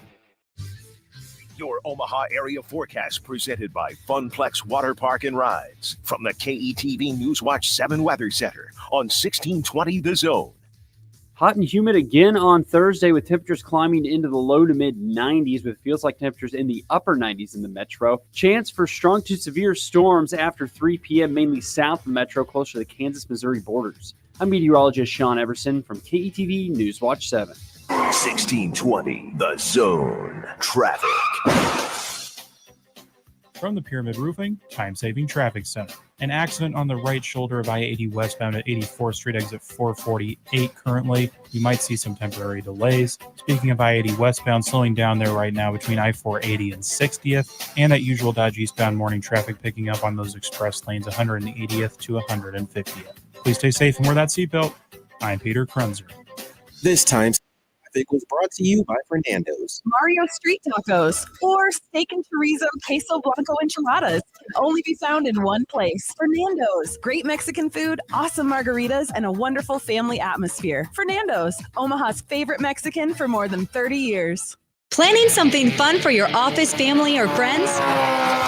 Speaker 10: Your Omaha area forecast presented by Funplex Water Park and Rides. From the KETV Newswatch 7 Weather Center on 1620 The Zone.
Speaker 21: Hot and humid again on Thursday with temperatures climbing into the low to mid 90s with feels like temperatures in the upper 90s in the metro. Chance for strong to severe storms after 3 p.m. mainly south of the metro closer to the Kansas-Missouri borders. I'm meteorologist Sean Everson from KETV Newswatch 7.
Speaker 10: 1620 The Zone. Traffic.
Speaker 3: From the Pyramid Roofing Time-Saving Traffic Center. An accident on the right shoulder of I-80 westbound at 84th Street, exit 448 currently. You might see some temporary delays. Speaking of I-80 westbound, slowing down there right now between I-480 and 60th, and at usual Dodge eastbound morning traffic picking up on those express lanes 180th to 150th. Please stay safe and wear that seatbelt. I'm Peter Krunzer.
Speaker 6: This time, traffic was brought to you by Fernando's.
Speaker 23: Mario Street Tacos or Steak and Chorizo Queso Blanco Enchiladas can only be found in one place. Fernando's. Great Mexican food, awesome margaritas, and a wonderful family atmosphere. Fernando's, Omaha's favorite Mexican for more than 30 years.
Speaker 24: Planning something fun for your office, family, or friends?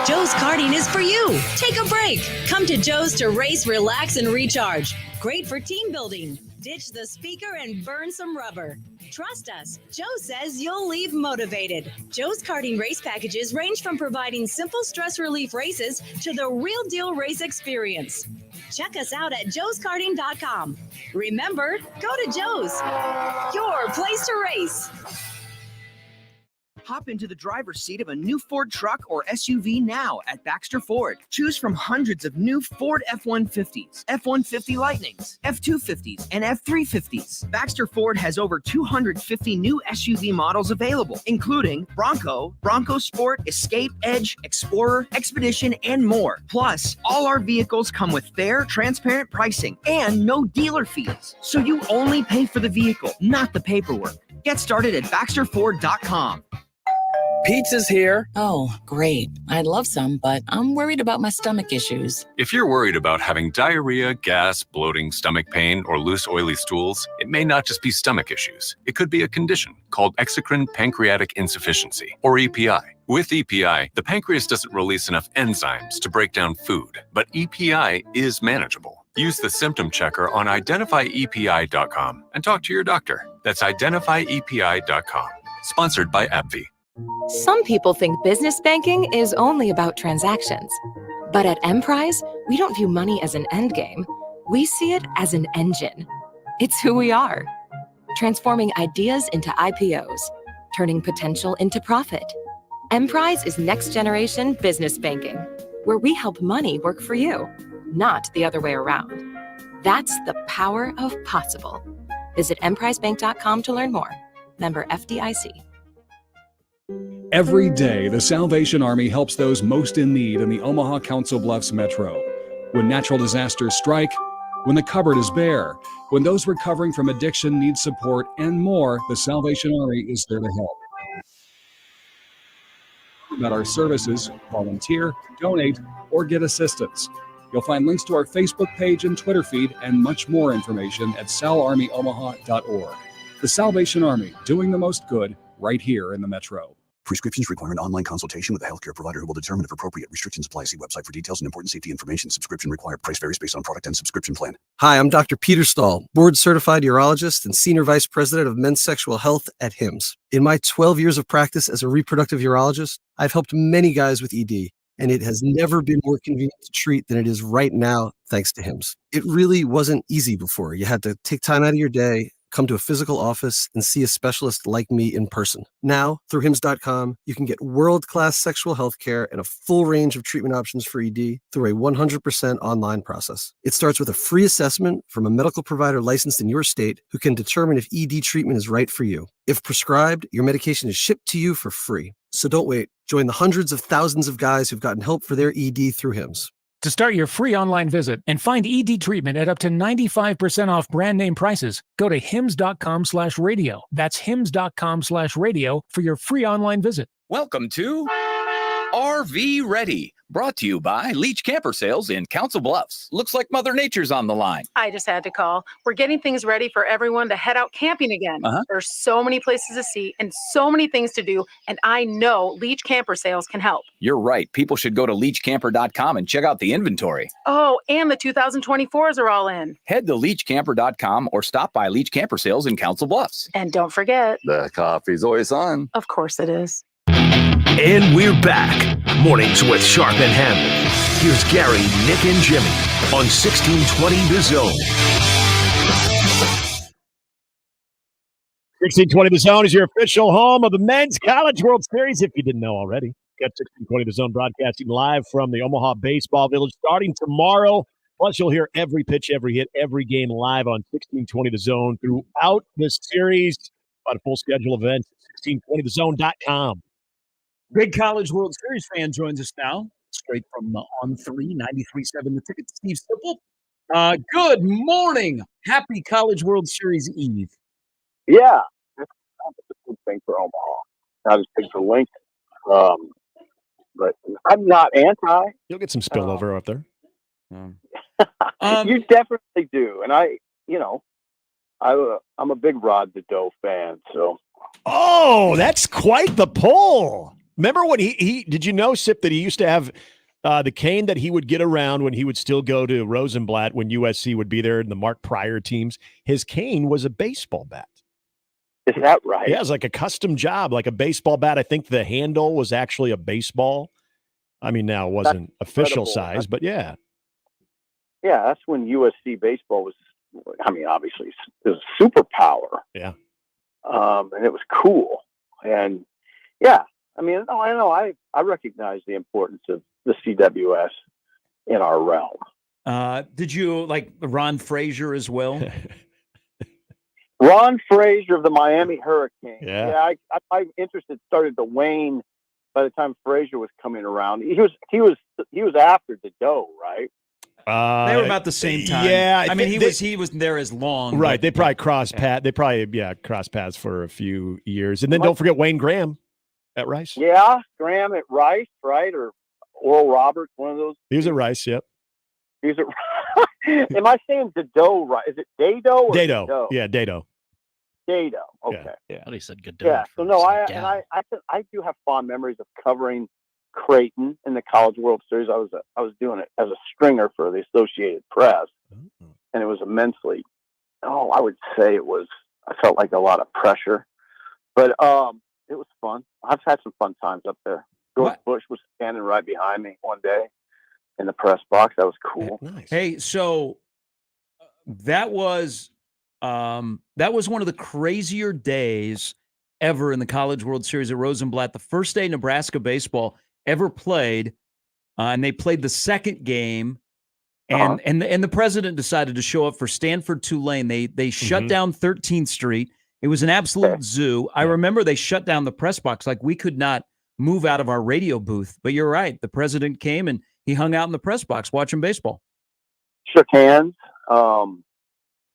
Speaker 24: Joe's Karting is for you. Take a break. Come to Joe's to race, relax, and recharge. Great for team building. Ditch the speaker and burn some rubber. Trust us, Joe says you'll leave motivated. Joe's Karting race packages range from providing simple stress relief races to the real deal race experience. Check us out at joeskarting.com. Remember, go to Joe's, your place to race.
Speaker 7: Hop into the driver's seat of a new Ford truck or SUV now at Baxter Ford. Choose from hundreds of new Ford F-150s, F-150 Lightnings, F-250s, and F-350s. Baxter Ford has over 250 new SUV models available, including Bronco, Bronco Sport, Escape, Edge, Explorer, Expedition, and more. Plus, all our vehicles come with fair, transparent pricing and no dealer fees. So you only pay for the vehicle, not the paperwork. Get started at BaxterFord.com.
Speaker 25: Pizza's here. Oh, great. I'd love some, but I'm worried about my stomach issues.
Speaker 26: If you're worried about having diarrhea, gas, bloating, stomach pain, or loose, oily stools, it may not just be stomach issues. It could be a condition called exocrine pancreatic insufficiency, or EPI. With EPI, the pancreas doesn't release enough enzymes to break down food, but EPI is manageable. Use the symptom checker on identifyepi.com and talk to your doctor. That's identifyepi.com. Sponsored by AbbVie.
Speaker 27: Some people think business banking is only about transactions. But at Emprise, we don't view money as an end game. We see it as an engine. It's who we are. Transforming ideas into IPOs, turning potential into profit. Emprise is next generation business banking, where we help money work for you, not the other way around. That's the power of possible. Visit emprisebank.com to learn more. Member FDIC.
Speaker 30: Every day, the Salvation Army helps those most in need in the Omaha Council Bluffs metro. When natural disasters strike, when the cupboard is bare, when those recovering from addiction need support, and more, the Salvation Army is there to help. About our services, volunteer, donate, or get assistance. You'll find links to our Facebook page and Twitter feed and much more information at salarmyomaha.org. The Salvation Army, doing the most good right here in the Metro.
Speaker 1: Prescriptions require an online consultation with a healthcare provider who will determine if appropriate. Restrictions apply. See website for details and important safety information. Subscription required. Price varies based on product and subscription plan.
Speaker 2: Hi, I'm Dr. Peter Stahl, board-certified urologist and senior vice president of men's sexual health at HIMSS. In my 12 years of practice as a reproductive urologist, I've helped many guys with ED, and it has never been more convenient to treat than it is right now, thanks to HIMSS. It really wasn't easy before. You had to take time out of your day, come to a physical office, and see a specialist like me in person. Now, through HIMSS.com, you can get world-class sexual health care and a full range of treatment options for ED through a 100% online process. It starts with a free assessment from a medical provider licensed in your state who can determine if ED treatment is right for you. If prescribed, your medication is shipped to you for free. So don't wait. Join the hundreds of thousands of guys who've gotten help for their ED through HIMSS.
Speaker 5: To start your free online visit and find ED treatment at up to 95% off brand name prices, go to hims.com/radio. That's hims.com/radio for your free online visit.
Speaker 8: Welcome to RV Ready, brought to you by Leach Camper Sales in Council Bluffs. Looks like Mother Nature's on the line.
Speaker 9: I just had to call. We're getting things ready for everyone to head out camping again. There's so many places to see and so many things to do, and I know Leach Camper Sales can help.
Speaker 8: You're right. People should go to leachcamper.com and check out the inventory.
Speaker 9: Oh, and the 2024s are all in.
Speaker 8: Head to leachcamper.com or stop by Leach Camper Sales in Council Bluffs.
Speaker 9: And don't forget,
Speaker 8: The coffee's always on.
Speaker 9: of course it is.
Speaker 10: And we're back. Mornings with Sharp and Handley. Here's Gary, Nick, and Jimmy on 1620 The Zone.
Speaker 14: 1620 The Zone is your official home of the Men's College World Series, if you didn't know already. Got 1620 The Zone broadcasting live from the Omaha Baseball Village starting tomorrow. Plus, you'll hear every pitch, every hit, every game live on 1620 The Zone throughout the series. About a full schedule of events at 1620thezone.com.
Speaker 4: Big College World Series fan joins us now, straight from On 3, 93.7 The Ticket, Steve Sipple. Good morning. Happy College World Series Eve.
Speaker 11: Yeah, that's a good thing for Omaha. Not as big for Lincoln. But I'm not anti.
Speaker 14: You'll get some spillover up there.
Speaker 11: You definitely do. And I'm a big Rod the Doe fan, so.
Speaker 14: Oh, that's quite the pull. Remember when he did you know, Sip, that he used to have the cane that he would get around when he would still go to Rosenblatt when USC would be there in the Mark Pryor teams? His cane was a baseball bat.
Speaker 11: Is that right?
Speaker 14: Yeah, it was like a custom job, like a baseball bat. I think the handle was actually a baseball. I mean, now it wasn't official size, but yeah.
Speaker 11: Yeah, that's when USC baseball was, obviously it was superpower.
Speaker 14: Yeah.
Speaker 11: And it was cool. And yeah, I recognize the importance of the CWS in our realm.
Speaker 4: Did you like Ron Frazier as well?
Speaker 11: Ron Frazier of the Miami Hurricanes.
Speaker 14: Yeah.
Speaker 11: My interest had started to wane by the time Frazier was coming around. He was after the Doe, right?
Speaker 4: They were about the same time.
Speaker 14: Yeah,
Speaker 4: I mean, he was there as long.
Speaker 14: Right.
Speaker 4: but-
Speaker 14: They probably crossed paths. They probably crossed paths for a few years, and then don't forget Wayne Graham at Rice.
Speaker 11: Yeah, Graham at Rice, right? Or Oral Roberts, one of those.
Speaker 14: He was at Rice. Yep.
Speaker 11: He's at. Am I saying Dado? Right? Is it Dado? Or
Speaker 14: Dado.
Speaker 11: Dado?
Speaker 14: Yeah, Dado.
Speaker 11: Dado. Okay.
Speaker 14: Yeah.
Speaker 15: I thought he said good.
Speaker 11: Yeah. So no, I do have fond memories of covering Creighton in the College World Series. I was doing it as a stringer for the Associated Press, and it was immensely. I would say I felt like a lot of pressure, but it was fun. I've had some fun times up there. George Bush was standing right behind me one day in the press box. That was cool.
Speaker 14: Nice.
Speaker 4: Hey, so that was one of the crazier days ever in the College World Series at Rosenblatt. The first day Nebraska baseball ever played, and they played the second game, and the president decided to show up for Stanford Tulane. They shut down 13th Street. It was an absolute zoo. I remember they shut down the press box. Like, we could not move out of our radio booth. But you're right. The president came and he hung out in the press box watching baseball.
Speaker 11: Shook hands.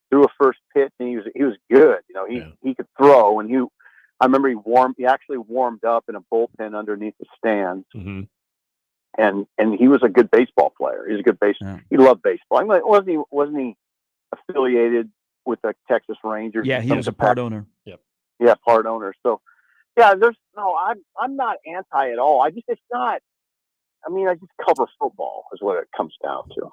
Speaker 11: threw a first pitch, and he was good. He could throw, and I remember he actually warmed up in a bullpen underneath the stands.
Speaker 14: Mm-hmm.
Speaker 11: And he was a good baseball player. He was a good He loved baseball. I mean, wasn't he affiliated with the Texas Rangers?
Speaker 4: Yeah, he was a part owner.
Speaker 14: Yep.
Speaker 11: Yeah, part owner. So, yeah, I'm not anti at all. It's not. I mean, I just cover football is what it comes down to.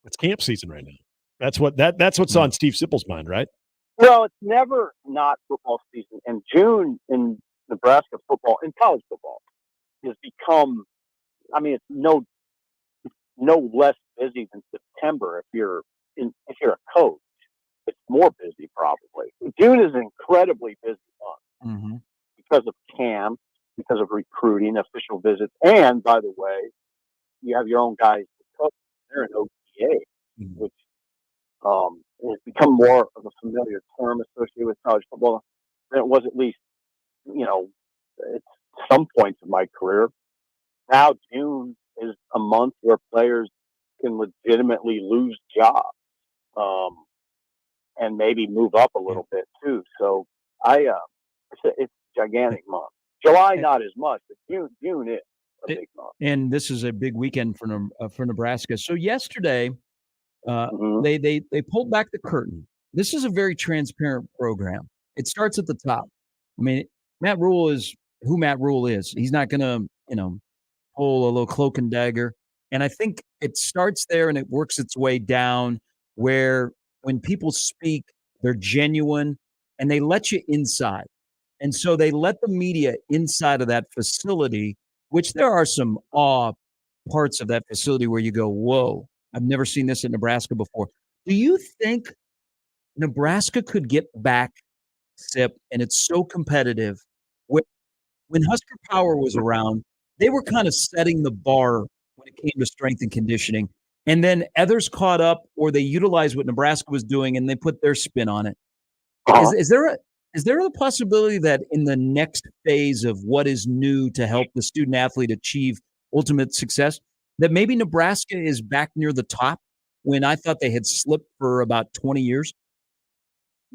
Speaker 14: It's camp season right now. That's what's on Steve Sipple's mind, right?
Speaker 11: Well, it's never not football season. And June in Nebraska football, in college football, has become. I mean, it's no less busy than September if you're a coach. It's more busy probably. June is an incredibly busy month because of camp, because of recruiting, official visits, and by the way, you have your own guys to coach. They're an OTA, which has become more of a familiar term associated with college football than it was at least, at some points of my career. Now June is a month where players can legitimately lose jobs, and maybe move up a little bit too. So it's a gigantic month. July not as much, but June is a big month.
Speaker 4: And this is a big weekend for Nebraska. So yesterday, they pulled back the curtain. This is a very transparent program. It starts at the top. I mean, Matt Rule is who Matt Rule is. He's not going to, pull a little cloak and dagger. And I think it starts there and it works its way down where when people speak, they're genuine and they let you inside. And so they let the media inside of that facility, which there are some awe parts of that facility where you go, whoa, I've never seen this in Nebraska before. Do you think Nebraska could get back, Sip, and it's so competitive? When Husker Power was around, they were kind of setting the bar when it came to strength and conditioning. And then others caught up or they utilized what Nebraska was doing and they put their spin on it. Is there a possibility that in the next phase of what is new to help the student athlete achieve ultimate success, that maybe Nebraska is back near the top when I thought they had slipped for about 20 years?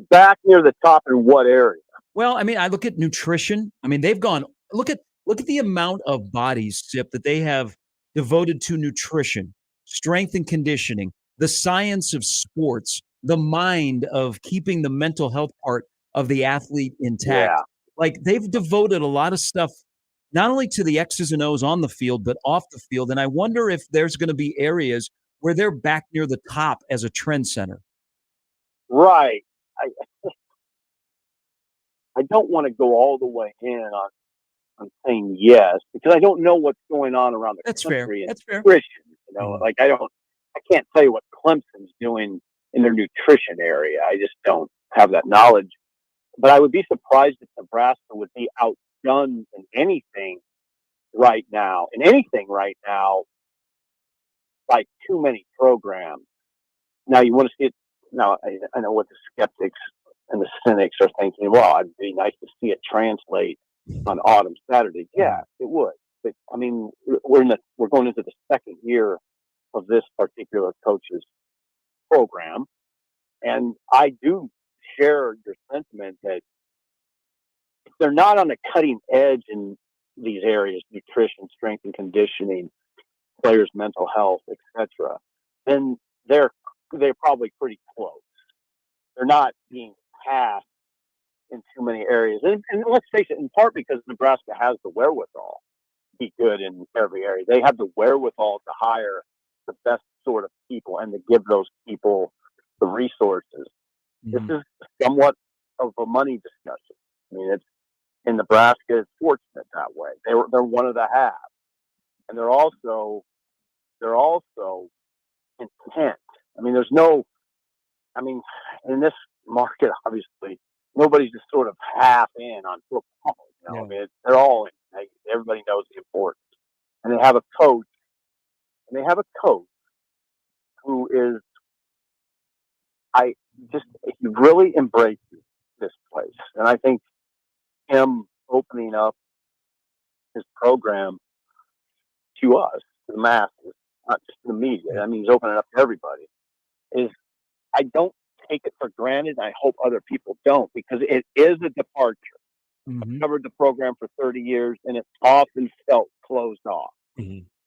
Speaker 11: Back near the top in what area?
Speaker 4: Well, I mean, I look at nutrition. I mean, they've gone look at the amount of bodies, Sip, that they have devoted to nutrition, strength and conditioning, the science of sports, the mind of keeping the mental health part of the athlete intact.
Speaker 11: Yeah.
Speaker 4: Like they've devoted a lot of stuff, not only to the X's and O's on the field, but off the field. And I wonder if there's going to be areas where they're back near the top as a trend center.
Speaker 11: Right. I don't want to go all the way in on saying yes because I don't know what's going on around the country.
Speaker 4: That's fair.
Speaker 11: Nutrition, like I can't tell you what Clemson's doing in their nutrition area. I just don't have that knowledge. But I would be surprised if Nebraska would be outdone in anything right now, by too many programs. Now you want to see it. Now I know what the skeptics and the cynics are thinking. Well, it'd be nice to see it translate on Autumn Saturday. Yeah, it would. But I mean, we're going into the second year of this particular coach's program, and I do share your sentiment that if they're not on the cutting edge in these areas, nutrition, strength and conditioning, players' mental health, etc., then they're probably pretty close. They're not being passed in too many areas. And let's face it, in part because Nebraska has the wherewithal to be good in every area. They have the wherewithal to hire the best sort of people and to give those people the resources. This is somewhat of a money discussion. I mean, it's in Nebraska, it's fortunate that way. They're one of the haves, and they're also intent. I mean, in this market, obviously, nobody's just sort of half in on football. I mean, they're all in. Everybody knows the importance, and they have a coach. Who is, he really embraces this place, and I think him opening up his program to us, to the masses, not just to the media. I mean, he's opening it up to everybody. is I don't take it for granted. I hope other people don't, because it is a departure. I've covered the program for 30 years, and it's often felt closed off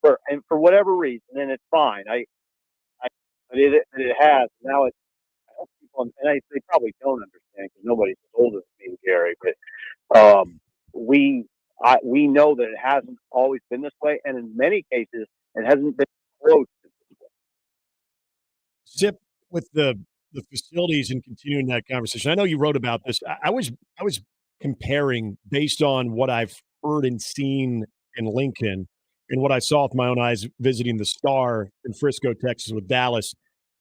Speaker 11: for whatever reason, and it's fine. But it has now. I hope people, and they probably don't understand because nobody's as old as me, Gary. But we know that it hasn't always been this way, and in many cases, it hasn't been close to this way.
Speaker 14: Zip, with the facilities and continuing that conversation. I know you wrote about this. I was comparing based on what I've heard and seen in Lincoln and what I saw with my own eyes visiting the Star in Frisco, Texas with Dallas,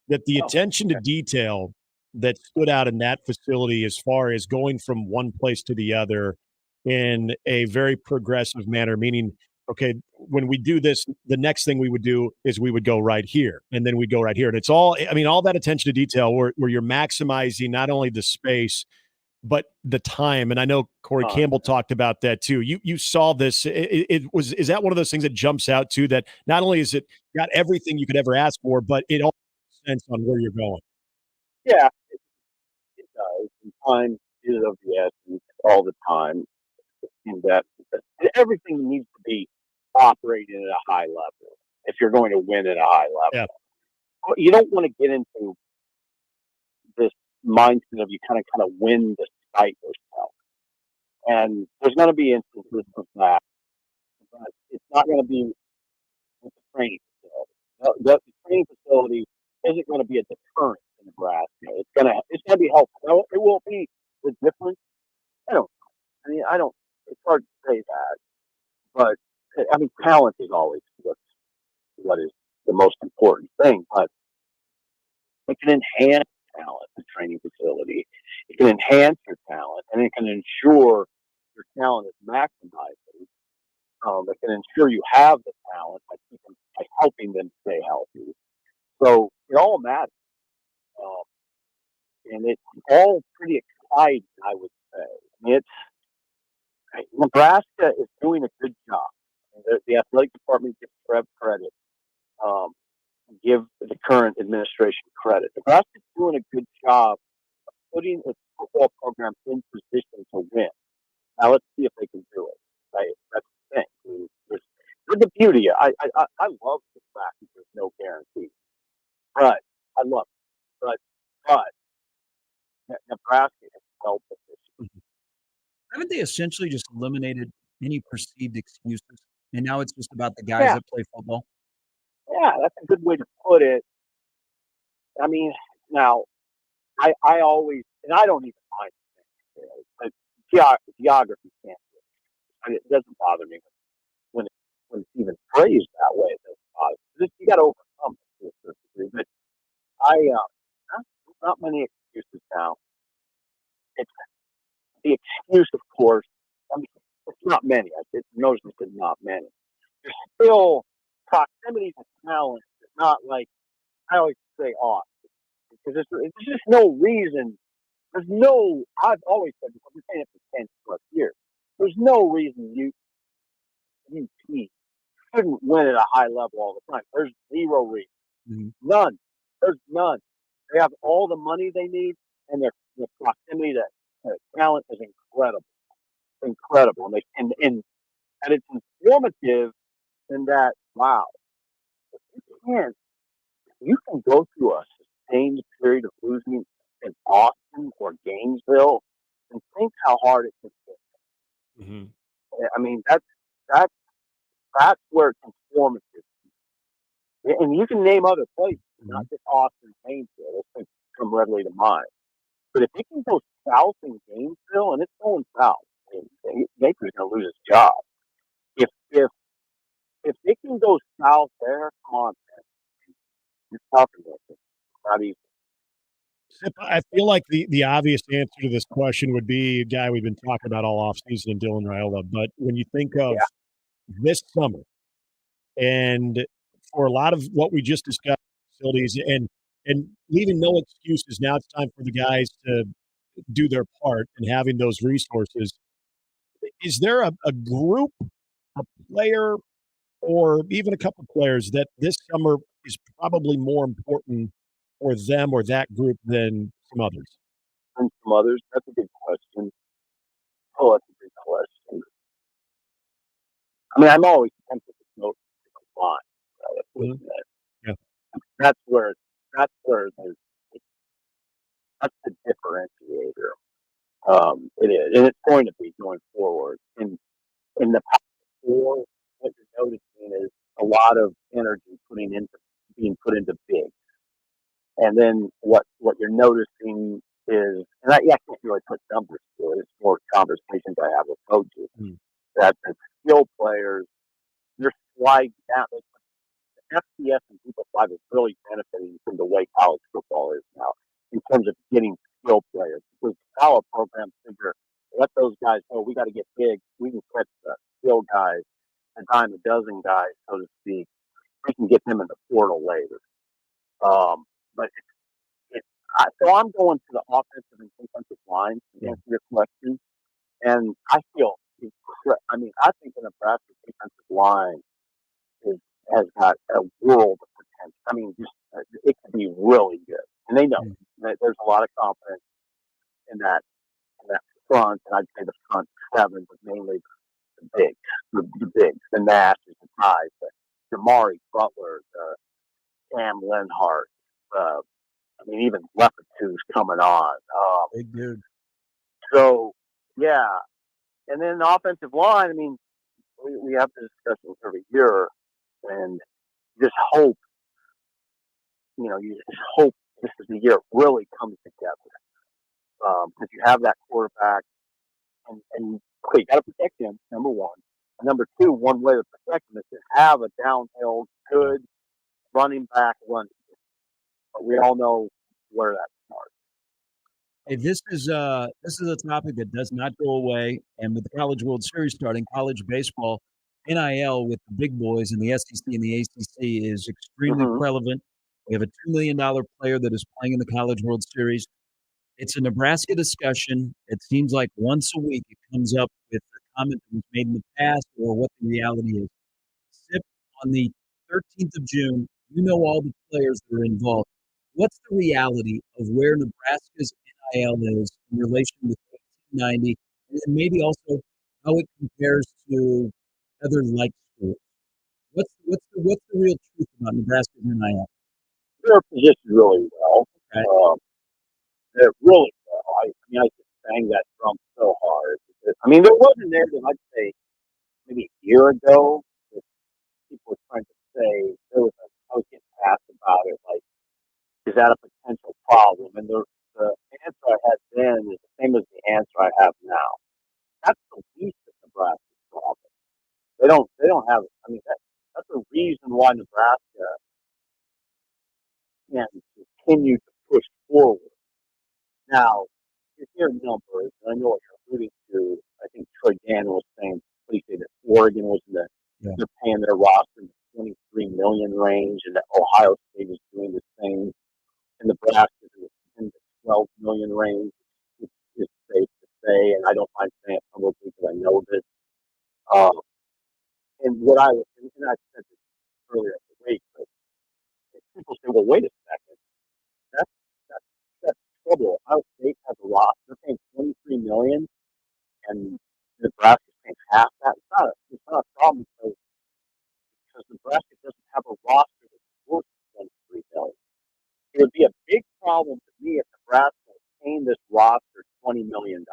Speaker 14: that the attention to detail that stood out in that facility as far as going from one place to the other in a very progressive manner, meaning, okay, when we do this, the next thing we would do is we would go right here, and then we'd go right here. And it's all, I mean, all that attention to detail where you're maximizing not only the space, but the time. And I know Corey Campbell talked about that too. You saw this. Is that one of those things that jumps out too, that not only is it got everything you could ever ask for, but it all makes sense on where you're going?
Speaker 11: Yeah, it does. And time is of the essence all the time. In that everything needs to be operating at a high level if you're going to win at a high level.
Speaker 14: Yeah.
Speaker 11: You don't want to get into this mindset of you kind of win despite yourself. And there's going to be instances of that, but it's not going to be with the training facility. The training facility isn't going to be a deterrent in Nebraska. It's going to be helpful. Now, it won't be the difference. I don't. It's hard to say that, but I mean, talent is always what is the most important thing. But it can enhance talent, the training facility. It can enhance your talent, and it can ensure your talent is maximized. It can ensure you have the talent by helping them stay healthy. So it all matters, and it's all pretty exciting, I would say. Nebraska is doing a good job. The athletic department gives Trev credit. Give the current administration credit. Nebraska is doing a good job of putting its football program in position to win. Now let's see if they can do it. Right? That's the thing. I mean, there's the beauty. I love the fact that there's no guarantee. But I love it. But Nebraska is well positioned.
Speaker 4: Haven't they essentially just eliminated any perceived excuses? And now it's just about the guys that play football?
Speaker 11: Yeah, that's a good way to put it. I mean, now, I always, and I don't even mind things, but geography can't do it. I mean, it doesn't bother me when it's even phrased that way. It doesn't bother me. You got to overcome it to a certain degree. But not many excuses now. It's the excuse, of course. I mean, it's not many. Notice it's not many. There's still proximity to talent. It's not like I always say off because there's just no reason. I've always said this. I've been saying it for 10 plus years. There's no reason UT shouldn't win at a high level all the time. There's zero reason.
Speaker 4: Mm-hmm.
Speaker 11: None. There's none. They have all the money they need, and their proximity to talent is incredible. Incredible. And it's informative in that, wow, you can go through a sustained period of losing in Austin or Gainesville and think how hard it could be.
Speaker 14: Mm-hmm.
Speaker 11: I mean, that's where it's informative. And you can name other places, not just Austin, Gainesville. Those things come readily to mind. But if it can go south in Gainesville, and it's going south, Baker's going to lose his job. If it can go south there, come on, man. You're talking about it. Not easy.
Speaker 14: I feel like the obvious answer to this question would be a guy we've been talking about all offseason in Dylan Raiola. But when you think of this summer, and for a lot of what we just discussed, facilities and leaving no excuses, now it's time for the guys to do their part and having those resources. Is there a group, a player, or even a couple of players that this summer is probably more important or them or that group than some others?
Speaker 11: And some others? That's a good question. Oh, that's a good question. I mean, I'm always tempted to smoke line. Right?
Speaker 14: Yeah.
Speaker 11: That's where there's that's the differentiator. It is, and it's going to be going forward. In the past four, what you're noticing is a lot of energy being put into big. And then what you're noticing is, and I can't really put numbers to it. It's more conversations I have with coaches that the skill players, they're sliding down. The FCS and Group of 5 is really benefiting from the way college football is now in terms of getting skill players. Because now a program figure, let those guys know we got to get big. We can catch the skill guys, a dime a dozen guys, so to speak. We can get them in the portal later. But so I'm going to the offensive and defensive line to answer your question, and I feel. I think the Nebraska defensive line has got a world of potential. I mean, it could be really good, and they know there's a lot of confidence in that front, and I'd say the front seven, but mainly the bigs, the Nashes, the Ties, the Jamari Butler, the Cam Lenhart. I mean, even Leopard's coming on.
Speaker 4: Big dude.
Speaker 11: So, yeah. And then the offensive line, I mean, we have this discussion every year, and you just hope, this is the year it really comes together. Because you have that quarterback, and you got to protect him, number one. And number two, one way to protect him is to have a downhill, good running back run. But we all know where that starts.
Speaker 4: Hey, this is a topic that does not go away. And with the College World Series starting, college baseball, NIL with the big boys in the SEC and the ACC is extremely relevant. We have a $2 million player that is playing in the College World Series. It's a Nebraska discussion. It seems like once a week it comes up with a comment that was made in the past or what the reality is. SIP, on the 13th of June, you know all the players that are involved. What's the reality of where Nebraska's NIL is in relation with 1890, and then maybe also how it compares to other like schools? What's the real truth about Nebraska's NIL?
Speaker 11: They're positioned really well.
Speaker 4: Okay.
Speaker 11: They're really well. I just bang that drum so hard. I mean, there wasn't there that I'd say maybe a year ago that people were trying to say I was getting asked about it, like, is that a potential problem? And the answer I had then is the same as the answer I have now. That's the least of Nebraska's problem. They don't have. I mean, that's the reason why Nebraska can continue to push forward. Now, you hear numbers, and I know what you're alluding to. I think Troy Dan was saying, what do you say, that Oregon was they're paying their roster in the $23 million range, and that Ohio State is doing the same, and Nebraska is in the $12 million range. It's safe to say, and I don't mind saying it publicly because I know this. And what I said this earlier in the week, but people say, well, wait a second, that's trouble. Ohio State has a roster. They're paying $23 million, and Nebraska's paying half that. It's not a problem because Nebraska doesn't have a roster that's worth $23 million. It would be a big problem for me if Nebraska was paying this roster $20 million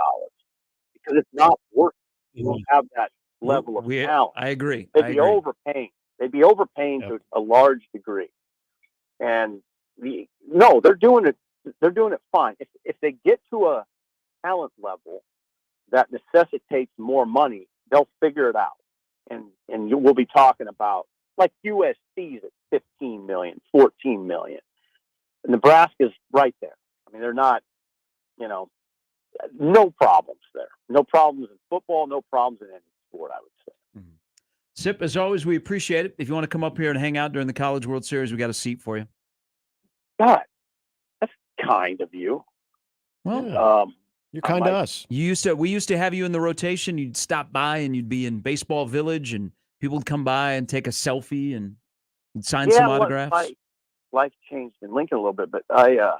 Speaker 11: because it's not worth it. You don't have that level of talent.
Speaker 4: I agree.
Speaker 11: They'd be overpaying. They'd be overpaying to a large degree. And they're doing it. They're doing it fine. If they get to a talent level that necessitates more money, they'll figure it out. And we'll be talking about like USC's at $15 million, $14 million. Nebraska's right there. I mean, they're not. No problems there. No problems in football. No problems in any sport, I would say.
Speaker 4: Sip, as always, we appreciate it. If you want to come up here and hang out during the College World Series, we got a seat for you.
Speaker 11: God, that's kind of you.
Speaker 4: Well,
Speaker 14: you're kind to us.
Speaker 4: We used to have you in the rotation. You'd stop by and you'd be in Baseball Village, and people would come by and take a selfie and sign some autographs.
Speaker 11: life changed in Lincoln a little bit, but I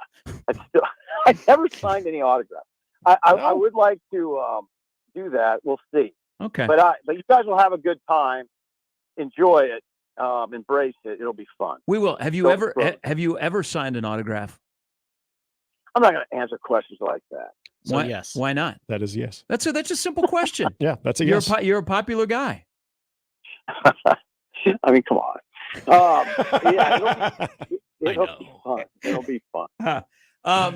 Speaker 11: never signed any autographs. I would like to do that. We'll see.
Speaker 4: Okay.
Speaker 11: But you guys will have a good time. Enjoy it. Embrace it. It'll be fun.
Speaker 4: We will. Have you ever signed an autograph?
Speaker 11: I'm not going to answer questions like that.
Speaker 15: So
Speaker 4: Why,
Speaker 15: yes.
Speaker 4: Why not?
Speaker 14: That is yes.
Speaker 4: That's a simple question.
Speaker 14: Yeah, that's a
Speaker 4: you're
Speaker 14: yes.
Speaker 4: You're a popular guy.
Speaker 11: I mean, come on. Yeah, it'll be fun. It'll be fun.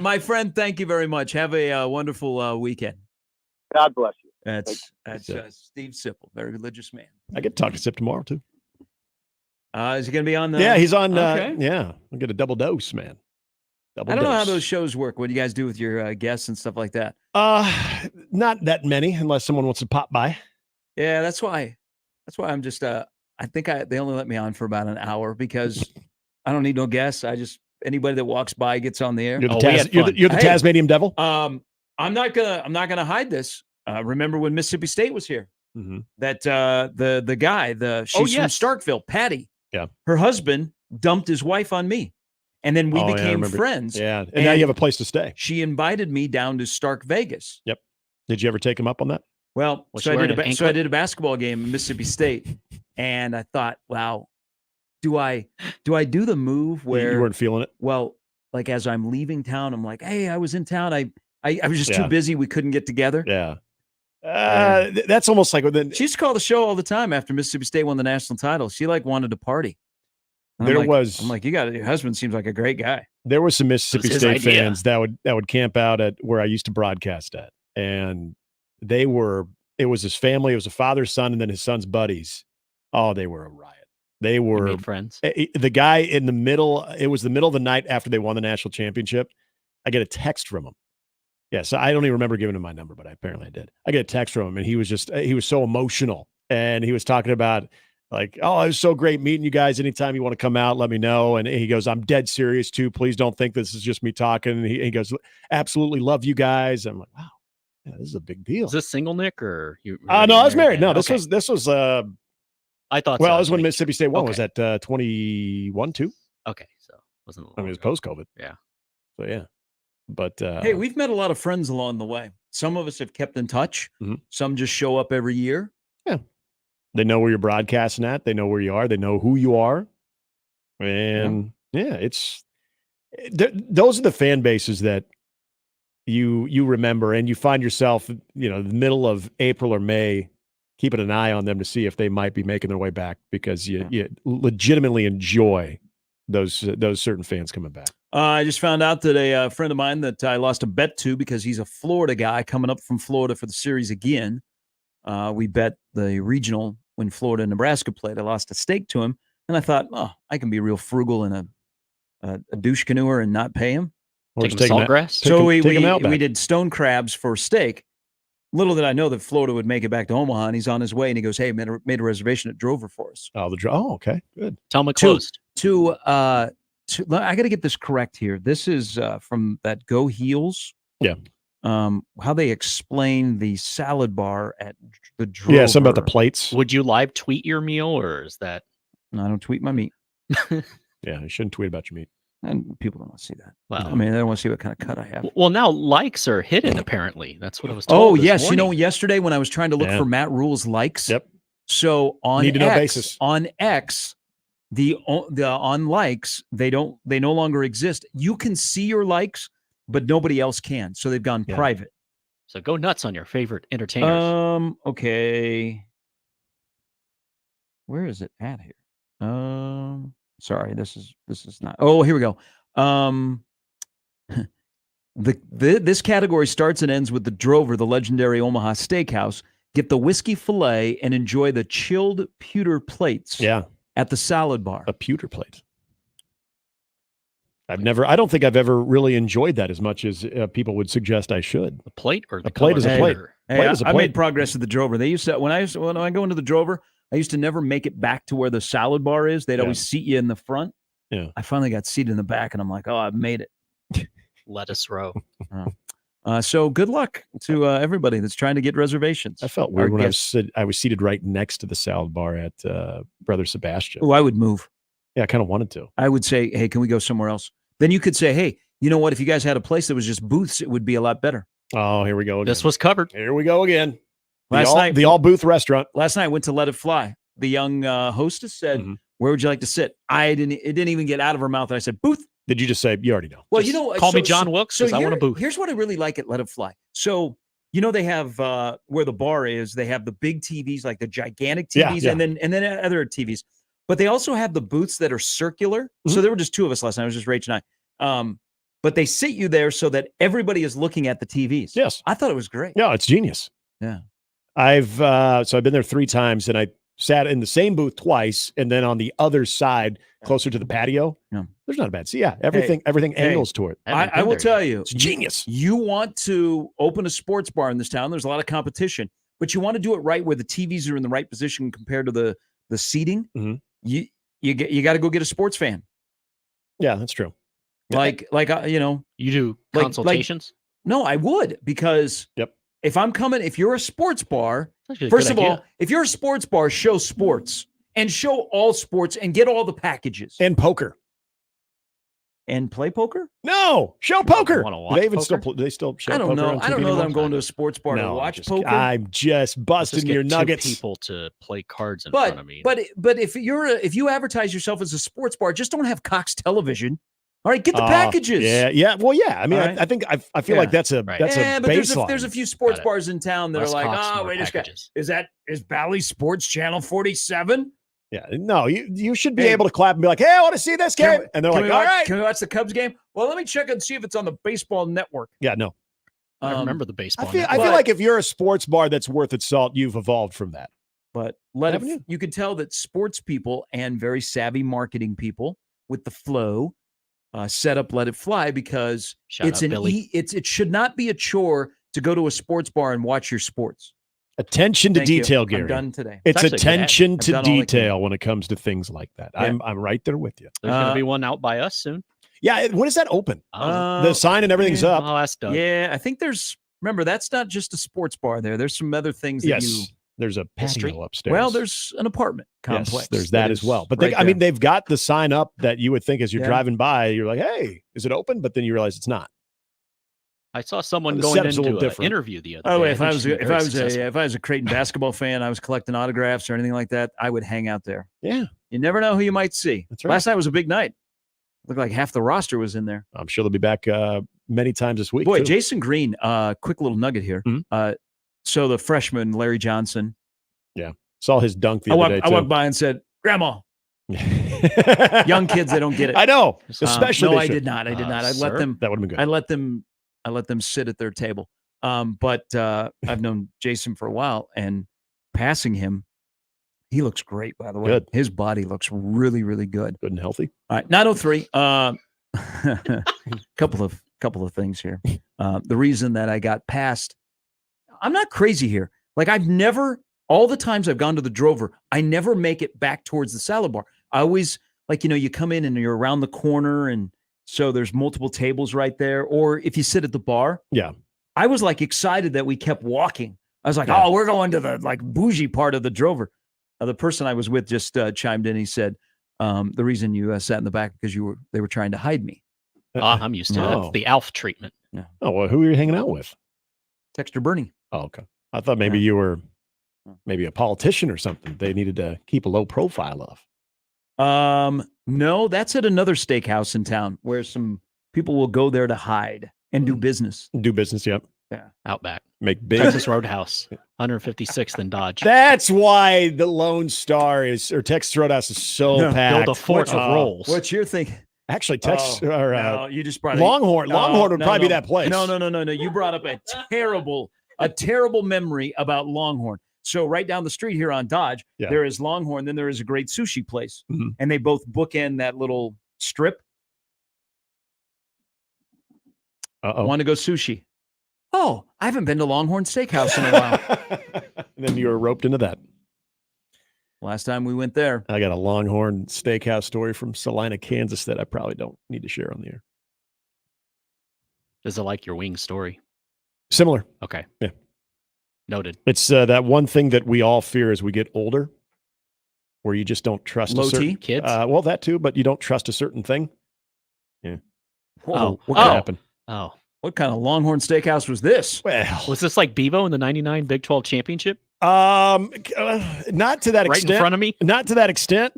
Speaker 4: My friend, thank you very much. Have a wonderful weekend.
Speaker 11: God bless you.
Speaker 4: That's Steve Sipple, very religious man.
Speaker 14: I get to talk to Sip tomorrow too.
Speaker 4: Is he going to be on the?
Speaker 14: Yeah, he's on.
Speaker 4: Okay.
Speaker 14: Yeah, I'll get a double dose, man. Double
Speaker 4: I don't know how
Speaker 14: dose.
Speaker 4: those shows work. What do you guys do with your guests and stuff like that?
Speaker 14: Not that many, unless someone wants to pop by.
Speaker 4: Yeah, that's why I'm just. I think they only let me on for about an hour because I don't need no guests. Anybody that walks by gets on the air.
Speaker 14: You're the Tasmanian devil.
Speaker 4: I'm not gonna hide this. Remember when Mississippi State was here?
Speaker 14: Mm-hmm.
Speaker 4: That the guy, she's from Starkville, Patty.
Speaker 14: Yeah,
Speaker 4: her husband dumped his wife on me, and then we became friends.
Speaker 14: Yeah, and now you have a place to stay.
Speaker 4: She invited me down to Stark Vegas.
Speaker 14: Yep. Did you ever take him up on that?
Speaker 4: Well, so I did a basketball game in Mississippi State, and I thought, wow, do I do the move where
Speaker 14: you weren't feeling it?
Speaker 4: Well, like as I'm leaving town, I'm like, hey, I was in town. I was just too busy. We couldn't get together.
Speaker 14: Yeah. That's almost like
Speaker 4: she used to call the show all the time after Mississippi State won the national title. She wanted to party. And I'm like, your husband seems like a great guy.
Speaker 14: There were some Mississippi State fans that would camp out at where I used to broadcast at, and it was his family. It was a father, son, and then his son's buddies. Oh, they were a riot. They were
Speaker 15: made friends.
Speaker 14: The guy in the middle. It was the middle of the night after they won the national championship. I get a text from him. Yeah, so I don't even remember giving him my number, but apparently I did. I get a text from him, and he was so emotional, and he was talking about like, oh, it was so great meeting you guys. Anytime you want to come out, let me know. And he goes, I'm dead serious too. Please don't think this is just me talking. And he goes, absolutely love you guys. I'm like, wow, yeah, this is a big deal.
Speaker 15: Is this single Nick or you?
Speaker 14: No, I was married. No, this
Speaker 15: Okay.
Speaker 14: was.
Speaker 15: I thought.
Speaker 14: Well,
Speaker 15: so.
Speaker 14: it was when Mississippi State won.
Speaker 15: Okay.
Speaker 14: Was that 21 2?
Speaker 15: Okay, so wasn't.
Speaker 14: I mean, it was post COVID.
Speaker 15: Yeah.
Speaker 14: So yeah. But
Speaker 4: hey, we've met a lot of friends along the way. Some of us have kept in touch.
Speaker 14: Mm-hmm.
Speaker 4: Some just show up every year.
Speaker 14: Yeah. They know where you're broadcasting at. They know where you are. They know who you are. And those are the fan bases that you remember, and you find yourself, the middle of April or May, keeping an eye on them to see if they might be making their way back because you legitimately enjoy those certain fans coming back.
Speaker 4: I just found out that a friend of mine that I lost a bet to because he's a Florida guy coming up from Florida for the series again. We bet the regional when Florida and Nebraska played. I lost a stake to him, and I thought, I can be real frugal in a douche canoer and not pay him.
Speaker 15: Take him saltgrass.
Speaker 4: So we did stone crabs for steak. Little did I know that Florida would make it back to Omaha, and he's on his way, and he goes, hey, made a reservation at Drover for us.
Speaker 14: Oh, okay, good.
Speaker 15: Tell him it closed.
Speaker 4: I got to get this correct here. This is from that Go Heels.
Speaker 14: Yeah.
Speaker 4: How they explain the salad bar at the Drover.
Speaker 14: Yeah, something about the plates.
Speaker 15: Would you live tweet your meal, or is that?
Speaker 4: No, I don't tweet my meat.
Speaker 14: Yeah, you shouldn't tweet about your meat.
Speaker 4: And people don't want to see that.
Speaker 15: Wow.
Speaker 4: I mean, they don't want to see what kind of cut I have.
Speaker 15: Well, now likes are hidden, apparently. That's what I was told.
Speaker 4: Oh,
Speaker 15: this
Speaker 4: yes.
Speaker 15: morning.
Speaker 4: Yesterday when I was trying to look for Matt Rule's likes.
Speaker 14: Yep.
Speaker 4: So on
Speaker 14: Need to know
Speaker 4: X,
Speaker 14: basis.
Speaker 4: on X, the on likes, they no longer exist. You can see your likes, but nobody else can. So they've gone private.
Speaker 15: So go nuts on your favorite entertainers.
Speaker 4: Okay. Where is it at here? Sorry, this is not. Oh, here we go. This category starts and ends with the Drover, the legendary Omaha Steakhouse. Get the whiskey fillet and enjoy the chilled pewter plates.
Speaker 14: Yeah.
Speaker 4: At the salad bar.
Speaker 14: A pewter plate. I don't think I've ever really enjoyed that as much as people would suggest I should.
Speaker 15: A plate or
Speaker 14: a plate is a plate.
Speaker 4: Hey, I made progress at the Drover. They used to when I go into the Drover, I used to never make it back to where the salad bar is. They'd always seat you in the front.
Speaker 14: Yeah.
Speaker 4: I finally got seated in the back, and I'm like, I've made it.
Speaker 15: Lettuce row.
Speaker 4: So good luck to everybody that's trying to get reservations.
Speaker 14: I felt weird when I was seated right next to the salad bar at Brother Sebastian.
Speaker 4: Oh, I would move.
Speaker 14: Yeah, I kind of wanted to.
Speaker 4: I would say, hey, can we go somewhere else? Then you could say, hey, you know what? If you guys had a place that was just booths, it would be a lot better.
Speaker 14: Oh, here we go. Again.
Speaker 15: This was covered.
Speaker 14: Here we go again.
Speaker 4: Last night,
Speaker 14: the all booth restaurant.
Speaker 4: Last night I went to Let It Fly. The young hostess said,
Speaker 14: Mm-hmm.
Speaker 4: "Where would you like to sit?" It didn't even get out of her mouth. I said, "Booth."
Speaker 14: Did you just say you already know?
Speaker 4: Well,
Speaker 15: Just call me John Wilkes because I want a booth.
Speaker 4: Here's what I really like at Let It Fly. So they have where the bar is. They have the big TVs, like the gigantic TVs,
Speaker 14: Yeah.
Speaker 4: and then other TVs. But they also have the booths that are circular.
Speaker 14: Mm-hmm.
Speaker 4: So there were just two of us last night. It was just Rach and I. But they sit you there so that everybody is looking at the TVs.
Speaker 14: Yes,
Speaker 4: I thought it was great.
Speaker 14: No, it's genius.
Speaker 4: Yeah,
Speaker 14: I've been there 3 times, and I sat in the same booth twice, and then on the other side, closer to the patio.
Speaker 4: Yeah.
Speaker 14: There's not a bad seat. Yeah, everything angles toward.
Speaker 4: I will tell you,
Speaker 14: it's genius.
Speaker 4: You want to open a sports bar in this town. There's a lot of competition, but you want to do it right where the TVs are in the right position compared to the seating.
Speaker 14: Mm-hmm.
Speaker 4: You got to go get a sports fan.
Speaker 14: Yeah, that's true.
Speaker 4: Like you
Speaker 15: do consultations.
Speaker 4: No, I would, because if you're a sports bar, first of all, if you're a sports bar, show sports and show all sports and get all the packages
Speaker 14: and poker
Speaker 4: and play poker.
Speaker 14: No, show poker.
Speaker 15: They
Speaker 14: even still show.
Speaker 4: I don't
Speaker 14: poker
Speaker 4: know.
Speaker 14: on
Speaker 4: I don't
Speaker 14: TV
Speaker 4: know that
Speaker 14: anymore?
Speaker 4: I'm going to a sports bar to watch poker.
Speaker 14: I'm just busting your nuggets.
Speaker 15: People to play cards in front of me.
Speaker 4: But if you advertise yourself as a sports bar, just don't have Cox Television. All right, get the packages.
Speaker 14: Yeah. Well, yeah. I mean,
Speaker 4: Right.
Speaker 14: I think I feel like that's a
Speaker 4: but
Speaker 14: baseline.
Speaker 4: there's a few sports bars in town that
Speaker 15: Less
Speaker 4: are like,
Speaker 15: Cox, more
Speaker 4: wait a second,
Speaker 15: packages.
Speaker 4: is Bally Sports Channel 47?
Speaker 14: Yeah, no, you should be able to clap and be like, hey, I want to see this game. And they're like, all right.
Speaker 4: Can we watch the Cubs game? Well, let me check and see if it's on the baseball network.
Speaker 14: Yeah, no.
Speaker 15: I remember the baseball.
Speaker 14: I feel like if you're a sports bar that's worth its salt, you've evolved from that.
Speaker 4: But you can tell that sports people and very savvy marketing people with the flow set up Let It Fly because it should not be a chore to go to a sports bar and watch your sports.
Speaker 14: Attention to
Speaker 4: Thank you.
Speaker 14: detail,
Speaker 4: I'm
Speaker 14: Gary.
Speaker 4: done today.
Speaker 14: It's
Speaker 15: It's actually
Speaker 14: attention
Speaker 4: I've
Speaker 14: to
Speaker 4: done all I can.
Speaker 14: detail when it comes to things like that.
Speaker 4: Yeah.
Speaker 14: I'm right there with you.
Speaker 15: There's going to be one out by us soon.
Speaker 14: Yeah, when is that open?
Speaker 15: Oh.
Speaker 14: The sign and everything's up.
Speaker 15: Oh, that's done.
Speaker 4: Yeah, I think remember, that's not just a sports bar there. There's some other things that
Speaker 14: there's a patio upstairs.
Speaker 4: Well, there's an apartment complex.
Speaker 14: Yes, there's that as well. But
Speaker 4: right there.
Speaker 14: they've got the sign up that you would think as you're
Speaker 4: Yeah.
Speaker 14: driving by, you're like, hey, is it open? But then you realize it's not.
Speaker 15: I saw someone
Speaker 14: The
Speaker 15: going
Speaker 14: setup's a
Speaker 15: into
Speaker 14: little
Speaker 15: an
Speaker 14: different.
Speaker 15: interview the other
Speaker 4: By the
Speaker 15: day.
Speaker 4: way,
Speaker 15: I
Speaker 4: if
Speaker 15: think
Speaker 4: I was
Speaker 15: she's been very successful.
Speaker 4: if I was a Creighton basketball fan, I was collecting autographs or anything like that, I would hang out there.
Speaker 14: Yeah.
Speaker 4: You never know who you might see.
Speaker 14: That's right.
Speaker 4: Last night was a big night. Looked like half the roster was in there.
Speaker 14: I'm sure they'll be back many times this week.
Speaker 4: Boy,
Speaker 14: too.
Speaker 4: Jason Green, quick little nugget here.
Speaker 14: Mhm.
Speaker 4: So the freshman, Larry Johnson,
Speaker 14: Yeah. Saw his dunk the
Speaker 4: I
Speaker 14: other day,
Speaker 4: walked by and said, Grandma. Young kids, they don't get it.
Speaker 14: I know. Especially
Speaker 4: no,
Speaker 14: they
Speaker 4: I
Speaker 14: should.
Speaker 4: did not. I did not. I
Speaker 15: sir?
Speaker 4: let them.
Speaker 14: That would have been good.
Speaker 4: I let them sit at their table. But I've known Jason for a while, and passing him, he looks great. By the way,
Speaker 14: Good.
Speaker 4: His body looks really, really good.
Speaker 14: Good and healthy.
Speaker 4: All right, 903. Couple of things here. The reason that I got past, I'm not crazy here. Like all the times I've gone to the Drover, I never make it back towards the salad bar. I always, you come in and you're around the corner, and so there's multiple tables right there. Or if you sit at the bar,
Speaker 14: Yeah.
Speaker 4: I was excited that we kept walking. I was like,
Speaker 14: Yeah.
Speaker 4: oh, we're going to the bougie part of the Drover. The person I was with just chimed in. He said, the reason you sat in the back because they were trying to hide me.
Speaker 15: I'm used to
Speaker 14: No.
Speaker 15: it. That's the ALF treatment.
Speaker 4: Yeah.
Speaker 14: Oh, well, who were you hanging out with?
Speaker 4: Texter Bernie.
Speaker 14: Oh, okay. I thought maybe you were maybe a politician or something they needed to keep a low profile of.
Speaker 4: No, that's at another steakhouse in town where some people will go there to hide and do business.
Speaker 14: Do business, yep.
Speaker 4: Yeah.
Speaker 15: Outback.
Speaker 14: Make big.
Speaker 15: Texas Roadhouse. 156th and Dodge.
Speaker 14: That's why the Lone Star Texas Roadhouse is so packed.
Speaker 15: Build a fort of rolls.
Speaker 4: What's your thinking?
Speaker 14: Actually, Texas
Speaker 4: no, you just brought
Speaker 14: Longhorn. Longhorn would probably be that place.
Speaker 4: No. You brought up a terrible memory about Longhorn. So right down the street here on Dodge,
Speaker 14: Yeah.
Speaker 4: there is Longhorn. Then there is a great sushi place,
Speaker 14: Mhm.
Speaker 4: and they both bookend that little strip. Want to go sushi? Oh, I haven't been to Longhorn Steakhouse in a while.
Speaker 14: And then you were roped into that.
Speaker 4: Last time we went there.
Speaker 14: I got a Longhorn Steakhouse story from Salina, Kansas that I probably don't need to share on the air.
Speaker 15: Is it like your wing story?
Speaker 14: Similar.
Speaker 15: Okay.
Speaker 14: Yeah.
Speaker 15: Noted.
Speaker 14: It's that one thing that we all fear as we get older. where you just don't trust
Speaker 4: Low
Speaker 14: a certain
Speaker 4: T? Kids?
Speaker 14: Well, that too, but you don't trust a certain thing. Yeah.
Speaker 4: Whoa.
Speaker 14: What could happen?
Speaker 15: Oh.
Speaker 4: What kind of Longhorn Steakhouse was this?
Speaker 14: Well,
Speaker 15: Was this like Bevo in the 99 Big 12 championship?
Speaker 14: Not to that
Speaker 15: Right
Speaker 14: extent.
Speaker 15: in front of me?
Speaker 14: Not to that extent,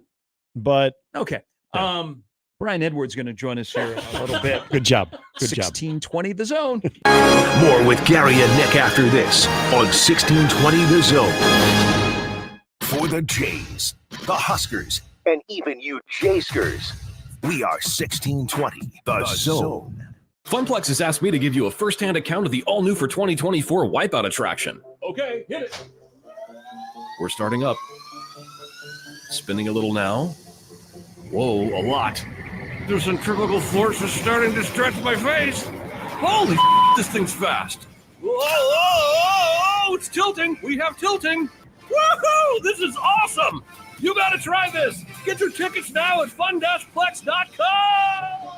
Speaker 14: but
Speaker 4: Okay. Brian Edwards going to join us here in a little bit.
Speaker 14: Good job. Good job.
Speaker 4: 1620 The Zone.
Speaker 10: More with Gary and Nick after this on 1620 The Zone. For the Jays, the Huskers, and even you Jayskers, we are 1620 The Zone.
Speaker 12: Funplex has asked me to give you a first-hand account of the all-new for 2024 Wipeout attraction. Okay, hit it. We're starting up. Spinning a little now. Whoa, a lot. The centrifugal force is starting to stretch my face. Holy this thing's fast. Whoa, it's tilting. We have tilting. Woohoo, this is awesome. You got to try this. Get your tickets now at fun-plex.com.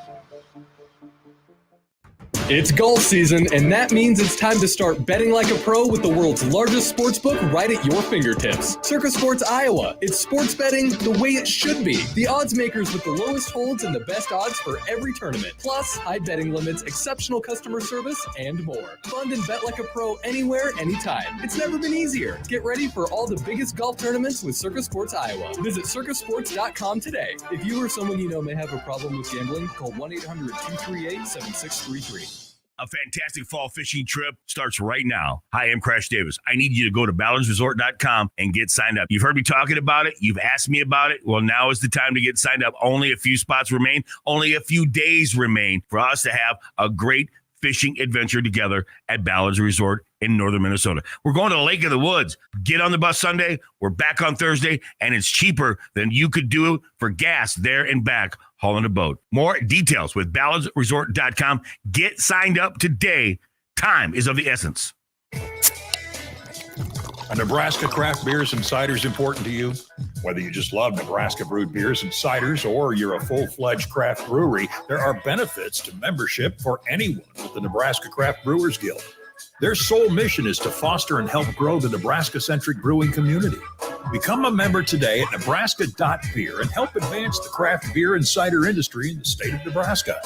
Speaker 13: It's golf season, and that means it's time to start betting like a pro with the world's largest sportsbook right at your fingertips. Circa Sports Iowa. It's sports betting the way it should be. The odds makers with the lowest holds and the best odds for every tournament. Plus, high betting limits, exceptional customer service, and more. Fund and bet like a pro anywhere, anytime. It's never been easier. Get ready for all the biggest golf tournaments with Circa Sports Iowa. Visit circasports.com today. If you or someone you know may have a problem with gambling, call 1-800-238-7633.
Speaker 16: A fantastic fall fishing trip starts right now. Hi, I'm Crash Davis. I need you to go to ballardsresort.com and get signed up. You've heard me talking about it. You've asked me about it. Well, now is the time to get signed up. Only a few spots remain. Only a few days remain for us to have a great fishing adventure together at Ballards Resort in northern Minnesota. We're going to the Lake of the Woods. Get on the bus Sunday. We're back on Thursday, and it's cheaper than you could do for gas there and back hauling a boat. More details with ballardsresort.com. Get signed up today. Time is of the essence.
Speaker 17: Are Nebraska craft beers and ciders important to you? Whether you just love Nebraska brewed beers and ciders or you're a full-fledged craft brewery, there are benefits to membership for anyone with the Nebraska Craft Brewers Guild. Their sole mission is to foster and help grow the Nebraska-centric brewing community. Become a member today at nebraska.beer and help advance the craft beer and cider industry in the state of Nebraska.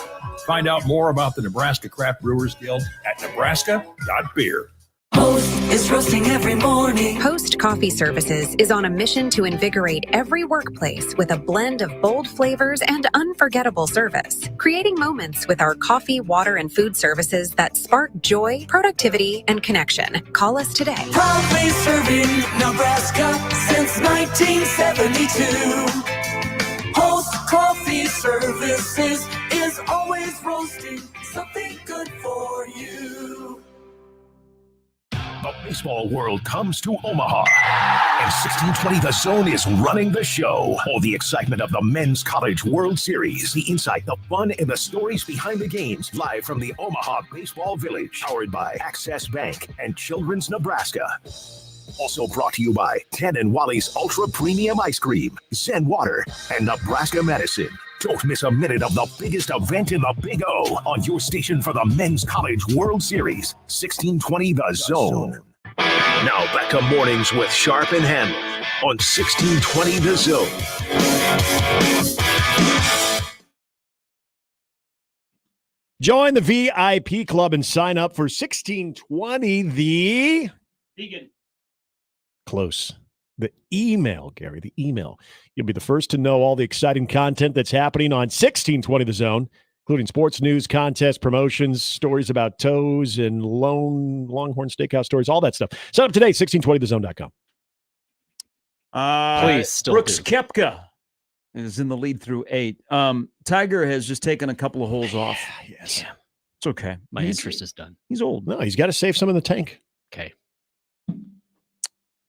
Speaker 17: Find out more about the Nebraska Craft Brewers Guild at nebraska.beer.
Speaker 18: Post is roasting every morning. Post Coffee Services is on a mission to invigorate every workplace with a blend of bold flavors and unforgettable service, creating moments with our coffee, water, and food services that spark joy, productivity, and connection. Call us today.
Speaker 19: Proudly serving Nebraska since 1972. Post Coffee Services is always roasting something good for you.
Speaker 10: The baseball world comes to Omaha, and 1620 The Zone is running the show. All the excitement of the Men's College World Series, the insight, the fun, and the stories behind the games, live from the Omaha Baseball Village, powered by Access Bank and Children's Nebraska. Also brought to you by 10 and Wally's Ultra Premium Ice Cream, Zen Water, and Nebraska Medicine. Don't miss a minute of the biggest event in the Big O on your station for the Men's College World Series, 1620 The Zone. Now back to mornings with Sharp and Handley on 1620 The Zone.
Speaker 14: Join the VIP club and sign up for 1620 the
Speaker 15: Vegan.
Speaker 14: Close. The email, Gary, the email. You'll be the first to know all the exciting content that's happening on 1620 The Zone, including sports news, contests, promotions, stories about toes and Longhorn Steakhouse stories, all that stuff. Sign up today, 1620thezone.com.
Speaker 15: Please, still
Speaker 4: Brooks
Speaker 15: do.
Speaker 4: Koepka is in the lead through 8. Tiger has just taken a couple of holes off.
Speaker 14: Yes.
Speaker 15: Yeah.
Speaker 4: It's okay.
Speaker 15: My interest is done.
Speaker 4: He's old.
Speaker 14: No, he's got to save some in the tank.
Speaker 15: Okay.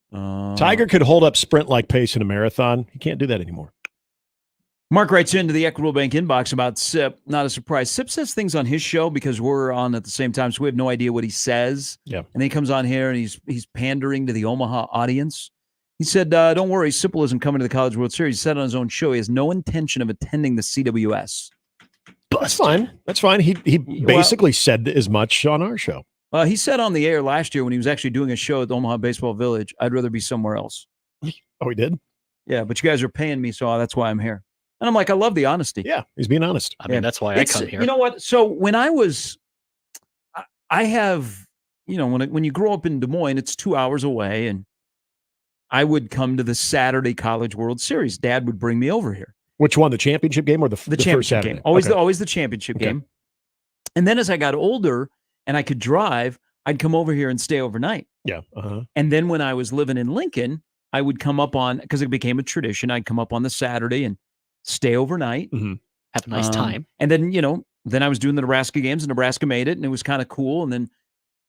Speaker 14: Tiger could hold up sprint-like pace in a marathon. He can't do that anymore.
Speaker 4: Mark writes into the Equitable Bank inbox about Sip. Not a surprise. Sip says things on his show because we're on at the same time, so we have no idea what he says.
Speaker 14: Yeah.
Speaker 4: And then he comes on here and he's pandering to the Omaha audience. He said, don't worry, Sipple isn't coming to the College World Series. He said on his own show he has no intention of attending the CWS.
Speaker 14: That's fine. That's fine. He basically said as much on our show.
Speaker 4: He said on the air last year when he was actually doing a show at the Omaha Baseball Village, I'd rather be somewhere else.
Speaker 14: Oh, he did?
Speaker 4: Yeah, but you guys are paying me, so that's why I'm here. And I'm like, I love the honesty.
Speaker 14: Yeah, he's being honest.
Speaker 15: I mean, that's why I come here.
Speaker 4: You know what? So when I have, when you grow up in Des Moines, it's 2 hours away, and I would come to the Saturday College World Series. Dad would bring me over here.
Speaker 14: Which one, the championship game or the first
Speaker 4: championship
Speaker 14: Saturday?
Speaker 4: game? Always
Speaker 14: Okay.
Speaker 4: always the championship game. And then as I got older and I could drive, I'd come over here and stay overnight.
Speaker 14: Yeah. Uh-huh.
Speaker 4: And then when I was living in Lincoln, I would come up on, because it became a tradition, I'd come up on the Saturday and stay overnight.
Speaker 14: Mm-hmm.
Speaker 15: Have a nice time.
Speaker 4: And then, then I was doing the Nebraska games, and Nebraska made it, and it was kind of cool. And then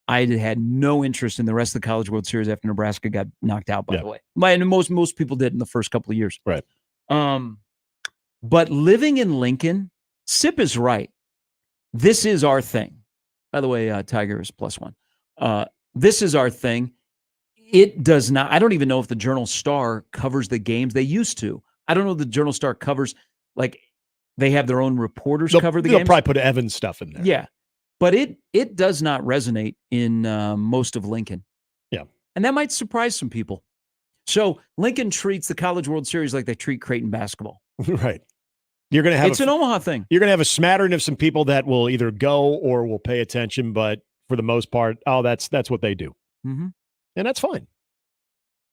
Speaker 4: I had no interest in the rest of the College World Series after Nebraska got knocked out, by the way. And most people did in the first couple of years.
Speaker 14: Right.
Speaker 4: But living in Lincoln, Sip is right. This is our thing. By the way, Tiger is +1. This is our thing. It does not, I don't even know if the Journal-Star covers the games. They used to. I don't know if the Journal-Star covers, like, they have their own reporters cover the
Speaker 14: They'll
Speaker 4: games.
Speaker 14: probably put Evans stuff in there.
Speaker 4: Yeah. But it does not resonate in most of Lincoln.
Speaker 14: Yeah.
Speaker 4: And that might surprise some people. So Lincoln treats the College World Series like they treat Creighton basketball.
Speaker 14: Right. You're going to have
Speaker 4: It's an Omaha thing.
Speaker 14: You're going to have a smattering of some people that will either go or will pay attention, but for the most part, that's what they do.
Speaker 4: Mm-hmm.
Speaker 14: And that's fine.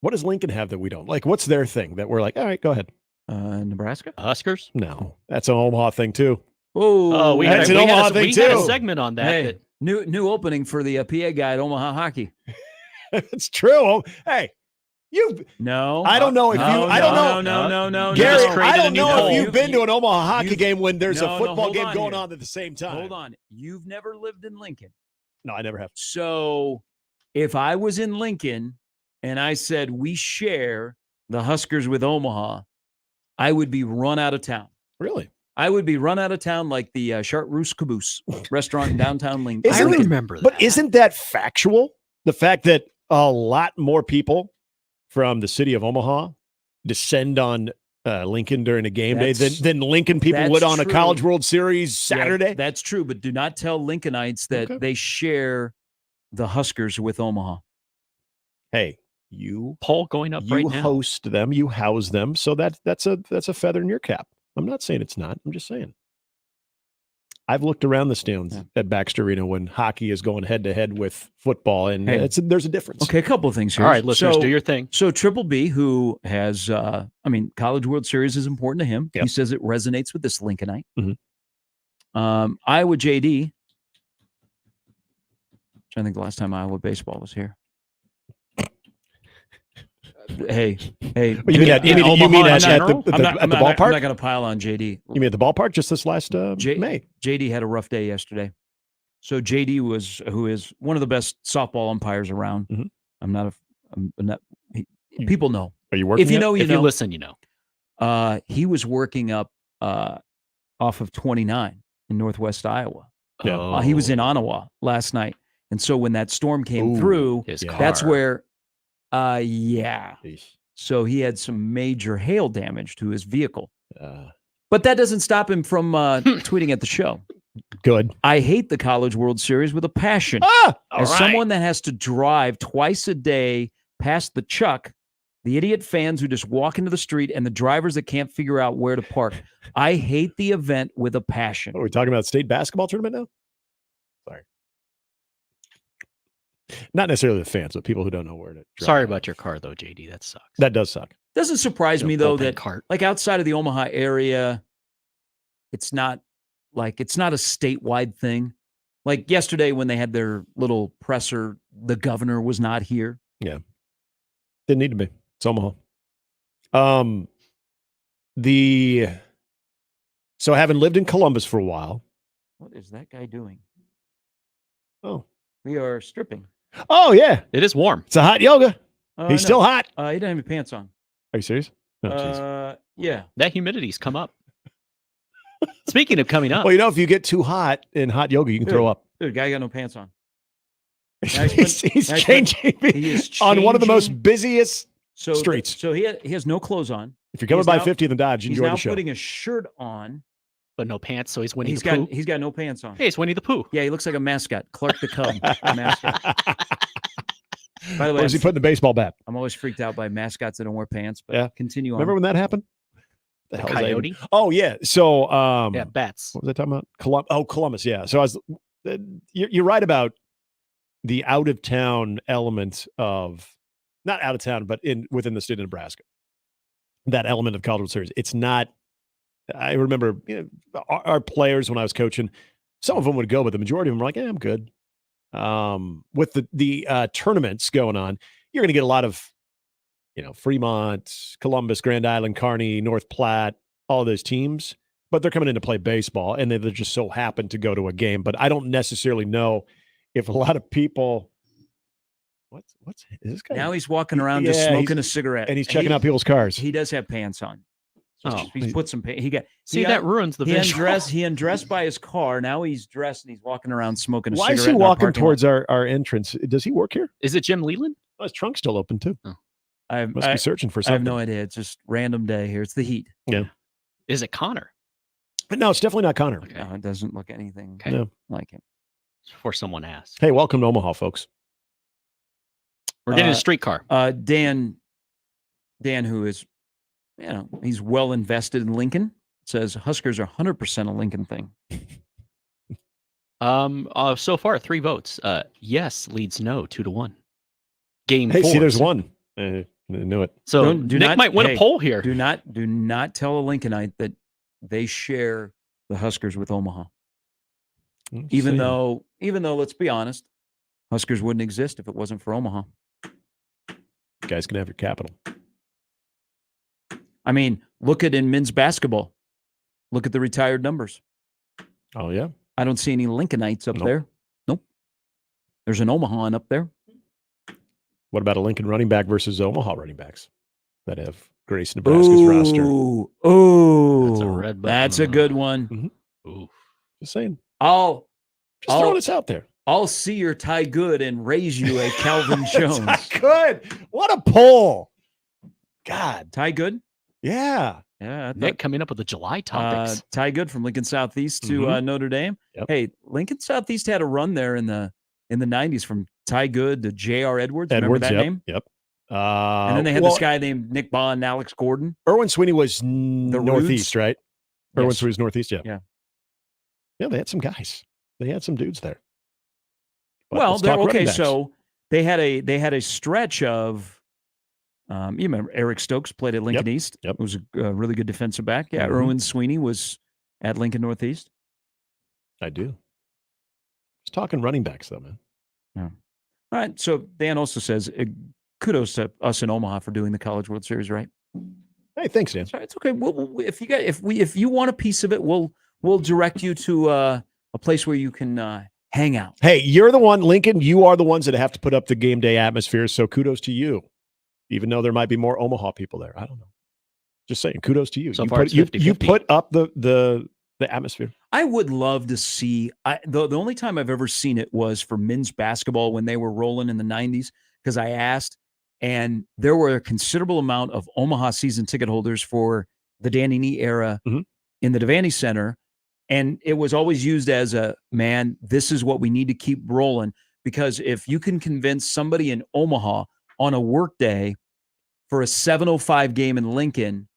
Speaker 14: What does Lincoln have that we don't? Like, what's their thing that we're like, all right, go ahead.
Speaker 4: Nebraska?
Speaker 15: Huskers?
Speaker 14: No. That's an Omaha thing, too.
Speaker 4: Oh,
Speaker 15: we had a segment on that.
Speaker 4: Hey, new opening for the PA guy at Omaha Hockey.
Speaker 14: It's true. Hey,
Speaker 4: No.
Speaker 14: I don't know if I don't know.
Speaker 4: No.
Speaker 14: Gary,
Speaker 4: no.
Speaker 14: I don't know if
Speaker 4: You-
Speaker 14: you've been to an Omaha hockey game when there's
Speaker 4: No,
Speaker 14: a
Speaker 4: no,
Speaker 14: football
Speaker 4: hold
Speaker 14: game
Speaker 4: on
Speaker 14: going
Speaker 4: here.
Speaker 14: on at the same time.
Speaker 4: Hold on. You've never lived in Lincoln.
Speaker 14: No, I never have.
Speaker 4: So if I was in Lincoln and I said we share the Huskers with Omaha, I would be run out of town.
Speaker 14: Really?
Speaker 4: I would be run out of town like the Chartreuse Caboose restaurant in downtown Lincoln.
Speaker 14: I remember that. But isn't that factual? The fact that a lot more people from the city of Omaha descend on Lincoln during a game day than Lincoln people would on a College World Series Saturday?
Speaker 4: Yeah, that's true, but do not tell Lincolnites that they share the Huskers with Omaha.
Speaker 14: Hey, you
Speaker 15: poll going up right now.
Speaker 14: Host them, you house them, so that's a feather in your cap. I'm not saying it's not. I'm just saying. I've looked around the stands at Baxter Arena when hockey is going head to head with football, and there's a difference.
Speaker 4: Okay, a couple of things here.
Speaker 15: All right, listeners, do your thing.
Speaker 4: So Triple B, who has, College World Series is important to him.
Speaker 14: Yep.
Speaker 4: He says it resonates with this Lincolnite.
Speaker 14: Mm-hmm.
Speaker 4: Iowa JD. I think the last time Iowa baseball was here. Hey.
Speaker 14: You mean at the ballpark?
Speaker 4: I'm not going to pile on JD.
Speaker 14: You mean at the ballpark just this last May?
Speaker 4: JD had a rough day yesterday. So JD who is one of the best softball umpires around.
Speaker 14: Mm-hmm.
Speaker 4: People know.
Speaker 14: Are you working?
Speaker 4: If you know,
Speaker 15: if you listen, you know.
Speaker 4: He was working up off of 29 in Northwest Iowa.
Speaker 14: Yeah.
Speaker 4: He was in Ottawa last night. And so when that storm came through, that's where So he had some major hail damage to his vehicle. But that doesn't stop him from tweeting at the show.
Speaker 14: Good.
Speaker 4: I hate the College World Series with a passion. As someone that has to drive twice a day past the Chuck, the idiot fans who just walk into the street, and the drivers that can't figure out where to park, I hate the event with a passion.
Speaker 14: Are we talking about state basketball tournament now? Sorry. Not necessarily the fans, but people who don't know where to drive.
Speaker 15: Sorry about your car, though, JD. That sucks.
Speaker 14: That does suck.
Speaker 4: Doesn't surprise me, though, that like outside of the Omaha area, it's not a statewide thing. Like yesterday when they had their little presser, the governor was not here.
Speaker 14: Yeah. Didn't need to be. It's Omaha. So having lived in Columbus for a while.
Speaker 4: What is that guy doing?
Speaker 14: Oh.
Speaker 4: We are stripping.
Speaker 14: Oh, yeah.
Speaker 15: It is warm.
Speaker 14: It's a hot yoga. He's
Speaker 4: No.
Speaker 14: still hot.
Speaker 4: He didn't have any pants on.
Speaker 14: Are you serious? Oh, jeez.
Speaker 4: Yeah.
Speaker 15: That humidity's come up. Speaking of coming up.
Speaker 14: Well, if you get too hot in hot yoga, you can throw up.
Speaker 4: Dude, guy got no pants on.
Speaker 14: He's changing on one of the most busiest streets.
Speaker 4: So he has no clothes on.
Speaker 14: If you're coming by 50th and Dodge,
Speaker 4: he's
Speaker 14: enjoy
Speaker 4: now
Speaker 14: the show.
Speaker 4: putting a shirt on.
Speaker 15: But no pants, so he's Winnie the Pooh.
Speaker 4: He's got no pants on.
Speaker 15: Hey, it's Winnie the Pooh.
Speaker 4: Yeah, he looks like a mascot. Clark the Cub mascot. By the way,
Speaker 14: Where's he putting the baseball bat?
Speaker 4: I'm always freaked out by mascots that don't wear pants. But
Speaker 14: Yeah.
Speaker 4: continue on.
Speaker 14: Remember when that happened?
Speaker 15: The
Speaker 14: hell is that
Speaker 15: coyote?
Speaker 14: even- Oh yeah. So
Speaker 15: bats.
Speaker 14: What was I talking about? Columbus. Yeah. So you're right about the out of town element of, not out of town, but within the state of Nebraska. That element of College World Series. It's not. I remember our players when I was coaching. Some of them would go, but the majority of them were like, I'm good. With the tournaments going on, you're going to get a lot of, Fremont, Columbus, Grand Island, Kearney, North Platte, all those teams, but they're coming in to play baseball, and they just so happen to go to a game. But I don't necessarily know if a lot of people. What's is this guy?
Speaker 4: Now he's walking around just smoking a cigarette,
Speaker 14: and he's checking out people's cars.
Speaker 4: He does have pants on. So he's put some pants.
Speaker 15: That ruins the visual.
Speaker 4: He undressed by his car. Now he's dressed and he's walking around smoking a
Speaker 14: Why
Speaker 4: cigarette.
Speaker 14: is he walking towards our entrance? Does he work here?
Speaker 15: Is it Jim Leland?
Speaker 14: Oh, his trunk's still open too.
Speaker 15: Oh.
Speaker 14: Must be searching for
Speaker 4: I have
Speaker 14: something.
Speaker 4: no idea. It's just random day here. It's the heat.
Speaker 14: Yeah.
Speaker 15: Is it Connor?
Speaker 14: No, it's definitely not Connor.
Speaker 4: No, it doesn't look anything
Speaker 14: No.
Speaker 4: like him.
Speaker 15: Before someone asks.
Speaker 14: Hey, welcome to Omaha, folks.
Speaker 15: We're getting a streetcar.
Speaker 4: Dan, who is, he's well invested in Lincoln, says Huskers are 100% a Lincoln thing.
Speaker 15: So far 3 votes. Yes leads no 2-1. Game
Speaker 14: Hey,
Speaker 15: 4.
Speaker 14: see, there's one. I knew it.
Speaker 15: So Nick might win a poll here.
Speaker 4: Do not tell a Lincolnite that they share the Huskers with Omaha. Even though, let's be honest, Huskers wouldn't exist if it wasn't for Omaha.
Speaker 14: You guys can have your capital.
Speaker 4: I mean, look at in men's basketball. Look at the retired numbers.
Speaker 14: Oh, yeah.
Speaker 4: I don't see any Lincolnites up there. Nope. There's an Omahan up there.
Speaker 14: What about a Lincoln running back versus Omaha running backs that have graced Nebraska's roster?
Speaker 4: Oh,
Speaker 15: that's a red button.
Speaker 4: That's a good one.
Speaker 14: Mm-hmm. Ooh. Just saying.
Speaker 4: Just
Speaker 14: throwing this out there.
Speaker 4: I'll see your Ty Good and raise you a Calvin Jones.
Speaker 14: Good. What a poll. God.
Speaker 4: Ty Good?
Speaker 14: Yeah.
Speaker 4: Yeah.
Speaker 15: Nick coming up with the July topics.
Speaker 4: Ty Good from Lincoln Southeast to Notre Dame.
Speaker 14: Yep.
Speaker 4: Hey, Lincoln Southeast had a run there in the 90s from Ty Good to J.R. Edwards. Remember that name?
Speaker 14: Yep.
Speaker 4: And then they had this guy named Nick Bond and Alex Gordon.
Speaker 14: Erwin Sweeney was Northeast, right? Erwin
Speaker 4: Yes.
Speaker 14: Sweeney was Northeast, yeah.
Speaker 4: Yeah.
Speaker 14: They had some guys. They had some dudes there. But
Speaker 4: Well,
Speaker 14: let's talk running
Speaker 4: okay,
Speaker 14: backs.
Speaker 4: so they had a stretch of you remember Eric Stokes played at Lincoln East.
Speaker 14: Yep.
Speaker 4: Was a really good defensive back. Yeah,
Speaker 14: Mhm.
Speaker 4: Erwin Sweeney was at Lincoln Northeast.
Speaker 14: I do. Just talking running backs, though, man.
Speaker 4: Yeah. All right. So Dan also says, kudos to us in Omaha for doing the College World Series, right?
Speaker 14: Hey, thanks, Dan.
Speaker 4: Sorry, it's okay. If you want a piece of it, we'll direct you to a place where you can hang out.
Speaker 14: Hey, you're the one, Lincoln. You are the ones that have to put up the game day atmosphere. So kudos to you, even though there might be more Omaha people there. I don't know. Just saying, kudos to you.
Speaker 15: So
Speaker 14: you
Speaker 15: far,
Speaker 14: put,
Speaker 15: it's
Speaker 14: you
Speaker 15: 50-50.
Speaker 14: put up the atmosphere.
Speaker 4: I would love to see. The only time I've ever seen it was for men's basketball when they were rolling in the 90s, because I asked, and there were a considerable amount of Omaha season ticket holders for the Danny Nee era in the Devaney Center. And it was always used as this is what we need to keep rolling, because if you can convince somebody in Omaha on a work day for a 7:05 game in Lincoln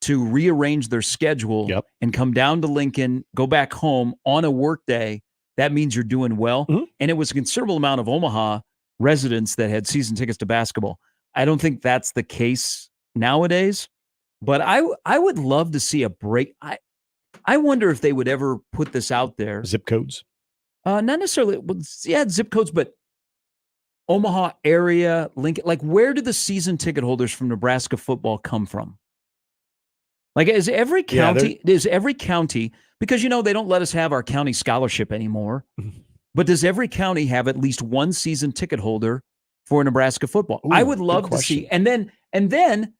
Speaker 4: to rearrange their schedule and come down to Lincoln, go back home on a work day, that means you're doing well. And it was a considerable amount of Omaha residents that had season tickets to basketball. I don't think that's the case nowadays, but I would love to see a break. I wonder if they would ever put this out there.
Speaker 14: Zip codes?
Speaker 4: Not necessarily. Well, yeah, zip codes, but Omaha area, Lincoln. Like, where do the season ticket holders from Nebraska football come from? Like, is every county, because, they don't let us have our county scholarship anymore, but does every county have at least one season ticket holder for Nebraska football?
Speaker 14: Ooh,
Speaker 4: I would love
Speaker 14: good
Speaker 4: to
Speaker 14: question.
Speaker 4: see. And then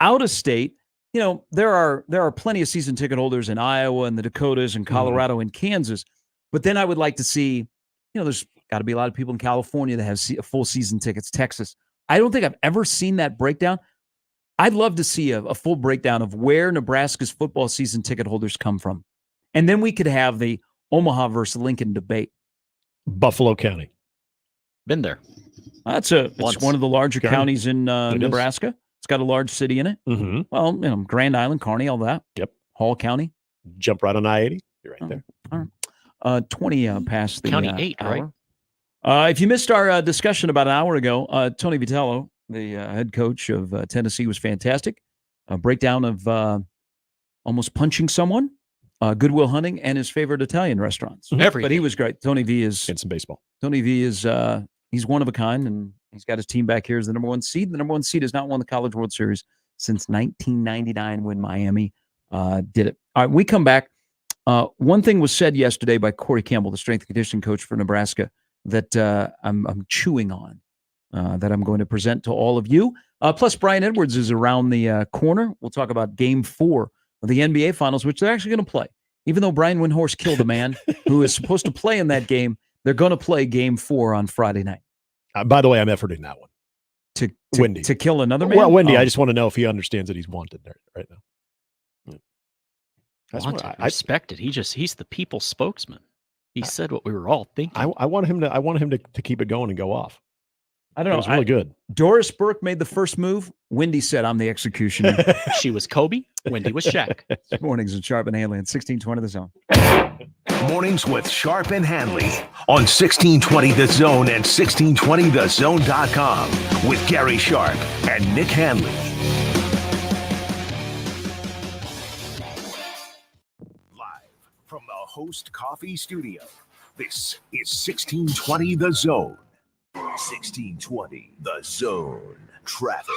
Speaker 4: out of state, there are plenty of season ticket holders in Iowa and the Dakotas and Colorado and Kansas. But then I would like to see, there's got to be a lot of people in California that have full season tickets, Texas. I don't think I've ever seen that breakdown. I'd love to see a full breakdown of where Nebraska's football season ticket holders come from. And then we could have the Omaha versus Lincoln debate.
Speaker 14: Buffalo County.
Speaker 15: Been there.
Speaker 4: It's
Speaker 15: Once.
Speaker 4: one of the larger
Speaker 14: County.
Speaker 4: counties in
Speaker 14: It is.
Speaker 4: Nebraska. It's got a large city in it.
Speaker 14: Mm-hmm.
Speaker 4: Well, Grand Island, Kearney, all that.
Speaker 14: Yep.
Speaker 4: Hall County.
Speaker 14: Jump right on I-80. You're right there.
Speaker 4: All right. 20 past the
Speaker 15: County 8, right?
Speaker 4: hour. If you missed our discussion about an hour ago, Tony Vitello, the head coach of Tennessee, was fantastic. A breakdown of almost punching someone, Goodwill Hunting, and his favorite Italian restaurants.
Speaker 15: Everything.
Speaker 4: But he was great. Tony V is
Speaker 14: And some baseball.
Speaker 4: Tony V is he's one of a kind, and he's got his team back here as the number one seed. The number one seed has not won the College World Series since 1999 when Miami did it. All right, we come back. One thing was said yesterday by Corey Campbell, the strength and conditioning coach for Nebraska, that I'm chewing on, that I'm going to present to all of you. Plus, Brian Edwards is around the corner. We'll talk about Game 4 of the NBA Finals, which they're actually going to play. Even though Brian Windhorst killed a man who is supposed to play in that game, they're going to play Game 4 on Friday night.
Speaker 14: By the way, I'm efforting that one. Wendy.
Speaker 4: To kill another man?
Speaker 14: Well, Wendy, I just want to know if he understands that he's wanted there right now. Yeah. That's
Speaker 15: Wanted,
Speaker 14: what
Speaker 15: respected. He's the people's spokesman. He said what we were all thinking.
Speaker 14: I want him to keep it going and go off.
Speaker 4: I don't know.
Speaker 14: It was really good.
Speaker 4: Doris Burke made the first move. Wendy said, I'm the executioner.
Speaker 15: She was Kobe. Wendy was Shaq.
Speaker 4: Mornings with Sharp and Handley at 1620 The Zone.
Speaker 10: Mornings with Sharp and Handley on 1620 The Zone and 1620thezone.com with Gary Sharp and Nick Handley. Live from the Host Coffee Studio, this is 1620 The Zone. 1620 The Zone. Traffic.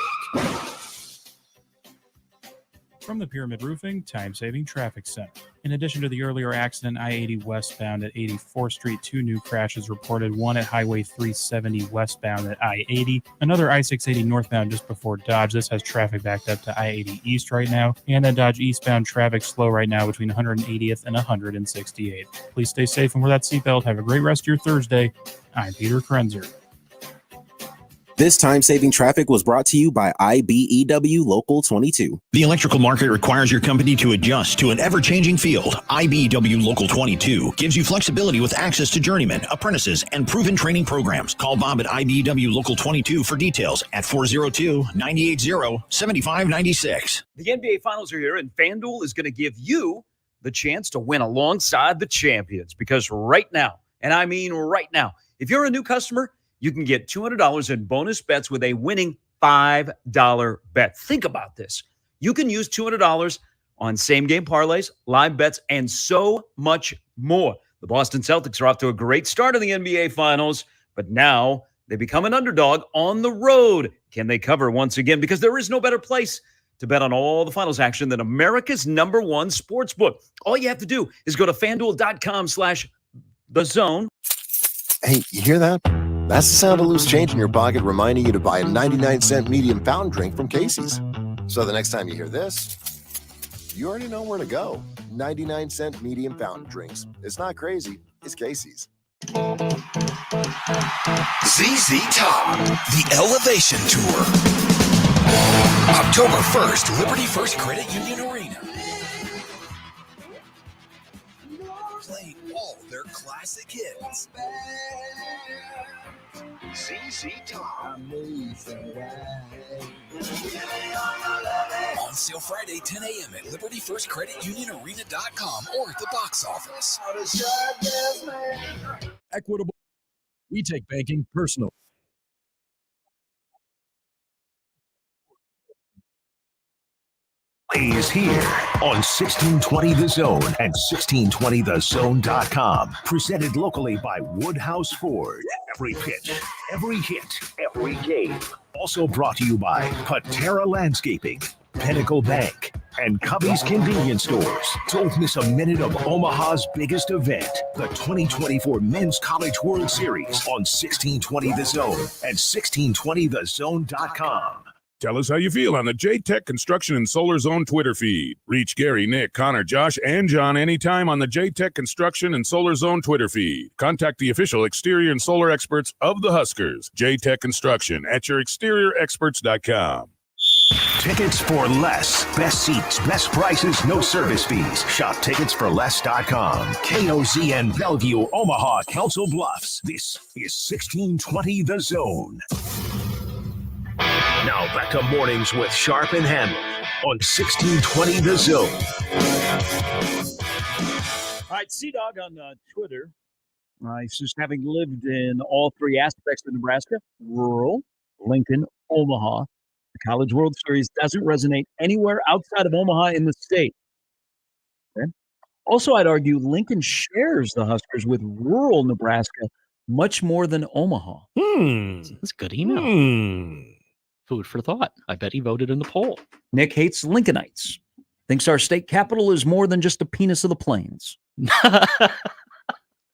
Speaker 3: From the Pyramid Roofing Time-Saving Traffic Center. In addition to the earlier accident, I-80 westbound at 84th Street, 2 new crashes reported, one at Highway 370 westbound at I-80, another I-680 northbound just before Dodge. This has traffic backed up to I-80 east right now, and at Dodge eastbound traffic slow right now between 180th and 168th. Please stay safe and wear that seatbelt. Have a great rest of your Thursday. I'm Peter Krenzer.
Speaker 6: This time-saving traffic was brought to you by IBEW Local 22.
Speaker 7: The electrical market requires your company to adjust to an ever-changing field. IBEW Local 22 gives you flexibility with access to journeymen, apprentices, and proven training programs. Call Bob at IBEW Local 22 for details at 402-980-7596.
Speaker 4: The NBA Finals are here, and FanDuel is going to give you the chance to win alongside the champions. Because right now, and I mean right now, if you're a new customer, you can get $200 in bonus bets with a winning $5 bet. Think about this. You can use $200 on same-game parlays, live bets, and so much more. The Boston Celtics are off to a great start in the NBA Finals, but now they become an underdog on the road. Can they cover once again? Because there is no better place to bet on all the finals action than America's #1 sports book. All you have to do is go to FanDuel.com/thezone.
Speaker 20: Hey, you hear that? That's the sound of loose change in your pocket reminding you to buy a 99-cent medium fountain drink from Casey's. So the next time you hear this, you already know where to go. 99-cent medium fountain drinks. It's not crazy. It's Casey's.
Speaker 10: ZZ Top, the Elevation Tour. October 1st, Liberty First Credit Union Arena. Playing all their classic hits. ZZ Top. On sale Friday, 10 a.m. at LibertyFirstCreditUnionArena.com or at the box office.
Speaker 21: Equitable. We take banking personal.
Speaker 10: Is here on 1620 The Zone and 1620thezone.com. Presented locally by Woodhouse Ford. Every pitch, every hit, every game. Also brought to you by Patera Landscaping, Pinnacle Bank, and Cubby's Convenience Stores. Don't miss a minute of Omaha's biggest event, the 2024 Men's College World Series on 1620 The Zone and 1620thezone.com.
Speaker 22: Tell us how you feel on the J-Tech Construction and Solar Zone Twitter feed. Reach Gary, Nick, Connor, Josh, and John anytime on the J-Tech Construction and Solar Zone Twitter feed. Contact the official exterior and solar experts of the Huskers. J-Tech Construction at yourexteriorexperts.com.
Speaker 10: Tickets for less. Best seats, best prices, no service fees. Shop ticketsforless.com. KOZN Bellevue, Omaha, Council Bluffs. This is 1620 The Zone. Now back to mornings with Sharp and Handley on 1620 The Zone.
Speaker 4: All right, C-Dog on Twitter. He says, having lived in all three aspects of Nebraska, rural, Lincoln, Omaha, the College World Series doesn't resonate anywhere outside of Omaha in the state. Okay. Also, I'd argue Lincoln shares the Huskers with rural Nebraska much more than Omaha.
Speaker 15: That's a good email. Food for thought. I bet he voted in the poll.
Speaker 4: Nick hates Lincolnites. Thinks our state capital is more than just a penis of the plains.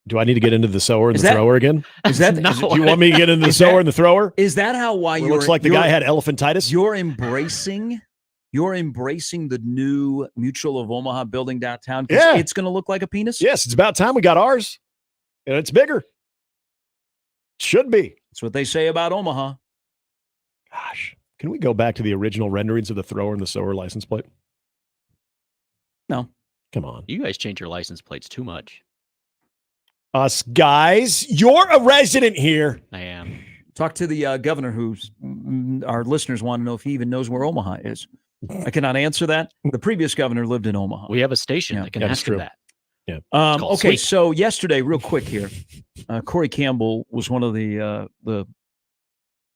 Speaker 14: Do I need to get into the sower and the thrower again?
Speaker 4: Is that
Speaker 14: do you want me to get into the sower and the thrower?
Speaker 4: Is that how
Speaker 14: It looks like the guy had elephantitis?
Speaker 4: You're embracing the new Mutual of Omaha building downtown because
Speaker 14: Yeah.
Speaker 4: it's going to look like a penis?
Speaker 14: Yes, it's about time we got ours. And it's bigger. Should be.
Speaker 4: That's what they say about Omaha.
Speaker 14: Gosh, can we go back to the original renderings of the thrower and the sower license plate?
Speaker 4: No.
Speaker 14: Come on.
Speaker 15: You guys change your license plates too much.
Speaker 14: Us guys, you're a resident here.
Speaker 15: I am.
Speaker 4: Talk to the governor who's our listeners want to know if he even knows where Omaha is. I cannot answer that. The previous governor lived in Omaha.
Speaker 15: We have a station that can ask him that.
Speaker 14: Yeah.
Speaker 15: called
Speaker 4: Okay,
Speaker 15: Sleep.
Speaker 4: so yesterday, real quick here, Corey Campbell was one of the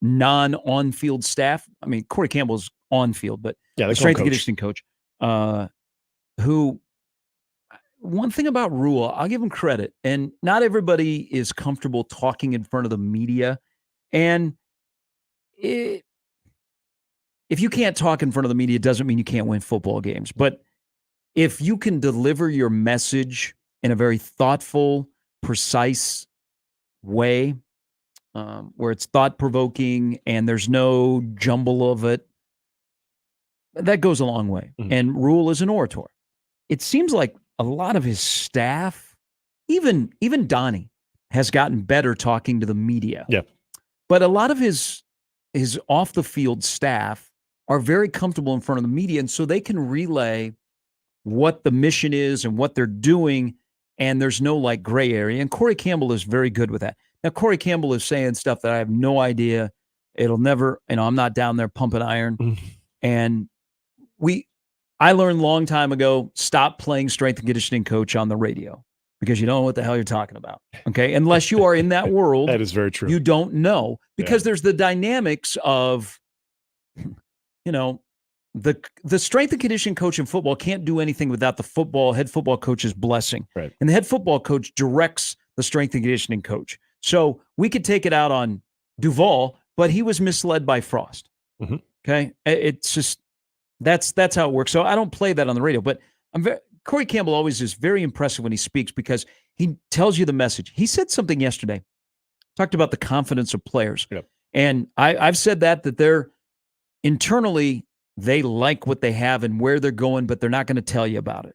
Speaker 4: non-on-field staff. I mean, Corey Campbell's on-field, but
Speaker 14: Yeah, they
Speaker 4: the
Speaker 14: call him
Speaker 4: strength and conditioning coach, who one thing about Rule, I'll give him credit, and not everybody is comfortable talking in front of the media. And if you can't talk in front of the media, it doesn't mean you can't win football games. But if you can deliver your message in a very thoughtful, precise way, where it's thought-provoking and there's no jumble of it, that goes a long way. And Rule is an orator. It seems like a lot of his staff, even Donnie, has gotten better talking to the media.
Speaker 14: Yeah.
Speaker 4: But a lot of his off-the-field staff are very comfortable in front of the media, and so they can relay what the mission is and what they're doing, and there's no, like, gray area. And Corey Campbell is very good with that. Now, Corey Campbell is saying stuff that I have no idea. It'll never, I'm not down there pumping iron. And I learned a long time ago, stop playing strength and conditioning coach on the radio because you don't know what the hell you're talking about. Okay. Unless you are in that world.
Speaker 14: That is very true.
Speaker 4: You don't know because there's the dynamics of, the strength and conditioning coach in football can't do anything without the head football coach's blessing.
Speaker 14: Right.
Speaker 4: And the head football coach directs the strength and conditioning coach. So we could take it out on Duval, but he was misled by Frost. Okay. It's just, that's how it works. So I don't play that on the radio, but Corey Campbell always is very impressive when he speaks because he tells you the message. He said something yesterday, talked about the confidence of players.
Speaker 14: Yep.
Speaker 4: And I've said that they're internally, they like what they have and where they're going, but they're not going to tell you about it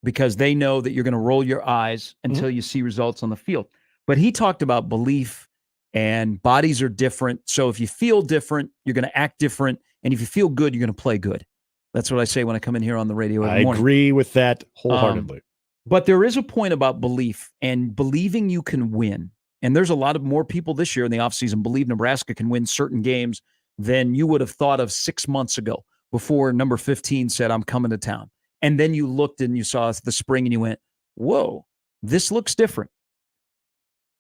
Speaker 4: because they know that you're going to roll your eyes until you see results on the field. But he talked about belief and bodies are different. So if you feel different, you're going to act different. And if you feel good, you're going to play good. That's what I say when I come in here on the radio every morning.
Speaker 14: I agree with that wholeheartedly.
Speaker 4: But there is a point about belief and believing you can win. And there's a lot of more people this year in the offseason believe Nebraska can win certain games than you would have thought of 6 months ago before number 15 said, I'm coming to town. And then you looked and you saw the spring and you went, whoa, this looks different.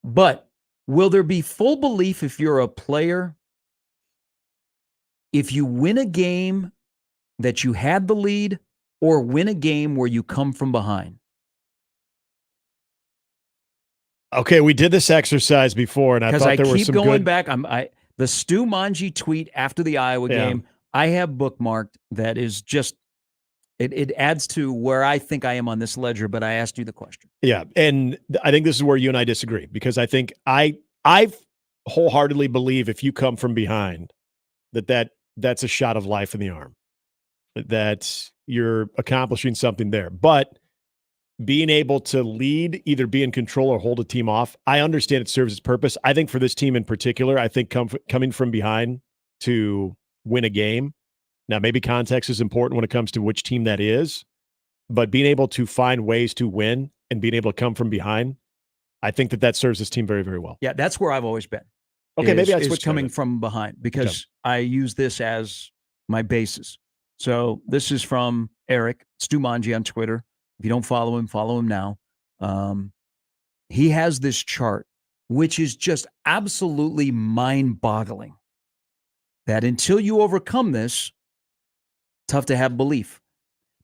Speaker 4: But will there be full belief if you're a player? If you win a game that you had the lead or win a game where you come from behind?
Speaker 14: Okay, we did this exercise before, and I thought there were some
Speaker 4: going
Speaker 14: good...
Speaker 4: back. The Stu Manji tweet after the Iowa game, I have bookmarked that is just, it adds to where I think I am on this ledger, but I asked you the question.
Speaker 14: Yeah, and I think this is where you and I disagree because I think I wholeheartedly believe if you come from behind, that's a shot of life in the arm, that you're accomplishing something there. But being able to lead, either be in control or hold a team off, I understand it serves its purpose. I think for this team in particular, I think coming from behind to win a game Now, maybe context is important when it comes to which team that is, but being able to find ways to win and being able to come from behind, I think that serves this team very, very well.
Speaker 4: Yeah, that's where I've always been.
Speaker 14: Okay, maybe I
Speaker 4: is
Speaker 14: switch
Speaker 4: coming from behind because I use this as my basis. So this is from Eric Stu Manji on Twitter. If you don't follow him now. He has this chart, which is just absolutely mind-boggling. That until you overcome this, tough to have belief.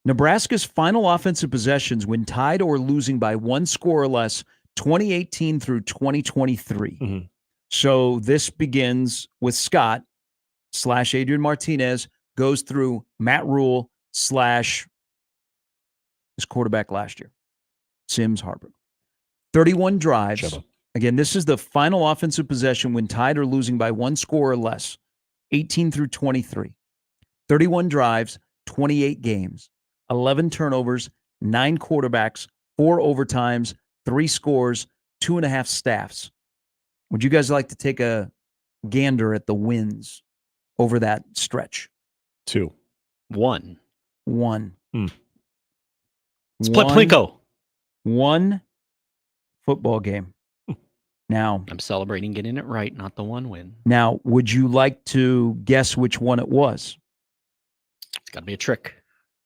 Speaker 4: Nebraska's final offensive possessions when tied or losing by one score or less, 2018 through 2023.
Speaker 14: Mm-hmm.
Speaker 4: So this begins with Scott / Adrian Martinez, goes through Matt Rule / his quarterback last year, Sims Harper. 31 drives.
Speaker 14: Shabba.
Speaker 4: Again, this is the final offensive possession when tied or losing by one score or less, 18 through 23. 31 drives, 28 games, 11 turnovers, 9 quarterbacks, 4 overtimes, 3 scores, 2.5 staffs. Would you guys like to take a gander at the wins over that stretch?
Speaker 14: 2.
Speaker 15: 1.
Speaker 4: 1.
Speaker 15: Split Plinko.
Speaker 4: 1 football game. Now,
Speaker 15: I'm celebrating getting it right, not the 1 win.
Speaker 4: Now, would you like to guess which one it was?
Speaker 15: It's got to be a trick.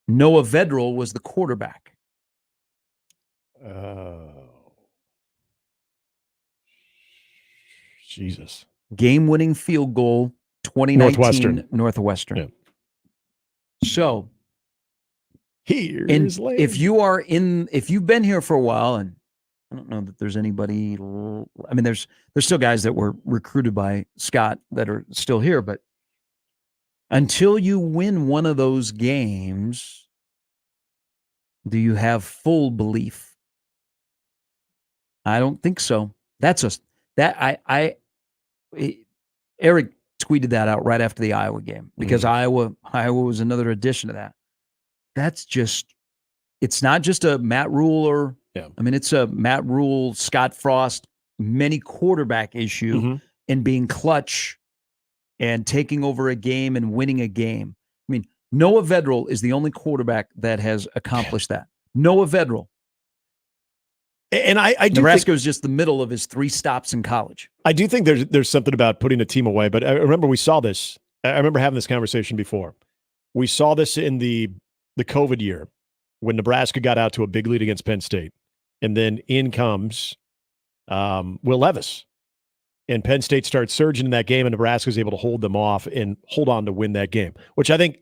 Speaker 4: Noah Vedral was the quarterback.
Speaker 14: Jesus.
Speaker 4: Game-winning field goal, 2019 Northwestern.
Speaker 14: Yeah.
Speaker 4: So,
Speaker 14: here's
Speaker 4: if you've been here for a while, and I don't know that there's anybody, I mean, there's still guys that were recruited by Scott that are still here, but until you win one of those games, do you have full belief? I don't think so. Eric tweeted that out right after the Iowa game because Iowa was another addition to that. That's just, it's not just a Matt Rule it's a Matt Rule, Scott Frost, many quarterback issue and being clutch and taking over a game and winning a game. I mean, Noah Vedral is the only quarterback that has accomplished that. Noah Vedral.
Speaker 14: And I do
Speaker 4: Nebraska was just the middle of his 3 stops in college.
Speaker 14: I do think there's something about putting a team away, but I remember we saw this. I remember having this conversation before. We saw this in the COVID year when Nebraska got out to a big lead against Penn State. And then in comes Will Levis. And Penn State starts surging in that game, and Nebraska was able to hold them off and hold on to win that game, which I think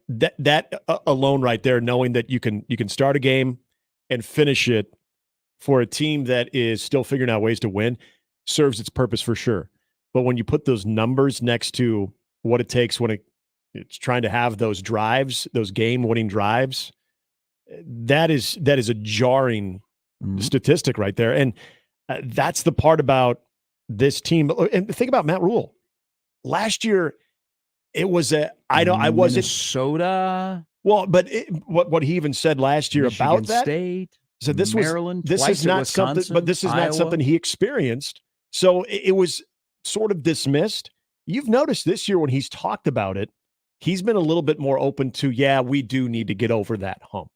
Speaker 14: that alone right there, knowing that you can start a game and finish it for a team that is still figuring out ways to win, serves its purpose for sure. But when you put those numbers next to what it takes when it's trying to have those drives, those game-winning drives, that is a jarring statistic right there. And that's the part about this team. And think about Matt Rule. Last year, it was I wasn't
Speaker 4: Minnesota.
Speaker 14: Well, but what he even said last year
Speaker 4: Michigan
Speaker 14: about that.
Speaker 4: State.
Speaker 14: So this
Speaker 4: Maryland,
Speaker 14: this is not something, but this is
Speaker 4: Iowa.
Speaker 14: not something he experienced. So it was sort of dismissed. You've noticed this year when he's talked about it, he's been a little bit more open to, we do need to get over that hump.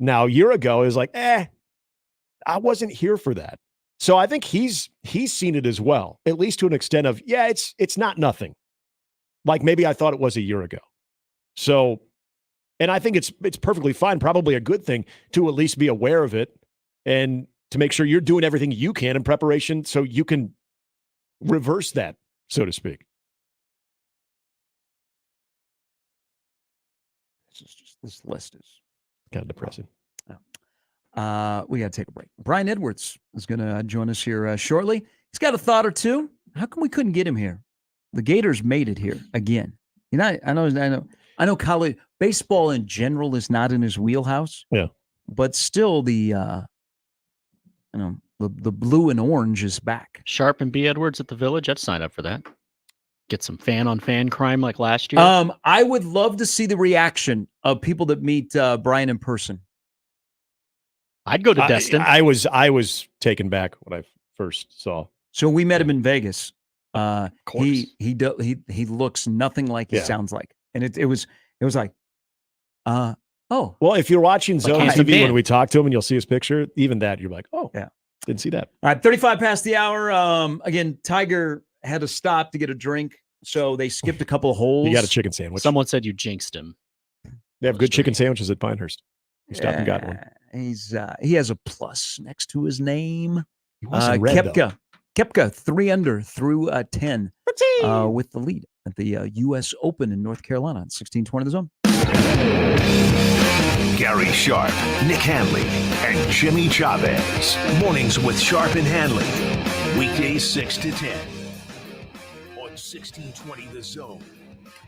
Speaker 14: Now, a year ago, it was like, I wasn't here for that. So I think he's seen it as well, at least to an extent of, it's not nothing. Like maybe I thought it was a year ago. So, and I think it's perfectly fine, probably a good thing to at least be aware of it and to make sure you're doing everything you can in preparation so you can reverse that, so to speak.
Speaker 4: This list is
Speaker 14: kind of depressing.
Speaker 4: We got to take a break. Brian Edwards is going to join us here shortly. He's got a thought or two. How come we couldn't get him here? The Gators made it here again. I know college baseball in general is not in his wheelhouse.
Speaker 14: Yeah.
Speaker 4: But still the blue and orange is back.
Speaker 15: Sharp and B. Edwards at the Village. I'd sign up for that. Get some fan-on-fan crime like last year.
Speaker 4: I would love to see the reaction of people that meet Brian in person.
Speaker 15: I'd go to Destin.
Speaker 14: I was taken back when I first saw.
Speaker 4: So we met him in Vegas. He looks nothing like he sounds like, and it was It was like, oh.
Speaker 14: Well, if you're watching Zone
Speaker 4: handsome
Speaker 14: TV when
Speaker 4: man.
Speaker 14: we talk to him and you'll see his picture, even that, you're like, oh,
Speaker 4: yeah,
Speaker 14: didn't see that.
Speaker 4: All right, 35 past the hour. Again, Tiger had to stop to get a drink, so they skipped a couple of holes.
Speaker 14: You got a chicken sandwich.
Speaker 15: Someone said you jinxed him.
Speaker 14: They have good chicken sandwiches at Pinehurst. You stopped and got one.
Speaker 4: He has a plus next to his name.
Speaker 14: He wasn't red, though.
Speaker 4: Kepka 3 under through 10 with the lead at the U.S. Open in North Carolina on 1620 The Zone.
Speaker 10: Gary Sharp, Nick Handley, and Jimmy Chavez. Mornings with Sharp and Handley. Weekdays 6 to 10. On 1620 The Zone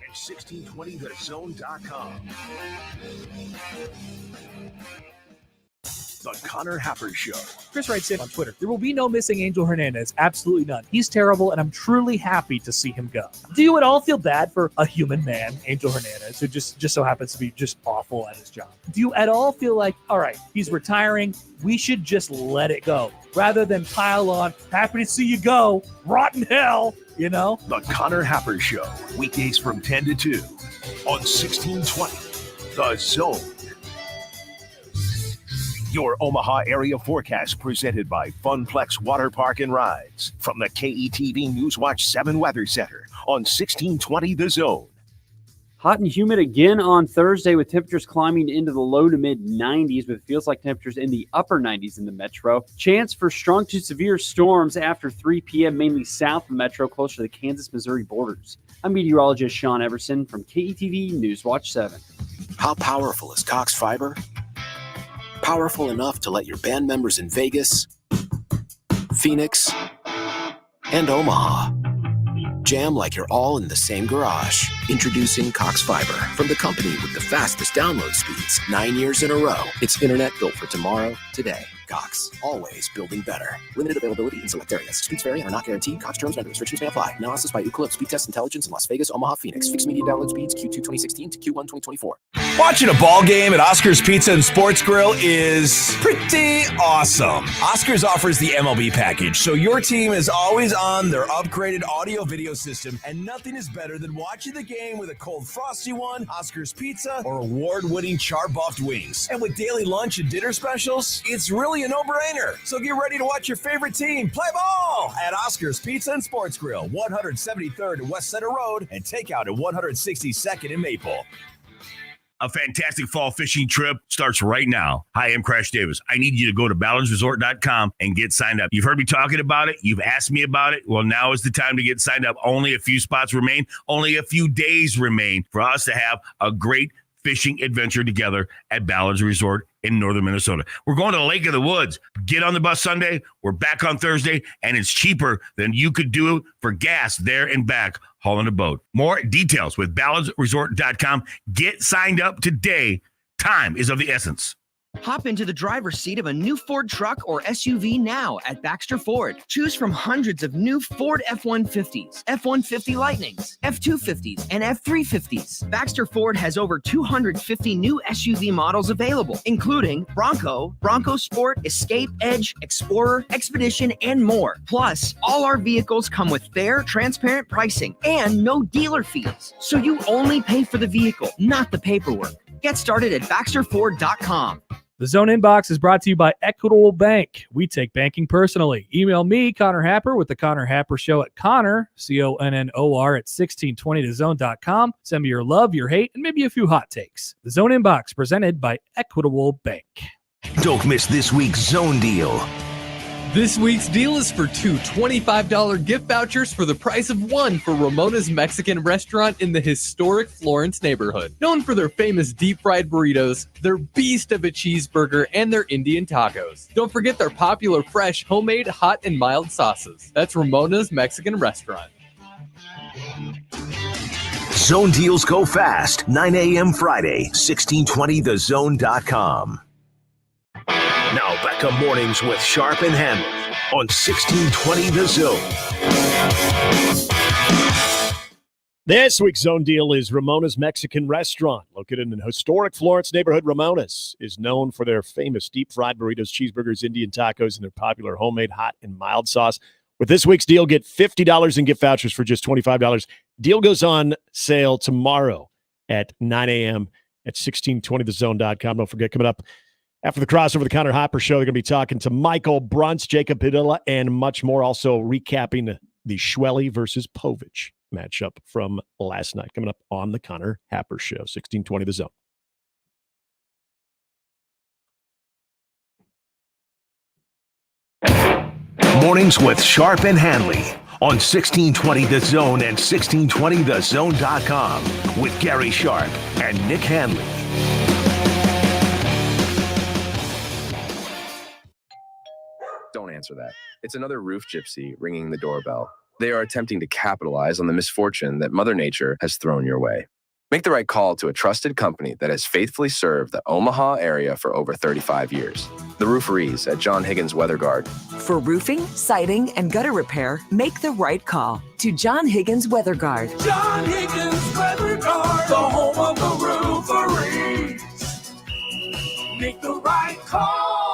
Speaker 10: and 1620thezone.com. The Connor Happer Show.
Speaker 1: Chris writes in on Twitter, there will be no missing Angel Hernandez. Absolutely none. He's terrible, and I'm truly happy to see him go. Do you at all feel bad for a human man, Angel Hernandez, who just so happens to be just awful at his job? Do you at all feel like, all right, he's retiring, we should just let it go, rather than pile on, happy to see you go, rotten hell, you know?
Speaker 10: The Connor Happer Show. Weekdays from 10 to 2 on 1620 The Zone. Your Omaha area forecast presented by Funplex Water Park and Rides from the KETV Newswatch 7 Weather Center on 1620 The Zone.
Speaker 2: Hot and humid again on Thursday with temperatures climbing into the low to mid 90s with feels like temperatures in the upper 90s in the metro. Chance for strong to severe storms after 3 p.m. mainly south of the metro closer to the Kansas-Missouri borders. I'm meteorologist Sean Everson from KETV Newswatch 7.
Speaker 6: How powerful is Cox Fiber? Powerful enough to let your band members in Vegas, Phoenix, and Omaha jam like you're all in the same garage. Introducing Cox Fiber from the company with the fastest download speeds 9 years in a row. It's internet built for tomorrow, today. Cox, always building better. Limited availability in select areas. Speeds vary and are not guaranteed. Cox terms and restrictions may apply. Analysis by Ookla Speed Test Intelligence in Las Vegas, Omaha, Phoenix. Fixed media download speeds Q2 2016 to Q1 2024.
Speaker 23: Watching a ball game at Oscar's Pizza and Sports Grill is pretty awesome. Oscar's offers the MLB package, so your team is always on their upgraded audio-video system, and nothing is better than watching the game with a cold frosty one, Oscar's Pizza, or award-winning char-buffed wings. And with daily lunch and dinner specials, it's really a no-brainer. So get ready to watch your favorite team play ball at Oscar's Pizza and Sports Grill, 173rd and West Center Road, and takeout at 162nd and Maple.
Speaker 16: A fantastic fall fishing trip starts right now. Hi, I'm Crash Davis. I need you to go to balladsresort.com and get signed up. You've heard me talking about it. You've asked me about it. Well, now is the time to get signed up. Only a few spots remain. Only a few days remain for us to have a great fishing adventure together at Ballards Resort in northern Minnesota. We're going to the Lake of the Woods. Get on the bus Sunday. We're back on Thursday, and it's cheaper than you could do for gas there and back hauling a boat. More details with balladsresort.com. Get signed up today. Time is of the essence.
Speaker 24: Hop into the driver's seat of a new Ford truck or SUV now at Baxter Ford. Choose from hundreds of new Ford F-150s, F-150 Lightnings, F-250s, and F-350s. Baxter Ford has over 250 new SUV models available, including Bronco, Bronco Sport, Escape, Edge, Explorer, Expedition, and more. Plus, all our vehicles come with fair, transparent pricing and no dealer fees. So you only pay for the vehicle, not the paperwork. Get started at BaxterFord.com.
Speaker 1: The Zone Inbox is brought to you by Equitable Bank. We take banking personally. Email me, Connor Happer, with the Connor Happer Show at Connor, CONNOR, at 1620thezone.com. Send me your love, your hate, and maybe a few hot takes. The Zone Inbox, presented by Equitable Bank.
Speaker 10: Don't miss this week's Zone Deal.
Speaker 13: This week's deal is for 2 $25 gift vouchers for the price of 1 for Ramona's Mexican restaurant in the historic Florence neighborhood. Known for their famous deep-fried burritos, their beast of a cheeseburger, and their Indian tacos. Don't forget their popular fresh, homemade, hot, and mild sauces. That's Ramona's Mexican restaurant.
Speaker 10: Zone deals go fast. 9 a.m. Friday, 1620thezone.com. Now back to mornings with Sharp and Handley on 1620 The Zone.
Speaker 14: This week's Zone Deal is Ramona's Mexican Restaurant. Located in the historic Florence neighborhood, Ramona's is known for their famous deep-fried burritos, cheeseburgers, Indian tacos, and their popular homemade hot and mild sauce. With this week's deal, get $50 in gift vouchers for just $25. Deal goes on sale tomorrow at 9 a.m. at 1620thezone.com. Don't forget, coming up after the crossover, the Connor Hopper Show, they're going to be talking to Michael Bruns, Jacob Padilla, and much more. Also recapping the Schwelly versus Povich matchup from last night. Coming up on the Connor Hopper Show, 1620 The Zone.
Speaker 10: Mornings with Sharp and Handley on 1620 The Zone and 1620thezone.com with Gary Sharp and Nick Handley.
Speaker 5: Don't answer that. It's another roof gypsy ringing the doorbell. They are attempting to capitalize on the misfortune that Mother Nature has thrown your way. Make the right call to a trusted company that has faithfully served the Omaha area for over 35 years. The Rooferees at John Higgins Weather Guard.
Speaker 8: For roofing, siding, and gutter repair, make the right call to John Higgins Weather Guard.
Speaker 19: John Higgins Weather Guard, the home of the Rooferees. Make the right call.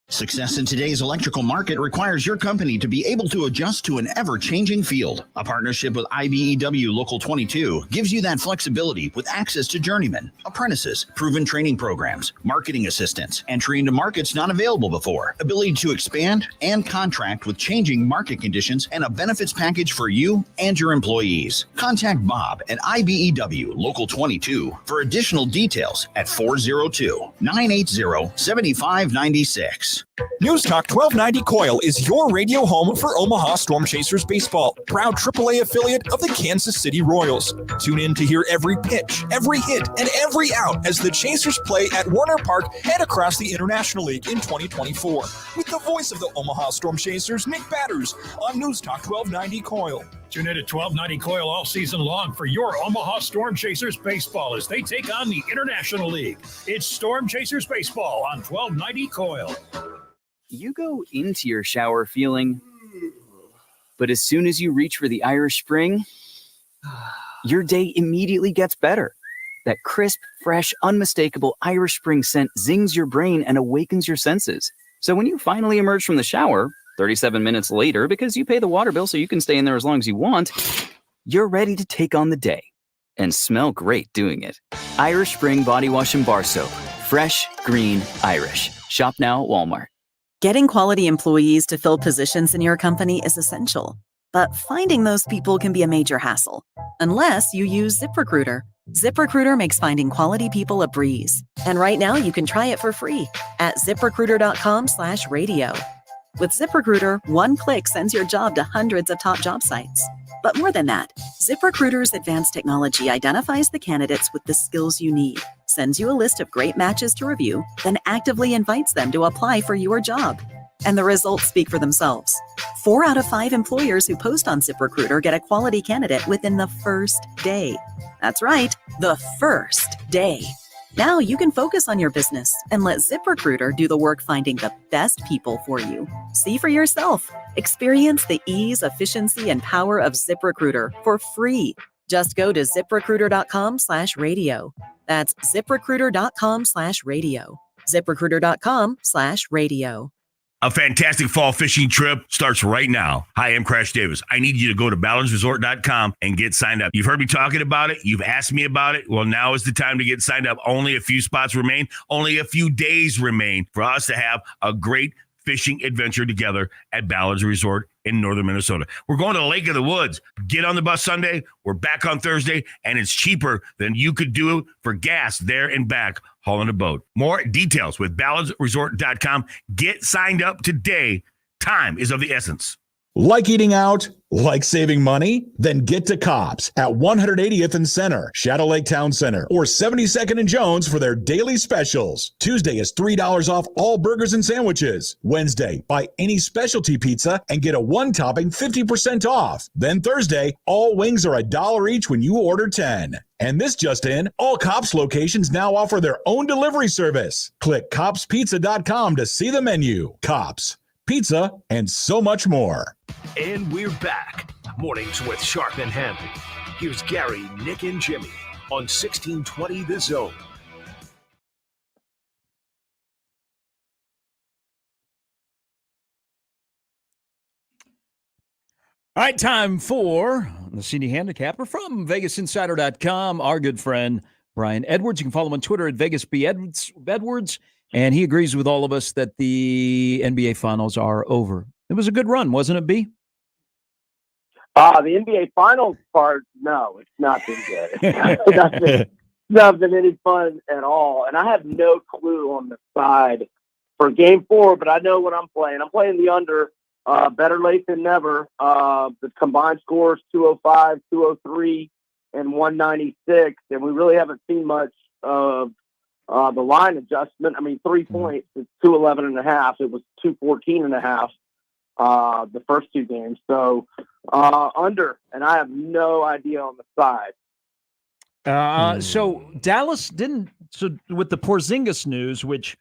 Speaker 7: Success in today's electrical market requires your company to be able to adjust to an ever-changing field. A partnership with IBEW Local 22 gives you that flexibility with access to journeymen, apprentices, proven training programs, marketing assistance, entry into markets not available before, ability to expand and contract with changing market conditions, and a benefits package for you and your employees. Contact Bob at IBEW Local 22 for additional details at 402-980-7596.
Speaker 9: News Talk 1290 Coil is your radio home for Omaha Storm Chasers baseball, proud AAA affiliate of the Kansas City Royals. Tune in to hear every pitch, every hit, and every out as the Chasers play at Warner Park and across the International League in 2024. With the voice of the Omaha Storm Chasers, Nick Batters, on News Talk 1290 Coil.
Speaker 17: Tune in to 1290 Coil all season long for your Omaha Storm Chasers baseball as they take on the International League. It's Storm Chasers baseball on 1290 Coil.
Speaker 11: You go into your shower feeling, but as soon as you reach for the Irish Spring, your day immediately gets better. That crisp, fresh, unmistakable Irish Spring scent zings your brain and awakens your senses. So when you finally emerge from the shower, 37 minutes later, because you pay the water bill so you can stay in there as long as you want, you're ready to take on the day and smell great doing it. Irish Spring Body Wash and Bar Soap. Fresh, green, Irish. Shop now at Walmart.
Speaker 25: Getting quality employees to fill positions in your company is essential, but finding those people can be a major hassle, unless you use ZipRecruiter. ZipRecruiter makes finding quality people a breeze. And right now you can try it for free at ZipRecruiter.com/radio. With ZipRecruiter, one click sends your job to hundreds of top job sites. But more than that, ZipRecruiter's advanced technology identifies the candidates with the skills you need, sends you a list of great matches to review, then actively invites them to apply for your job. And the results speak for themselves. 4 out of 5 employers who post on ZipRecruiter get a quality candidate within the first day. That's right, the first day. Now you can focus on your business and let ZipRecruiter do the work finding the best people for you. See for yourself. Experience the ease, efficiency, and power of ZipRecruiter for free. Just go to ZipRecruiter.com/radio. That's ZipRecruiter.com/radio. ZipRecruiter.com/radio.
Speaker 16: A fantastic fall fishing trip starts right now. Hi, I'm Crash Davis. I need you to go to balladsresort.com and get signed up. You've heard me talking about it. You've asked me about it. Well, now is the time to get signed up. Only a few spots remain. Only a few days remain for us to have a great fishing adventure together at Ballards Resort in northern Minnesota. We're going to the Lake of the Woods. Get on the bus Sunday. We're back on Thursday, and it's cheaper than you could do for gas there and back hauling a boat. More details with balladsresort.com. Get signed up today. Time is of the essence.
Speaker 26: Like eating out? Like saving money? Then get to Cops at 180th and Center, Shadow Lake Town Center, or 72nd and Jones for their daily specials. Tuesday is $3 off all burgers and sandwiches. Wednesday, buy any specialty pizza and get a one-topping 50% off. Then Thursday, all wings are $1 each when you order 10. And this just in, all Cops locations now offer their own delivery service. Click copspizza.com to see the menu. Cops, pizza, and so much more.
Speaker 10: And we're back. Mornings with Sharp and Handley. Here's Gary, Nick, and Jimmy on 1620 The Zone.
Speaker 4: All right, time for the CD handicapper from VegasInsider.com, our good friend Brian Edwards. You can follow him on Twitter at VegasBEdwards, and he agrees with all of us that the NBA Finals are over. It was a good run, wasn't it, B?
Speaker 3: The NBA Finals part, no, it's not been good. It's not been any fun at all. And I have no clue on the side for Game 4, but I know what I'm playing. I'm playing the under, better late than never. The combined scores 205, 203, and 196. And we really haven't seen much of the line adjustment. I mean, 3 points, it's 211.5. It was 214.5 the first two games. So under, and I have no idea on the side.
Speaker 4: So Dallas didn't. So with the Porzingis news, which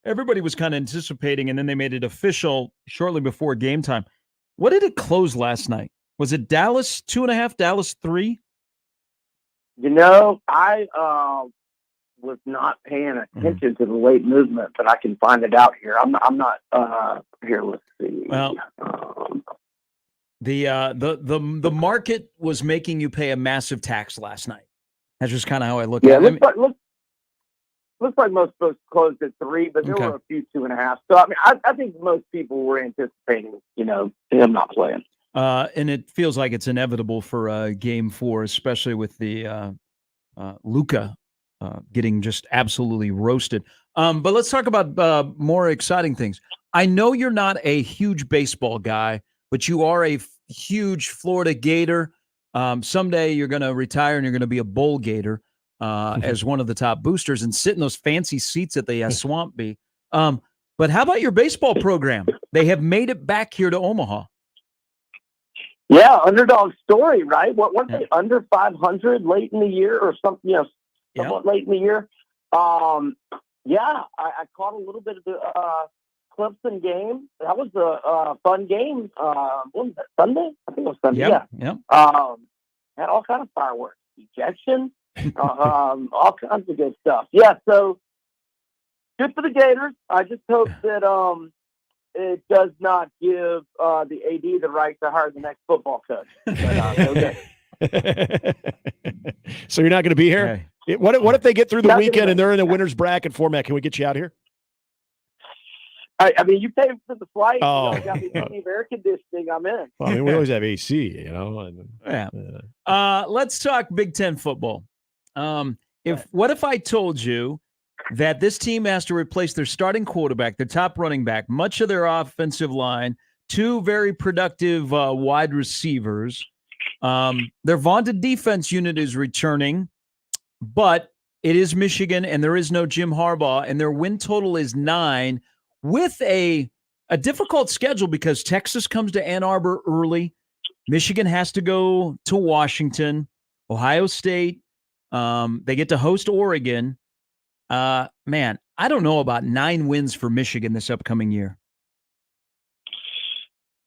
Speaker 4: everybody was kind of anticipating, and then they made it official shortly before game time. What did it close last night? Was it Dallas 2.5, Dallas 3?
Speaker 3: You know, I was not paying attention to the late movement, but I can find it out here. I'm not here. Let's see.
Speaker 4: Well, the market was making you pay a massive tax last night. That's just kind of how I look at it.
Speaker 3: Looks like most folks closed at 3, but there were a few 2.5. So I mean, I think most people were anticipating, him not playing.
Speaker 4: And it feels like it's inevitable for Game 4, especially with the Luka getting just absolutely roasted. But let's talk about more exciting things. I know you're not a huge baseball guy, but you are a huge Florida Gator. Someday you're going to retire and you're going to be a Bowl Gator as one of the top boosters and sit in those fancy seats at the Swamp Bee. But how about your baseball program? They have made it back here to Omaha.
Speaker 3: Yeah, underdog story, right? What weren't they under 500 late in the year or something? Somewhat late in the year. I caught a little bit of the Clemson game. That was a fun game. What was that, Sunday? I think it was Sunday.
Speaker 4: Yeah.
Speaker 3: Had all kinds of fireworks, ejection, all kinds of good stuff. Yeah, so good for the Gators. I just hope that it does not give the AD the right to hire the next football coach. But,
Speaker 14: So you're not going to be here? Hey. What if they get through the weekend and they're in a winner's bracket format? Can we get you out here?
Speaker 3: I mean, you pay for the flight.
Speaker 14: Oh.
Speaker 3: You got me plenty of air conditioning. I'm in.
Speaker 14: Well, I mean, we always have AC,
Speaker 4: Let's talk Big Ten football. What if I told you that this team has to replace their starting quarterback, their top running back, much of their offensive line, 2 very productive wide receivers. Their vaunted defense unit is returning, but it is Michigan, and there is no Jim Harbaugh, and their win total is 9 with a difficult schedule because Texas comes to Ann Arbor early. Michigan has to go to Washington, Ohio State. They get to host Oregon. Man, I don't know about 9 wins for Michigan this upcoming year.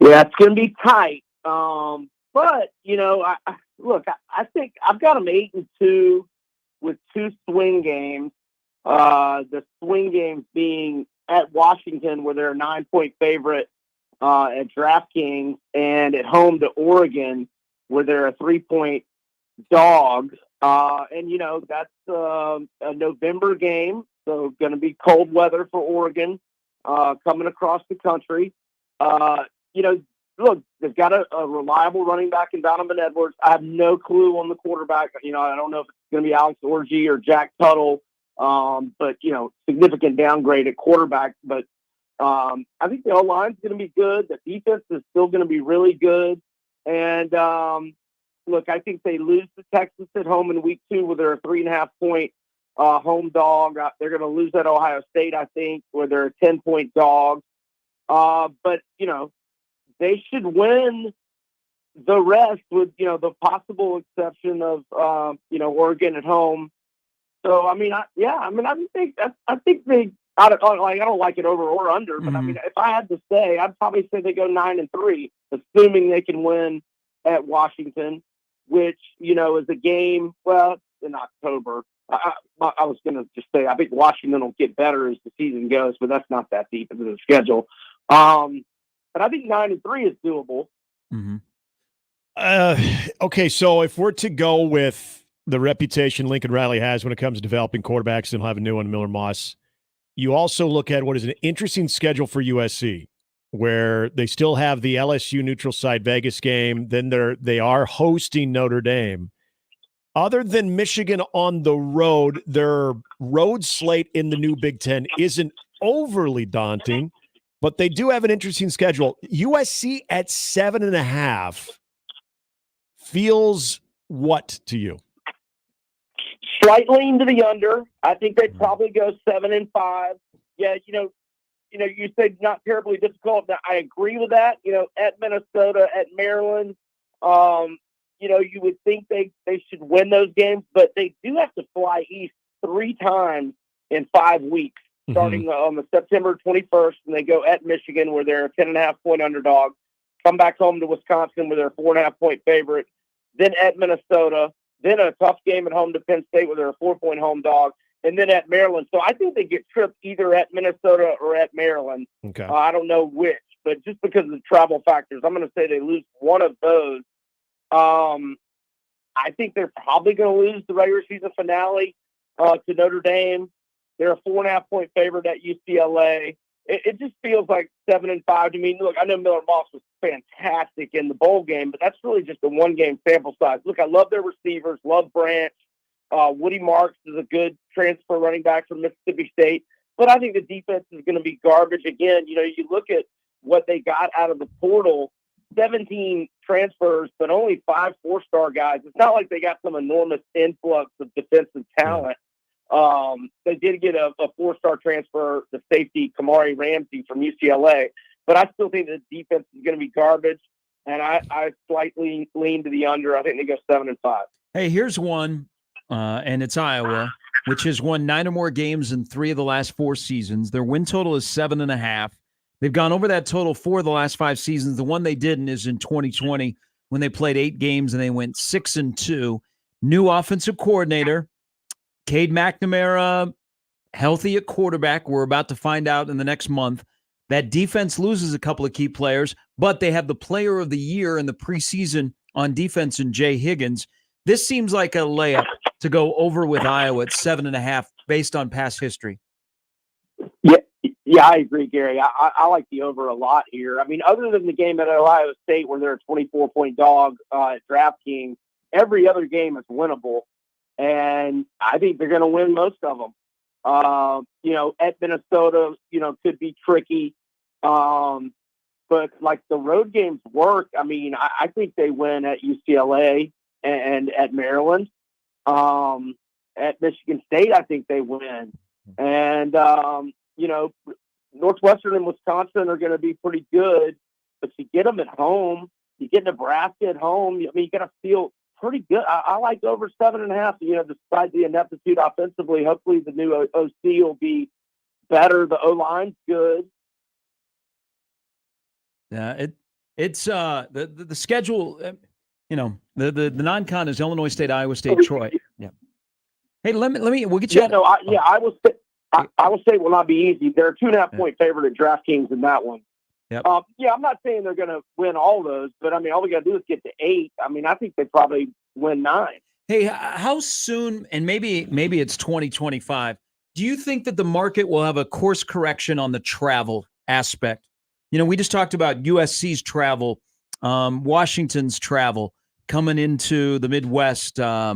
Speaker 3: Yeah, it's going to be tight. But, I think I've got them 8-2 with 2 swing games. The swing games being at Washington, where they're a 9-point favorite at DraftKings, and at home to Oregon, where they're a 3-point dog. That's a November game, so going to be cold weather for Oregon coming across the country. Look, they've got a reliable running back in Donovan Edwards. I have no clue on the quarterback. I don't know if it's going to be Alex Orji or Jack Tuttle, but significant downgrade at quarterback. But I think the O-line's going to be good. The defense is still going to be really good. And look, I think they lose to Texas at home in week 2 where they're a 3.5-point home dog. They're going to lose at Ohio State, I think, where they're a 10-point dog. But they should win the rest with, the possible exception of, Oregon at home. So, I don't like it over or under, but I mean, if I had to say, I'd probably say they go 9-3, assuming they can win at Washington, which, is a game, well, in October. I was going to just say, I think Washington will get better as the season goes, but that's not that deep into the schedule. But I think 9-3 is doable.
Speaker 4: Mm-hmm.
Speaker 14: Okay, so if we're to go with the reputation Lincoln Riley has when it comes to developing quarterbacks, and he'll have a new one, Miller Moss, you also look at what is an interesting schedule for USC, where they still have the LSU neutral site Vegas game. Then they are hosting Notre Dame. Other than Michigan on the road, their road slate in the new Big Ten isn't overly daunting, but they do have an interesting schedule. USC at 7.5 feels what to you?
Speaker 3: Slight lean to the under. I think they'd probably go 7-5. Yeah, you said not terribly difficult. I agree with that. At Minnesota, at Maryland, you would think they should win those games, but they do have to fly east 3 times in 5 weeks, starting on the September 21st, and they go at Michigan, where they're a 10.5-point underdog, come back home to Wisconsin, where they're a 4.5-point favorite, then at Minnesota, then a tough game at home to Penn State, where they're a 4-point home dog, and then at Maryland. So I think they get tripped either at Minnesota or at Maryland.
Speaker 14: Okay.
Speaker 3: I don't know which, but just because of the travel factors, I'm going to say they lose one of those. I think they're probably going to lose the regular season finale to Notre Dame. They're a 4.5-point favorite at UCLA. It just feels like 7-5 to me. Look, I know Miller Moss was fantastic in the bowl game, but that's really just a 1-game sample size. Look, I love their receivers, love Branch. Woody Marks is a good transfer running back from Mississippi State, but I think the defense is going to be garbage again. You look at what they got out of the portal, 17 transfers, but only 5 4-star guys. It's not like they got some enormous influx of defensive talent. They did get a 4-star transfer, the safety Kamari Ramsey from UCLA, but I still think the defense is going to be garbage, and I slightly lean to the under. I think they go 7-5.
Speaker 4: Hey, here's one, and it's Iowa, which has won 9 or more games in 3 of the last 4 seasons. Their win total is 7.5. They've gone over that total 4 of the last 5 seasons. The one they didn't is in 2020 when they played 8 games and they went 6-2. New offensive coordinator, Cade McNamara, healthy at quarterback. We're about to find out in the next month. That defense loses a couple of key players, but they have the player of the year in the preseason on defense in Jay Higgins. This seems like a layup to go over with Iowa at 7.5 based on past history.
Speaker 3: Yeah, I agree, Gary. I like the over a lot here. I mean, other than the game at Ohio State where they're a 24-point dog at DraftKings, every other game is winnable, and I think they're going to win most of them. At Minnesota, could be tricky, but like the road games work. I mean, I think they win at UCLA and at Maryland. At Michigan State, I think they win, and Northwestern and Wisconsin are going to be pretty good, but you get them at home, you get Nebraska at home. I mean, you got to feel pretty good. I like over 7.5. Despite the ineptitude offensively, hopefully the new OC will be better. The O-line's good.
Speaker 4: Yeah, it's the schedule. The non-con is Illinois State, Iowa State, Troy. Yeah. Hey, let me. We'll get you.
Speaker 3: Iowa State will not be easy. They're a 2.5-point favorite at DraftKings in that one.
Speaker 4: Yep.
Speaker 3: I'm not saying they're going to win all those, but I mean, all we got to do is get to 8. I mean, I think they probably win 9.
Speaker 4: Hey, how soon? And maybe it's 2025. Do you think that the market will have a course correction on the travel aspect? We just talked about USC's travel, Washington's travel coming into the Midwest. How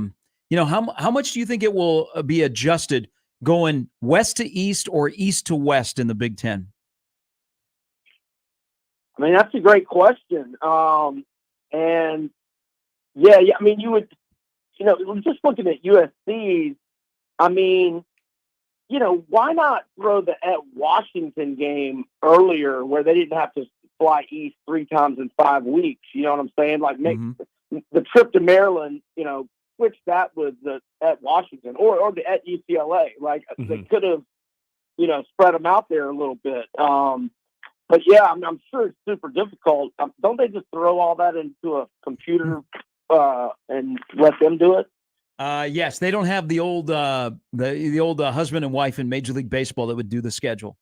Speaker 4: much do you think it will be adjusted going west to east or east to west in the Big Ten?
Speaker 3: I mean, that's a great question. I mean, you would, just looking at USC, I mean, why not throw the at Washington game earlier where they didn't have to fly east 3 times in 5 weeks? You know what I'm saying? Like make the trip to Maryland, switch that with the at Washington or the at UCLA. Like they could have, spread them out there a little bit. But yeah, I'm sure it's super difficult. Don't they just throw all that into a computer and let them do it?
Speaker 4: Yes, they don't have the old husband and wife in Major League Baseball that would do the schedule.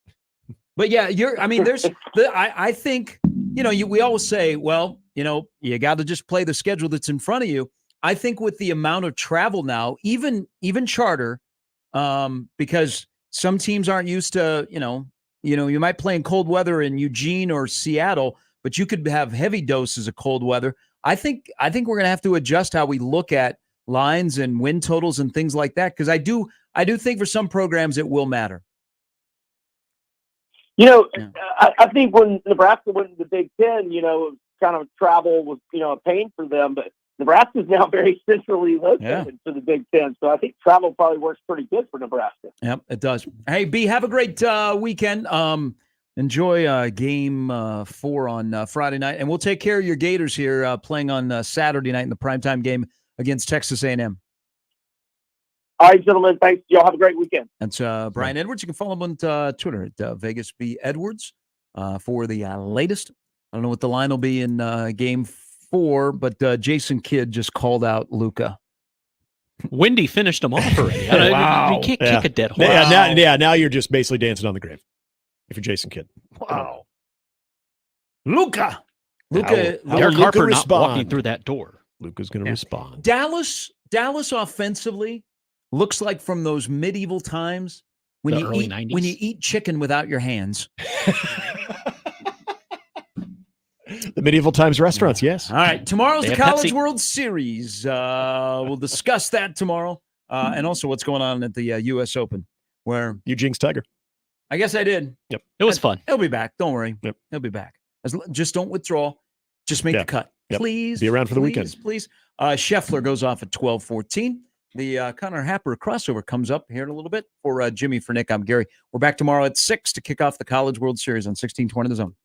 Speaker 4: But yeah, I think we always say, well, you got to just play the schedule that's in front of you. I think with the amount of travel now, even charter, because some teams aren't used to, you might play in cold weather in Eugene or Seattle, but you could have heavy doses of cold weather. I think we're going to have to adjust how we look at lines and win totals and things like that, because I do think for some programs it will matter.
Speaker 3: I think when Nebraska went to the Big Ten, kind of travel was, a pain for them, but Nebraska's now very centrally located to the Big Ten. So I think travel probably works pretty good for Nebraska.
Speaker 4: Yep, it does. Hey, B, have a great weekend. Enjoy game 4 on Friday night, and we'll take care of your Gators here playing on Saturday night in the primetime game against Texas A&M.
Speaker 3: All right, gentlemen. Thanks. Y'all have a great weekend.
Speaker 4: That's Brian Edwards. You can follow him on Twitter at Vegas B Edwards for the latest. I don't know what the line will be in game 4, but Jason Kidd just called out Luka.
Speaker 12: Wendy finished him off already.
Speaker 14: Wow.
Speaker 12: You can't kick a dead horse.
Speaker 14: Now you're just basically dancing on the grave. If you're Jason Kidd. Wow.
Speaker 4: Luka.
Speaker 12: Derek Harper not walking through that door.
Speaker 14: Luka's going to respond.
Speaker 4: Dallas offensively looks like from those medieval times when you eat chicken without your hands.
Speaker 14: The medieval times restaurants, yes.
Speaker 4: All right, tomorrow's the College World Series. We'll discuss that tomorrow, and also what's going on at the U.S. Open, where
Speaker 14: you jinxed Tiger.
Speaker 4: I guess I did.
Speaker 14: Yep,
Speaker 12: it was fun.
Speaker 4: He'll be back. Don't worry.
Speaker 14: Yep,
Speaker 4: he'll be back. Just don't withdraw. Just make the cut, please.
Speaker 14: Be around for the weekend,
Speaker 4: please. Scheffler goes off at 12:14. The Connor Happer crossover comes up here in a little bit. For Jimmy, for Nick, I'm Gary. We're back tomorrow at 6 to kick off the College World Series on 1620 The Zone.